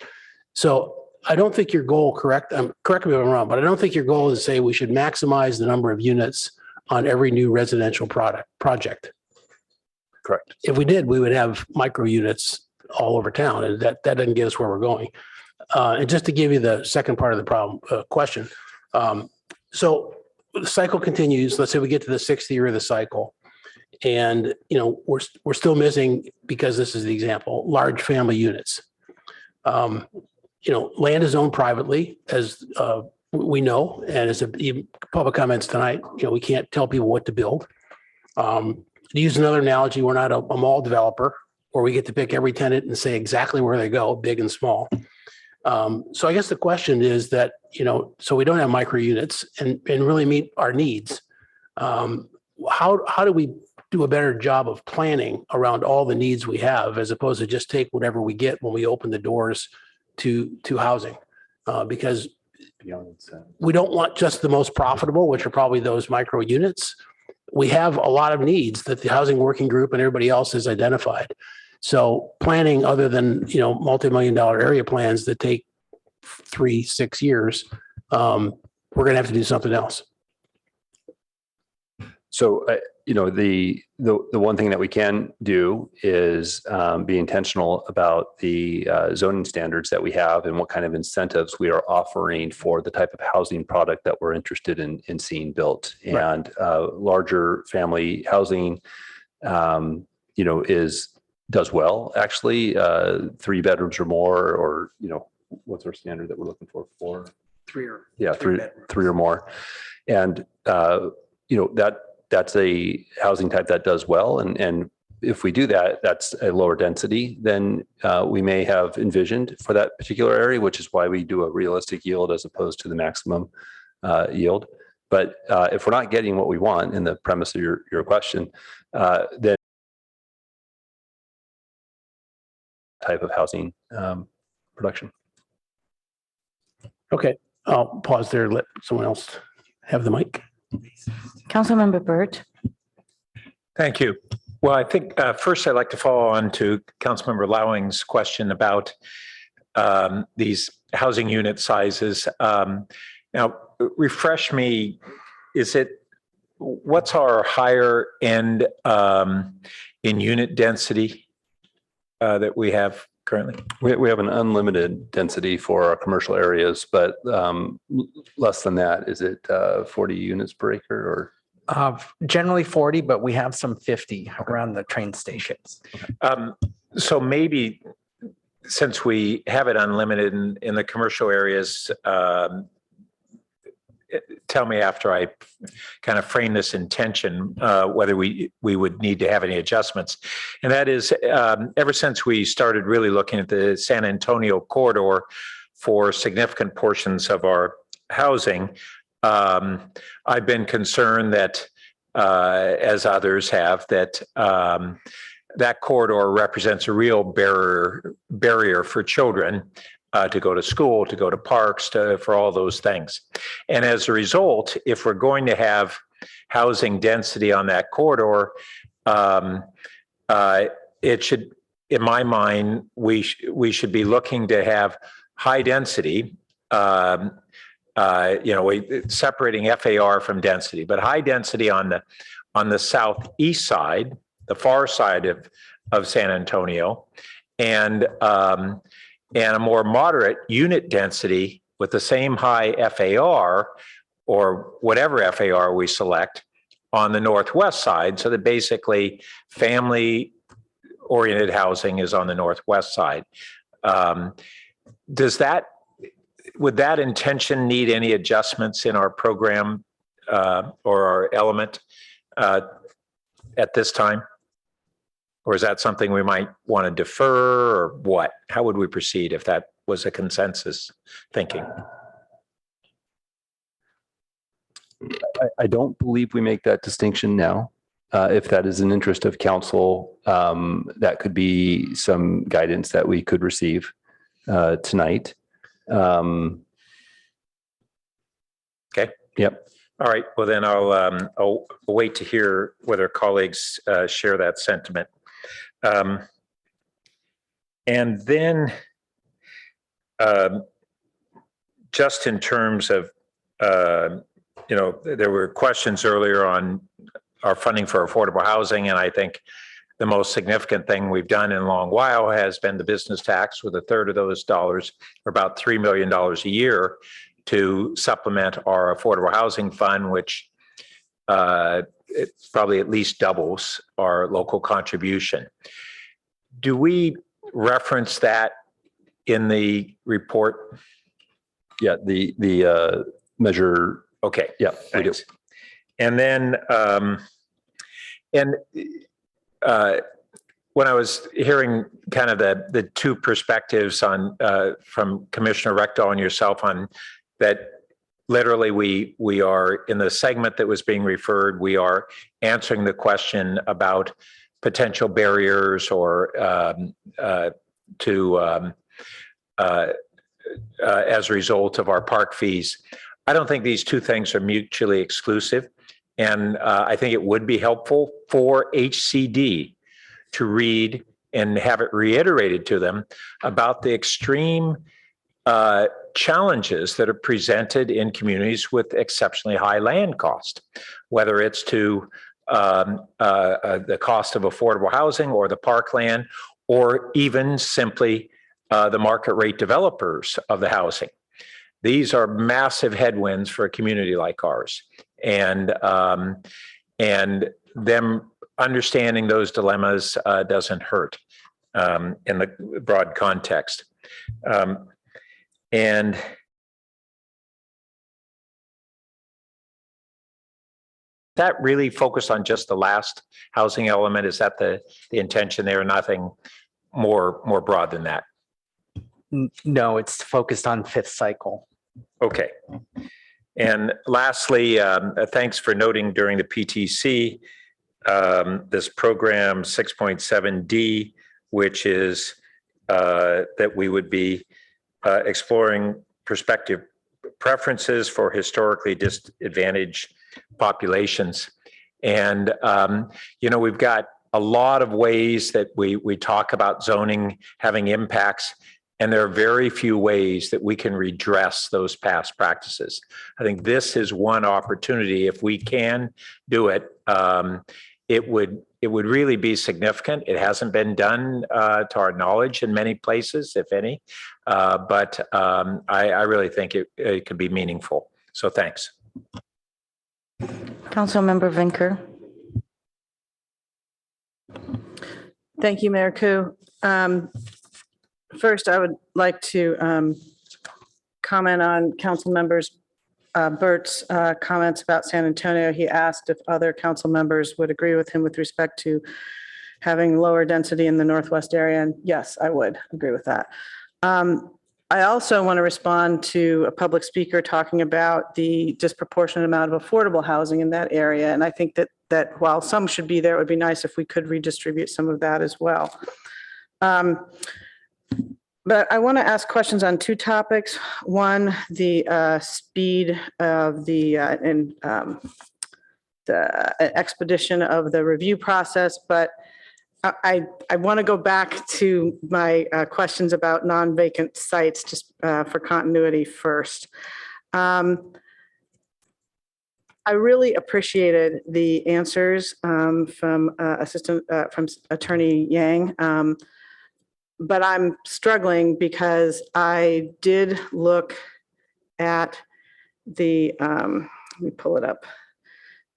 So I don't think your goal, correct me if I'm wrong, but I don't think your goal is to say we should maximize the number of units on every new residential project. Correct. If we did, we would have micro units all over town, and that doesn't get us where we're going. And just to give you the second part of the question. So the cycle continues. Let's say we get to the 6th year of the cycle, and we're still missing, because this is the example, large family units. Land is owned privately, as we know, and as public comments tonight, we can't tell people what to build. To use another analogy, we're not a mall developer where we get to pick every tenant and say exactly where they go, big and small. So I guess the question is that, so we don't have micro units and really meet our needs. How do we do a better job of planning around all the needs we have, as opposed to just take whatever we get when we open the doors to housing? Because we don't want just the most profitable, which are probably those micro units. We have a lot of needs that the Housing Working Group and everybody else has identified. So planning, other than, multi-million-dollar area plans that take 3-6 years, we're going to have to do something else. So, the one thing that we can do is be intentional about the zoning standards that we have and what kind of incentives we are offering for the type of housing product that we're interested in seeing built. Right. And larger family housing, does well, actually, 3 bedrooms or more, or, what's our standard that we're looking for? 4? 3 or Yeah, three or more. And, that's a housing type that does well. And if we do that, that's a lower density than we may have envisioned for that particular area, which is why we do a realistic yield as opposed to the maximum yield. But if we're not getting what we want in the premise of your question, then type of housing production. Okay, I'll pause there, let someone else have the mic. Councilmember Burt. Thank you. Well, I think first I'd like to follow on to Councilmember Lowing's question about these housing unit sizes. Now, refresh me, what's our higher end in unit density that we have currently? We have an unlimited density for our commercial areas, but less than that. Is it 40 units per acre or? Generally 40, but we have some 50 around the train stations. So maybe since we have it unlimited in the commercial areas, tell me after I kind of frame this intention, whether we would need to have any adjustments. And that is, ever since we started really looking at the San Antonio corridor for significant portions of our housing, I've been concerned that, as others have, that that corridor represents a real barrier for children to go to school, to go to parks, for all those things. And as a result, if we're going to have housing density on that corridor, it should, in my mind, we should be looking to have high density, separating FAR from density, but high density on the southeast side, the far side of San Antonio, and a more moderate unit density with the same high FAR or whatever FAR we select on the northwest side, so that basically family-oriented housing is on the northwest side. Would that intention need any adjustments in our program or our element at this time? Or is that something we might want to defer, or what? How would we proceed if that was a consensus thinking? I don't believe we make that distinction now. If that is an interest of council, that could be some guidance that we could receive tonight. Okay. Yep. All right. Well, then I'll wait to hear whether colleagues share that sentiment. And then just in terms of, there were questions earlier on our funding for affordable housing. And I think the most significant thing we've done in a long while has been the business tax, with a third of those dollars, or about $3 million a year, to supplement our affordable housing fund, which it probably at least doubles our local contribution. Do we reference that in the report? Yeah, the measure. Okay. Yeah, we do. And then, when I was hearing kind of the two perspectives on from Commissioner Rectal and yourself on that, literally we are in the segment that was being referred, we are answering the question about potential barriers or as a result of our park fees. I don't think these two things are mutually exclusive. And I think it would be helpful for HCD to read and have it reiterated to them about the extreme challenges that are presented in communities with exceptionally high land cost, whether it's to the cost of affordable housing or the parkland, or even simply the market rate developers of the housing. These are massive headwinds for a community like ours, and them understanding those dilemmas doesn't hurt in the broad context. And that really focused on just the last housing element? Is that the intention there? Nothing more broad than that? No, it's focused on fifth cycle. Okay. And lastly, thanks for noting during the PTC, this program 6.7D, which is that we would be exploring prospective preferences for historically disadvantaged populations. And, we've got a lot of ways that we talk about zoning having impacts, and there are very few ways that we can redress those past practices. I think this is one opportunity. If we can do it, it would really be significant. It hasn't been done to our knowledge in many places, if any, but I really think it could be meaningful. So thanks. Councilmember Vinker. Thank you, Mayor Koo. First, I would like to comment on Council members Bert's comments about San Antonio. He asked if other council members would agree with him with respect to having lower density in the Northwest area. And yes, I would agree with that. I also want to respond to a public speaker talking about the disproportionate amount of affordable housing in that area. And I think that while some should be there, it would be nice if we could redistribute some of that as well. But I want to ask questions on two topics. One, the speed of the expedition of the review process, but I want to go back to my questions about non-vacant sites, just for continuity first. I really appreciated the answers from Attorney Yang. But I'm struggling because I did look at the, let me pull it up,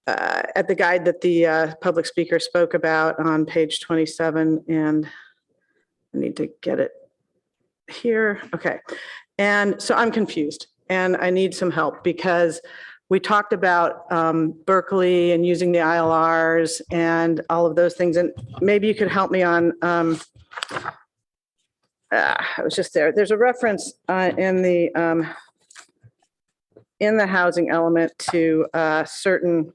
at the guide that the public speaker spoke about on page 27, and I need to get it here. Okay. And so I'm confused and I need some help because we talked about Berkeley and using the ILRs and all of those things. And maybe you could help me on, I was just there. There's a reference in the in the housing element to certain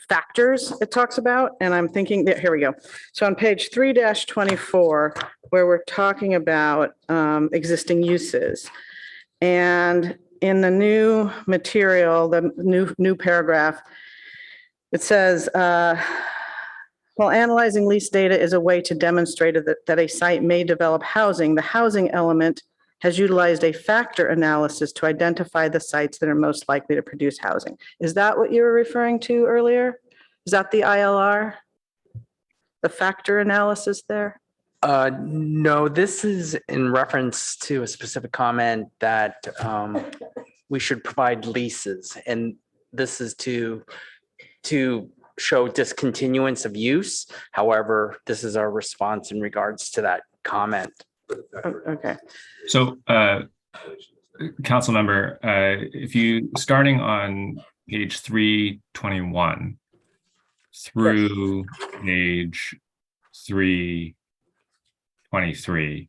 factors it talks about, and I'm thinking that, here we go. So on page 3-24, where we're talking about existing uses. And in the new material, the new paragraph, it says, while analyzing lease data is a way to demonstrate that a site may develop housing, the housing element has utilized a factor analysis to identify the sites that are most likely to produce housing. Is that what you were referring to earlier? Is that the ILR? The factor analysis there? No, this is in reference to a specific comment that we should provide leases. And this is to show discontinuance of use. However, this is our response in regards to that comment. Okay. So, council member, if you, starting on page 321 through page 323,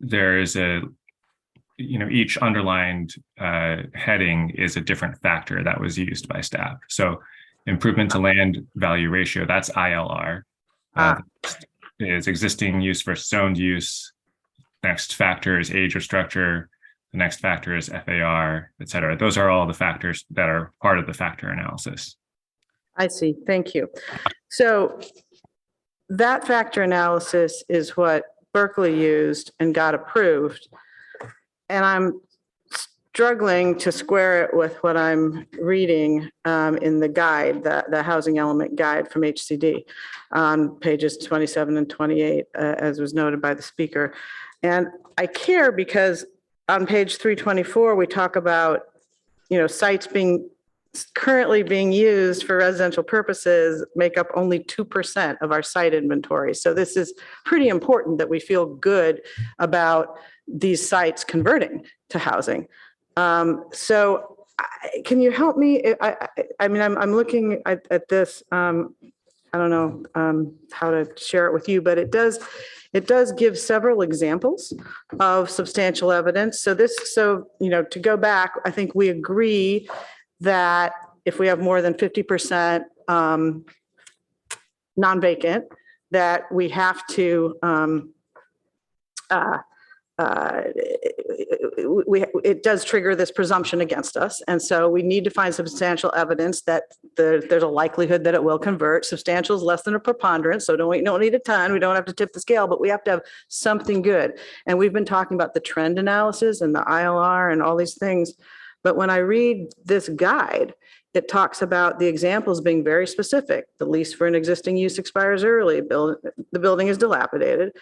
there is each underlined heading is a different factor that was used by staff. So improvement to land value ratio, that's ILR. Is existing use versus owned use. Next factor is age of structure. The next factor is FAR, et cetera. Those are all the factors that are part of the factor analysis. I see. Thank you. So that factor analysis is what Berkeley used and got approved. And I'm struggling to square it with what I'm reading in the guide, the housing element guide from HCD on pages 27 and 28, as was noted by the speaker. And I care because on page 324, we talk about, sites currently being used for residential purposes make up only 2% of our site inventory. So this is pretty important that we feel good about these sites converting to housing. Can you help me? I'm looking at this. I don't know how to share it with you, but it does give several examples of substantial evidence. To go back, I think we agree that if we have more than 50% non-vacant, that we have to it does trigger this presumption against us. And so we need to find substantial evidence that there's a likelihood that it will convert. Substantial is less than a preponderance. So we don't need a ton. We don't have to tip the scale, but we have to have something good. And we've been talking about the trend analysis and the ILR and all these things. But when I read this guide, it talks about the examples being very specific. The lease for an existing use expires early. The building is dilapidated.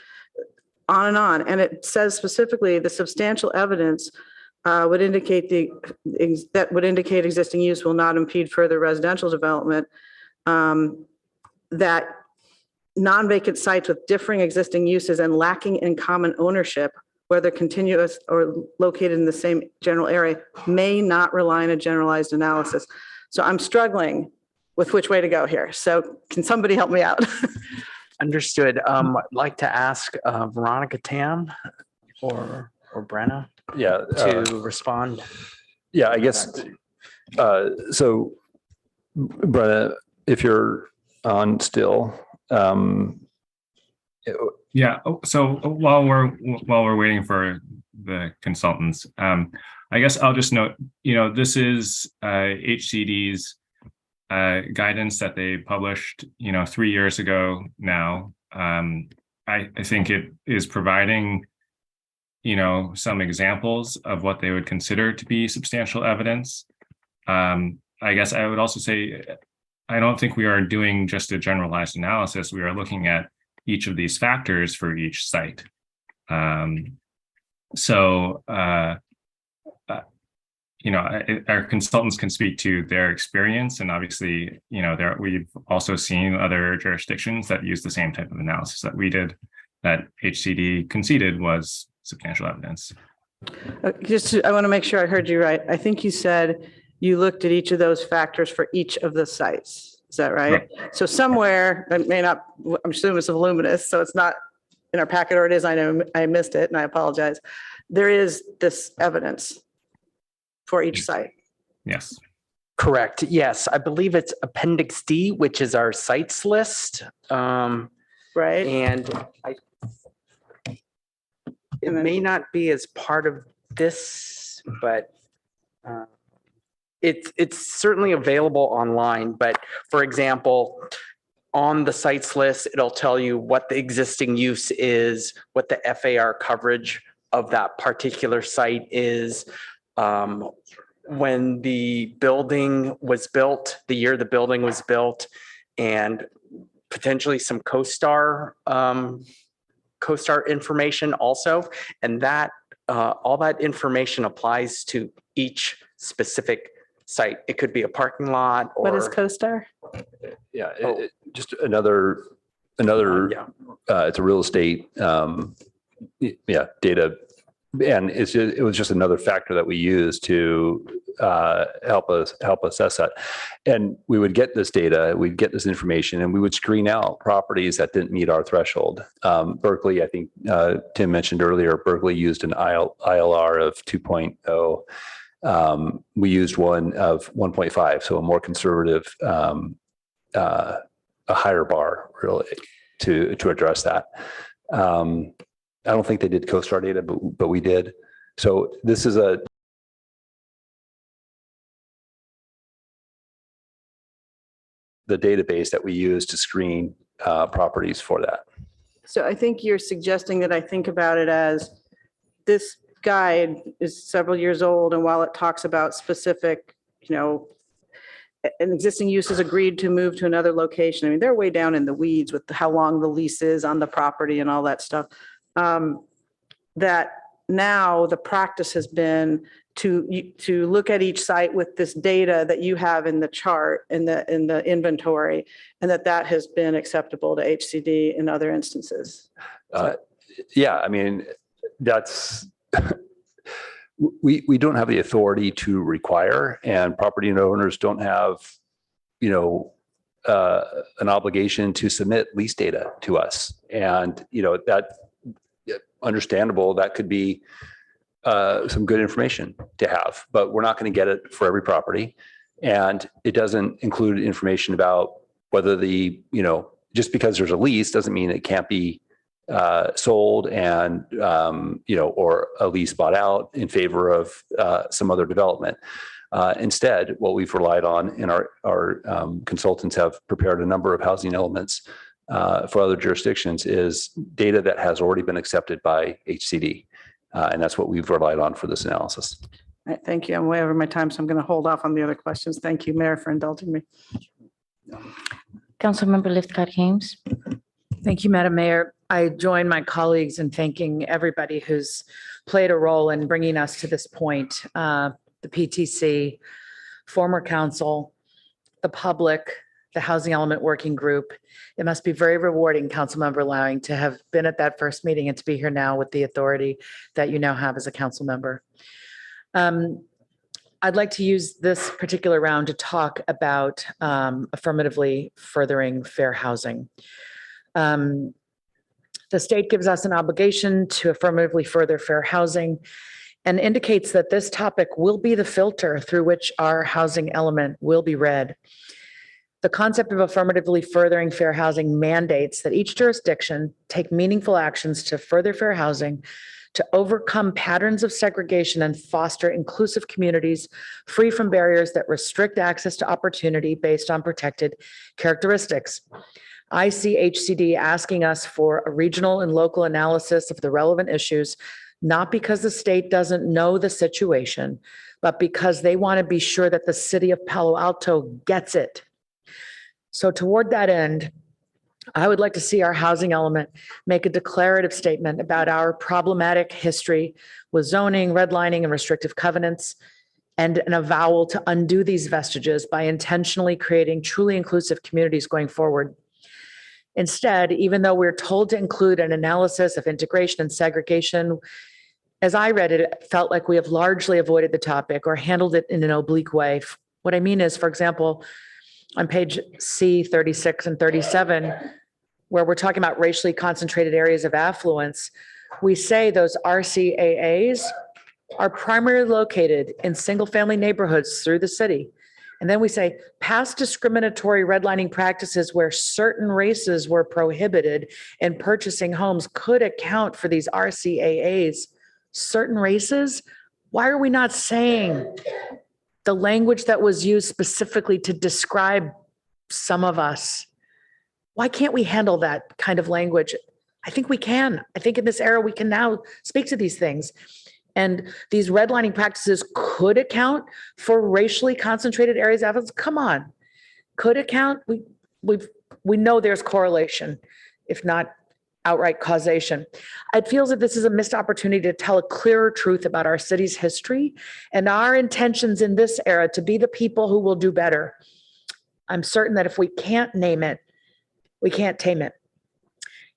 On and on. And it says specifically the substantial evidence would indicate existing use will not impede further residential development, that non-vacant sites with differing existing uses and lacking in common ownership, whether continuous or located in the same general area, may not rely on a generalized analysis. So I'm struggling with which way to go here. So can somebody help me out? Understood. I'd like to ask Veronica Tam or Brenna to respond. Yeah, I guess, so Brenna, if you're on still. Yeah, so while we're waiting for the consultants, I guess I'll just note, this is HCD's guidance that they published, 3 years ago now. I think it is providing, some examples of what they would consider to be substantial evidence. I guess I would also say, I don't think we are doing just a generalized analysis. We are looking at each of these factors for each site. Our consultants can speak to their experience, and obviously, we've also seen other jurisdictions that use the same type of analysis that we did, that HCD conceded was substantial evidence. I want to make sure I heard you right. I think you said you looked at each of those factors for each of the sites. Is that right? So somewhere, it may not, I'm assuming it's voluminous, so it's not in our packet, or it is, I know I missed it and I apologize. There is this evidence for each site. Yes. Correct. Yes, I believe it's Appendix D, which is our sites list. Right. And it may not be as part of this, but it's certainly available online. But for example, on the sites list, it'll tell you what the existing use is, what the FAR coverage of that particular site is. When the building was built, the year the building was built, and potentially some CoStar information also. And that all that information applies to each specific site. It could be a parking lot or. What is CoStar? Yeah, just another, it's a real estate, data. And it was just another factor that we used to help us assess that. And we would get this data, we'd get this information, and we would screen out properties that didn't meet our threshold. Berkeley, I think Tim mentioned earlier, Berkeley used an ILR of 2.0. We used one of 1.5, so a more conservative, a higher bar really to address that. I don't think they did CoStar data, but we did. So this is the database that we use to screen properties for that. So I think you're suggesting that I think about it as this guide is several years old, and while it talks about specific, an existing use is agreed to move to another location. I mean, they're way down in the weeds with how long the lease is on the property and all that stuff. That now the practice has been to look at each site with this data that you have in the chart, in the inventory, and that has been acceptable to HCD in other instances. Yeah, I mean, that's, we don't have the authority to require, and property owners don't have, an obligation to submit lease data to us. And, that understandable, that could be some good information to have, but we're not going to get it for every property. And it doesn't include information about whether just because there's a lease doesn't mean it can't be sold and, or a lease bought out in favor of some other development. Instead, what we've relied on, and our consultants have prepared a number of housing elements for other jurisdictions, is data that has already been accepted by HCD. And that's what we've relied on for this analysis. All right, thank you. I'm way over my time, so I'm going to hold off on the other questions. Thank you, Mayor, for indulging me. Councilmember Lifgard James. Thank you, Madam Mayor. I join my colleagues in thanking everybody who's played a role in bringing us to this point. The PTC, former council, the public, the Housing Element Working Group. It must be very rewarding, Councilmember Lowing, to have been at that first meeting and to be here now with the authority that you now have as a council member. I'd like to use this particular round to talk about affirmatively furthering fair housing. The state gives us an obligation to affirmatively further fair housing and indicates that this topic will be the filter through which our housing element will be read. The concept of affirmatively furthering fair housing mandates that each jurisdiction take meaningful actions to further fair housing, to overcome patterns of segregation and foster inclusive communities free from barriers that restrict access to opportunity based on protected characteristics. I see HCD asking us for a regional and local analysis of the relevant issues, not because the state doesn't know the situation, but because they want to be sure that the city of Palo Alto gets it. So toward that end, I would like to see our housing element make a declarative statement about our problematic history with zoning, redlining, and restrictive covenants, and an avowal to undo these vestiges by intentionally creating truly inclusive communities going forward. Instead, even though we're told to include an analysis of integration and segregation, as I read it, it felt like we have largely avoided the topic or handled it in an oblique way. What I mean is, for example, on page C 36 and 37, where we're talking about racially concentrated areas of affluence, we say those RCAAs are primarily located in single-family neighborhoods through the city. And then we say past discriminatory redlining practices where certain races were prohibited in purchasing homes could account for these RCAAs. Certain races? Why are we not saying the language that was used specifically to describe some of us? Why can't we handle that kind of language? I think we can. I think in this era, we can now speak to these things. And these redlining practices could account for racially concentrated areas of evidence. Come on, could account. We know there's correlation, if not outright causation. It feels that this is a missed opportunity to tell a clearer truth about our city's history and our intentions in this era to be the people who will do better. I'm certain that if we can't name it, we can't tame it.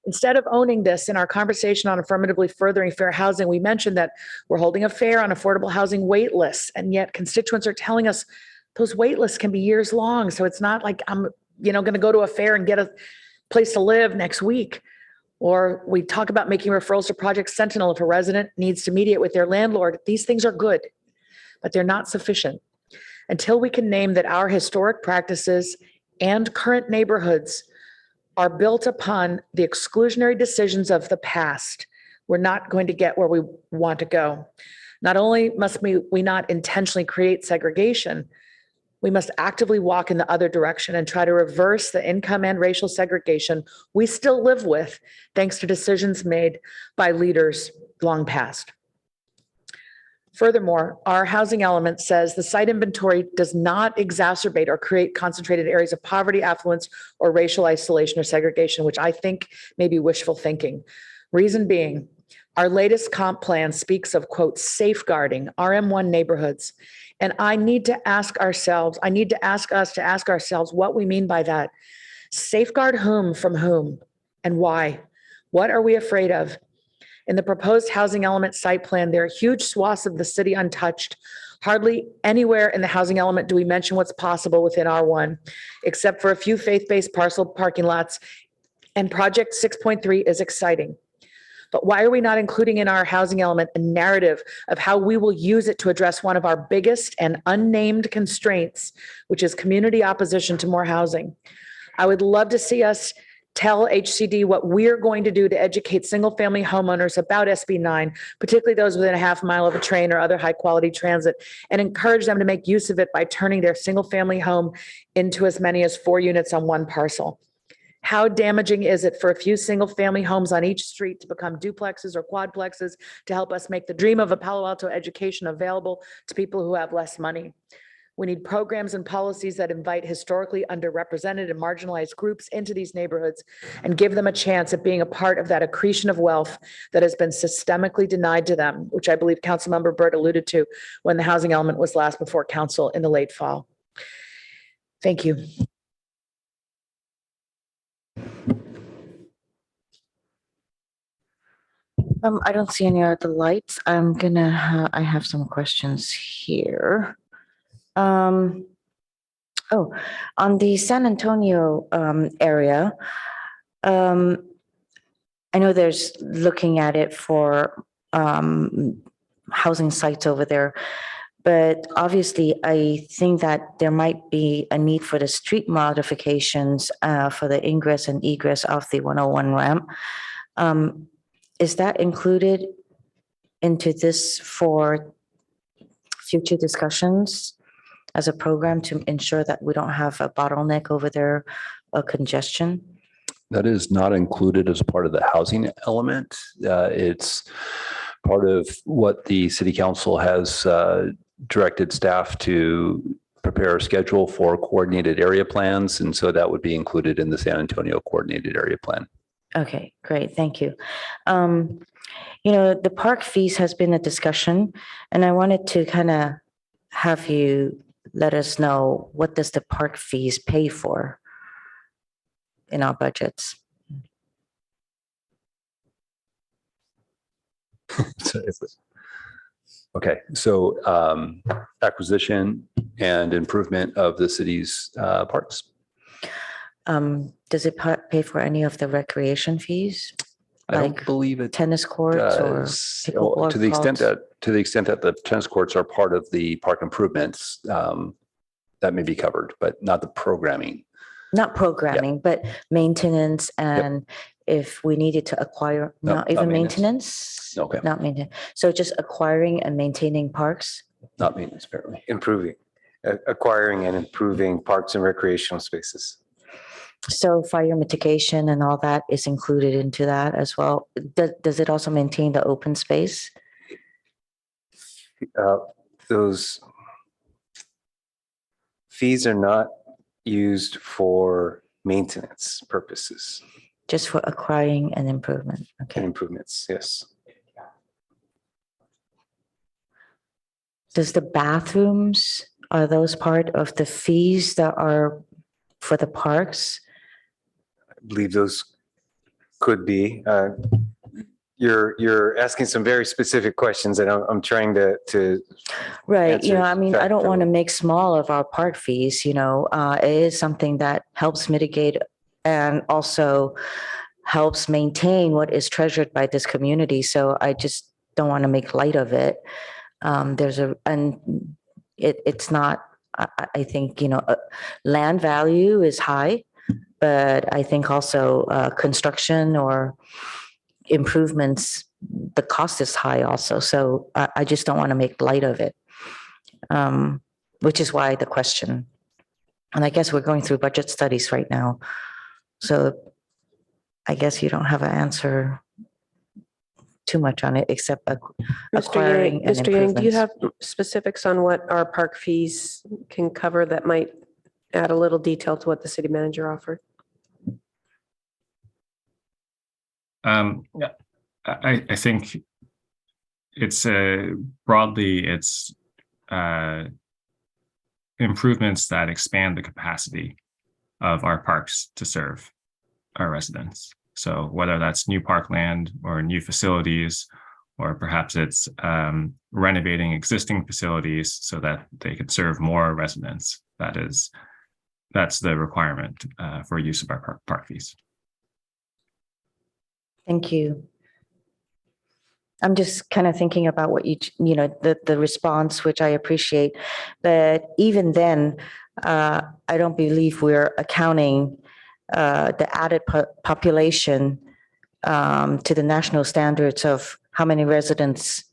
Instead of owning this in our conversation on affirmatively furthering fair housing, we mentioned that we're holding a fair on affordable housing wait lists, and yet constituents are telling us those wait lists can be years long. So it's not like I'm, going to go to a fair and get a place to live next week. Or we talk about making referrals to Project Sentinel if a resident needs to mediate with their landlord. These things are good, but they're not sufficient. Until we can name that our historic practices and current neighborhoods are built upon the exclusionary decisions of the past, we're not going to get where we want to go. Not only must we not intentionally create segregation, we must actively walk in the other direction and try to reverse the income and racial segregation we still live with, thanks to decisions made by leaders long past. Furthermore, our housing element says the site inventory does not exacerbate or create concentrated areas of poverty, affluence, or racial isolation or segregation, which I think may be wishful thinking. Reason being, our latest comp plan speaks of, quote, safeguarding RM1 neighborhoods. And I need to ask us to ask ourselves what we mean by that. Safeguard whom from whom and why? What are we afraid of? In the proposed housing element site plan, there are huge swaths of the city untouched. Hardly anywhere in the housing element do we mention what's possible within R1, except for a few faith-based parcel parking lots. And Project 6.3 is exciting. But why are we not including in our housing element a narrative of how we will use it to address one of our biggest and unnamed constraints, which is community opposition to more housing? I would love to see us tell HCD what we're going to do to educate single-family homeowners about SB 9, particularly those within a half mile of a train or other high-quality transit, and encourage them to make use of it by turning their single-family home into as many as 4 units on one parcel. How damaging is it for a few single-family homes on each street to become duplexes or quadplexes to help us make the dream of a Palo Alto education available to people who have less money? We need programs and policies that invite historically underrepresented and marginalized groups into these neighborhoods and give them a chance at being a part of that accretion of wealth that has been systemically denied to them, which I believe Councilmember Burt alluded to when the housing element was last before council in the late fall. Thank you. I don't see any other lights. I have some questions here. On the San Antonio area, I know there's looking at it for housing sites over there, but obviously I think that there might be a need for the street modifications for the ingress and egress of the 101 ramp. Is that included into this for future discussions as a program to ensure that we don't have a bottleneck over there, a congestion? That is not included as part of the housing element. It's part of what the city council has directed staff to prepare a schedule for coordinated area plans. And so that would be included in the San Antonio coordinated area plan. Okay, great. Thank you. The park fees has been a discussion, and I wanted to kind of have you let us know, what does the park fees pay for in our budgets? Okay, so acquisition and improvement of the city's parks. Does it pay for any of the recreation fees? I don't Like believe it tennis courts or does. pickleball To the extent courts? that the tennis courts are part of the park improvements, that may be covered, but not the programming. Not programming, but maintenance, and if we needed to acquire, No, not not even maintenance. maintenance? Okay. Not maintenance. So just acquiring and maintaining parks? Not maintenance, apparently. Improving, acquiring and improving parks and recreational spaces. So fire mitigation and all that is included into that as well. Does it also maintain the open space? Those fees are not used for maintenance purposes Just for acquiring and improvement? and Okay. improvements, yes. Does the bathrooms, are those part of the fees that are for the parks? I believe those could be. You're asking some very specific questions and I'm trying to Right, I answer mean, I don't want to factually. make small of our park fees, it is something that helps mitigate and also helps maintain what is treasured by this community. So I just don't want to make light of it. It's not, I think, land value is high, but I think also construction or improvements, the cost is high also. So I just don't want to make light of it, which is why the question. And I guess we're going through budget studies right now. So I guess you don't have an answer too much on it, except acquiring and Mr. Yang, do you improvements. have specifics on what our park fees can cover that might add a little detail to what the city manager offered? Yeah, I think it's broadly, it's improvements that expand the capacity of our parks to serve our residents. So whether that's new parkland or new facilities, or perhaps it's renovating existing facilities so that they could serve more residents. That's the requirement for use of our park fees. Thank you. I'm just kind of thinking about what the response, which I appreciate, but even then, I don't believe we're accounting the added population to the national standards of how many residents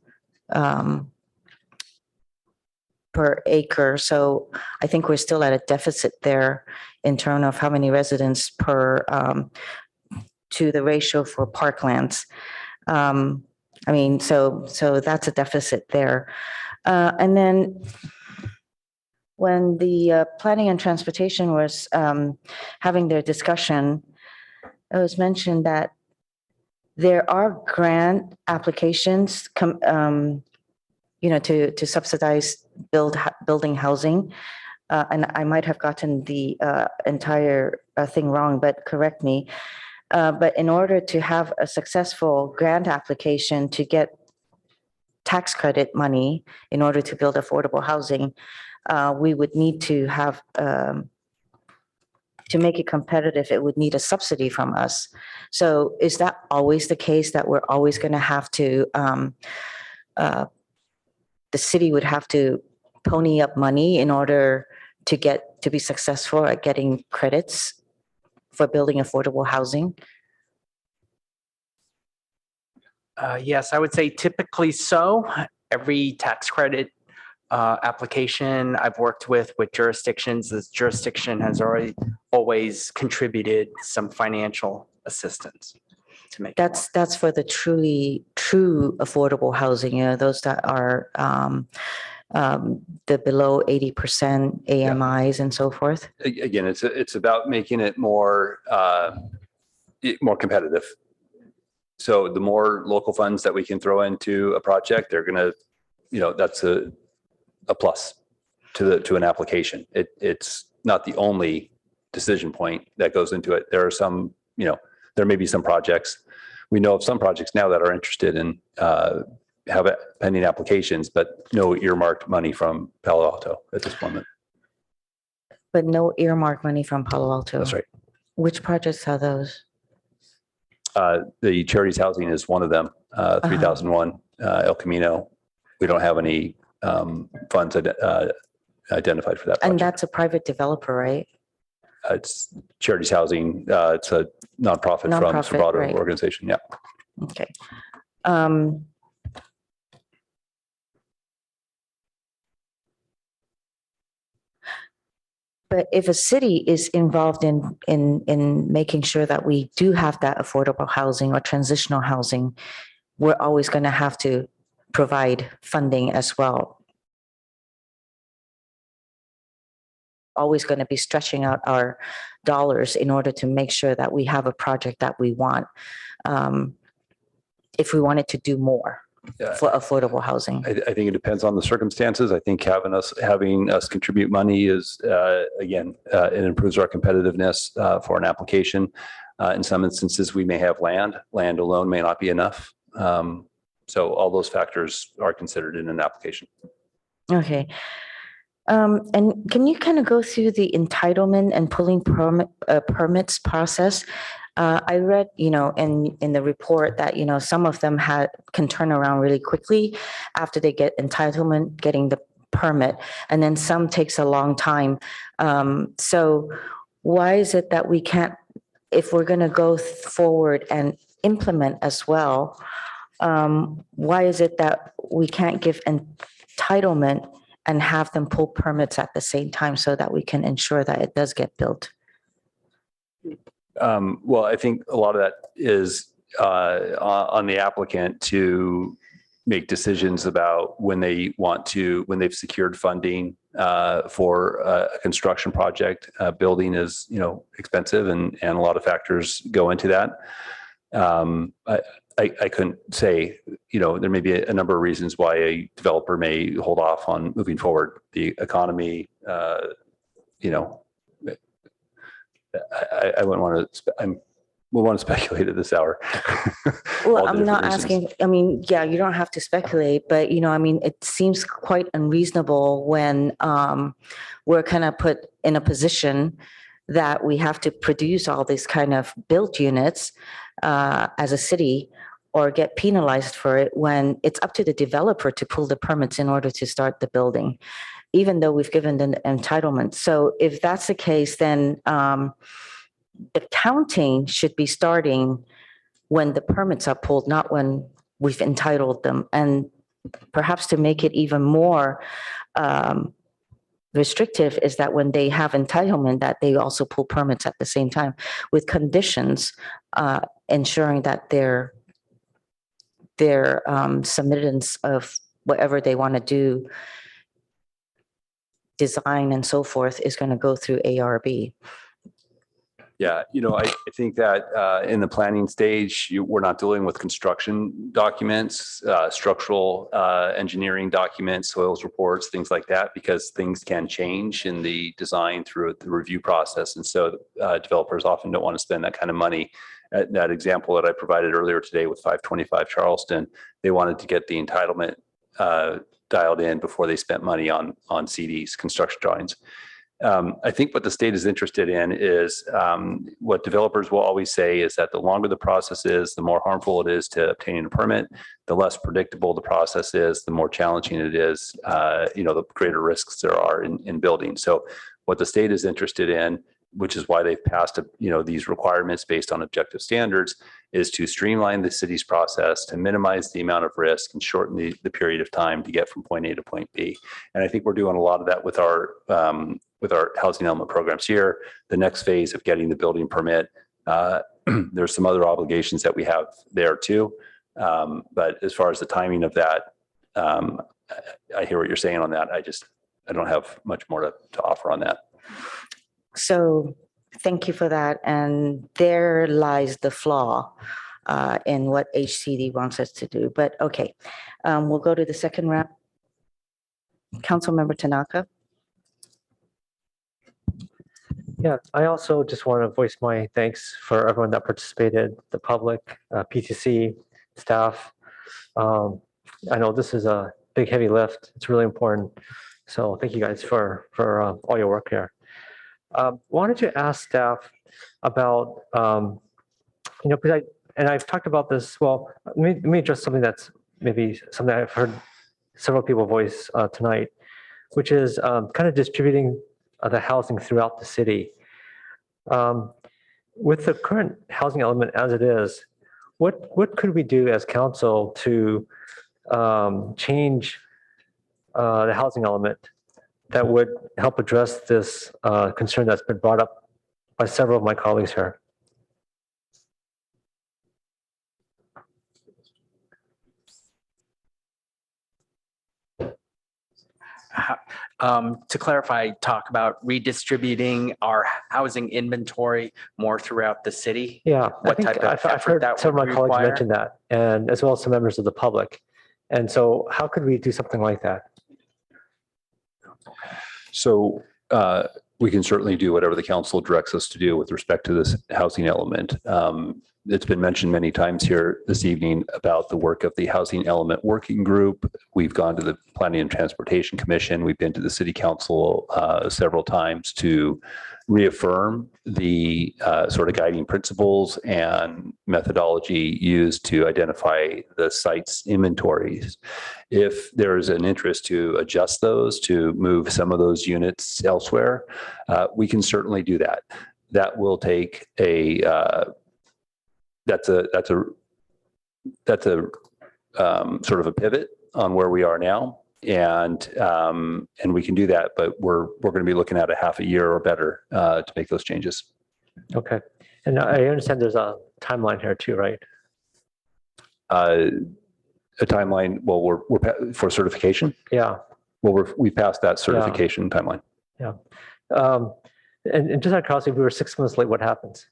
per acre. So I think we're still at a deficit there in terms of how many residents per to the ratio for parklands. I mean, so that's a deficit there. And then when the planning and transportation was having their discussion, it was mentioned that there are grant applications to subsidize building housing. And I might have gotten the entire thing wrong, but correct me. But in order to have a successful grant application to get tax credit money in order to build affordable housing, we would need to have, to make it competitive, it would need a subsidy from us. So is that always the case, that we're always going to have to, the city would have to pony up money in order to be successful at getting credits for building affordable housing? Yes, I would say typically so. Every tax credit application I've worked with jurisdictions, this jurisdiction has always contributed some financial assistance to make. That's for the true affordable housing, those that are the below 80% AMIs and so forth. Again, it's about making it more competitive. So the more local funds that we can throw into a project, they're going to, that's a plus to an application. It's not the only decision point that goes into it. There are some, there may be some projects. We know of some projects now that are interested in have pending applications, but no earmarked money from Palo Alto at this moment. But no earmark money from Palo Alto. That's right. Which projects are those? The charities housing is one of them, 3001 El Camino. We don't have any funds identified for that And project. that's a private developer, right? It's charities housing. It's a nonprofit from Nonprofit, Sobrado right. organization. Yeah. Okay. But if a city is involved in making sure that we do have that affordable housing or transitional housing, we're always going to have to provide funding as well. Always going to be stretching out our dollars in order to make sure that we have a project that we want. If we wanted to do more for affordable housing. I think it depends on the circumstances. I think having us contribute money is, again, it improves our competitiveness for an application. In some instances, we may have land. Land alone may not be enough. So all those factors are considered in an application. Okay. And can you kind of go through the entitlement and pulling permits process? I read, in the report that, some of them can turn around really quickly after they get entitlement, getting the permit, and then some takes a long time. So why is it that we can't, if we're going to go forward and implement as well, why is it that we can't give entitlement and have them pull permits at the same time so that we can ensure that it does get built? Well, I think a lot of that is on the applicant to make decisions about when they've secured funding for a construction project. Building is, expensive and a lot of factors go into that. I couldn't say, there may be a number of reasons why a developer may hold off on moving forward. The economy, I wouldn't want to, we want to speculate at this hour. Well, I'm not asking, yeah, you don't have to speculate, but, it seems quite unreasonable when we're kind of put in a position that we have to produce all these kind of built units as a city or get penalized for it when it's up to the developer to pull the permits in order to start the building, even though we've given the entitlement. So if that's the case, then the counting should be starting when the permits are pulled, not when we've entitled them. And perhaps to make it even more restrictive is that when they have entitlement, that they also pull permits at the same time with conditions ensuring that their submittance of whatever they want to do, design and so forth, is going to go through ARB. Yeah, I think that in the planning stage, we're not dealing with construction documents, structural engineering documents, soils reports, things like that, because things can change in the design through the review process. And so developers often don't want to spend that kind of money. That example that I provided earlier today with 525 Charleston, they wanted to get the entitlement dialed in before they spent money on CDs, construction drawings. I think what the state is interested in is what developers will always say is that the longer the process is, the more harmful it is to obtaining a permit, the less predictable the process is, the more challenging it is, the greater risks there are in building. So what the state is interested in, which is why they've passed, these requirements based on objective standards, is to streamline the city's process to minimize the amount of risk and shorten the period of time to get from point A to point B. And I think we're doing a lot of that with our housing element programs here. The next phase of getting the building permit, there's some other obligations that we have there too. But as far as the timing of that, I hear what you're saying on that. I don't have much more to offer on that. So thank you for that. And there lies the flaw in what HCD wants us to do. But okay, we'll go to the second round. Councilmember Tanaka. Yeah, I also just want to voice my thanks for everyone that participated, the public, PTC, staff. I know this is a big, heavy lift. It's really important. So thank you guys for all your work here. Wanted to ask staff about, because and I've talked about this, well, let me address something that's maybe something I've heard several people voice tonight, which is kind of distributing the housing throughout the city. With the current housing element as it is, what could we do as council to change the housing element that would help address this concern that's been brought up by several of my colleagues here? To clarify, talk about redistributing our housing inventory more throughout the city? Yeah, What type of I've effort heard that some of would my colleagues require? mention that, and as well as some members of the public. And so how could we do something like that? So we can certainly do whatever the council directs us to do with respect to this housing element. It's been mentioned many times here this evening about the work of the Housing Element Working Group. We've gone to the Planning and Transportation Commission. We've been to the City Council several times to reaffirm the sort of guiding principles and methodology used to identify the site's inventories. If there is an interest to adjust those, to move some of those units elsewhere, we can certainly do that. That will take that's a sort of a pivot on where we are now, and we can do that, but we're going to be looking at a half a year or better to make those changes. Okay, and I understand there's a timeline here too, right? A timeline. Well, we're for certification. Yeah. Well, we passed that certification timeline. Yeah. And just out of curiosity, if we were 6 months late, what happens?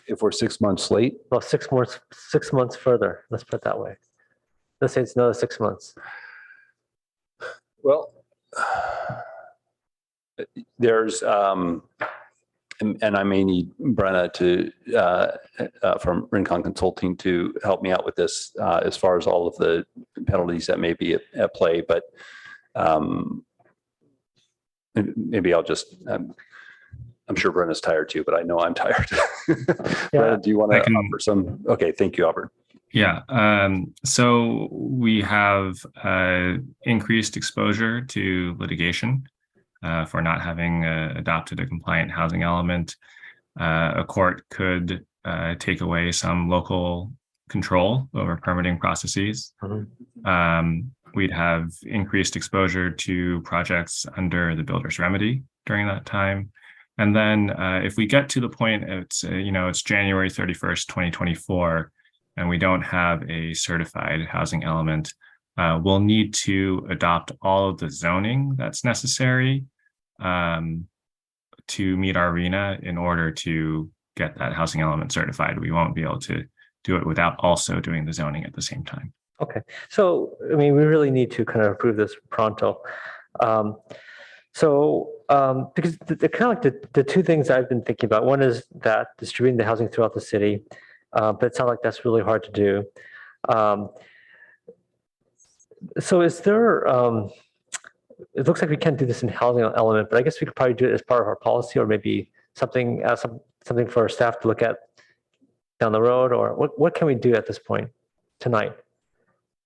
If we're 6 months late? Well, 6 months further. Let's put it that way. Let's say it's another 6 months. Well, there's, and I may need Brenna from Rincon Consulting to help me out with this as far as all of the penalties that may be at play, but maybe I'll just, I'm sure Brenna's tired too, but I know I'm tired. Brenna, do you want to offer some? Okay, thank you, Albert. Yeah, so we have increased exposure to litigation for not having adopted a compliant housing element. A court could take away some local control over permitting processes. We'd have increased exposure to projects under the builder's remedy during that time. And then if we get to the point, it's January 31st, 2024, and we don't have a certified housing element, we'll need to adopt all of the zoning that's necessary to meet our RENA in order to get that housing element certified. We won't be able to do it without also doing the zoning at the same time. Okay, so I mean, we really need to kind of approve this pronto. Because the kind of like the two things I've been thinking about, one is that distributing the housing throughout the city, but it sounds like that's really hard to do. So is there, it looks like we can't do this in housing element, but I guess we could probably do it as part of our policy, or maybe something something for our staff to look at down the road, or what can we do at this point tonight,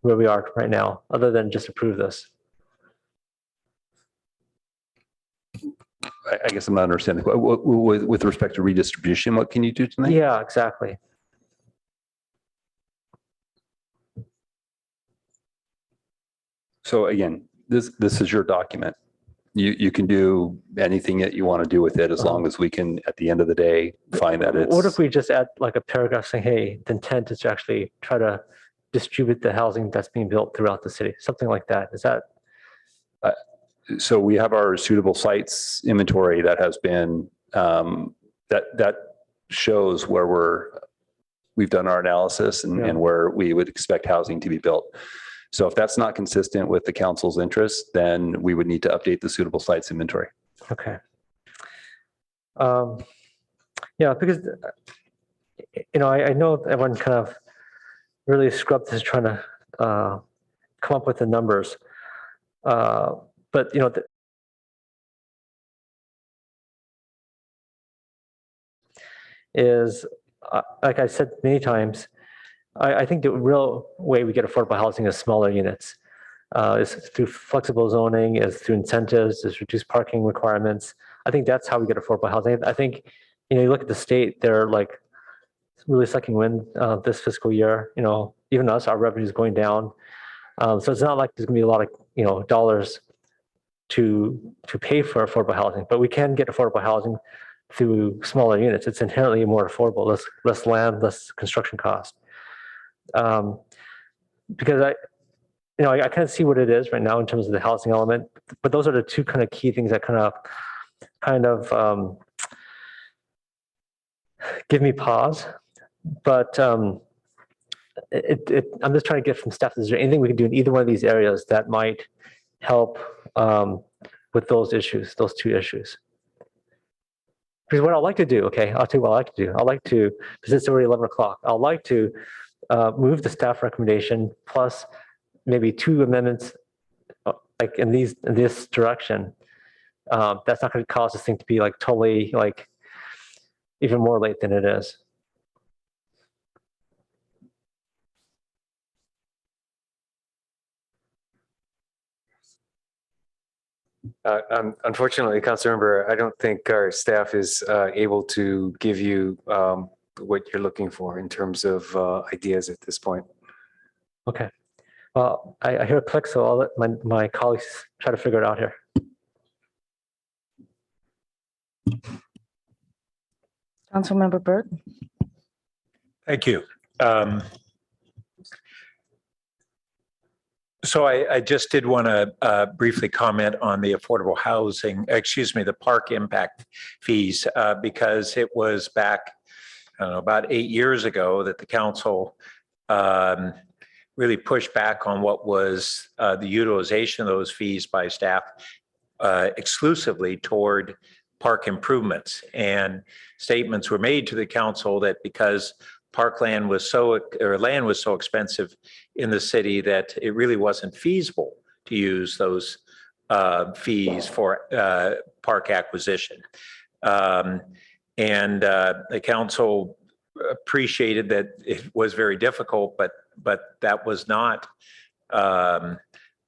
where we are right now, other than just approve this? I guess I'm not understanding. With respect to redistribution, what can you do tonight? Yeah, exactly. So again, this is your document. You can do anything that you want to do with it, as long as we can, at the end of the day, find that it's. What if we just add like a paragraph saying, hey, the intent is to actually try to distribute the housing that's being built throughout the city, something like that? Is that? So we have our suitable sites inventory that has been, that shows where we've done our analysis and where we would expect housing to be built. So if that's not consistent with the council's interest, then we would need to update the suitable sites inventory. Okay. Yeah, because, I know everyone kind of really scrubbed this trying to come up with the numbers. But, is like I said many times, I think the real way we get affordable housing is smaller units. Is through flexible zoning, is through incentives, is reduced parking requirements. I think that's how we get affordable housing. I think, you look at the state, they're like really sucking wind this fiscal year. Even us, our revenue is going down. So it's not like there's gonna be a lot of, dollars to pay for affordable housing, but we can get affordable housing through smaller units. It's inherently more affordable, less land, less construction cost. Because I kind of see what it is right now in terms of the housing element, but those are the two kind of key things that kind of give me pause. But I'm just trying to get from staff, is there anything we can do in either one of these areas that might help with those issues, those two issues? Because what I'd like to do, okay, I'll tell you what I'd like to do. I'd like to, because it's already 11 o'clock, I'd like to move the staff recommendation plus maybe 2 amendments like in this direction. That's not going to cause this thing to be like totally like even more late than it is. Unfortunately, Councilmember, I don't think our staff is able to give you what you're looking for in terms of ideas at this point. Okay. Well, I hear a click, so I'll let my colleagues try to figure it out here. Councilmember Burt. Thank you. So I just did want to briefly comment on the affordable housing, the park impact fees, because it was back, I don't know, about 8 years ago that the council really pushed back on what was the utilization of those fees by staff exclusively toward park improvements. And statements were made to the council that because land was so expensive in the city that it really wasn't feasible to use those fees for park acquisition. And the council appreciated that it was very difficult, but that was not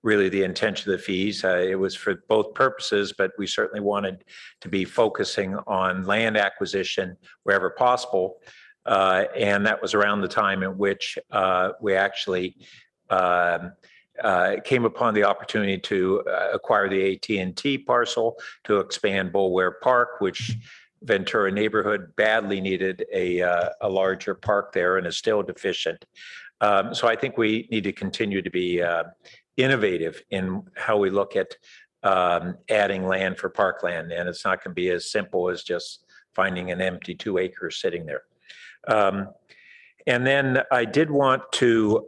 really the intention of the fees. It was for both purposes, but we certainly wanted to be focusing on land acquisition wherever possible. And that was around the time in which we actually came upon the opportunity to acquire the AT&T parcel to expand Boulware Park, which Ventura neighborhood badly needed a larger park there and is still deficient. So I think we need to continue to be innovative in how we look at adding land for parkland. And it's not going to be as simple as just finding an empty 2 acres sitting there. And then I did want to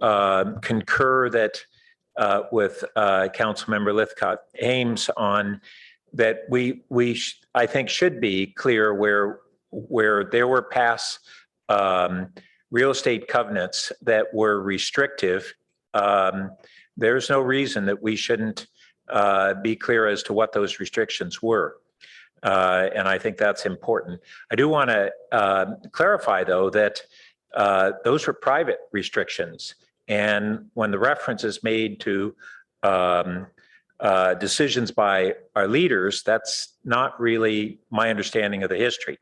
concur that with Councilmember Lithcott Ames on that I think should be clear where there were past real estate covenants that were restrictive. There's no reason that we shouldn't be clear as to what those restrictions were. And I think that's important. I do want to clarify, though, that those were private restrictions. And when the reference is made to decisions by our leaders, that's not really my understanding of the history.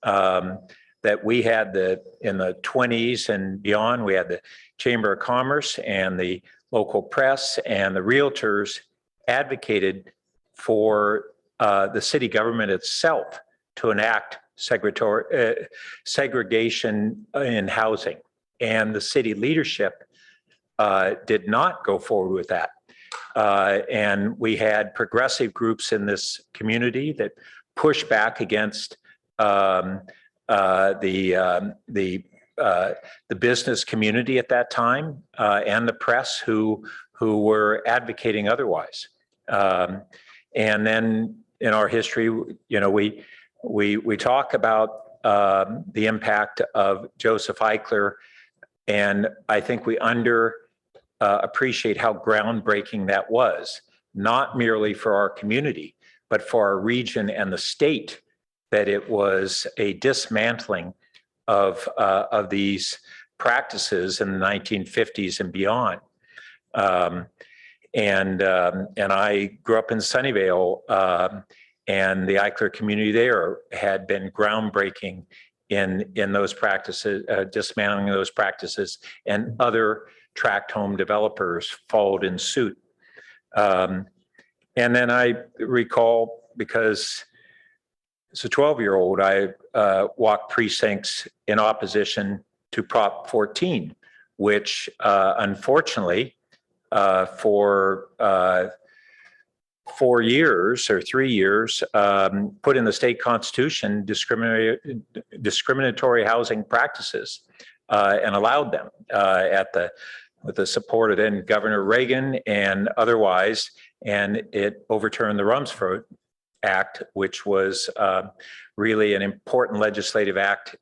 That we had in the 20s and beyond, we had the Chamber of Commerce and the local press and the realtors advocated for the city government itself to enact segregation in housing. And the city leadership did not go forward with that. And we had progressive groups in this community that pushed back against the business community at that time and the press who were advocating otherwise. And then in our history, we talk about the impact of Joseph Eichler, and I think we appreciate how groundbreaking that was, not merely for our community, but for our region and the state, that it was a dismantling of these practices in the 1950s and beyond. And I grew up in Sunnyvale, and the Eichler community there had been groundbreaking in those practices, dismantling those practices, and other tract home developers followed in suit. And then I recall, because as a 12-year-old, I walked precincts in opposition to Prop 14, which unfortunately for 4 years or 3 years, put in the state constitution discriminatory housing practices and allowed them with the support of then Governor Reagan and otherwise, and it overturned the Rumsfeld Act, which was really an important legislative act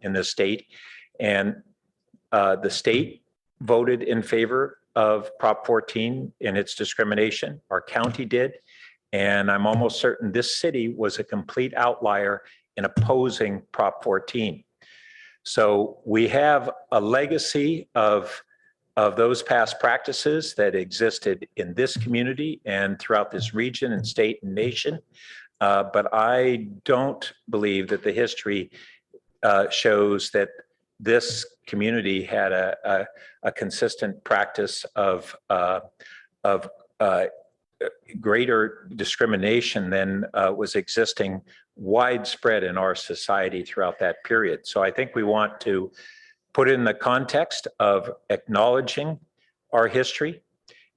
in the state. And the state voted in favor of Prop 14 in its discrimination. Our county did. And I'm almost certain this city was a complete outlier in opposing Prop 14. So we have a legacy of those past practices that existed in this community and throughout this region and state and nation. But I don't believe that the history shows that this community had a consistent practice of greater discrimination than was existing widespread in our society throughout that period. So I think we want to put it in the context of acknowledging our history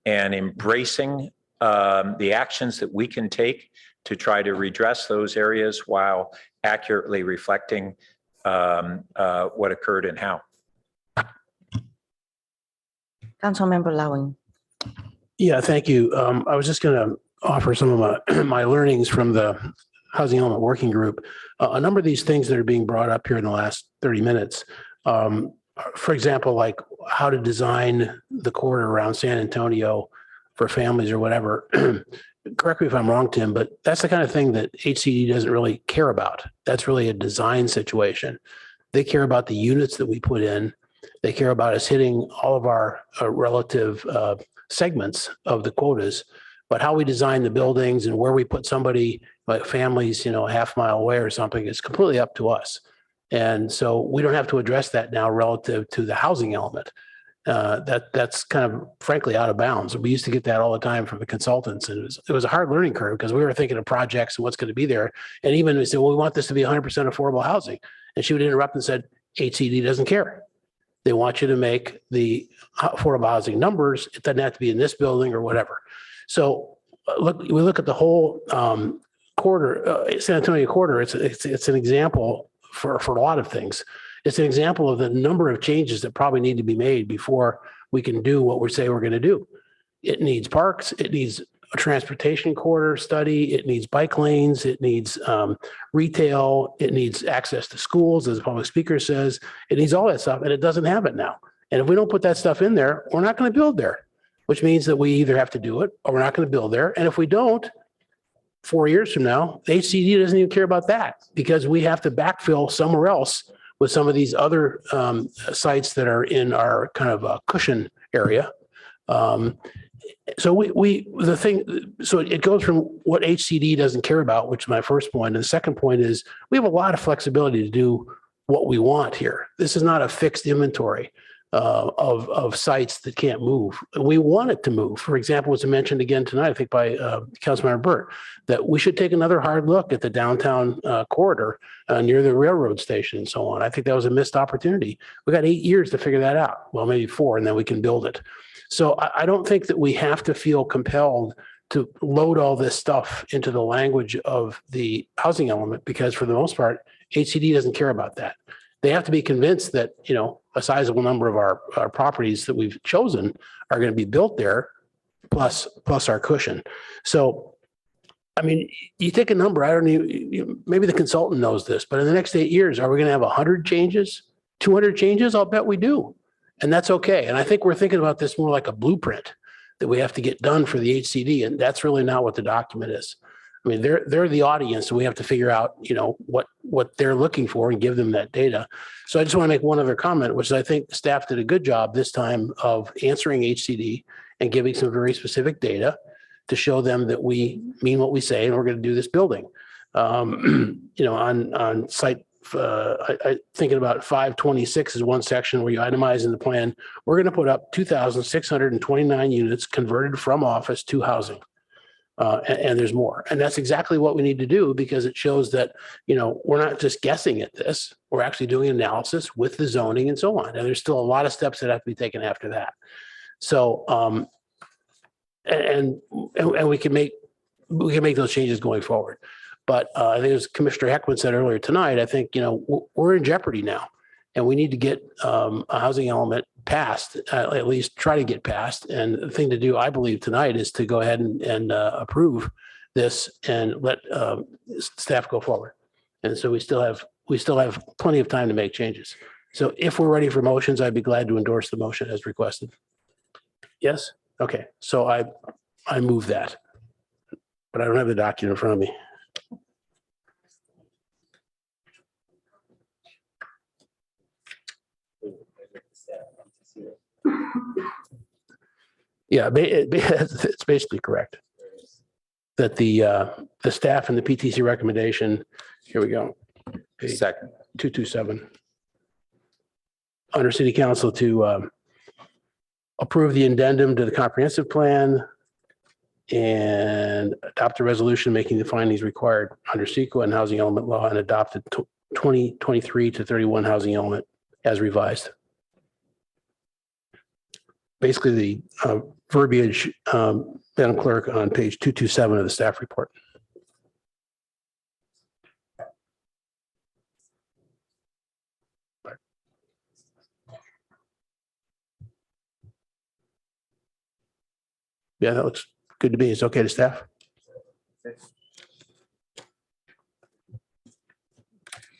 and embracing the actions that we can take to try to redress those areas while accurately reflecting what occurred and how. Councilmember Lowing. Yeah, thank you. I was just going to offer some of my learnings from the Housing Element Working Group. A number of these things that are being brought up here in the last 30 minutes, for example, like how to design the corridor around San Antonio for families or whatever. Correct me if I'm wrong, Tim, but that's the kind of thing that HCD doesn't really care about. That's really a design situation. They care about the units that we put in. They care about us hitting all of our relative segments of the quotas, but how we design the buildings and where we put somebody, like families, a half mile away or something, is completely up to us. And so we don't have to address that now relative to the housing element. That's kind of frankly out of bounds. We used to get that all the time from the consultants, and it was a hard learning curve because we were thinking of projects and what's going to be there. And even we said, well, we want this to be 100% affordable housing. And she would interrupt and said, HCD doesn't care. They want you to make the affordable housing numbers. It doesn't have to be in this building or whatever. So we look at the whole corridor, San Antonio corridor. It's an example for a lot of things. It's an example of the number of changes that probably need to be made before we can do what we say we're going to do. It needs parks. It needs a transportation corridor study. It needs bike lanes. It needs retail. It needs access to schools, as the public speaker says. It needs all that stuff, and it doesn't have it now. And if we don't put that stuff in there, we're not going to build there, which means that we either have to do it or we're not going to build there. And if we don't, 4 years from now, the HCD doesn't even care about that because we have to backfill somewhere else with some of these other sites that are in our kind of cushion area. So it goes from what HCD doesn't care about, which is my first point. And the second point is we have a lot of flexibility to do what we want here. This is not a fixed inventory of sites that can't move. We want it to move. For example, was mentioned again tonight, I think by Councilmember Burt, that we should take another hard look at the downtown corridor near the railroad station and so on. I think that was a missed opportunity. We got 8 years to figure that out. Well, maybe 4, and then we can build it. So I don't think that we have to feel compelled to load all this stuff into the language of the housing element, because for the most part, HCD doesn't care about that. They have to be convinced that, a sizable number of our properties that we've chosen are going to be built there, plus our cushion. So, I mean, you take a number, I don't even, maybe the consultant knows this, but in the next 8 years, are we going to have 100 changes, 200 changes? I'll bet we do. And that's okay. And I think we're thinking about this more like a blueprint that we have to get done for the HCD. And that's really not what the document is. I mean, they're the audience, and we have to figure out, what they're looking for and give them that data. So I just want to make one other comment, which is I think staff did a good job this time of answering HCD and giving some very specific data to show them that we mean what we say and we're going to do this building. On site, thinking about 526 is one section where you itemize in the plan. We're going to put up 2,629 units converted from office to housing. And there's more. And that's exactly what we need to do, because it shows that, we're not just guessing at this. We're actually doing analysis with the zoning and so on. And there's still a lot of steps that have to be taken after that. So, and we can make those changes going forward. But I think as Commissioner Heckman said earlier tonight, I think, we're in jeopardy now, and we need to get a housing element passed, at least try to get passed. And the thing to do, I believe, tonight is to go ahead and approve this and let staff go forward. And so we still have plenty of time to make changes. So if we're ready for motions, I'd be glad to endorse the motion as requested. Yes? Okay. So I move that, but I don't have the document in front of me. Yeah, it's basically correct. That the staff and the PTC recommendation, here we go. Second. 227. Under City Council to approve the addendum to the comprehensive plan and adopt a resolution making the findings required under CEQA and housing element law, and adopted 2023 to 31 housing element as revised. Basically the verbiage, Madam Clerk, on page 227 of the staff report. Yeah, that looks good to me. It's okay to staff.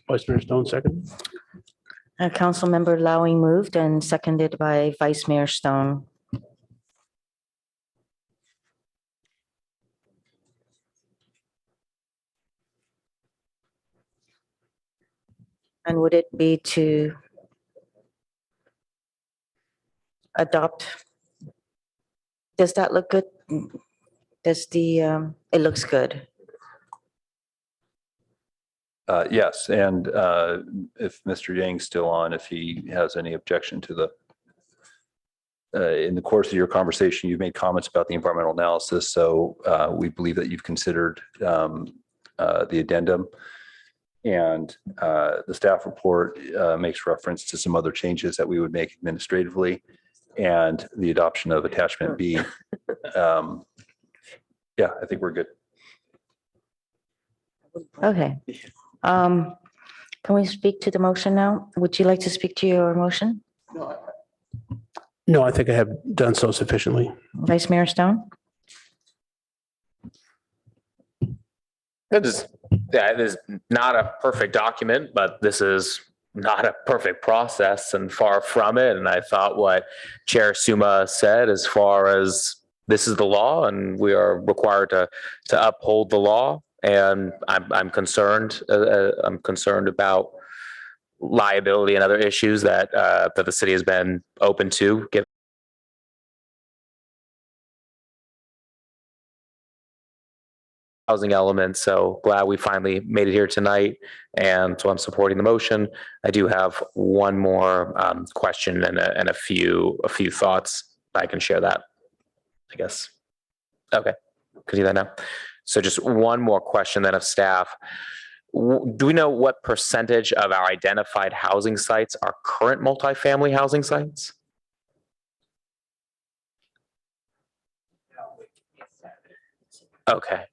Vice Mayor Stone, second. Councilmember Lowing moved and seconded by Vice Mayor Stone. And would it be to adopt? Does that look good? Does it looks good? Yes, and if Mr. Yang's still on, if he has any objection to in the course of your conversation, you've made comments about the environmental analysis, so we believe that you've considered the addendum. And the staff report makes reference to some other changes that we would make administratively, and the adoption of attachment B. Yeah, I think we're good. Okay. Can we speak to the motion now? Would you like to speak to your motion? No, I think I have done so sufficiently. Vice Mayor Stone? That is not a perfect document, but this is not a perfect process and far from it. And I thought what Chair Suma said, as far as this is the law and we are required to uphold the law. And I'm concerned. I'm concerned about liability and other issues that the city has been open to. Housing element. So glad we finally made it here tonight. And so I'm supporting the motion. I do have one more question and a few thoughts. I can share that, I guess. Okay, could do that now. So just one more question then of staff. Do we know what percentage of our identified housing sites are current multifamily housing sites? Okay.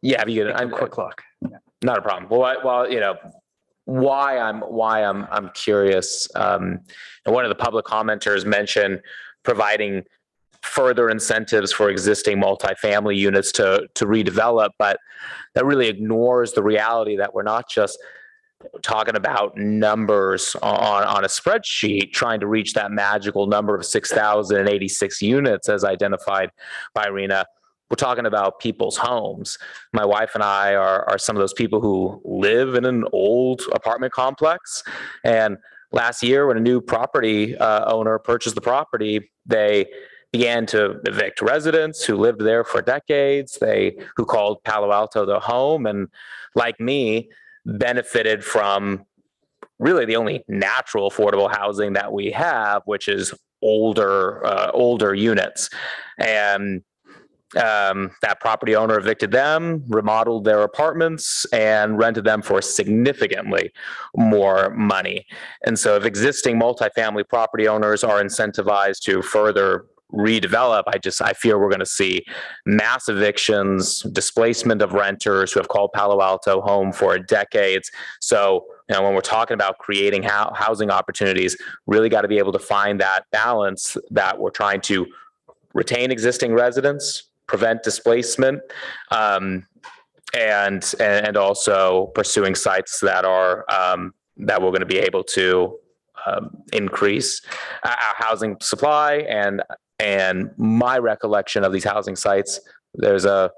Yeah, if you could, I'm quick look. Not a problem. Well, you know, why I'm curious. And one of the public commenters mentioned providing further incentives for existing multifamily units to redevelop, but that really ignores the reality that we're not just talking about numbers on a spreadsheet trying to reach that magical number of 6,086 units as identified by Rena. we're talking about people's homes. My wife and I are some of those people who live in an old apartment complex. And last year, when a new property owner purchased the property, they began to evict residents who lived there for decades, who called Palo Alto their home, and like me, benefited from really the only natural affordable housing that we have, which is older units. And that property owner evicted them, remodeled their apartments, and rented them for significantly more money. And so if existing multifamily property owners are incentivized to further redevelop, I fear we're going to see mass evictions, displacement of renters who have called Palo Alto home for decades. So, when we're talking about creating housing opportunities, really got to be able to find that balance that we're trying to retain existing residents, prevent displacement, and also pursuing sites that are that we're going to be able to increase our housing supply. And my recollection of these housing sites, there's a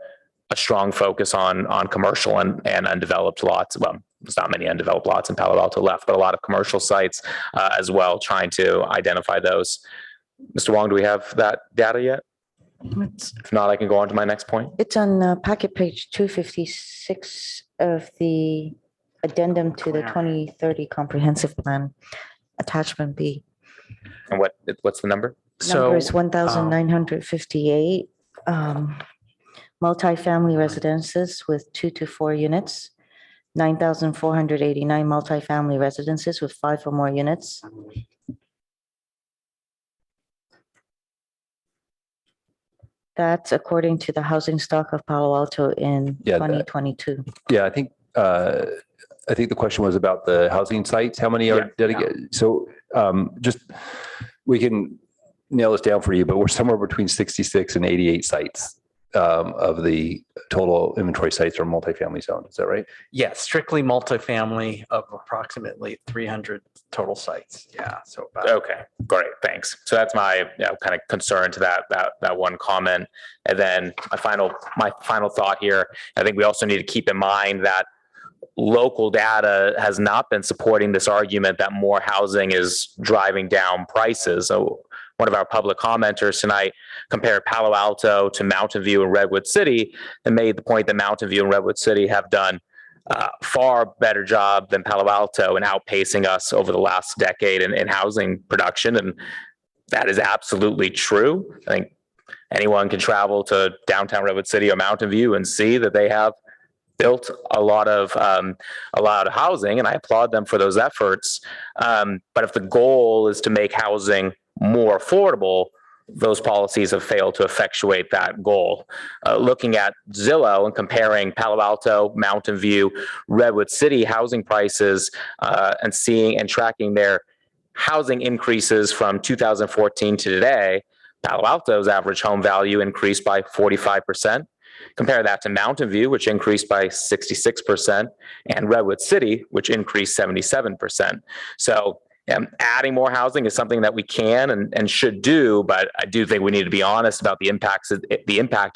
strong focus on commercial and undeveloped lots. Well, there's not many undeveloped lots in Palo Alto left, but a lot of commercial sites as well, trying to identify those. Mr. Wong, do we have that data yet? If not, I can go on to my next point. It's on packet page 256 of the addendum to the 2030 comprehensive plan, attachment B. And what's the number? Number is 1,958 multifamily residences with 2 to 4 units, 9,489 multifamily residences with 5 or more units. That's according to the housing stock of Palo Alto in 2022. Yeah, I think the question was about the housing sites. How many are dedicated? So we can nail this down for you, but we're somewhere between 66 and 88 sites of the total inventory sites are multifamily zoned. Is that right? Yes, strictly multifamily of approximately 300 total sites. Yeah. So okay, great, thanks. So that's my kind of concern to that one comment. And then my final thought here. I think we also need to keep in mind that local data has not been supporting this argument that more housing is driving down prices. So one of our public commenters tonight compared Palo Alto to Mountain View and Redwood City and made the point that Mountain View and Redwood City have done far better job than Palo Alto in outpacing us over the last decade in housing production. And that is absolutely true. I think anyone can travel to downtown Redwood City or Mountain View and see that they have built a lot of housing, and I applaud them for those efforts. But if the goal is to make housing more affordable, those policies have failed to effectuate that goal. Looking at Zillow and comparing Palo Alto, Mountain View, Redwood City housing prices and seeing and tracking their housing increases from 2014 to today, Palo Alto's average home value increased by 45%. Compare that to Mountain View, which increased by 66%, and Redwood City, which increased 77%. So adding more housing is something that we can and should do, but I do think we need to be honest about the impact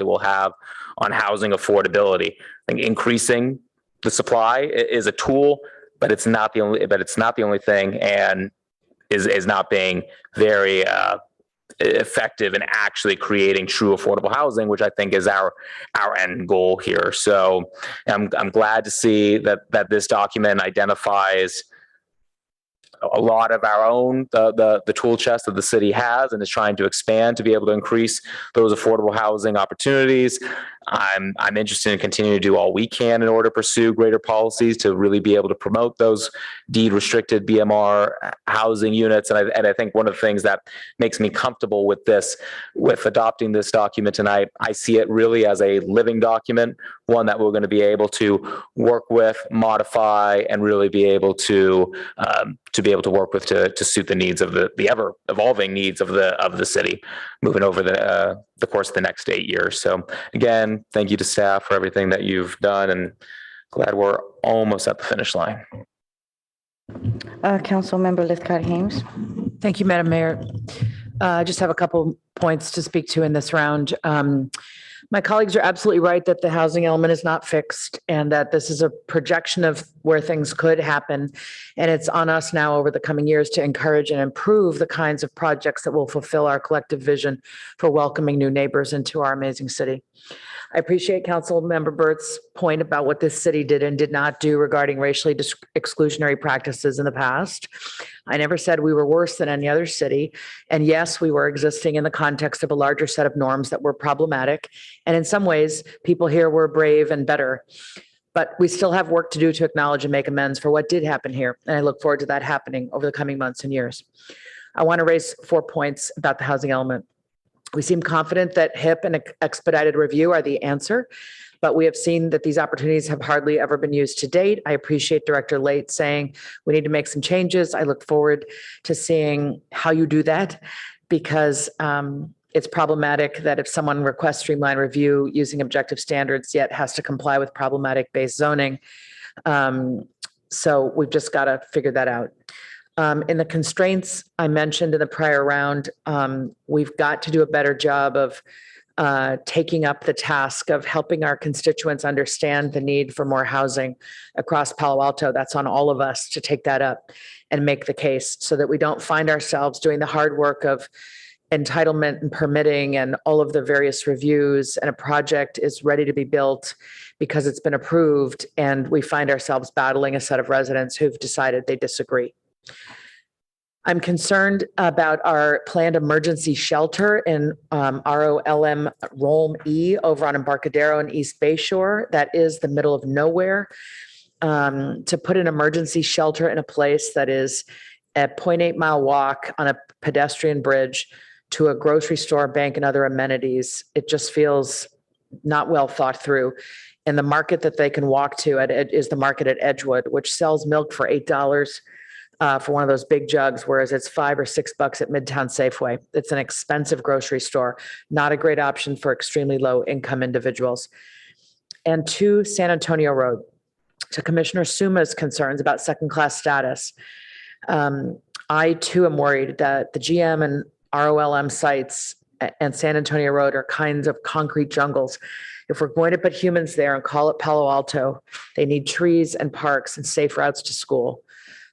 it will have on housing affordability. I think increasing the supply is a tool, but it's not the only thing, and is not being very effective in actually creating true affordable housing, which I think is our end goal here. So I'm glad to see that this document identifies a lot of our own, the tool chest that the city has and is trying to expand to be able to increase those affordable housing opportunities. I'm interested in continuing to do all we can in order to pursue greater policies to really be able to promote those deed restricted BMR housing units. And I think one of the things that makes me comfortable with adopting this document tonight, I see it really as a living document, one that we're going to be able to work with, modify, and really be able to work with to suit the needs of the ever evolving needs of the city moving over the course of the next 8 years. So again, thank you to staff for everything that you've done, and glad we're almost at the finish line. Councilmember Lithcott Haynes. Thank you, Madam Mayor. I just have a couple points to speak to in this round. My colleagues are absolutely right that the housing element is not fixed and that this is a projection of where things could happen. And it's on us now over the coming years to encourage and improve the kinds of projects that will fulfill our collective vision for welcoming new neighbors into our amazing city. I appreciate Council Member Burt's point about what this city did and did not do regarding racially exclusionary practices in the past. I never said we were worse than any other city. And yes, we were existing in the context of a larger set of norms that were problematic. And in some ways, people here were brave and better. But we still have work to do to acknowledge and make amends for what did happen here. And I look forward to that happening over the coming months and years. I want to raise 4 points about the housing element. We seem confident that HIP and expedited review are the answer, but we have seen that these opportunities have hardly ever been used to date. I appreciate Director Late saying we need to make some changes. I look forward to seeing how you do that because it's problematic that if someone requests streamline review using objective standards, yet has to comply with problematic based zoning. So we've just got to figure that out. In the constraints I mentioned in the prior round, we've got to do a better job of taking up the task of helping our constituents understand the need for more housing across Palo Alto. That's on all of us to take that up and make the case so that we don't find ourselves doing the hard work of entitlement and permitting and all of the various reviews, and a project is ready to be built because it's been approved and we find ourselves battling a set of residents who've decided they disagree. I'm concerned about our planned emergency shelter in ROLM Rolm E over on Embarcadero and East Bayshore. That is the middle of nowhere. To put an emergency shelter in a place that is a 0.8 mile walk on a pedestrian bridge to a grocery store, bank, and other amenities, it just feels not well thought through. And the market that they can walk to is the market at Edgewood, which sells milk for $8 for one of those big jugs, whereas it's $5 or $6 at Midtown Safeway. It's an expensive grocery store, not a great option for extremely low income individuals. And 2, San Antonio Road. To Commissioner Suma's concerns about second-class status, I too am worried that the GM and ROLM sites and San Antonio Road are kinds of concrete jungles. If we're going to put humans there and call it Palo Alto, they need trees and parks and safe routes to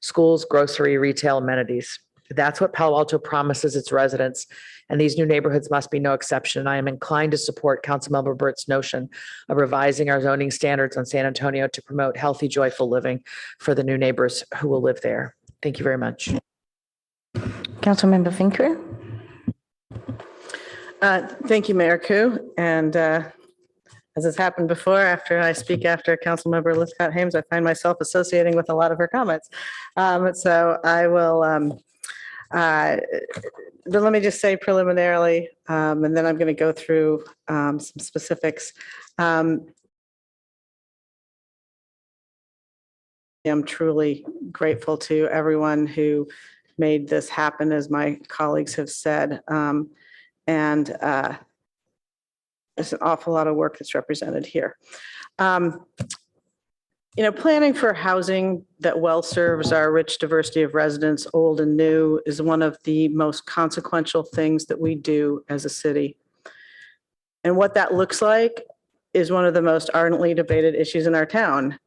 schools, grocery, retail, amenities. That's what Palo Alto promises its residents, and these new neighborhoods must be no exception. I am inclined to support Councilmember Burt's notion of revising our zoning standards on San Antonio to promote healthy, joyful living for the new neighbors who will live there. Thank you very much. Councilmember Finker. Thank you, Mayor Koo. And as has happened before, after I speak after Councilmember Lithcott-Hames, I find myself associating with a lot of her comments. So I will, but let me just say preliminarily, and then I'm going to go through some specifics. I'm truly grateful to everyone who made this happen, as my colleagues have said. And there's an awful lot of work that's represented here. Planning for housing that well serves our rich diversity of residents, old and new, is one of the most consequential things that we do as a city. And what that looks like is one of the most ardently debated issues in our town.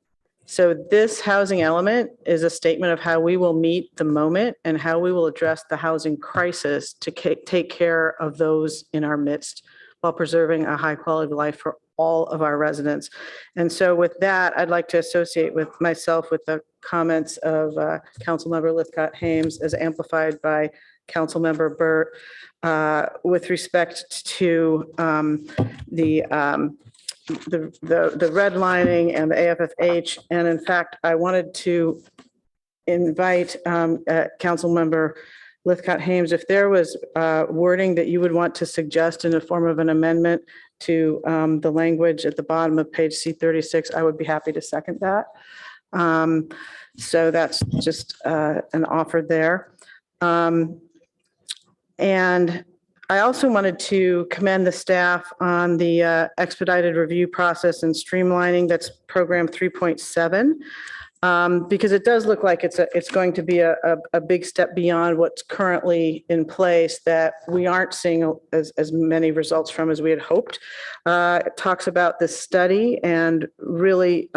So this housing element is a statement of how we will meet the moment and how we will address the housing crisis to take care of those in our midst while preserving a high quality of life for all of our residents. And so with that, I'd like to associate with myself with the comments of Councilmember Lithcott-Hames as amplified by Councilmember Burt with respect to the redlining and the AFFH. And in fact, I wanted to invite Councilmember Lithcott-Hames, if there was wording that you would want to suggest in the form of an amendment to the language at the bottom of page C36, I would be happy to second that. So that's just an offer there. And I also wanted to commend the staff on the expedited review process and streamlining. That's program 3.7. because it does look like it's going to be a big step beyond what's currently in place that we aren't seeing as many results from as we had hoped. It talks about this study and really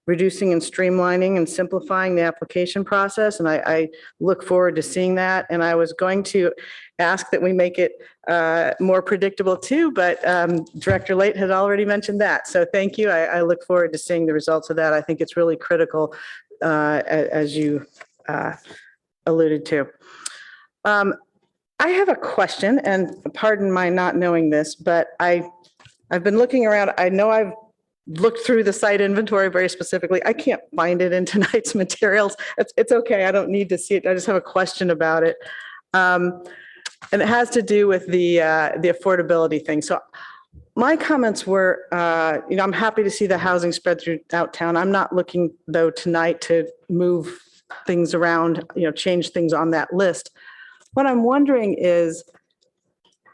reducing and streamlining and simplifying the application process. And I look forward to seeing that. And I was going to ask that we make it more predictable too, but Director Late had already mentioned that. So thank you. I look forward to seeing the results of that. I think it's really critical, as you alluded to. I have a question, and pardon my not knowing this, but I've been looking around. I know I've looked through the site inventory very specifically. I can't find it in tonight's materials. It's okay. I don't need to see it. I just have a question about it. And it has to do with the affordability thing. So my comments were, I'm happy to see the housing spread throughout town. I'm not looking though tonight to move things around, change things on that list. What I'm wondering is,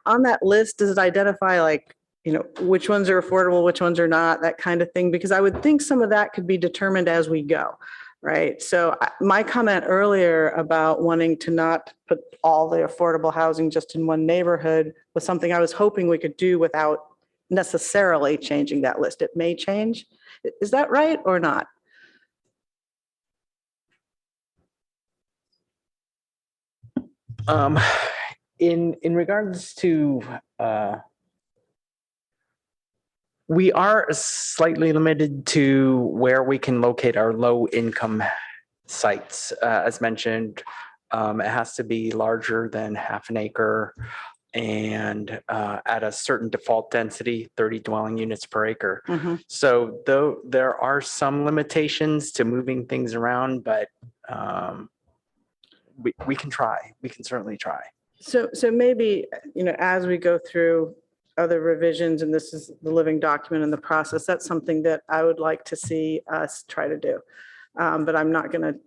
on that list, does it identify like, which ones are affordable, which ones are not, that kind of thing? Because I would think some of that could be determined as we go. Right. So my comment earlier about wanting to not put all the affordable housing just in one neighborhood was something I was hoping we could do without necessarily changing that list. It may change. Is that right or not? In regards to, we are slightly limited to where we can locate our low income sites. As mentioned, it has to be larger than half an acre and at a certain default density, 30 dwelling units per acre. Mm-hmm. So though there are some limitations to moving things around, but we can try. We can certainly try. So maybe, as we go through other revisions, and this is the living document in the process, that's something that I would like to see us try to do. But I'm not going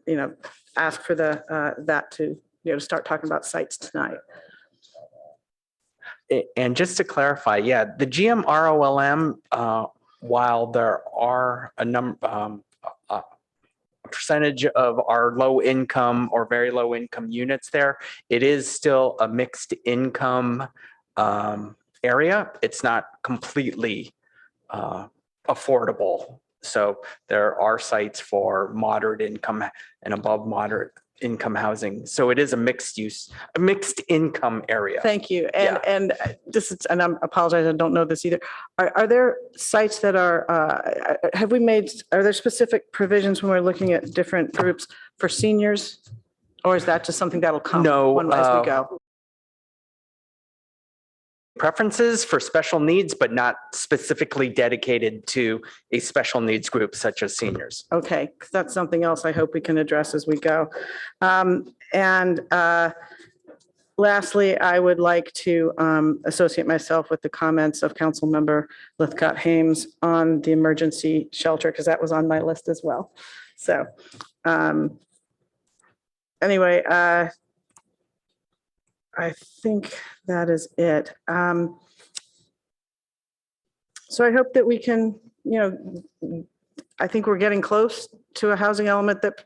to, ask for that to, to start talking about sites tonight. And just to clarify, yeah, the GMROLM, while there are a percentage of our low income or very low income units there, it is still a mixed income area. It's not completely affordable. So there are sites for moderate income and above moderate income housing. So it is a mixed income area. Thank you. And this is, and I apologize, I don't know this either. Are there sites that are, are there specific provisions when we're looking at different groups for seniors? Or is that just something that'll come as we go? Preferences for special needs, but not specifically dedicated to a special needs group such as seniors. Okay, because that's something else I hope we can address as we go. Lastly, I would like to associate myself with the comments of Councilmember Lithcott-Hames on the emergency shelter, because that was on my list as well. So anyway, I think that is it. So I hope that we can, I think we're getting close to a housing element that,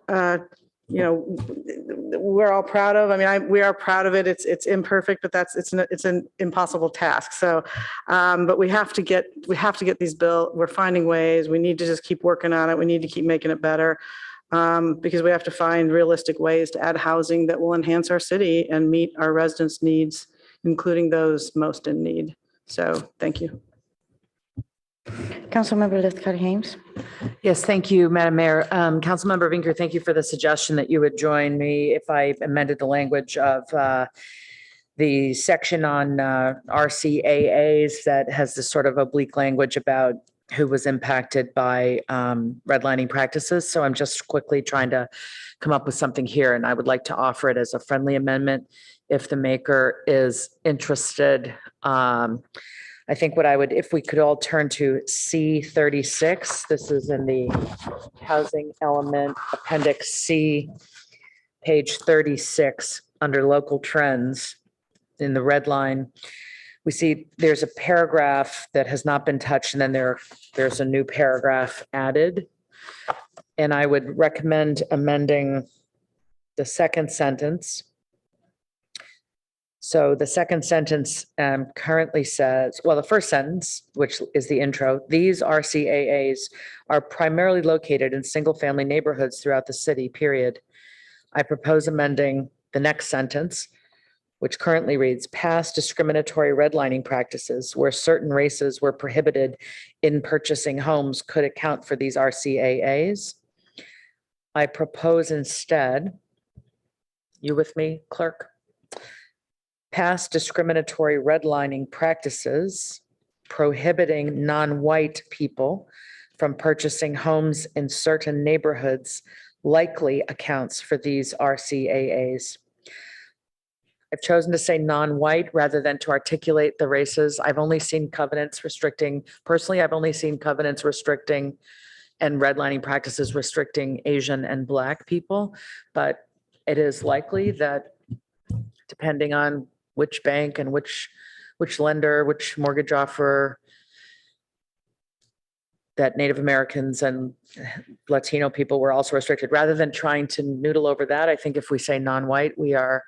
we're all proud of. I mean, we are proud of it. It's imperfect, but it's an impossible task. So, but we have to get these built. We're finding ways. We need to just keep working on it. We need to keep making it better. Because we have to find realistic ways to add housing that will enhance our city and meet our residents' needs, including those most in need. So thank you. Councilmember Lithcott-Hames. Yes, thank you, Madam Mayor. Councilmember Vinker, thank you for the suggestion that you would join me if I amended the language of the section on RCAAs that has this sort of oblique language about who was impacted by redlining practices. So I'm just quickly trying to come up with something here, and I would like to offer it as a friendly amendment if the maker is interested. I think if we could all turn to C36, this is in the housing element appendix C, page 36, under local trends in the red line. We see there's a paragraph that has not been touched, and then there's a new paragraph added. And I would recommend amending the second sentence. So the second sentence currently says, well, the first sentence, which is the intro, these RCAAs are primarily located in single-family neighborhoods throughout the city, period. I propose amending the next sentence, which currently reads, past discriminatory redlining practices where certain races were prohibited in purchasing homes could account for these RCAAs. I propose instead, you with me, clerk? Past discriminatory redlining practices prohibiting non-white people from purchasing homes in certain neighborhoods likely accounts for these RCAAs. I've chosen to say non-white rather than to articulate the races. I've only seen covenants restricting, personally, I've only seen covenants restricting and redlining practices restricting Asian and Black people, but it is likely that depending on which bank and which lender, which mortgage offerer, that Native Americans and Latino people were also restricted. Rather than trying to noodle over that, I think if we say non-white, we are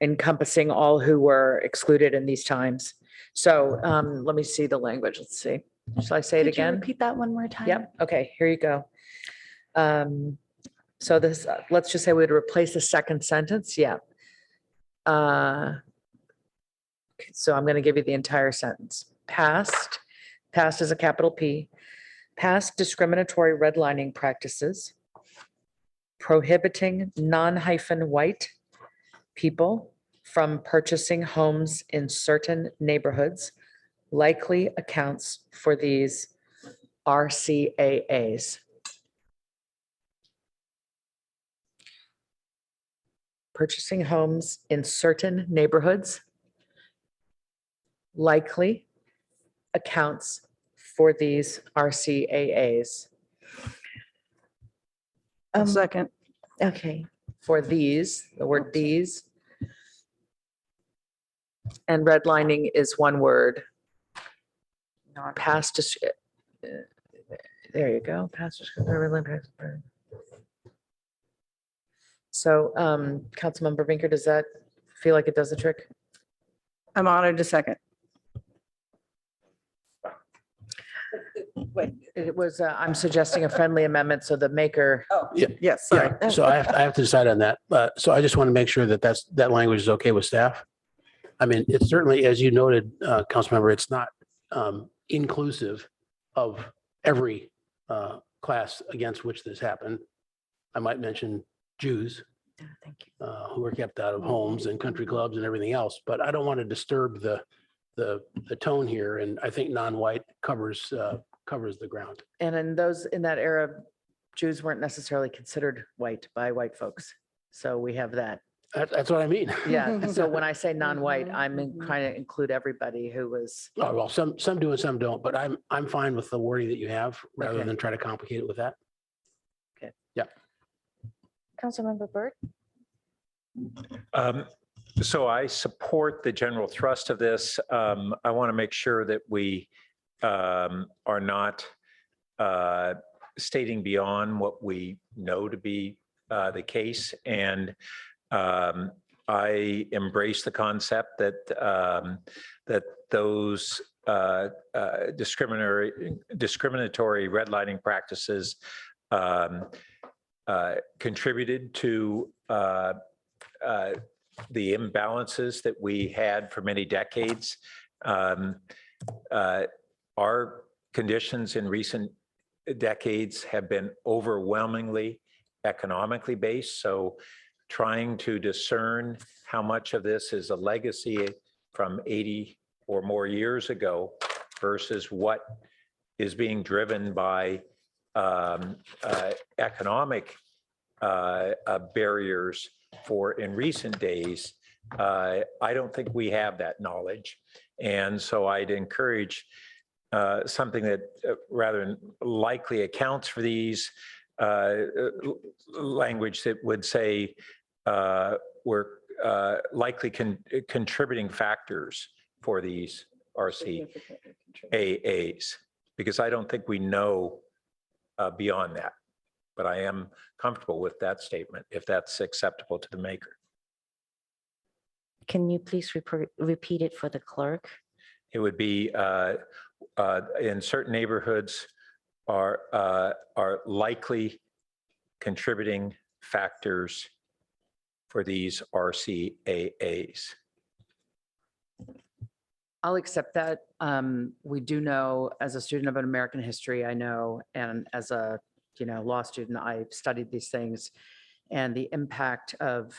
encompassing all who were excluded in these times. So let me see the language. Let's see. Shall I say it Could you again? repeat that one more time? Yep. Okay, here you go. So this, let's just say we'd replace the second sentence. Yeah. Okay, so I'm going to give you the entire sentence. Past is a capital P, past discriminatory redlining practices prohibiting non-white people from purchasing homes in certain neighborhoods likely accounts for these RCAAs. Purchasing homes in certain neighborhoods likely accounts for these RCAAs. Second. Okay, for these, the word these. And redlining is one word. Past, there you go. Past redlining practice. So, Councilmember Vinker, does that feel like it does the trick? I'm honored to second. Wait, it was, I'm suggesting a friendly amendment, so the maker. Oh, Yeah. yes, sorry. Yeah, so I have to decide on that. So I just want to make sure that that language is okay with staff. I mean, it's certainly, as you noted, Councilmember, it's not inclusive of every class against which this happened. I might mention Jews who were kept out of homes and country clubs and everything else, but I don't want to disturb the tone here. And I think non-white covers the ground. And in that era, Jews weren't necessarily considered white by white folks. So we have that. That's what I mean. Yeah. So when I say non-white, I'm trying to include everybody who was. Oh, well, some do and some don't, but I'm fine with the wording that you have rather Okay. than try to complicate it with that. Okay. Yeah. Councilmember Burt? So I support the general thrust of this. I want to make sure that we are not stating beyond what we know to be the case. And I embrace the concept that that those discriminatory redlining practices contributed to the imbalances that we had for many decades. Our conditions in recent decades have been overwhelmingly economically based. So trying to discern how much of this is a legacy from 80 or more years ago versus what is being driven by economic barriers for in recent days, I don't think we have that knowledge. And so I'd encourage something that rather likely accounts for these language that would say were likely contributing factors for these RCAAs. Because I don't think we know beyond that. But I am comfortable with that statement, if that's acceptable to the maker. Can you please repeat it for the clerk? It would be in certain neighborhoods are likely contributing factors for these RCAAs. I'll accept that. We do know, as a student of American history, I know, and as a law student, I've studied these things, and the impact of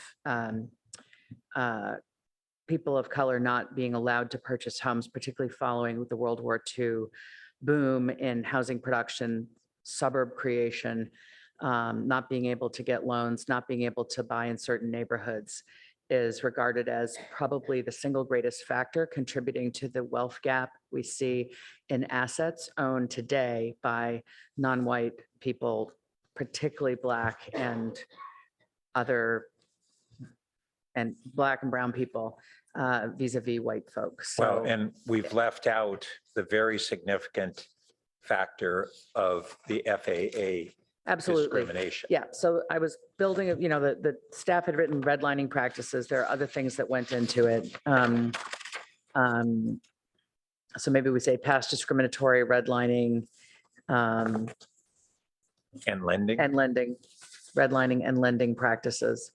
people of color not being allowed to purchase homes, particularly following the World War II boom in housing production, suburb creation, not being able to get loans, not being able to buy in certain neighborhoods, is regarded as probably the single greatest factor contributing to the wealth gap we see in assets owned today by non-white people, particularly Black and Black and brown people vis-a-vis white folks. Well, So and we've left out the very significant factor of the FAA absolutely. discrimination. Yeah, so I was building, the staff had written redlining practices. There are other things that went into it. So maybe we say past discriminatory redlining. And lending. Redlining and lending practices.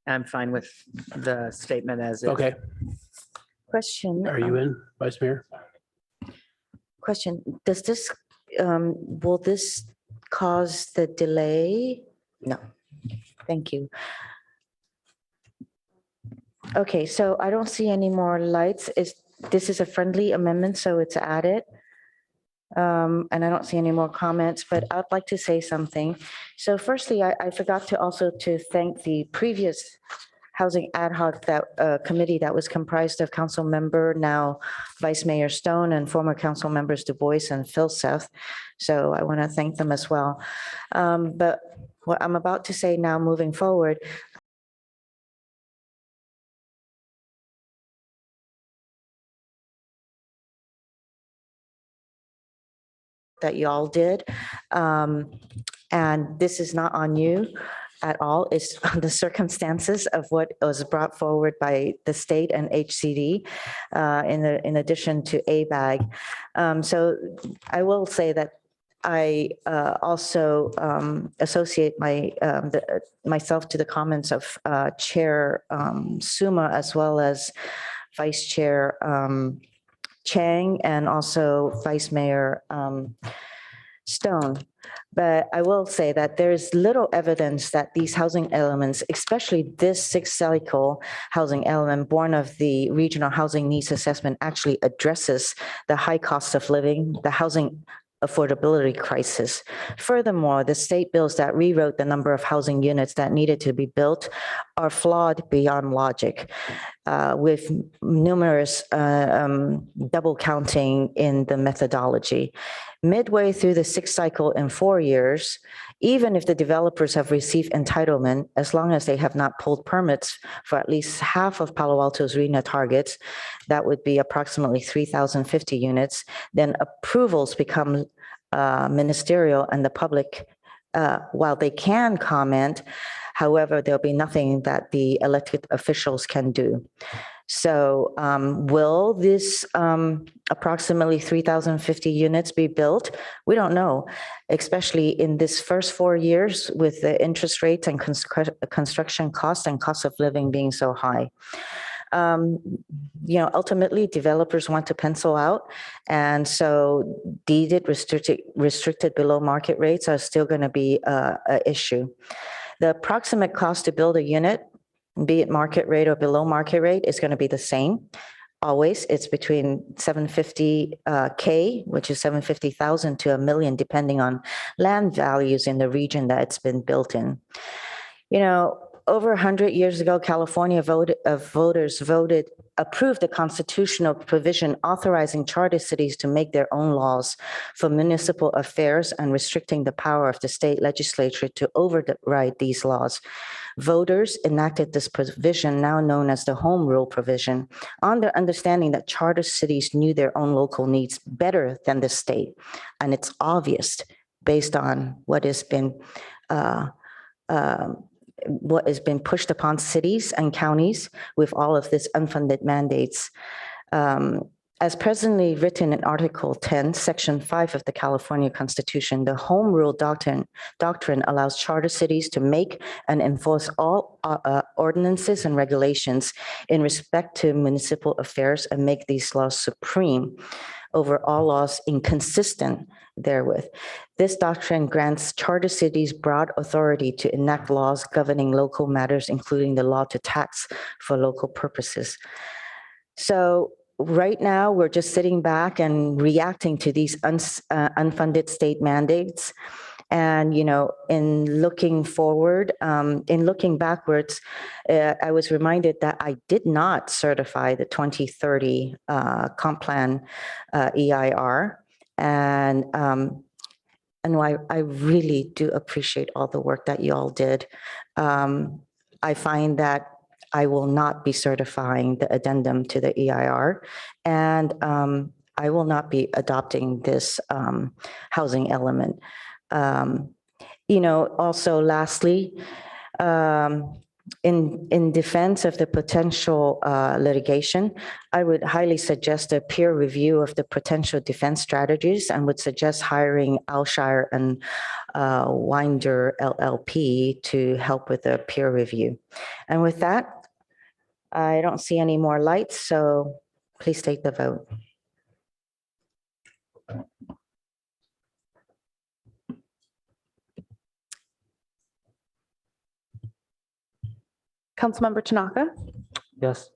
I'm fine with the statement as is. Okay. Question. Are you in, Vice Mayor? Question, does this, will this cause the delay? No, thank you. Okay, so I don't see any more lights. This is a friendly amendment, so it's added. And I don't see any more comments, but I'd like to say something. So firstly, I forgot to also to thank the previous Housing Ad Hoc committee that was comprised of Council Member, now Vice Mayor Stone, and former Council Members Du Bois and Phil Seth. So I want to thank them as well. But what I'm about to say now, moving forward, that y'all did. And this is not on you at all. It's on the circumstances of what was brought forward by the state and HCD in addition to ABAG. So I will say that I also associate myself to the comments of Chair Suma as well as Vice Chair Chang and also Vice Mayor Stone. But I will say that there is little evidence that these housing elements, especially this sixth cycle housing element born of the regional housing needs assessment, actually addresses the high cost of living, the housing affordability crisis. Furthermore, the state bills that rewrote the number of housing units that needed to be built are flawed beyond logic, with numerous double counting in the methodology. Midway through the sixth cycle in 4 years, even if the developers have received entitlement, as long as they have not pulled permits for at least half of Palo Alto's RHNA targets, that would be approximately 3,050 units, then approvals become ministerial and the public, while they can comment, however, there'll be nothing that the elected officials can do. So will this approximately 3,050 units be built? We don't know, especially in this first 4 years with the interest rates and construction costs and cost of living being so high. Ultimately, developers want to pencil out. And so deeded restricted below market rates are still going to be an issue. The approximate cost to build a unit, be it market rate or below market rate, is going to be the same. Always, it's between 750K, which is 750,000 to $1 million, depending on land values in the region that it's been built in. over 100 years ago, California voters approved a constitutional provision authorizing charter cities to make their own laws for municipal affairs and restricting the power of the state legislature to override these laws. Voters enacted this provision, now known as the Home Rule provision, on their understanding that charter cities knew their own local needs better than the state. And it's obvious based on what has been pushed upon cities and counties with all of this unfunded mandates. As presently written in Article 10, Section 5 of the California Constitution, the Home Rule doctrine allows charter cities to make and enforce all ordinances and regulations in respect to municipal affairs and make these laws supreme over all laws inconsistent therewith. This doctrine grants charter cities broad authority to enact laws governing local matters, including the law to tax for local purposes. So right now, we're just sitting back and reacting to these unfunded state mandates. And, you know, in looking forward, in looking backwards, I was reminded that I did not certify the 2030 comp plan EIR. And I really do appreciate all the work that you all did. I find that I will not be certifying the addendum to the EIR, and I will not be adopting this housing element. You know, also lastly, in defense of the potential litigation, I would highly suggest a peer review of the potential defense strategies and would suggest hiring Alshire and Winder LLP to help with the peer review. And with that, I don't see any more lights, so please take the vote. Councilmember Tanaka, Yes.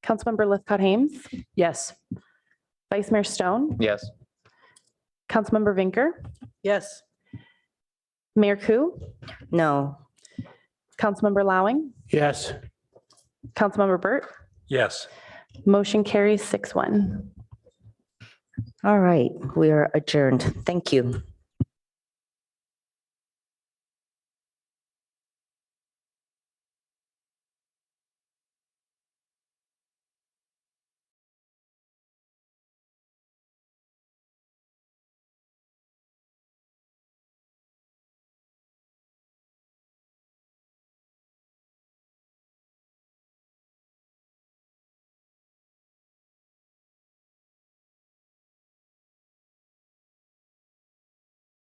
Councilmember Lithcott-Hames, Yes. Vice Mayor Stone, Yes. Councilmember Vinker, Yes. Mayor Ku, No. Councilmember Lowing, Yes. Councilmember Burt, Yes. motion carries 6-1. All right, we are adjourned. Thank you.